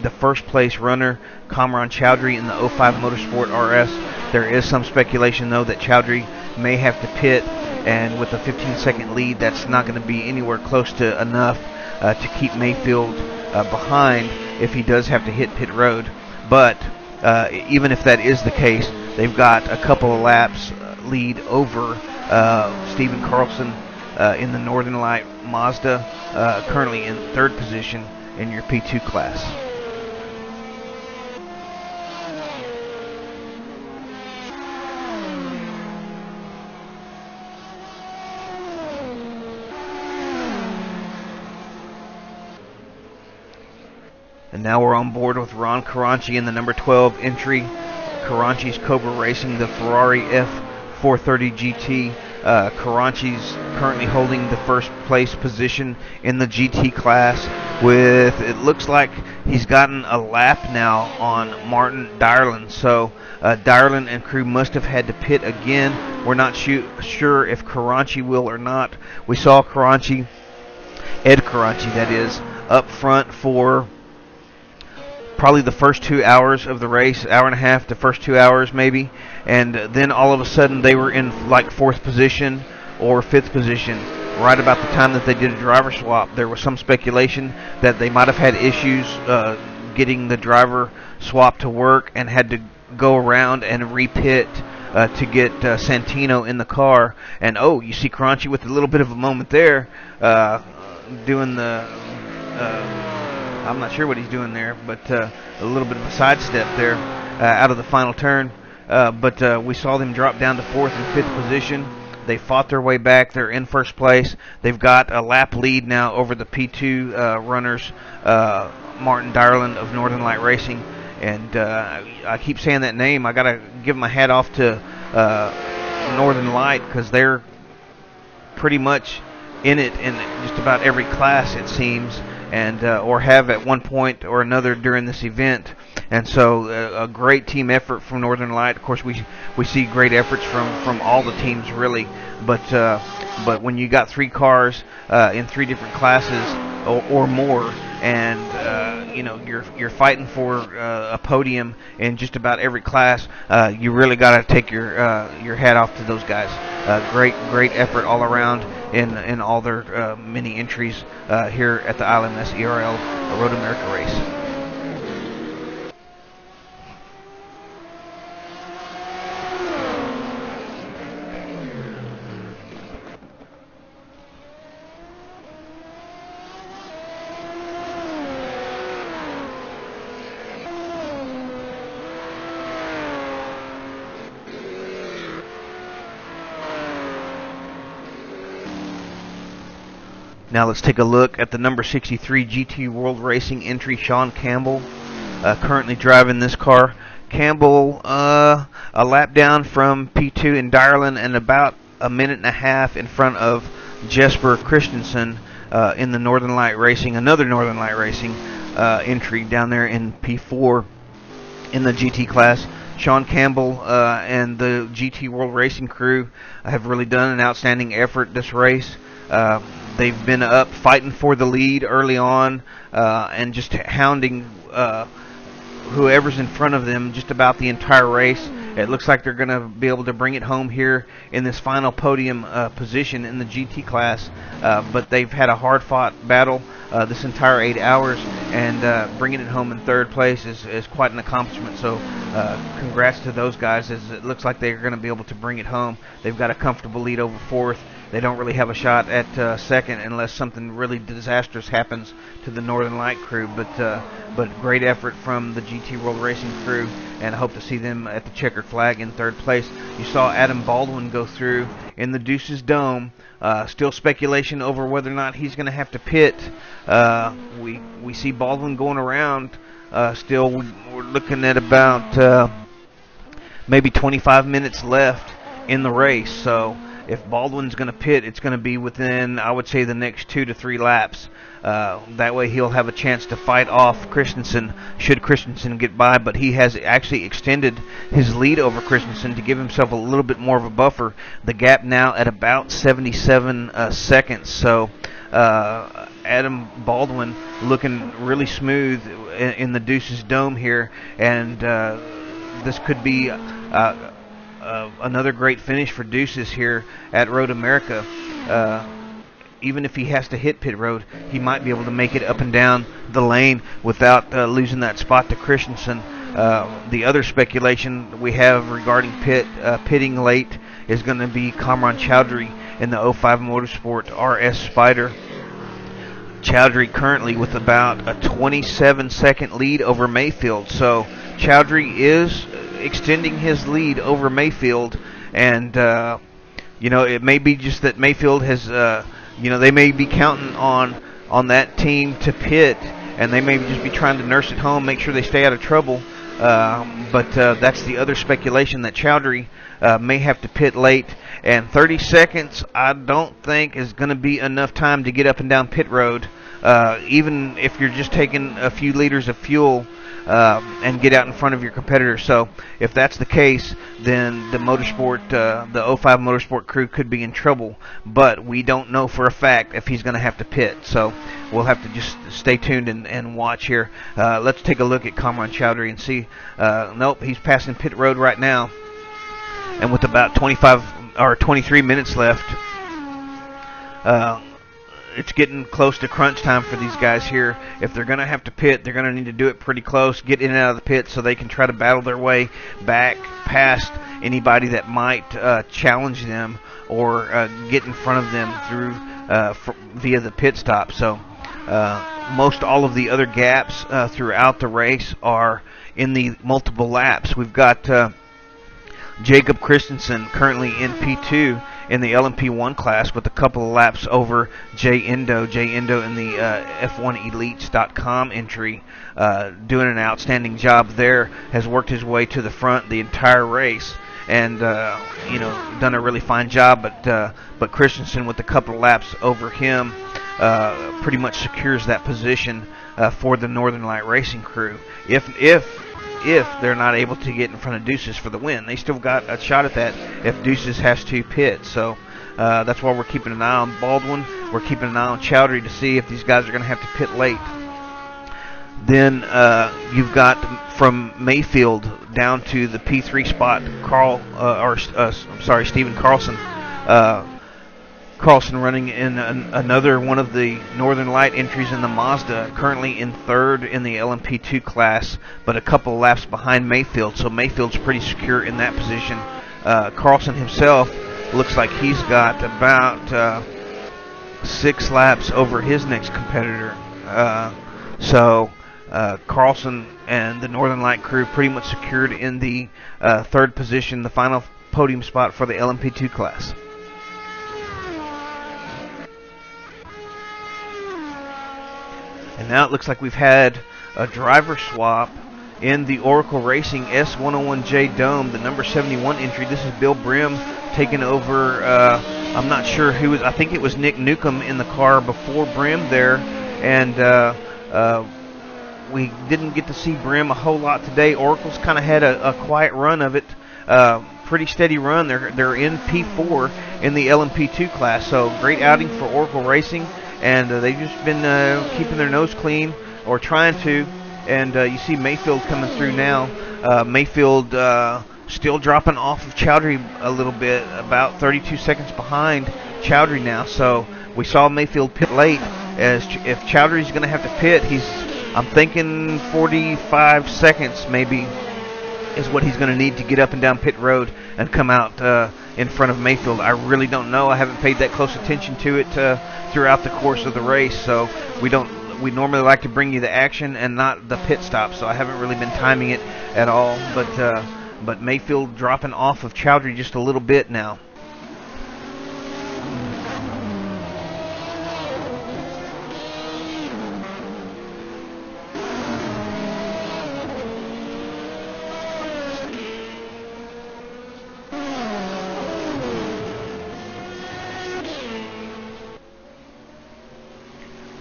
the first place runner, Kamran Chowdhury, in the 05 Motorsport RS. There is some speculation, though, that Chowdhury may have to pit, and with a 15-second lead, that's not going to be anywhere close to enough to keep Mayfield behind if he does have to hit pit road. But even if that is the case, they've got a couple of laps lead over Stephen Carlson in the Northern Light Mazda, currently in 3rd position in your P2 class. And now we're on board with Ron Caranci in the number 12 entry. Caranchi's Cobra Racing, the Ferrari F430 GT. Caranchi's currently holding the first place position in the GT class with, it looks like he's gotten a lap now on Martin Dyerland. So Dyerland and crew must have had to pit again. We're not sure if Caranci will or not. We saw Caranci, Ed Caranci that is, up front for probably the first 2 hours of the race, hour and a half, the first 2 hours maybe, and then all of a sudden they were in like 4th position or 5th position. Right about the time that they did a driver swap, there was some speculation that they might have had issues getting the driver swap to work and had to go around and re-pit to get Santino in the car. And oh, you see Caranci with a little bit of a moment there, doing the I'm not sure what he's doing there, but a little bit of a sidestep there out of the final turn. But we saw them drop down to 4th and 5th position. They fought their way back. They're in first place. They've got a lap lead now over the P2 runners, Martin Dyerland of Northern Light Racing. And I keep saying that name. I got to give my hat off to Northern Light, because they're pretty much in it in just about every class, it seems, and or have at one point or another during this event. And so a great team effort from Northern Light. Of course, we see great efforts from all the teams, really. But when you got 3 cars in 3 different classes or more, and you know, you're fighting for a podium in just about every class, you really got to take your hat off to those guys. Great effort all around. in all their mini entries here at the ILMS ERL Road America race. Now let's take a look at the number 63 GT World Racing entry, Sean Campbell, currently driving this car. Campbell, a lap down from P2 in Ireland and about a minute and a half in front of Jesper Christensen in the Northern Light Racing, another Northern Light Racing entry down there in P4 in the GT class. Sean Campbell and the GT World Racing crew have really done an outstanding effort this race. They've been up fighting for the lead early on and just hounding whoever's in front of them just about the entire race. It looks like they're going to be able to bring it home here in this final podium position in the GT class, but they've had a hard-fought battle this entire 8 hours, and bringing it home in third place is quite an accomplishment. So congrats to those guys, as it looks like they're going to be able to bring it home. They've got a comfortable lead over fourth. They don't really have a shot at second unless something really disastrous happens to the Northern Light crew. But great effort from the GT World Racing crew, and I hope to see them at the checkered flag in third place. You saw Adam Baldwin go through in the Deuces Dome. Still speculation over whether or not he's going to have to pit. We see Baldwin going around. Still, we're looking at about maybe 25 minutes left in the race. So if Baldwin's going to pit, it's going to be within, I would say, the next 2 to 3 laps. That way he'll have a chance to fight off Christensen should Christensen get by, but he has actually extended his lead over Christensen to give himself a little bit more of a buffer. The gap now at about 77 seconds. So Adam Baldwin looking really smooth in the Deuces Dome here, and this could be another great finish for Deuces here at Road America. Even if he has to hit pit road, he might be able to make it up and down the lane without losing that spot to Christensen. The other speculation we have regarding pitting late is going to be Kamran Chowdhury in the 05 Motorsport RS Spider. Chowdhury currently with about a 27-second lead over Mayfield. So Chowdhury is extending his lead over Mayfield, and it may be just that Mayfield has they may be counting on that team to pit, and they may just be trying to nurse it home, make sure they stay out of trouble. But that's the other speculation, that Chowdhury may have to pit late, and 30 seconds I don't think is going to be enough time to get up and down pit road, even if you're just taking a few liters of fuel and get out in front of your competitor. So if that's the case, then the the 05 Motorsport crew could be in trouble, but we don't know for a fact if he's going to have to pit. So we'll have to just stay tuned and watch here. Let's take a look at Kamran Chowdhury and see. Nope, he's passing pit road right now, and with about 23 minutes left, it's getting close to crunch time for these guys here. If they're going to have to pit, they're going to need to do it pretty close, get in and out of the pit so they can try to battle their way back past anybody that might challenge them or get in front of them through via the pit stop. So most all of the other gaps throughout the race are in the multiple laps. We've got Jacob Christensen currently in P2 in the LMP1 class with a couple of laps over Jay Endo. Jay Endo in the F1Elites.com entry, doing an outstanding job there, has worked his way to the front the entire race, and done a really fine job. But Christensen with a couple of laps over him pretty much secures that position for the Northern Light Racing crew. If they're not able to get in front of Deuces for the win, they still got a shot at that if Deuces has to pit. So that's why we're keeping an eye on Baldwin. We're keeping an eye on Chowdhury to see if these guys are going to have to pit late. Then you've got from Mayfield down to the P3 spot, Stephen Carlson. Carlson running in another one of the Northern Light entries in the Mazda, currently in third in the LMP2 class, but a couple laps behind Mayfield, so Mayfield's pretty secure in that position. Carlson himself looks like he's got about 6 laps over his next competitor. So Carlson and the Northern Light crew pretty much secured in the third position, the final podium spot for the LMP2 class. And now it looks like we've had a driver swap in the Oracle Racing S101J Dome, the number 71 entry. This is Bill Brim taking over. I'm not sure who was. I think it was Nick Newcomb in the car before Brim there, and we didn't get to see Brim a whole lot today. Oracle's kind of had a quiet run of it, pretty steady run. They're in P4 in the LMP2 class, so great outing for Oracle Racing, and they've just been keeping their nose clean, or trying to. And you see Mayfield coming through now. Mayfield still dropping off of Chowdhury a little bit, about 32 seconds behind Chowdhury now. So we saw Mayfield pit late. As if Chowdhury's going to have to pit, I'm thinking 45 seconds maybe is what he's going to need to get up and down pit road and come out in front of Mayfield. I really don't know. I haven't paid that close attention to it throughout the course of the race, so we normally like to bring you the action and not the pit stop, so I haven't really been timing it at all. But Mayfield dropping off of Chowdhury just a little bit now.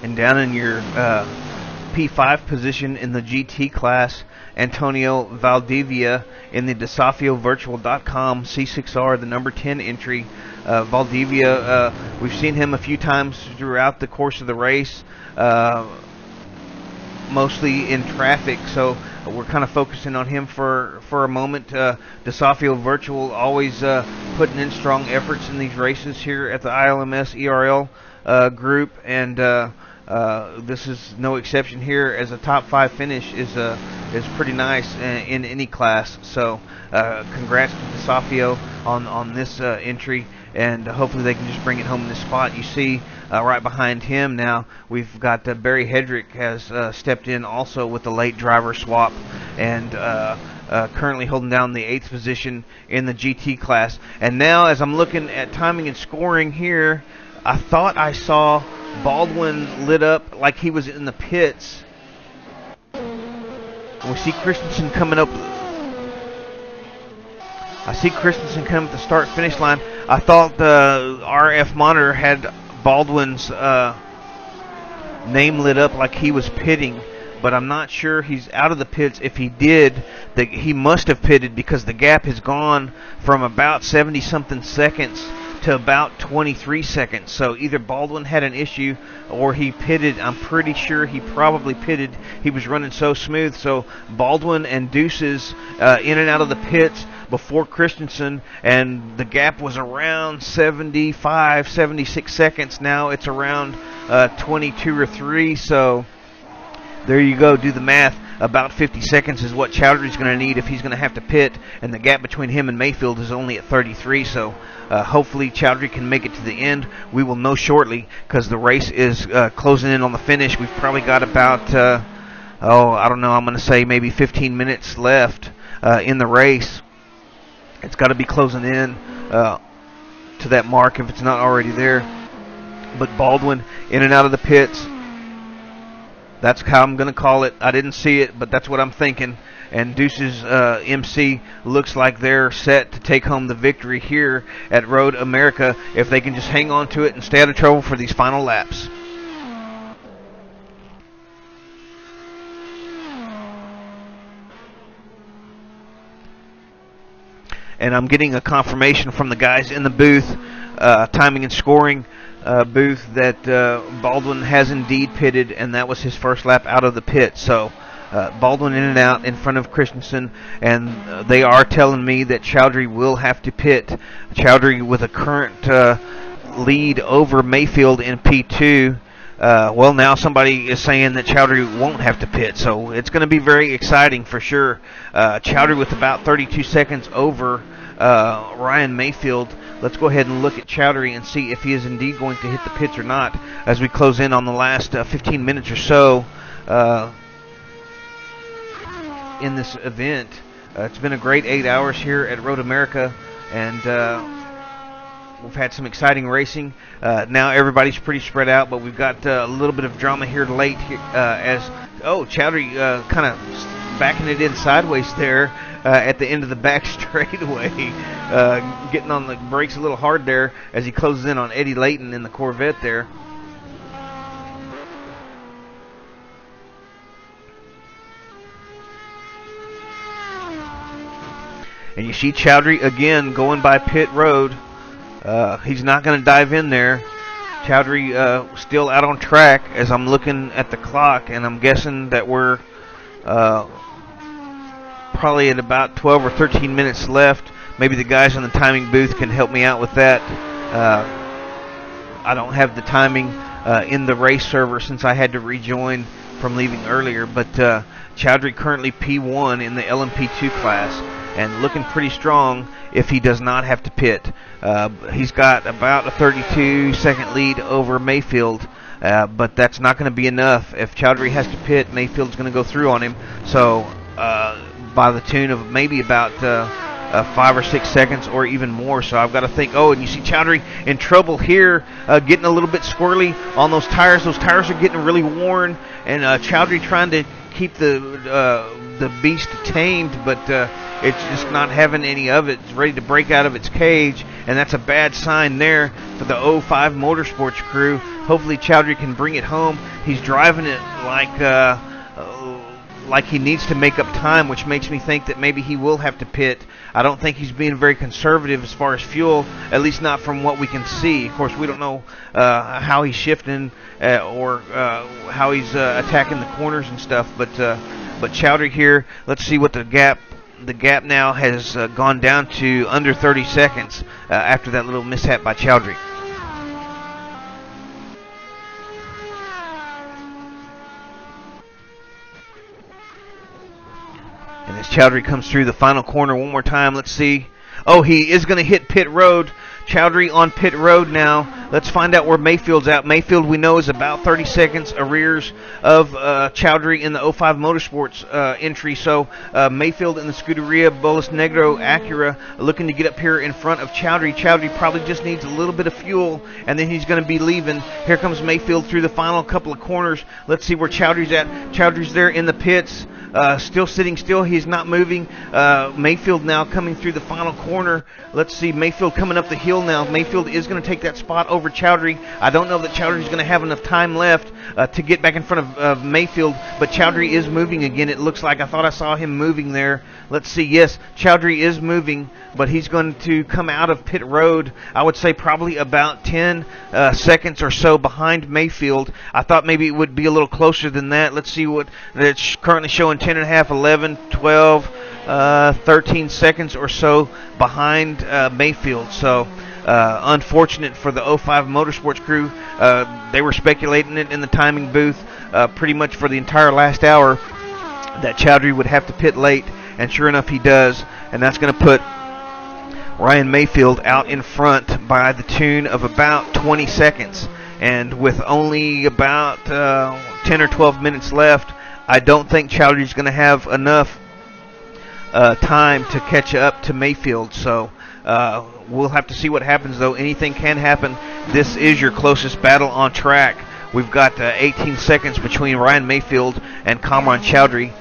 And down in your P5 position in the GT class, Antonio Valdivia in the DesafioVirtual.com C6R, the number 10 entry. Valdivia, we've seen him a few times throughout the course of the race, mostly in traffic, so we're kind of focusing on him for a moment. Desafio Virtual always putting in strong efforts in these races here at the ILMS ERL group, and this is no exception here, as a top 5 finish is pretty nice in any class. So congrats to Desafio on this entry, and hopefully they can just bring it home in this spot. You see right behind him now we've got Barry Hedrick has stepped in also with the late driver swap, and currently holding down the 8th position in the GT class. And now as I'm looking at timing and scoring here, I thought I saw Baldwin lit up like he was in the pits. We see Christensen coming up. I see Christensen coming at the start-finish line. I thought the RF monitor had Baldwin's name lit up like he was pitting, but I'm not sure he's out of the pits. If he did, he must have pitted, because the gap has gone from about 70-something seconds to about 23 seconds. So either Baldwin had an issue or he pitted. I'm pretty sure he probably pitted. He was running so smooth. So Baldwin and Deuces in and out of the pits before Christensen, and the gap was around 75, 76 seconds. Now it's around 22 or 3. So there you go. Do the math. About 50 seconds is what Chowdhury's going to need if he's going to have to pit, and the gap between him and Mayfield is only at 33. So hopefully Chowdhury can make it to the end. We will know shortly, because the race is closing in on the finish. We've probably got about, I don't know, I'm going to say maybe 15 minutes left in the race. It's got to be closing in to that mark if it's not already there. But Baldwin in and out of the pits. That's how I'm going to call it. I didn't see it, but that's what I'm thinking. And Deuce's MC looks like they're set to take home the victory here at Road America if they can just hang on to it and stay out of trouble for these final laps. And I'm getting a confirmation from the guys in the booth, timing and scoring booth, that Baldwin has indeed pitted, and that was his first lap out of the pit. So Baldwin in and out in front of Christensen, and they are telling me that Chowdhury will have to pit. Chowdhury with a current lead over Mayfield in P2. Well, now somebody is saying that Chowdhury won't have to pit, so it's going to be very exciting for sure. Chowdhury with about 32 seconds over Ryan Mayfield. Let's go ahead and look at Chowdhury and see if he is indeed going to hit the pits or not as we close in on the last 15 minutes or so in this event. It's been a great 8 hours here at Road America, and we've had some exciting racing. Now everybody's pretty spread out, but we've got a little bit of drama here late as Chowdhury kind of backing it in sideways there at the end of the back straightaway, getting on the brakes a little hard there as he closes in on Eddie Layton in the Corvette there. And you see Chowdhury again going by pit road. He's not going to dive in there. Chowdhury still out on track as I'm looking at the clock, and I'm guessing that we're probably at about 12 or 13 minutes left. Maybe the guys in the timing booth can help me out with that. I don't have the timing in the race server since I had to rejoin from leaving earlier, but Chowdhury currently P1 in the LMP2 class, and looking pretty strong if he does not have to pit. He's got about a 32-second lead over Mayfield, but that's not going to be enough. If Chowdhury has to pit, Mayfield's going to go through on him. So by the tune of maybe about 5 or 6 seconds or even more. So I've got to think, and you see Chowdhury in trouble here, getting a little bit squirrely on those tires. Those tires are getting really worn, and Chowdhury trying to keep the beast tamed, but it's just not having any of it. It's ready to break out of its cage, and that's a bad sign there for the 05 Motorsports crew. Hopefully Chowdhury can bring it home. He's driving it like he needs to make up time, which makes me think that maybe he will have to pit. I don't think he's being very conservative as far as fuel, at least not from what we can see. Of course, we don't know how he's shifting or how he's attacking the corners and stuff, but Chowdhury here, let's see what the gap now has gone down to under 30 seconds after that little mishap by Chowdhury. And as Chowdhury comes through the final corner one more time, let's see. He is going to hit pit road. Chowdhury on pit road now. Let's find out where Mayfield's at. Mayfield, we know, is about 30 seconds arrears of Chowdhury in the 05 Motorsports entry. So Mayfield in the Scuderia Bolas Negro Acura looking to get up here in front of Chowdhury. Chowdhury probably just needs a little bit of fuel, and then he's going to be leaving. Here comes Mayfield through the final couple of corners. Let's see where Chowdhury's at. Chowdhury's there in the pits. Still sitting still. He's not moving. Mayfield now coming through the final corner. Let's see. Mayfield coming up the hill now. Mayfield is going to take that spot over Chowdhury. I don't know that Chowdhury's going to have enough time left to get back in front of Mayfield, but Chowdhury is moving again. It looks like I thought I saw him moving there. Let's see. Yes, Chowdhury is moving, but he's going to come out of pit road, I would say probably about 10 seconds or so behind Mayfield. I thought maybe it would be a little closer than that. Let's see what it's currently showing. 10 and a half, 11, 12, 13 seconds or so behind Mayfield. So unfortunate for the 05 Motorsports crew. They were speculating it in the timing booth pretty much for the entire last hour that Chowdhury would have to pit late, and sure enough he does, and that's going to put Ryan Mayfield out in front by the tune of about 20 seconds. And with only about 10 or 12 minutes left, I don't think Chowdhury's going to have enough time to catch up to Mayfield. So we'll have to see what happens, though. Anything can happen. This is your closest battle on track. We've got 18 seconds between Ryan Mayfield and Kamran Chowdhury.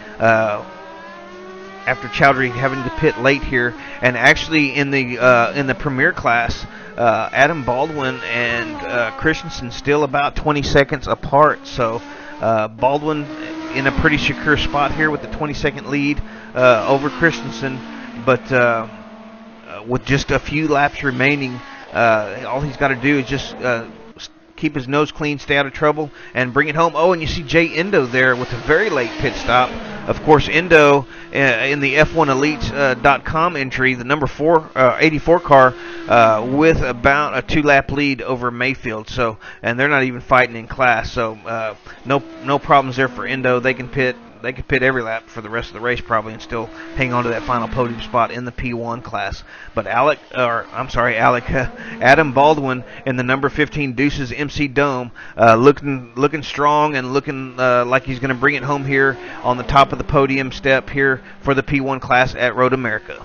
After Chowdhury having to pit late here, and actually in the Premier class, Adam Baldwin and Christensen still about 20 seconds apart. So Baldwin in a pretty secure spot here with the 20-second lead over Christensen, but with just a few laps remaining, all he's got to do is just keep his nose clean, stay out of trouble, and bring it home. And you see Jay Endo there with a very late pit stop. Of course, Indo in the F1Elites.com entry, the number 84 car, with about a 2-lap lead over Mayfield. So, and they're not even fighting in class. So, no problems there for Indo. They can pit every lap for the rest of the race probably and still hang on to that final podium spot in the P1 class. But Adam Baldwin in the number 15 Deuces MC Dome, looking strong and looking like he's going to bring it home here on the top of the podium step here for the P1 class at Road America.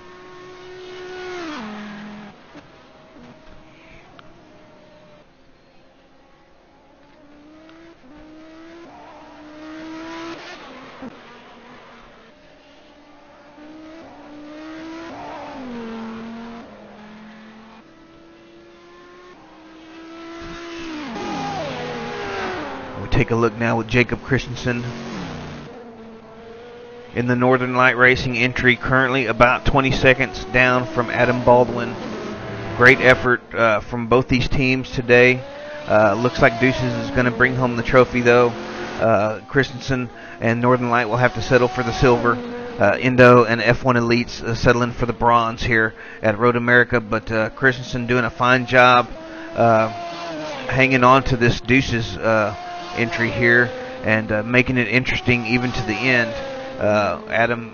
Take a look now with Jacob Christensen in the Northern Light Racing entry, currently about 20 seconds down from Adam Baldwin. Great effort from both these teams today. Looks like Deuces is going to bring home the trophy, though. Christensen and Northern Light will have to settle for the silver. Indo and F1 Elites settling for the bronze here at Road America, but Christensen doing a fine job hanging on to this Deuces entry here and making it interesting even to the end. Adam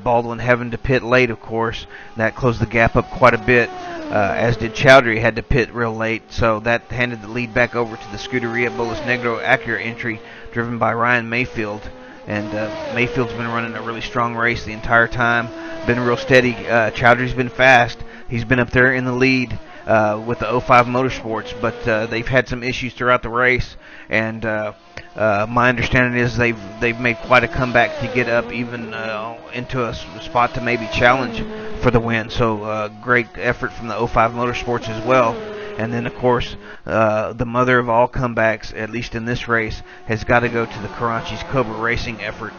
Baldwin having to pit late, of course. That closed the gap up quite a bit, as did Chowdhury, had to pit real late. So that handed the lead back over to the Scuderia Bolas Negro Acura entry driven by Ryan Mayfield. And Mayfield's been running a really strong race the entire time, been real steady. Chowdhury's been fast. He's been up there in the lead with the 05 Motorsports, but they've had some issues throughout the race, and my understanding is they've made quite a comeback to get up even into a spot to maybe challenge for the win. So great effort from the 05 Motorsports as well. And then, of course, the mother of all comebacks, at least in this race, has got to go to the Karachi's Cobra Racing effort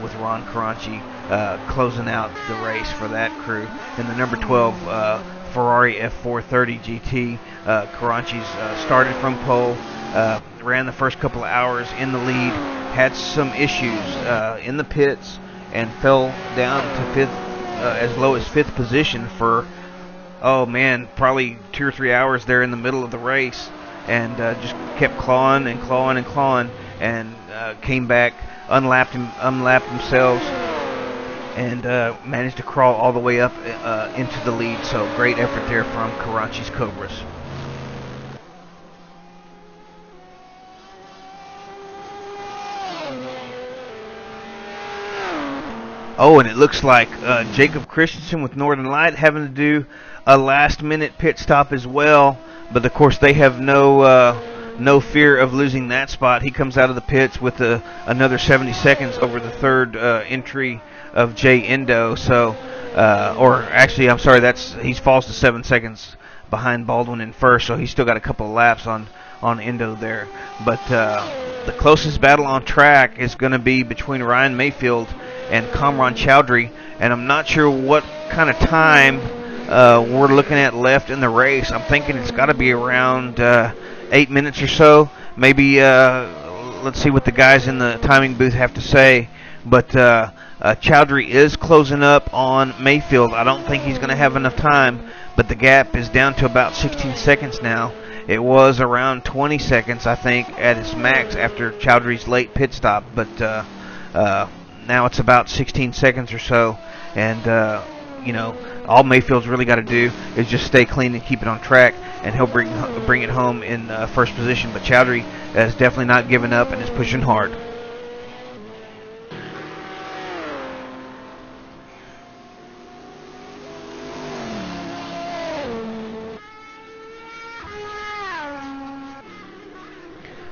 with Ron Karachi closing out the race for that crew. In the number 12 Ferrari F430 GT, Karachi's started from pole, ran the first couple of hours in the lead, had some issues in the pits, and fell down to fifth, as low as fifth position for, oh man, probably 2 or 3 hours there in the middle of the race, and just kept clawing and clawing and clawing, and came back, unlapped themselves, and managed to crawl all the way up into the lead. So great effort there from Karachi's Cobras. Oh, and it looks like Jacob Christensen with Northern Light having to do a last-minute pit stop as well. But, of course, they have no fear of losing that spot. He comes out of the pits with another 70 seconds over the third entry of Jay Indo. So, or actually, I'm sorry, he falls to 7 seconds behind Baldwin in first. So he's still got a couple of laps on Indo there. But the closest battle on track is going to be between Ryan Mayfield and Kamran Chowdhury, and I'm not sure what kind of time we're looking at left in the race. I'm thinking it's got to be around 8 minutes or so. Maybe let's see what the guys in the timing booth have to say. But Chowdhury is closing up on Mayfield. I don't think he's going to have enough time, but the gap is down to about 16 seconds now. It was around 20 seconds, I think, at its max after Chowdhury's late pit stop, but now it's about 16 seconds or so, and all Mayfield's really got to do is just stay clean and keep it on track, and he'll bring it home in first position. But Chowdhury has definitely not given up and is pushing hard.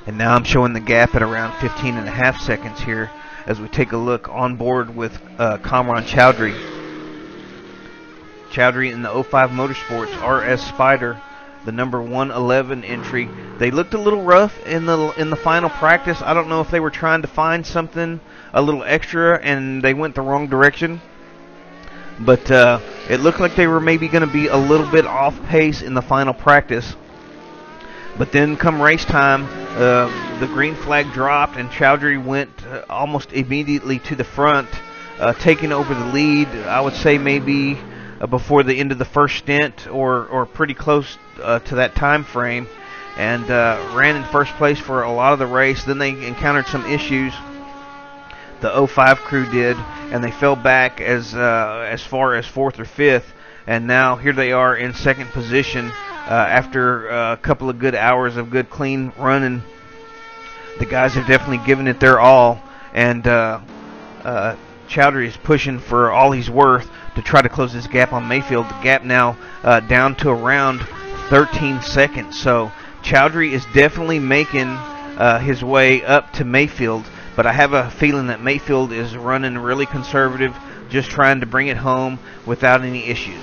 And now I'm showing the gap at around 15.5 seconds here as we take a look on board with Kamran Chowdhury. Chowdhury in the 05 Motorsports RS Spider, the number 111 entry. They looked a little rough in the final practice. I don't know if they were trying to find something a little extra and they went the wrong direction. But it looked like they were maybe going to be a little bit off pace in the final practice. But then come race time, the green flag dropped and Chowdhury went almost immediately to the front, taking over the lead. I would say maybe before the end of the first stint, or pretty close to that time frame, and ran in first place for a lot of the race. Then they encountered some issues, the 05 crew did, and they fell back as far as 4th or 5th, and now here they are in second position after a couple of good hours of good clean running. The guys have definitely given it their all, and Chowdhury is pushing for all he's worth to try to close this gap on Mayfield. The gap now down to around 13 seconds. So Chowdhury is definitely making his way up to Mayfield, but I have a feeling that Mayfield is running really conservative, just trying to bring it home without any issues.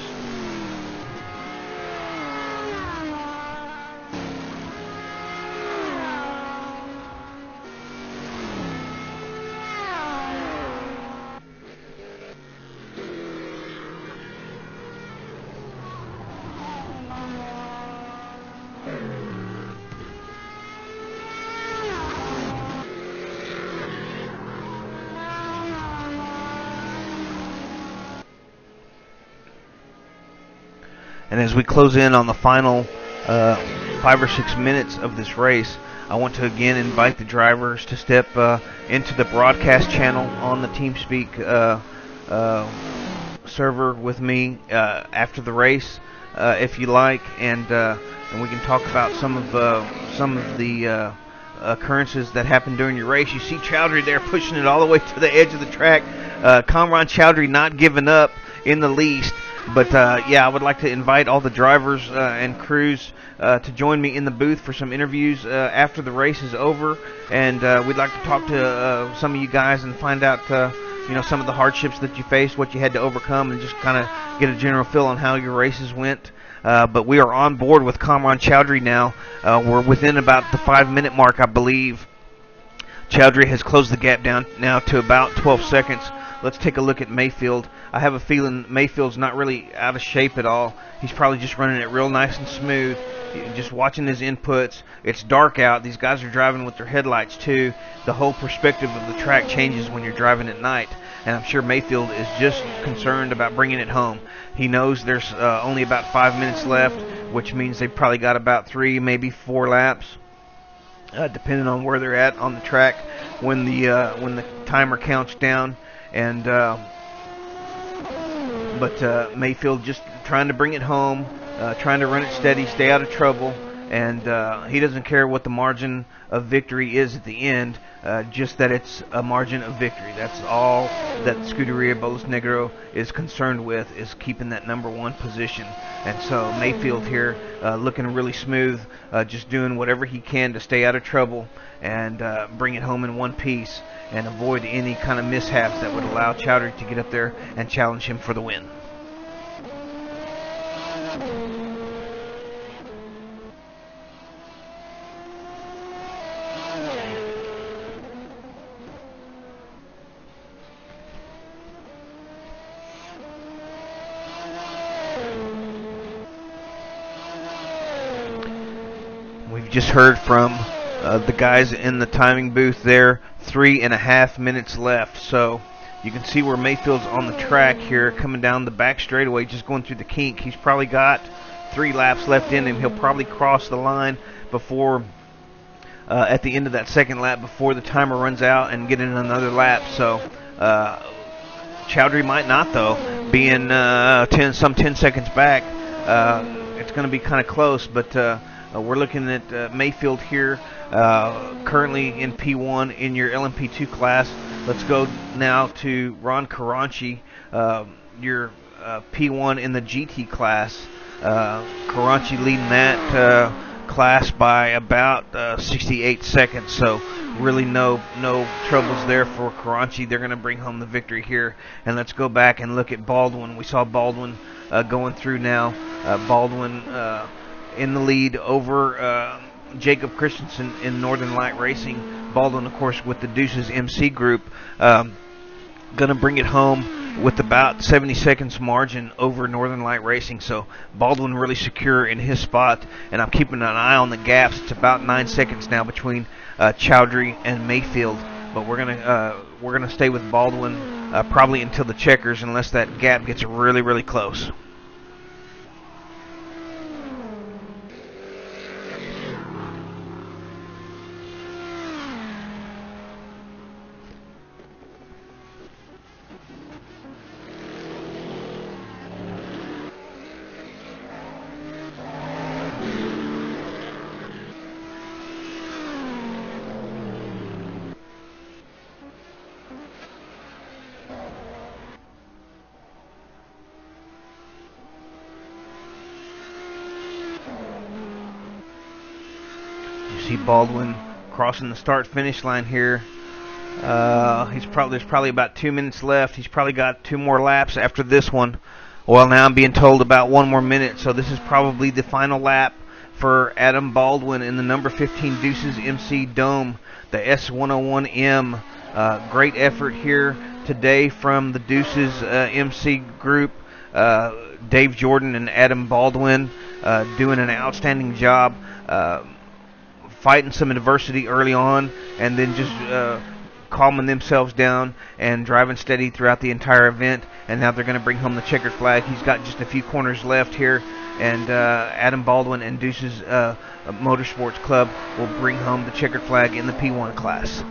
And as we close in on the final 5 or 6 minutes of this race, I want to again invite the drivers to step into the broadcast channel on the TeamSpeak server with me after the race, if you like, and we can talk about some of the occurrences that happened during your race. You see Chowdhury there pushing it all the way to the edge of the track. Kamran Chowdhury not giving up in the least. But, yeah, I would like to invite all the drivers and crews to join me in the booth for some interviews after the race is over. And we'd like to talk to some of you guys and find out, some of the hardships that you faced, what you had to overcome, and just kind of get a general feel on how your races went. But we are on board with Kamran Chowdhury now. We're within about the 5-minute mark, I believe. Chowdhury has closed the gap down now to about 12 seconds. Let's take a look at Mayfield. I have a feeling Mayfield's not really out of shape at all. He's probably just running it real nice and smooth, just watching his inputs. It's dark out. These guys are driving with their headlights too. The whole perspective of the track changes when you're driving at night, and I'm sure Mayfield is just concerned about bringing it home. He knows there's only about 5 minutes left, which means they've probably got about 3, maybe 4 laps, depending on where they're at on the track when the timer counts down. And but Mayfield just trying to bring it home, trying to run it steady, stay out of trouble, and he doesn't care what the margin of victory is at the end, just that it's a margin of victory. That's all that Scuderia Bolos Negro is concerned with, is keeping that #1 position. And so Mayfield here looking really smooth, just doing whatever he can to stay out of trouble and bring it home in one piece and avoid any kind of mishaps that would allow Chowdhury to get up there and challenge him for the win. We've just heard from the guys in the timing booth there. 3.5 minutes left, so you can see where Mayfield's on the track here, coming down the back straightaway, just going through the kink. He's probably got 3 laps left in him. He'll probably cross the line before at the end of that second lap, before the timer runs out, and get in another lap. So Chowdhury might not, though, being 10 seconds back. It's going to be kind of close, but we're looking at Mayfield here, currently in P1 in your LMP2 class. Let's go now to Ron Karanchi, your P1 in the GT class. Karanchi leading that class by about 68 seconds, so really no troubles there for Karanchi. They're going to bring home the victory here. And let's go back and look at Baldwin. We saw Baldwin going through now. Baldwin in the lead over Jacob Christensen in Northern Light Racing. Baldwin, of course, with the Deuces MC group, going to bring it home with about 70 seconds margin over Northern Light Racing. So Baldwin really secure in his spot, and I'm keeping an eye on the gaps. It's about 9 seconds now between Chowdhury and Mayfield, but we're gonna stay with Baldwin probably until the checkers, unless that gap gets really, really close. See Baldwin crossing the start-finish line here. There's probably about 2 minutes left. He's probably got 2 more laps after this one. Well, now I'm being told about 1 more minute, so this is probably the final lap for Adam Baldwin in the number 15 Deuces MC Dome, the S101M. Great effort here today from the Deuces MC group. Dave Jordan and Adam Baldwin doing an outstanding job. Fighting some adversity early on, and then just calming themselves down and driving steady throughout the entire event. And now they're going to bring home the checkered flag. He's got just a few corners left here, and Adam Baldwin and Deuces Motorsports Club will bring home the checkered flag in the P1 class.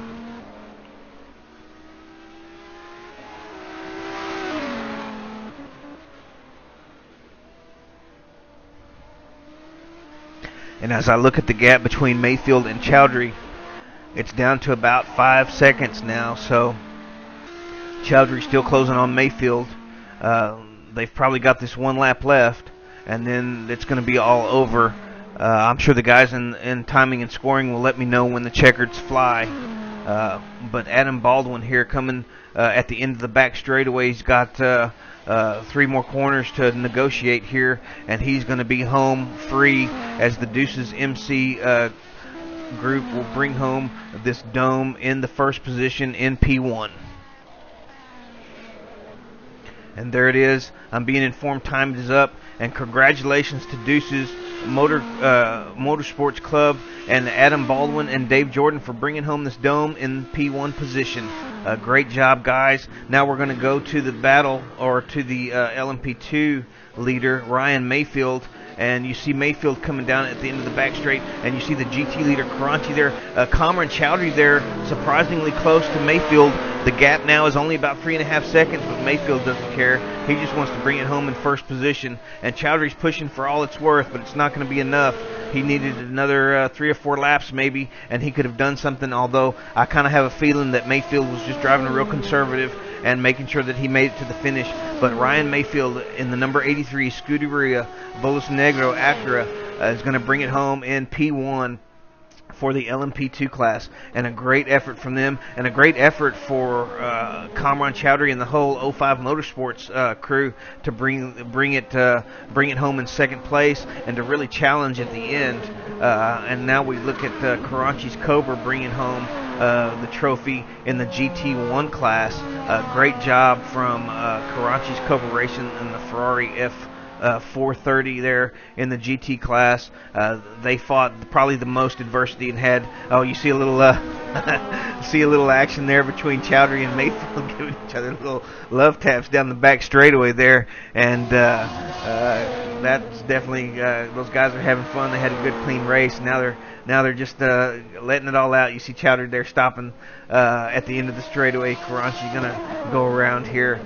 And as I look at the gap between Mayfield and Chowdhury, it's down to about 5 seconds now. So Chowdhury's still closing on Mayfield. They've probably got this 1 lap left, and then it's going to be all over. I'm sure the guys in timing and scoring will let me know when the checkers fly. But Adam Baldwin here coming at the end of the back straightaway. He's got 3 more corners to negotiate here, and he's going to be home free as the Deuces MC group will bring home this dome in the first position in P1. And there it is. I'm being informed time is up, and congratulations to Deuces Motorsports Club and Adam Baldwin and Dave Jordan for bringing home this dome in P1 position. Great job, guys. Now we're going to go to the battle, or to the LMP2 leader, Ryan Mayfield. And you see Mayfield coming down at the end of the back straight, and you see the GT leader Karanchi there. Kamran Chowdhury there, surprisingly close to Mayfield. The gap now is only about 3.5 seconds, but Mayfield doesn't care. He just wants to bring it home in first position. And Chowdhury's pushing for all it's worth, but it's not going to be enough. He needed another 3 or 4 laps maybe, and he could have done something, although I kind of have a feeling that Mayfield was just driving real conservative and making sure that he made it to the finish. But Ryan Mayfield in the number 83 Scuderia Bolos Negro Acura is going to bring it home in P1 for the LMP2 class, and a great effort from them, and a great effort for Kamran Chowdhury and the whole 05 Motorsports crew to bring it home in second place and to really challenge at the end. And now we look at Karanchi's Cobra bringing home the trophy in the GT1 class. Great job from Karanchi's Cobra Racing and the Ferrari F430 there in the GT class. They fought probably the most adversity and had, you see a little see a little action there between Chowdhury and Mayfield giving each other little love taps down the back straightaway there, and that's definitely those guys are having fun. They had a good clean race. Now they're just letting it all out. You see Chowdhury there stopping at the end of the straightaway. Karanchi gonna go around here.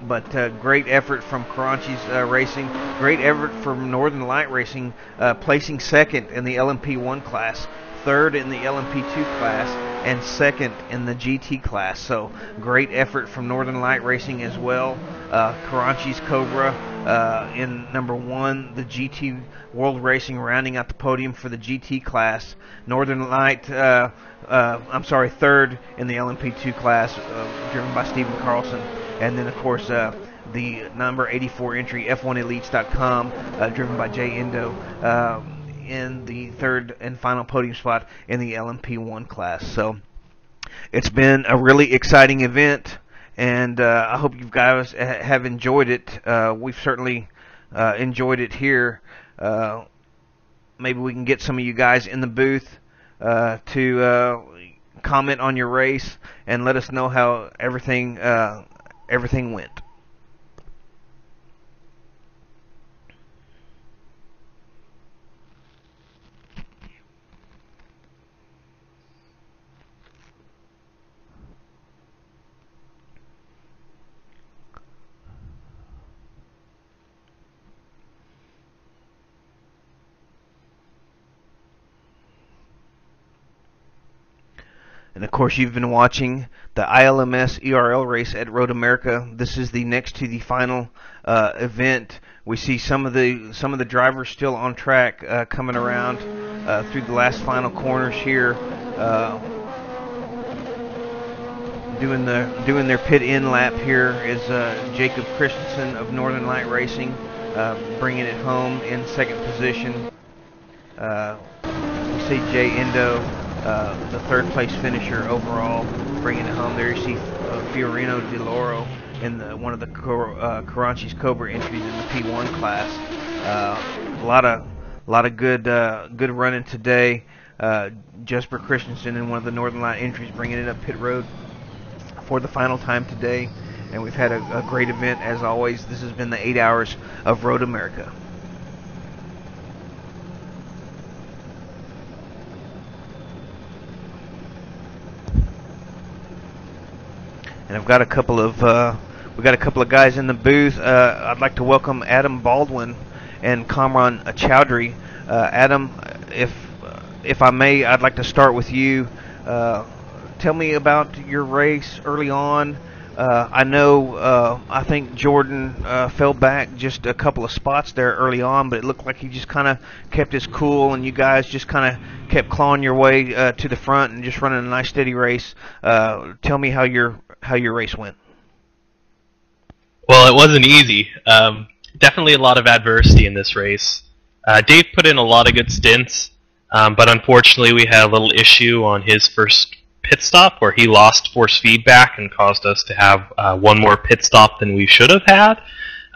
But great effort from Karanchi's Racing. Great effort from Northern Light Racing, placing second in the LMP1 class, third in the LMP2 class, and second in the GT class. So great effort from Northern Light Racing as well. Karanchi's Cobra in number 1, the GT World Racing rounding out the podium for the GT class. Northern Light, third in the LMP2 class, driven by Stephen Carlson. And then, of course, the number 84 entry, F1Elites.com, driven by Jay Endo, in the third and final podium spot in the LMP1 class. So it's been a really exciting event, and I hope you guys have enjoyed it. We've certainly enjoyed it here. Maybe we can get some of you guys in the booth to comment on your race and let us know how everything went. And of course, you've been watching the ILMS ERL race at Road America. This is the next to the final event. We see some of the drivers still on track, coming around through the last final corners here, doing their pit in lap. Here is Jacob Christensen of Northern Light Racing, bringing it home in second position. We see Jay Endo, the third place finisher overall, bringing it home. There you see Fiorino Di Loro in one of the Karachi's Cobra entries in the P1 class. A lot of good running today. Jesper Christensen in one of the Northern Light entries, bringing it up pit road for the final time today. And we've had a great event as always. This has been the 8 hours of Road America. And I've got a couple of guys in the booth. I'd like to welcome Adam Baldwin and Kamran Chowdhury. Adam, if I may, I'd like to start with you. Tell me about your race early on. I know I think Jordan fell back just a couple of spots there early on, but it looked like he just kind of kept his cool, and you guys just kind of kept clawing your way to the front and just running a nice steady race. Tell me how your race went. Well, it wasn't easy. Definitely a lot of adversity in this race. Dave put in a lot of good stints, but unfortunately we had a little issue on his first pit stop where he lost force feedback and caused us to have one more pit stop than we should have had.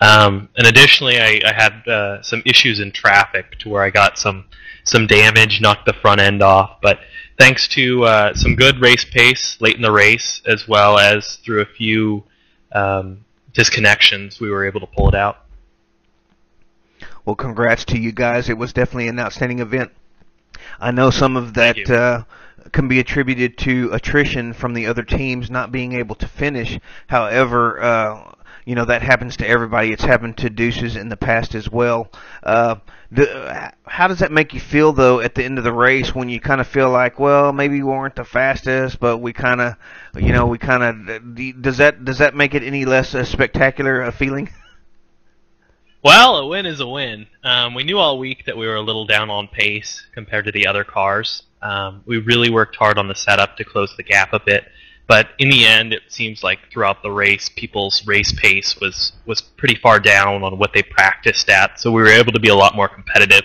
And additionally, I had some issues in traffic to where I got some damage, knocked the front end off. But thanks to some good race pace late in the race, as well as through a few disconnections, we were able to pull it out. Well, congrats to you guys. It was definitely an outstanding event. I know some of that can be attributed to attrition from the other teams not being able to finish. However, that happens to everybody. It's happened to Deuces in the past as well. How does that make you feel, though, at the end of the race when you kind of feel like, well, maybe we weren't the fastest, but does that make it any less spectacular a feeling? Well, a win is a win. We knew all week that we were a little down on pace compared to the other cars. We really worked hard on the setup to close the gap a bit, but in the end, it seems like throughout the race, people's race pace was pretty far down on what they practiced at, so we were able to be a lot more competitive.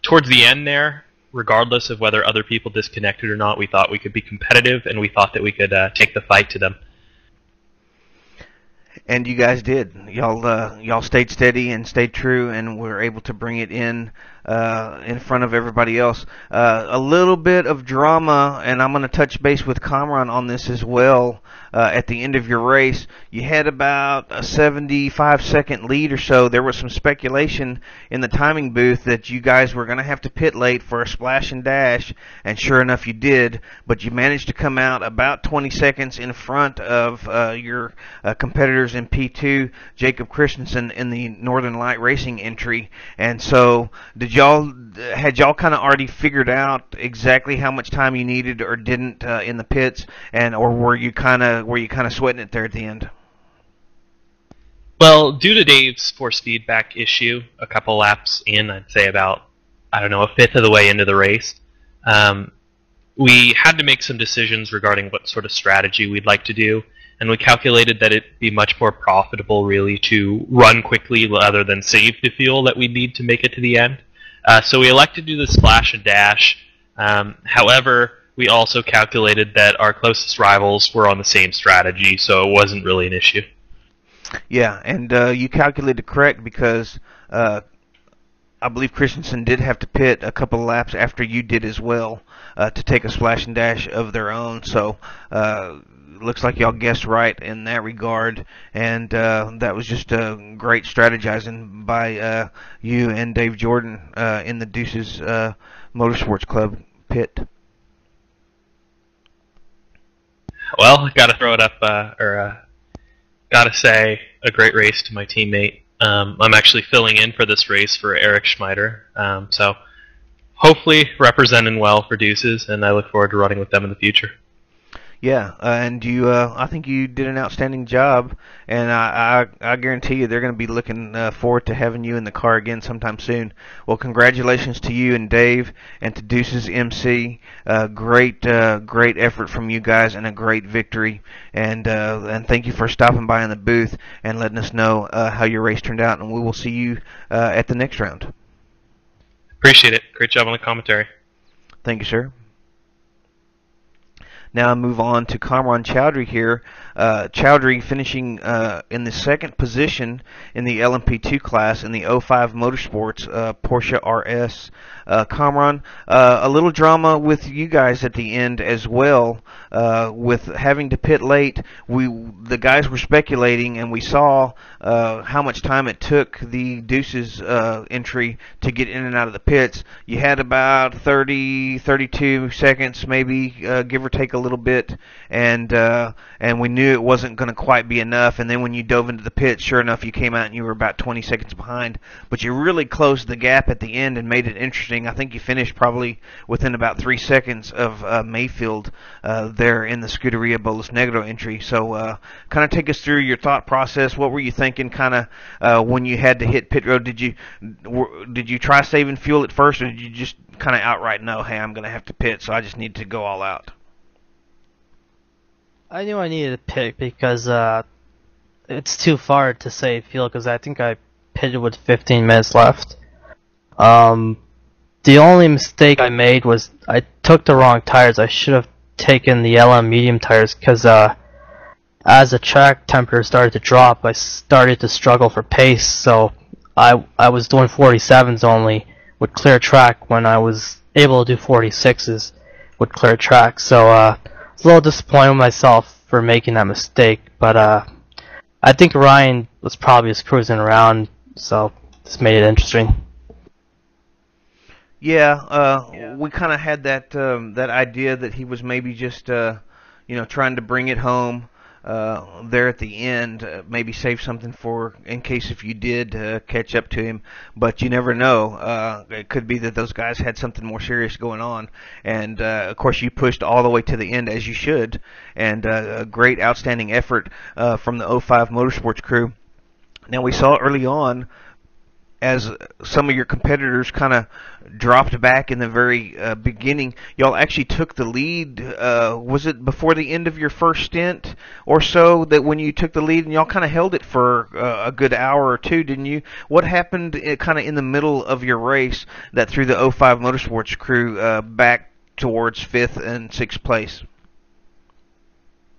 Towards the end there, regardless of whether other people disconnected or not, we thought we could be competitive, and we thought that we could take the fight to them. And you guys did. Y'all stayed steady and stayed true, and were able to bring it in front of everybody else. A little bit of drama, and I'm going to touch base with Kamran on this as well. At the end of your race, you had about a 75-second lead or so. There was some speculation in the timing booth that you guys were going to have to pit late for a splash and dash, and sure enough, you did. But you managed to come out about 20 seconds in front of your competitors in P2, Jacob Christensen in the Northern Light Racing entry. And so, had y'all kind of already figured out exactly how much time you needed or didn't in the pits, or were you kind of sweating it there at the end? Well, due to Dave's force feedback issue, a couple laps in, I'd say about, a fifth of the way into the race, we had to make some decisions regarding what sort of strategy we'd like to do, and we calculated that it'd be much more profitable really to run quickly rather than save the fuel that we need to make it to the end. So we elected to do the splash and dash. However, we also calculated that our closest rivals were on the same strategy, so it wasn't really an issue. Yeah, and you calculated correct because I believe Christensen did have to pit a couple of laps after you did as well to take a splash and dash of their own. So looks like y'all guessed right in that regard, and that was just great strategizing by you and Dave Jordan in the Deuces Motorsports Club pit. Well, gotta throw it up, gotta say a great race to my teammate. I'm actually filling in for this race for Eric Schmeider, so hopefully representing well for Deuces, and I look forward to running with them in the future. Yeah, and I think you did an outstanding job, and I guarantee you they're going to be looking forward to having you in the car again sometime soon. Well, congratulations to you and Dave, and to Deuces MC. Great effort from you guys, and a great victory. And thank you for stopping by in the booth and letting us know how your race turned out. And we will see you at the next round. Appreciate it. Great job on the commentary. Thank you, sir. Now I move on to Kamran Chowdhury here. Chowdhury finishing in the second position in the LMP2 class in the 05 Motorsports Porsche RS. Kamran, a little drama with you guys at the end as well, with having to pit late. The guys were speculating, and we saw how much time it took the Deuces entry to get in and out of the pits. You had about 32 seconds, maybe, give or take a little bit, and we knew it wasn't going to quite be enough. And then when you dove into the pit, sure enough, you came out and you were about 20 seconds behind. But you really closed the gap at the end and made it interesting. I think you finished probably within about 3 seconds of Mayfield there in the Scuderia Bolas Negro entry. So kind of take us through your thought process. What were you thinking kind of when you had to hit pit road? Did you try saving fuel at first, or did you just kind of outright know, hey, I'm going to have to pit, so I just need to go all out? I knew I needed to pit because it's too far to save fuel, because I think I pitted with 15 minutes left. The only mistake I made was I took the wrong tires. I should have taken the LM medium tires, because as the track temperature started to drop, I started to struggle for pace. So I was doing 47s only with clear track when I was able to do 46s with clear track. So I was a little disappointed with myself for making that mistake, but I think Ryan was probably just cruising around, so this made it interesting. Yeah, we kind of had that idea that he was maybe just trying to bring it home there at the end, maybe save something for in case if you did catch up to him. But you never know. It could be that those guys had something more serious going on, and of course you pushed all the way to the end, as you should, and a great, outstanding effort from the 05 Motorsports crew. Now, we saw early on, as some of your competitors kind of dropped back in the very beginning, y'all actually took the lead. Was it before the end of your first stint or so that when you took the lead, and y'all kind of held it for a good hour or two, didn't you? What happened kind of in the middle of your race that threw the 05 Motorsports crew back towards 5th and 6th place?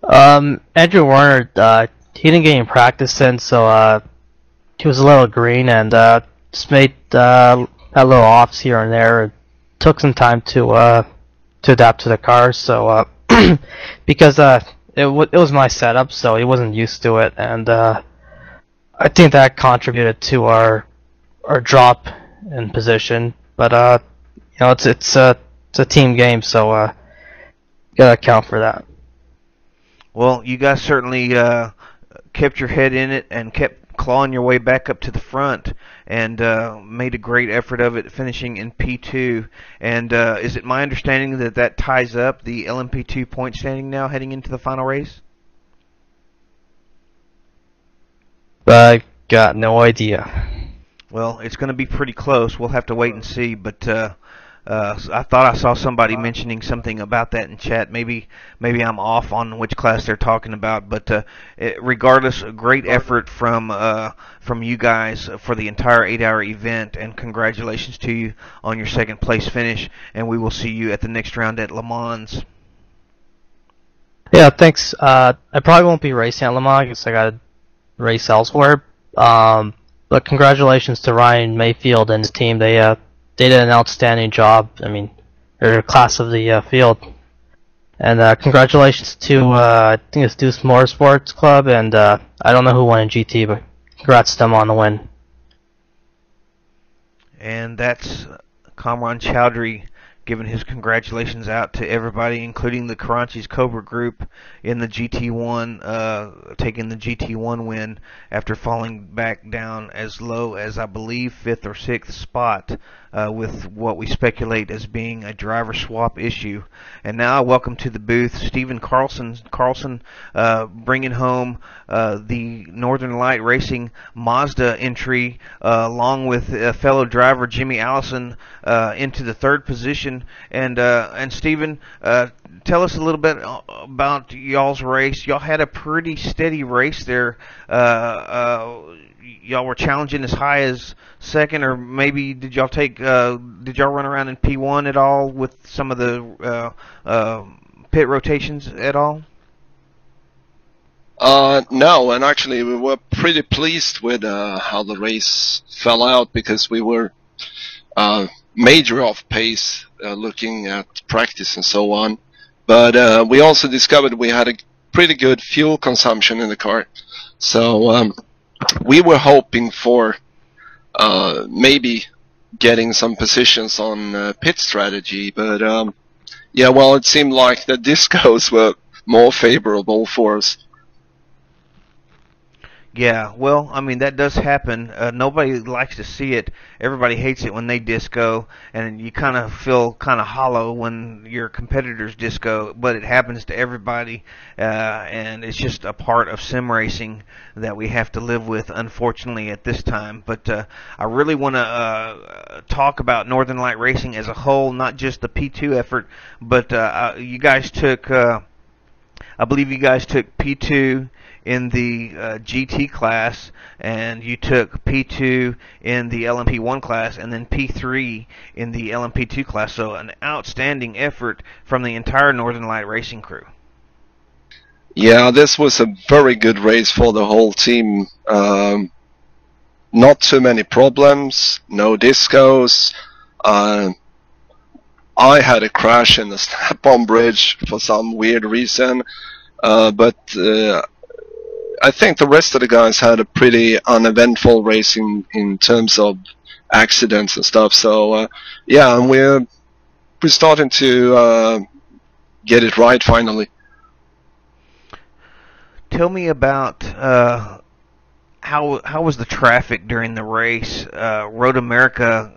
Andrew Warner, he didn't get any practice in, so he was a little green, and just made a little offs here and there. It took some time to adapt to the car. So because it was my setup, so he wasn't used to it, and I think that contributed to our drop in position. But it's a team game, so gotta account for that. Well, you guys certainly kept your head in it and kept clawing your way back up to the front, and made a great effort of it, finishing in P2. And is it my understanding that ties up the LMP2 point standing now heading into the final race? I got no idea. Well, it's going to be pretty close. We'll have to wait and see, but I thought I saw somebody mentioning something about that in chat. Maybe I'm off on which class they're talking about, but regardless, a great effort from you guys for the entire 8-hour event, and congratulations to you on your second place finish. And we will see you at the next round at Le Mans. Yeah, thanks. I probably won't be racing at Le Mans because I got to race elsewhere. But congratulations to Ryan Mayfield and his team. They did an outstanding job. I mean, they're class of the field. And congratulations to I think it's Deuce Motorsports Club, and I don't know who won in GT, but congrats to them on the win. And that's Kamran Chowdhury giving his congratulations out to everybody, including the Karachi's Cobra group in the GT1, taking the GT1 win after falling back down as low as, I believe, 5th or 6th spot with what we speculate as being a driver swap issue. And now, welcome to the booth, Stephen Carlson. Carlson bringing home the Northern Light Racing Mazda entry, along with fellow driver Jimmy Allison into the 3rd position. And Stephen, tell us a little bit about y'all's race. Y'all had a pretty steady race there. Y'all were challenging as high as 2nd, or maybe did y'all run around in P1 at all with some of the pit rotations at all? No, and actually we were pretty pleased with how the race fell out, because we were major off pace looking at practice and so on. But we also discovered we had a pretty good fuel consumption in the car. So we were hoping for maybe getting some positions on pit strategy. But yeah, well, it seemed like the discos were more favorable for us. Yeah, well, I mean, that does happen. Nobody likes to see it. Everybody hates it when they disco, and you kind of feel kind of hollow when your competitors disco, but it happens to everybody, and it's just a part of sim racing that we have to live with, unfortunately, at this time. But I really want to talk about Northern Light Racing as a whole, not just the P2 effort, but you guys took, I believe you guys took P2 in the GT class, and you took P2 in the LMP1 class, and then P3 in the LMP2 class. So an outstanding effort from the entire Northern Light Racing crew. Yeah, this was a very good race for the whole team. Not too many problems, no discos. I had a crash in the snap-on bridge for some weird reason, but I think the rest of the guys had a pretty uneventful race in terms of accidents and stuff. So yeah, and we're starting to get it right finally. Tell me about how was the traffic during the race? Road America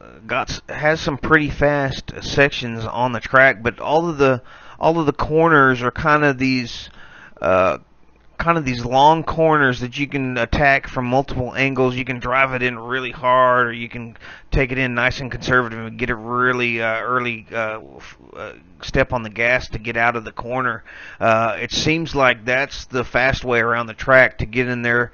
has some pretty fast sections on the track, but all of the corners are kind of these long corners that you can attack from multiple angles. You can drive it in really hard, or you can take it in nice and conservative and get it really early step on the gas to get out of the corner. It seems like that's the fast way around the track, to get in there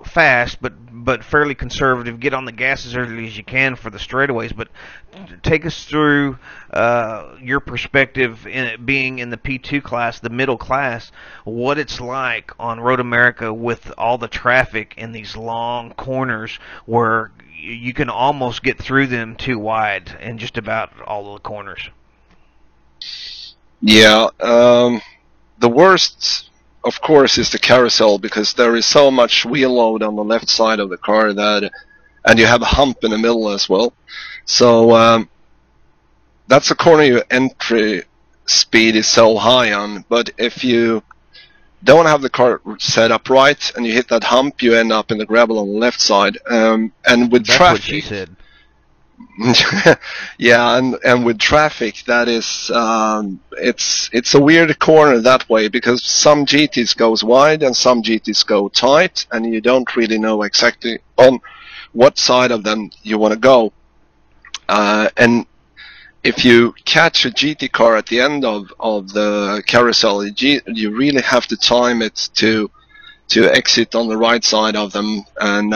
fast, but fairly conservative. Get on the gas as early as you can for the straightaways. But take us through your perspective in it being in the P2 class, the middle class, what it's like on Road America with all the traffic in these long corners where you can almost get through them too wide in just about all of the corners. Yeah, the worst, of course, is the carousel, because there is so much wheel load on the left side of the car and you have a hump in the middle as well. So that's a corner your entry speed is so high on, but if you don't have the car set up right and you hit that hump, you end up in the gravel on the left side. And with That's traffic, what she said. yeah, and with traffic, that is it's a weird corner that way, because some GTs goes wide and some GTs go tight, and you don't really know exactly on what side of them you want to go. And if you catch a GT car at the end of the carousel, you really have to time it to exit on the right side of them, and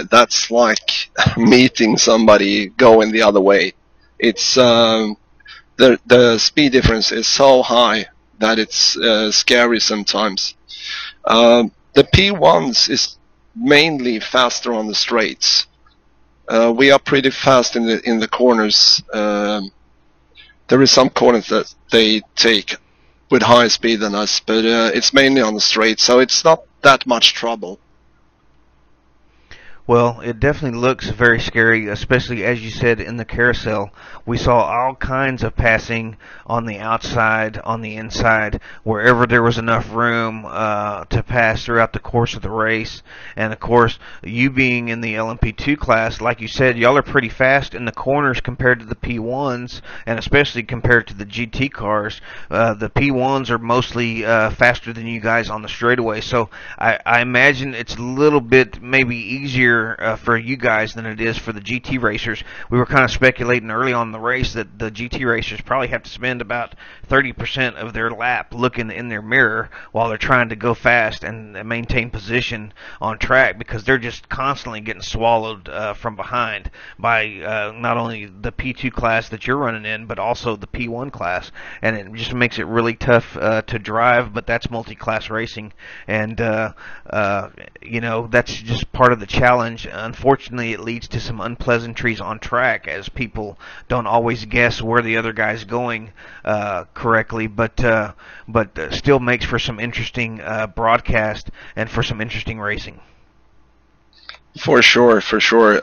that's like meeting somebody going the other way. It's the speed difference is so high that it's scary sometimes. The P1s is mainly faster on the straights. We are pretty fast in the corners. There is some corners that they take with higher speed than us, but it's mainly on the straight, so it's not that much trouble. Well, it definitely looks very scary, especially as you said in the carousel. We saw all kinds of passing on the outside, on the inside, wherever there was enough room to pass throughout the course of the race. And of course, you being in the LMP2 class, like you said, y'all are pretty fast in the corners compared to the P1s, and especially compared to the GT cars. The P1s are mostly faster than you guys on the straightaway, so I imagine it's a little bit maybe easier for you guys than it is for the GT racers. We were kind of speculating early on in the race that the GT racers probably have to spend about 30% of their lap looking in their mirror while they're trying to go fast and maintain position on track, because they're just constantly getting swallowed from behind by not only the P2 class that you're running in, but also the P1 class, and it just makes it really tough to drive. But that's multi-class racing, and you know, that's just part of the challenge. Unfortunately, it leads to some unpleasantries on track, as people don't always guess where the other guy's going correctly, but still makes for some interesting broadcast and for some interesting racing. For sure, for sure.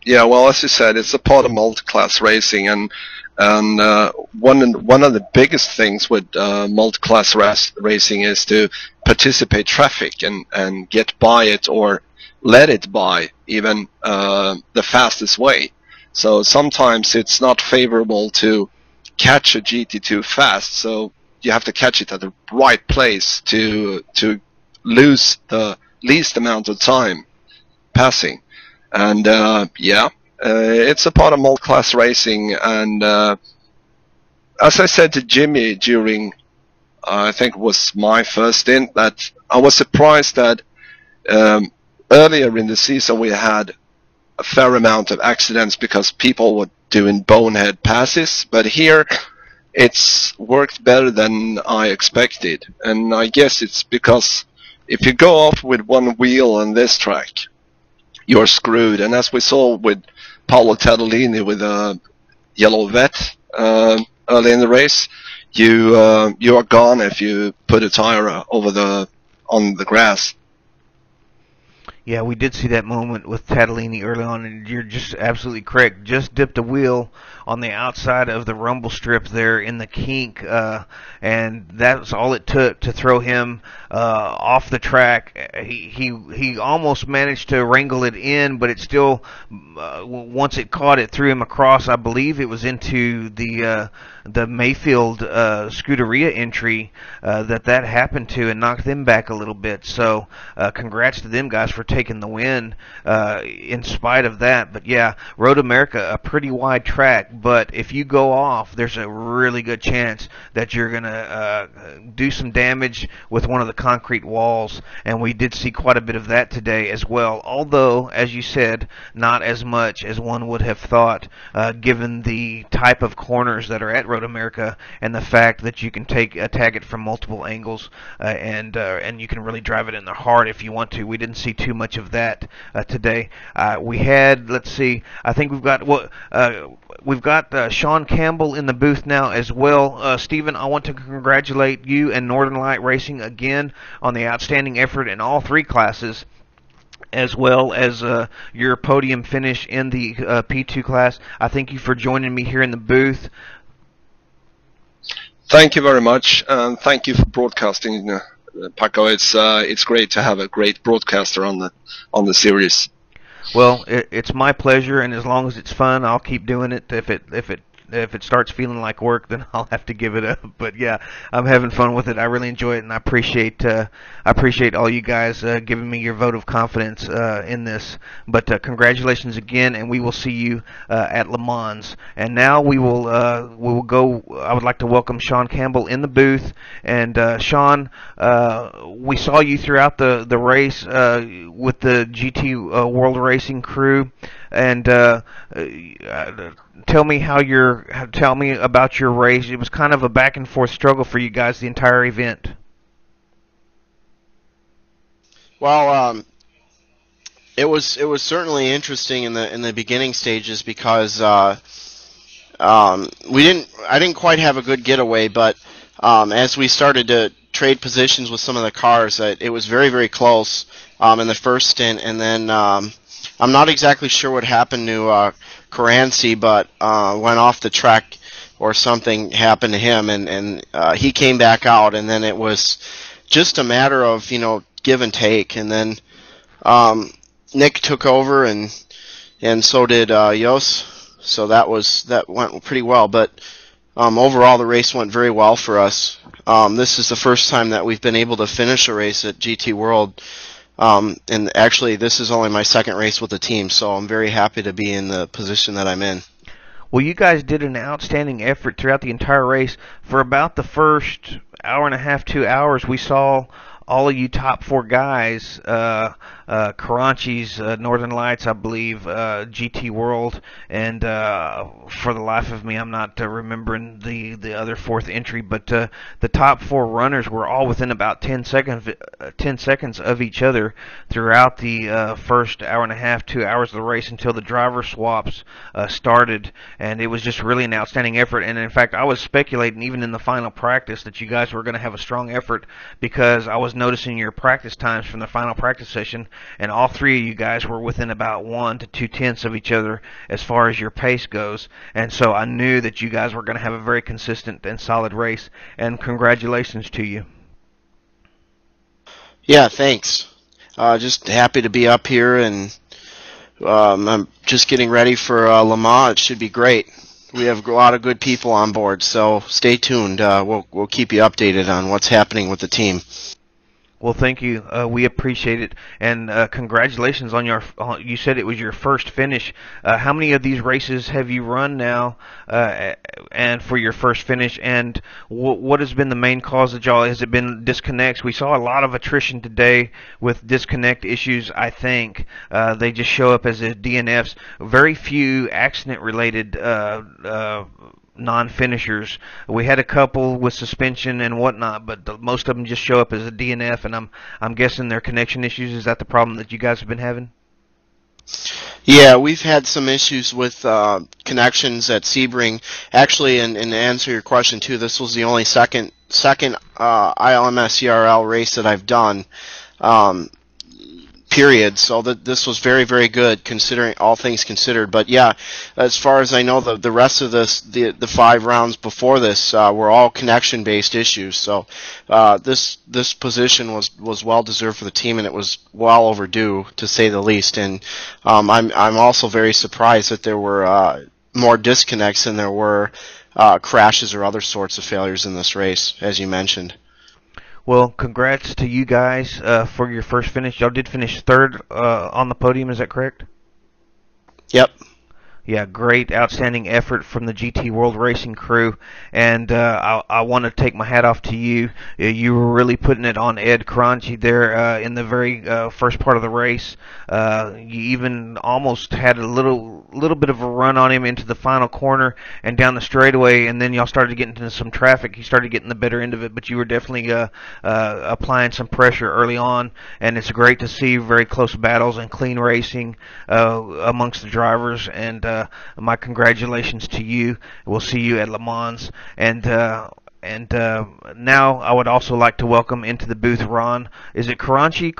Yeah, well, as you said, it's a part of multi-class racing, and one of the biggest things with multi-class racing is to participate traffic and get by it, or let it by even the fastest way. So sometimes it's not favorable to catch a GT2 fast, so you have to catch it at the right place to lose the least amount of time passing. And it's a part of multi-class racing, and as I said to Jimmy during I think it was my first stint, that I was surprised that earlier in the season we had a fair amount of accidents because people were doing bonehead passes, but here it's worked better than I expected. And I guess it's because if you go off with one wheel on this track, you're screwed. And as we saw with Paolo Tadolini with a yellow vet early in the race, you are gone if you put a tire on the grass. Yeah, we did see that moment with Tadolini early on, and you're just absolutely correct. Just dipped a wheel on the outside of the rumble strip there in the kink, and that's all it took to throw him off the track. He almost managed to wrangle it in, but it still, once it caught, it threw him across. I believe it was into the Mayfield Scuderia entry that happened to, and knocked them back a little bit. So congrats to them guys for taking the win in spite of that. But yeah, Road America, a pretty wide track, but if you go off, there's a really good chance that you're going to do some damage with one of the concrete walls, and we did see quite a bit of that today as well, although, as you said, not as much as one would have thought, given the type of corners that are at Road America and the fact that you can tag it from multiple angles, and you can really drive it in the hard if you want to. We didn't see too much of that today. We had, let's see, I think we've got Sean Campbell in the booth now as well. Stephen, I want to congratulate you and Northern Light Racing again on the outstanding effort in all three classes, as well as your podium finish in the P2 class. I thank you for joining me here in the booth. Thank you very much, and thank you for broadcasting, Paco. It's great to have a great broadcaster on the series. Well, it's my pleasure, and as long as it's fun, I'll keep doing it. If it If it starts feeling like work, then I'll have to give it up. But yeah, I'm having fun with it. I really enjoy it, and I appreciate all you guys giving me your vote of confidence in this. But congratulations again, and we will see you at Le Mans. And now we will go. I would like to welcome Sean Campbell in the booth. And Sean, we saw you throughout the race with the GT World Racing crew, and tell me about your race. It was kind of a back and forth struggle for you guys the entire event. Well, it was certainly interesting in the beginning stages because I didn't quite have a good getaway, but as we started to trade positions with some of the cars, it was very, very close in the first stint, and then I'm not exactly sure what happened to Caranci, but went off the track or something happened to him, and he came back out, and then it was just a matter of give and take, and then Nick took over, and so did Jos, so that went pretty well, but overall the race went very well for us. This is the first time that we've been able to finish a race at GT World. And actually, this is only my second race with the team, so I'm very happy to be in the position that I'm in. Well, you guys did an outstanding effort throughout the entire race. For about the first hour and a half, 2 hours, we saw all of you top four guys, Karachi's Northern Lights, I believe, GT World, and for the life of me, I'm not remembering the other fourth entry, but the top four runners were all within about 10 seconds of each other throughout the first hour and a half, 2 hours of the race until the driver swaps started, and it was just really an outstanding effort. And in fact, I was speculating even in the final practice that you guys were going to have a strong effort, because I was noticing your practice times from the final practice session, and all three of you guys were within about 1 to 2/10 of each other as far as your pace goes, and so I knew that you guys were going to have a very consistent and solid race, and congratulations to you. Yeah, thanks. Just happy to be up here, and I'm just getting ready for Le Mans. It should be great. We have a lot of good people on board, so stay tuned. We'll keep you updated on what's happening with the team. Well, thank you. We appreciate it, and congratulations on you said it was your first finish. How many of these races have you run now, and for your first finish? And what has been the main cause of y'all? Has it been disconnects? We saw a lot of attrition today with disconnect issues. I think they just show up as DNFs. Very few accident-related non-finishers. We had a couple with suspension and whatnot, but most of them just show up as a DNF, and I'm guessing they're connection issues. Is that the problem that you guys have been having? Yeah, we've had some issues with connections at Sebring. Actually, and to answer your question too, this was the only second ILMS ERL race that I've done. Period. So this was very, very good, considering all things considered. But yeah, as far as I know, the rest of the 5 rounds before this were all connection-based issues. So this position was well deserved for the team, and it was well overdue, to say the least. And I'm also very surprised that there were more disconnects than there were crashes or other sorts of failures in this race, as you mentioned. Well, congrats to you guys for your first finish. Y'all did finish third on the podium, is that correct? Yep. Yeah, great, outstanding effort from the GT World Racing crew, and I want to take my hat off to you. You were really putting it on Ed Caranci there in the very first part of the race. You even almost had a little bit of a run on him into the final corner and down the straightaway, and then y'all started getting into some traffic. He started getting the better end of it, but you were definitely applying some pressure early on, and it's great to see very close battles and clean racing amongst the drivers, and my congratulations to you. We'll see you at Le Mans. And now I would also like to welcome into the booth Ron. Is it Caranci?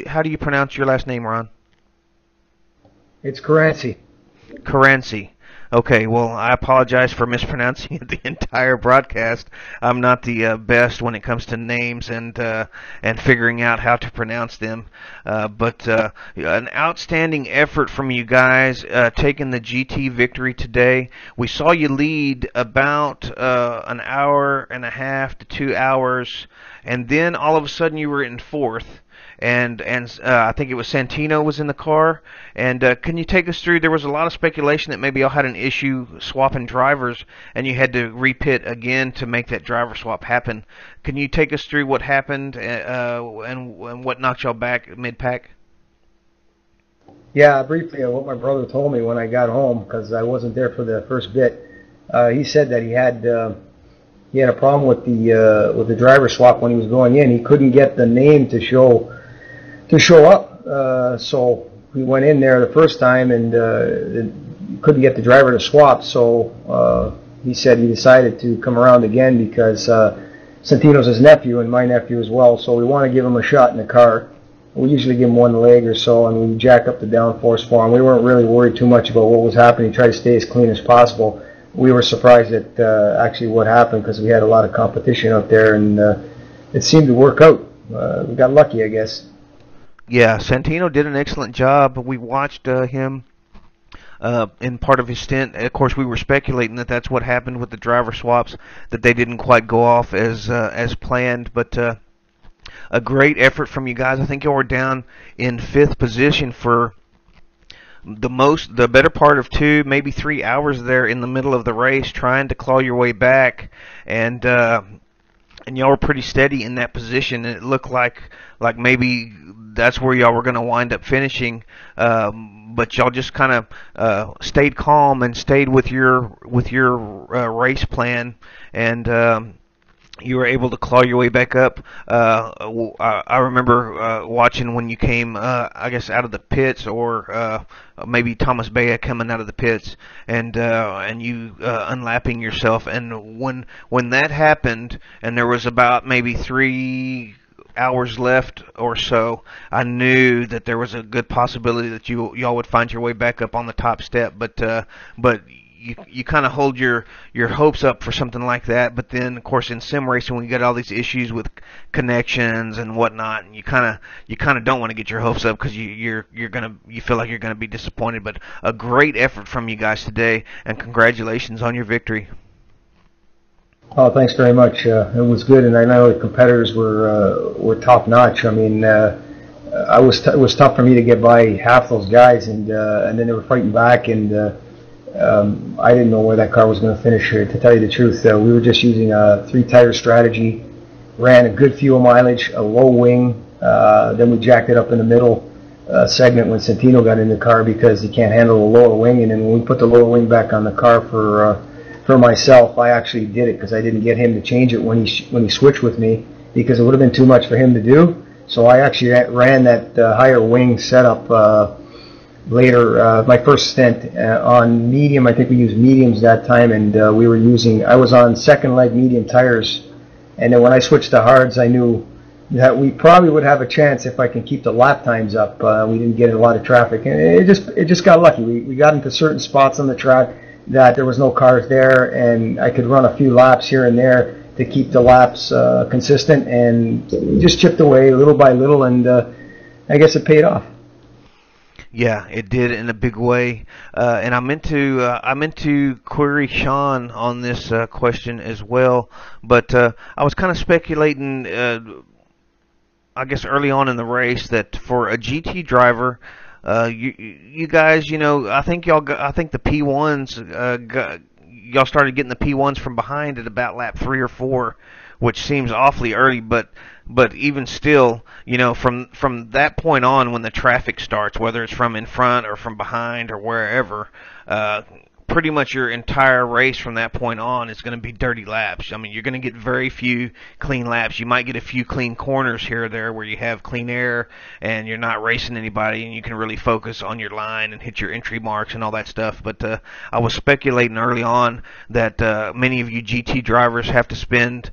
How do you pronounce your last name, Ron? It's Caranci. Caranci. Okay, well, I apologize for mispronouncing the entire broadcast. I'm not the best when it comes to names and figuring out how to pronounce them. But an outstanding effort from you guys taking the GT victory today. We saw you lead about an hour and a half to 2 hours, and then all of a sudden you were in fourth. And I think it was Santino was in the car. And can you take us through? There was a lot of speculation that maybe y'all had an issue swapping drivers, and you had to repit again to make that driver swap happen. Can you take us through what happened and what knocked y'all back mid-pack? Yeah, briefly, what my brother told me when I got home, because I wasn't there for the first bit. He said that he had a problem with the driver swap when he was going in. He couldn't get the name to show up. So we went in there the first time and couldn't get the driver to swap. So he said he decided to come around again because Santino's his nephew and my nephew as well. So we want to give him a shot in the car. We usually give him one leg or so, and we jack up the downforce for him. We weren't really worried too much about what was happening. Tried to stay as clean as possible. We were surprised at actually what happened because we had a lot of competition out there, and it seemed to work out. We got lucky, I guess. Yeah, Santino did an excellent job. We watched him in part of his stint. Of course, we were speculating that that's what happened with the driver swaps, that they didn't quite go off as planned. But a great effort from you guys. I think you were down in fifth position for the better part of 2, maybe 3 hours there in the middle of the race, trying to claw your way back, and y'all were pretty steady in that position, and it looked like maybe that's where y'all were going to wind up finishing, but y'all just kind of stayed calm and stayed with your race plan, and you were able to claw your way back up. I remember watching when you came, I guess, out of the pits, or maybe Thomas Bea coming out of the pits, and you unlapping yourself. And when that happened, and there was about maybe 3 hours left or so, I knew that there was a good possibility that y'all would find your way back up on the top step. But you kind of hold your hopes up for something like that, but then of course in sim racing when you got all these issues with connections and whatnot, and you kind of don't want to get your hopes up because you feel like you're gonna be disappointed. But a great effort from you guys today, and congratulations on your victory. Oh, thanks very much. It was good, and I know the competitors were top notch. I mean, it was tough for me to get by half those guys, and then they were fighting back, and I didn't know where that car was going to finish. To tell you the truth, we were just using a 3-tire strategy, ran a good fuel mileage, a low wing, then we jacked it up in the middle segment when Santino got in the car because he can't handle the lower wing, and then when we put the lower wing back on the car for myself, I actually did it because I didn't get him to change it when he switched with me because it would have been too much for him to do. So I actually ran that higher wing setup later, my first stint on medium. I think we used mediums that time, and I was on second leg medium tires, and then when I switched to hards, I knew that we probably would have a chance if I can keep the lap times up. We didn't get a lot of traffic, and it just got lucky. We got into certain spots on the track that there was no cars there, and I could run a few laps here and there to keep the laps consistent, and just chipped away little by little, and I guess it paid off. Yeah, it did in a big way, and I meant to query Sean on this question as well, but I was kind of speculating, I guess early on in the race, that for a GT driver, you guys, I think the P1s, y'all started getting the P1s from behind at about lap 3 or 4, which seems awfully early, but even still, from that point on, when the traffic starts, whether it's from in front or from behind or wherever, pretty much your entire race from that point on is going to be dirty laps. I mean, you're going to get very few clean laps. You might get a few clean corners here or there where you have clean air and you're not racing anybody, and you can really focus on your line and hit your entry marks and all that stuff. But I was speculating early on that many of you GT drivers have to spend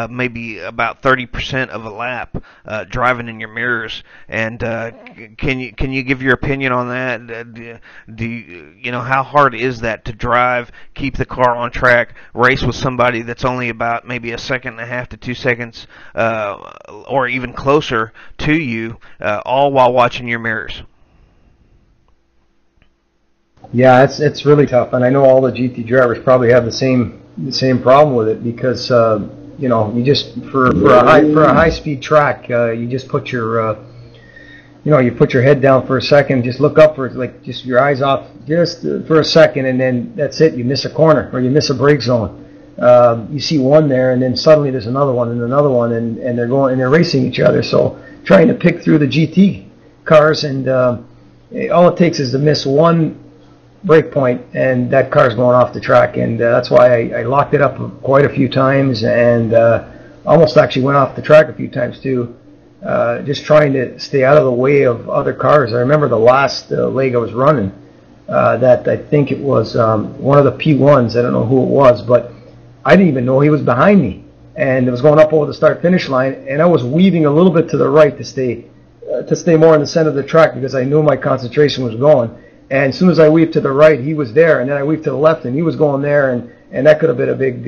maybe about 30% of a lap driving in your mirrors. And can you give your opinion on that? Do you know, how hard is that to drive, keep the car on track, race with somebody that's only about maybe a second and a half to 2 seconds, or even closer to you, all while watching your mirrors? Yeah, it's really tough, and I know all the GT drivers probably have the same problem with it because you know, you just for a high speed track, you just put your you know, you put your head down for a second, just look up for like just your eyes off just for a second, and then that's it. You miss a corner or you miss a brake zone. You see one there, and then suddenly there's another one and another one, and they're going and they're racing each other. So trying to pick through the GT cars, and all it takes is to miss one break point, and that car's going off the track. And that's why I locked it up quite a few times, and almost actually went off the track a few times too. Just trying to stay out of the way of other cars. I remember the last leg I was running, that I think it was one of the P1s. I don't know who it was, but I didn't even know he was behind me, and it was going up over the start-finish line, and I was weaving a little bit to the right to stay more in the center of the track because I knew my concentration was going. And as soon as I weaved to the right, he was there, and then I weaved to the left, and he was going there, and that could have been a big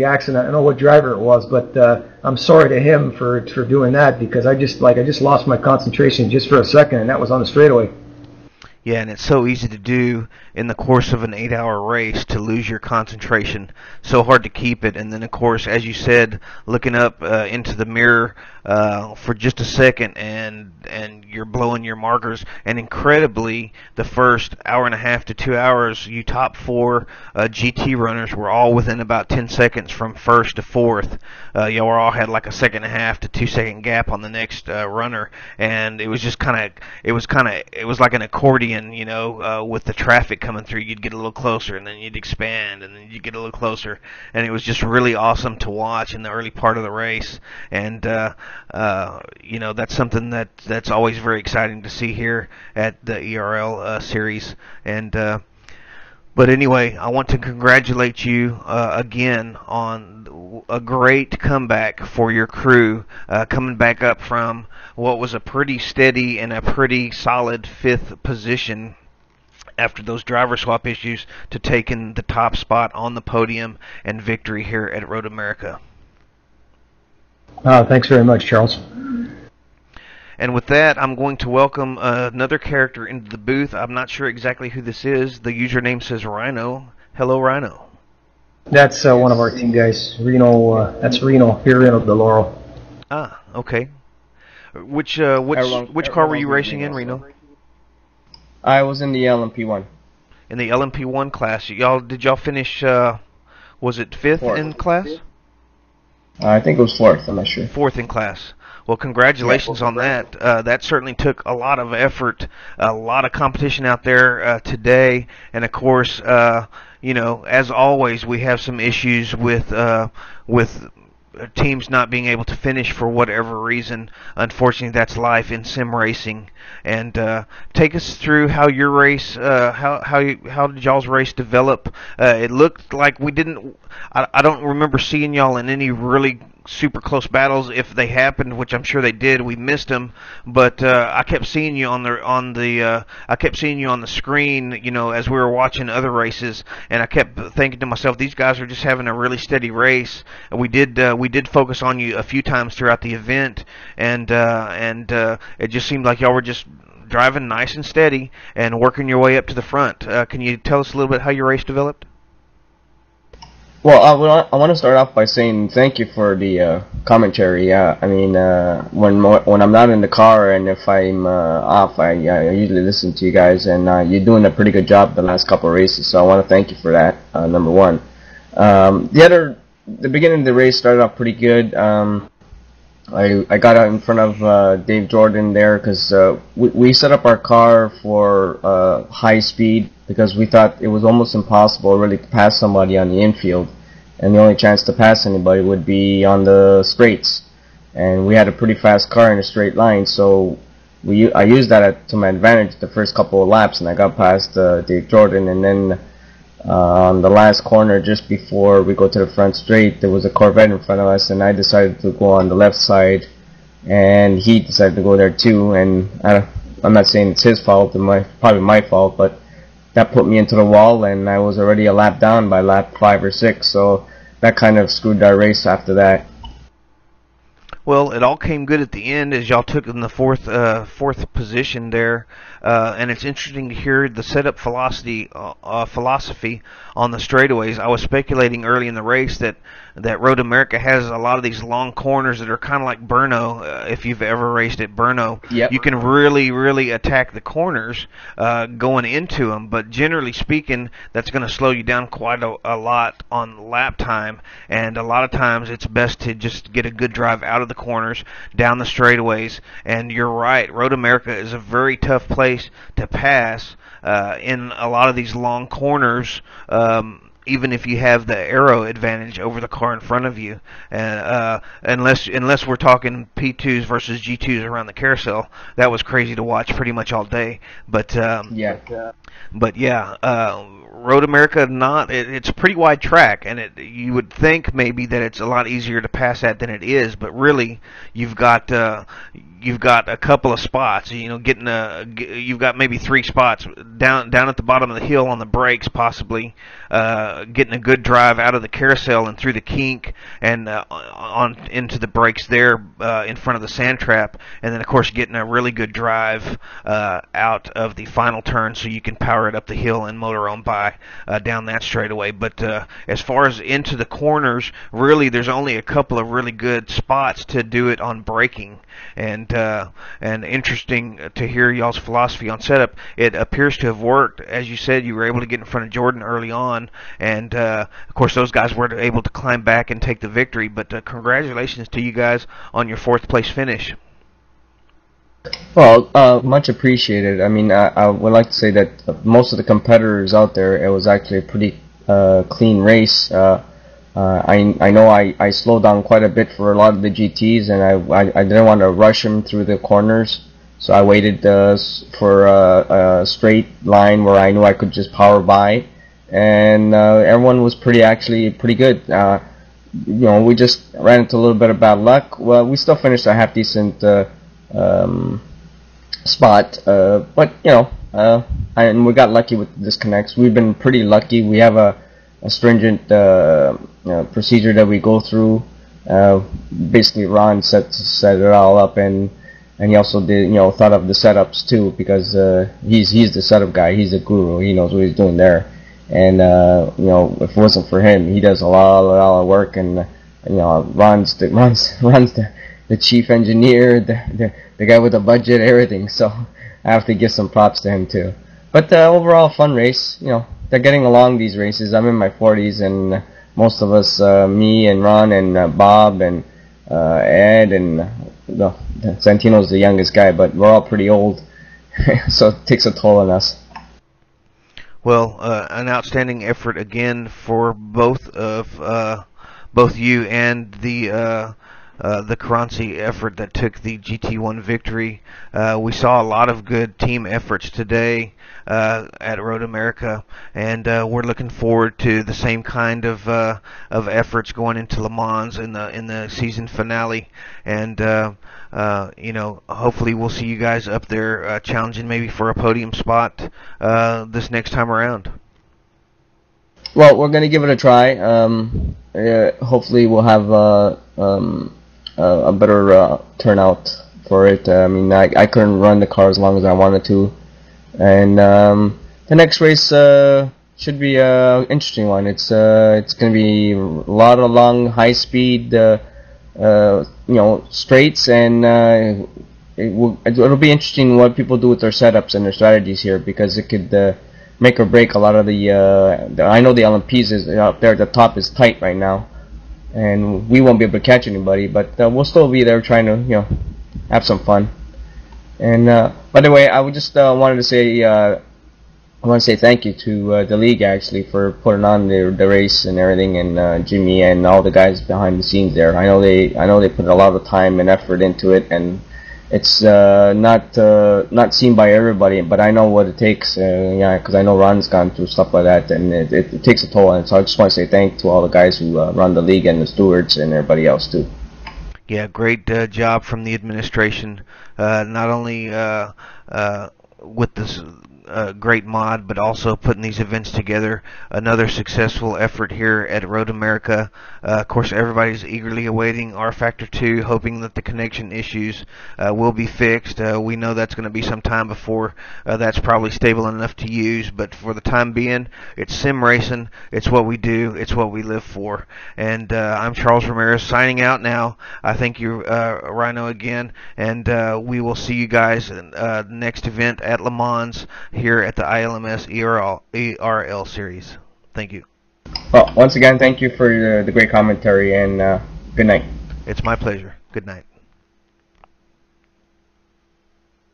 accident. I don't know what driver it was, but I'm sorry to him for doing that, because I just lost my concentration just for a second, and that was on the straightaway. Yeah, and it's so easy to do in the course of an 8-hour race, to lose your concentration. So hard to keep it. And then, of course, as you said, looking up into the mirror for just a second, and you're blowing your markers. And incredibly, the first hour and a half to 2 hours, you top four GT runners were all within about 10 seconds from first to fourth. You all had like a second and a half to 2 second gap on the next runner, and it was just it was like an accordion, you know, with the traffic coming through. You'd get a little closer, and then you'd expand, and then you'd get a little closer, and it was just really awesome to watch in the early part of the race. And you know, that's something that's always very exciting to see here at the ERL series. And but anyway, I want to congratulate you again on a great comeback for your crew, coming back up from what was a pretty steady and a pretty solid 5th position after those driver swap issues, to taking the top spot on the podium and victory here at Road America. Thanks very much, Charles. And with that, I'm going to welcome another character into the booth. I'm not sure exactly who this is. The username says Rhino. Hello, Rhino. That's one of our team guys. Reno. That's Reno. Here in the Laurel. Ah, okay. Which car were you racing in, Reno? I was in the LMP1. In the LMP1 class. Did y'all finish? Was it 5th in class? I think it was 4th. I'm not sure. 4th in class. Well, congratulations on that. That certainly took a lot of effort, a lot of competition out there today, and of course, you know, as always, we have some issues with teams not being able to finish for whatever reason. Unfortunately, that's life in sim racing. And take us through how your race, how did y'all's race develop? It looked like we didn't. I don't remember seeing y'all in any really super close battles. If they happened, which I'm sure they did, we missed them. But I kept seeing you on the screen, you know, as we were watching other races, and I kept thinking to myself, these guys are just having a really steady race. And we did focus on you a few times throughout the event, and it just seemed like y'all were just driving nice and steady and working your way up to the front. Can you tell us a little bit how your race developed? Well, I want to start off by saying thank you for the commentary. I mean, when I'm not in the car and if I'm off, I usually listen to you guys, and you're doing a pretty good job the last couple of races. So I want to thank you for that. Number one. The beginning of the race started off pretty good. I got out in front of Dave Jordan there because we set up our car for high speed, because we thought it was almost impossible really to pass somebody on the infield, and the only chance to pass anybody would be on the straights, and we had a pretty fast car in a straight line, so I used that to my advantage the first couple of laps, and I got past Dave Jordan, and then On the last corner, just before we go to the front straight, there was a Corvette in front of us, and I decided to go on the left side, and he decided to go there too. And I'm not saying it's his fault, probably my fault, but that put me into the wall, and I was already a lap down by lap 5 or 6, so that kind of screwed our race after that. Well, it all came good at the end as y'all took in the fourth position there, and it's interesting to hear the setup philosophy on the straightaways. I was speculating early in the race that Road America has a lot of these long corners that are kind of like Brno. If you've ever raced at Brno, Yep. You can really attack the corners going into them. But generally speaking, that's going to slow you down quite a lot on lap time. And a lot of times, it's best to just get a good drive out of the corners, down the straightaways. And you're right, Road America is a very tough place to pass in a lot of these long corners. Even if you have the aero advantage over the car in front of you, and unless we're talking P2s versus G2s around the carousel, that was crazy to watch pretty much all day. But Road America, it's a pretty wide track, and you would think maybe that it's a lot easier to pass at than it is, but really you've got a couple of spots. You've got maybe 3 spots down at the bottom of the hill on the brakes, possibly getting a good drive out of the carousel and through the kink and on into the brakes there in front of the sand trap, and then of course getting a really good drive out of the final turn so you can power it up the hill and motor on by down that straightaway. But as far as into the corners, really there's only a couple of really good spots to do it on braking. And interesting to hear y'all's philosophy on setup. It appears to have worked. As you said, you were able to get in front of Jordan early on, and of course those guys were able to climb back and take the victory. But congratulations to you guys on your 4th place finish. Well, much appreciated. I mean, I would like to say that most of the competitors out there, it was actually a pretty clean race. I know I slowed down quite a bit for a lot of the GTs, and I didn't want to rush them through the corners, so I waited for a straight line where I knew I could just power by, and everyone was actually pretty good. We just ran into a little bit of bad luck. Well, we still finished a half decent spot, but and we got lucky with the disconnects. We've been pretty lucky. We have a stringent procedure that we go through. Basically, Ron set it all up, and he also did thought of the setups too, because he's the setup guy. He's a guru. He knows what he's doing there. And if it wasn't for him, he does a lot of work. And Ron's the chief engineer, the guy with the budget, everything. So I have to give some props to him too. But overall, fun race. They're getting along, these races. I'm in my 40s, and most of us, me and Ron and Bob and Ed and Santino's the youngest guy, but we're all pretty old, so it takes a toll on us. Well, an outstanding effort again for both you and the Karanci effort that took the GT1 victory. We saw a lot of good team efforts today at Road America, and we're looking forward to the same kind of efforts going into Le Mans in the season finale. And hopefully we'll see you guys up there challenging maybe for a podium spot this next time around. Well, we're gonna give it a try. Hopefully we'll have a better turnout for it. I mean, I couldn't run the car as long as I wanted to, and the next race should be an interesting one. It's going to be a lot of long, high-speed, straights, and it'll be interesting what people do with their setups and their strategies here, because it could make or break a lot of the. I know the LMPs is out there at the top is tight right now, and we won't be able to catch anybody, but we'll still be there trying to have some fun. And by the way, I would just wanted to say I want to say thank you to the league actually for putting on the race and everything, and Jimmy and all the guys behind the scenes there. I know they put a lot of time and effort into it, and it's not seen by everybody, but I know what it takes. Yeah, because I know Ron's gone through stuff like that, and it takes a toll. And so I just want to say thank to all the guys who run the league and the stewards and everybody else too. Yeah, great job from the administration. Not only with this great mod, but also putting these events together. Another successful effort here at Road America. Of course, everybody's eagerly awaiting R Factor 2, hoping that the connection issues will be fixed. We know that's going to be some time before that's probably stable enough to use, but for the time being, it's sim racing. It's what we do. It's what we live for. And I'm Charles Ramirez signing out now. I thank you, Rhino, again, and we will see you guys in the next event at Le Mans here at the ILMS ERL series. Thank you. Well, once again, thank you for the great commentary, and good night. It's my pleasure. Good night.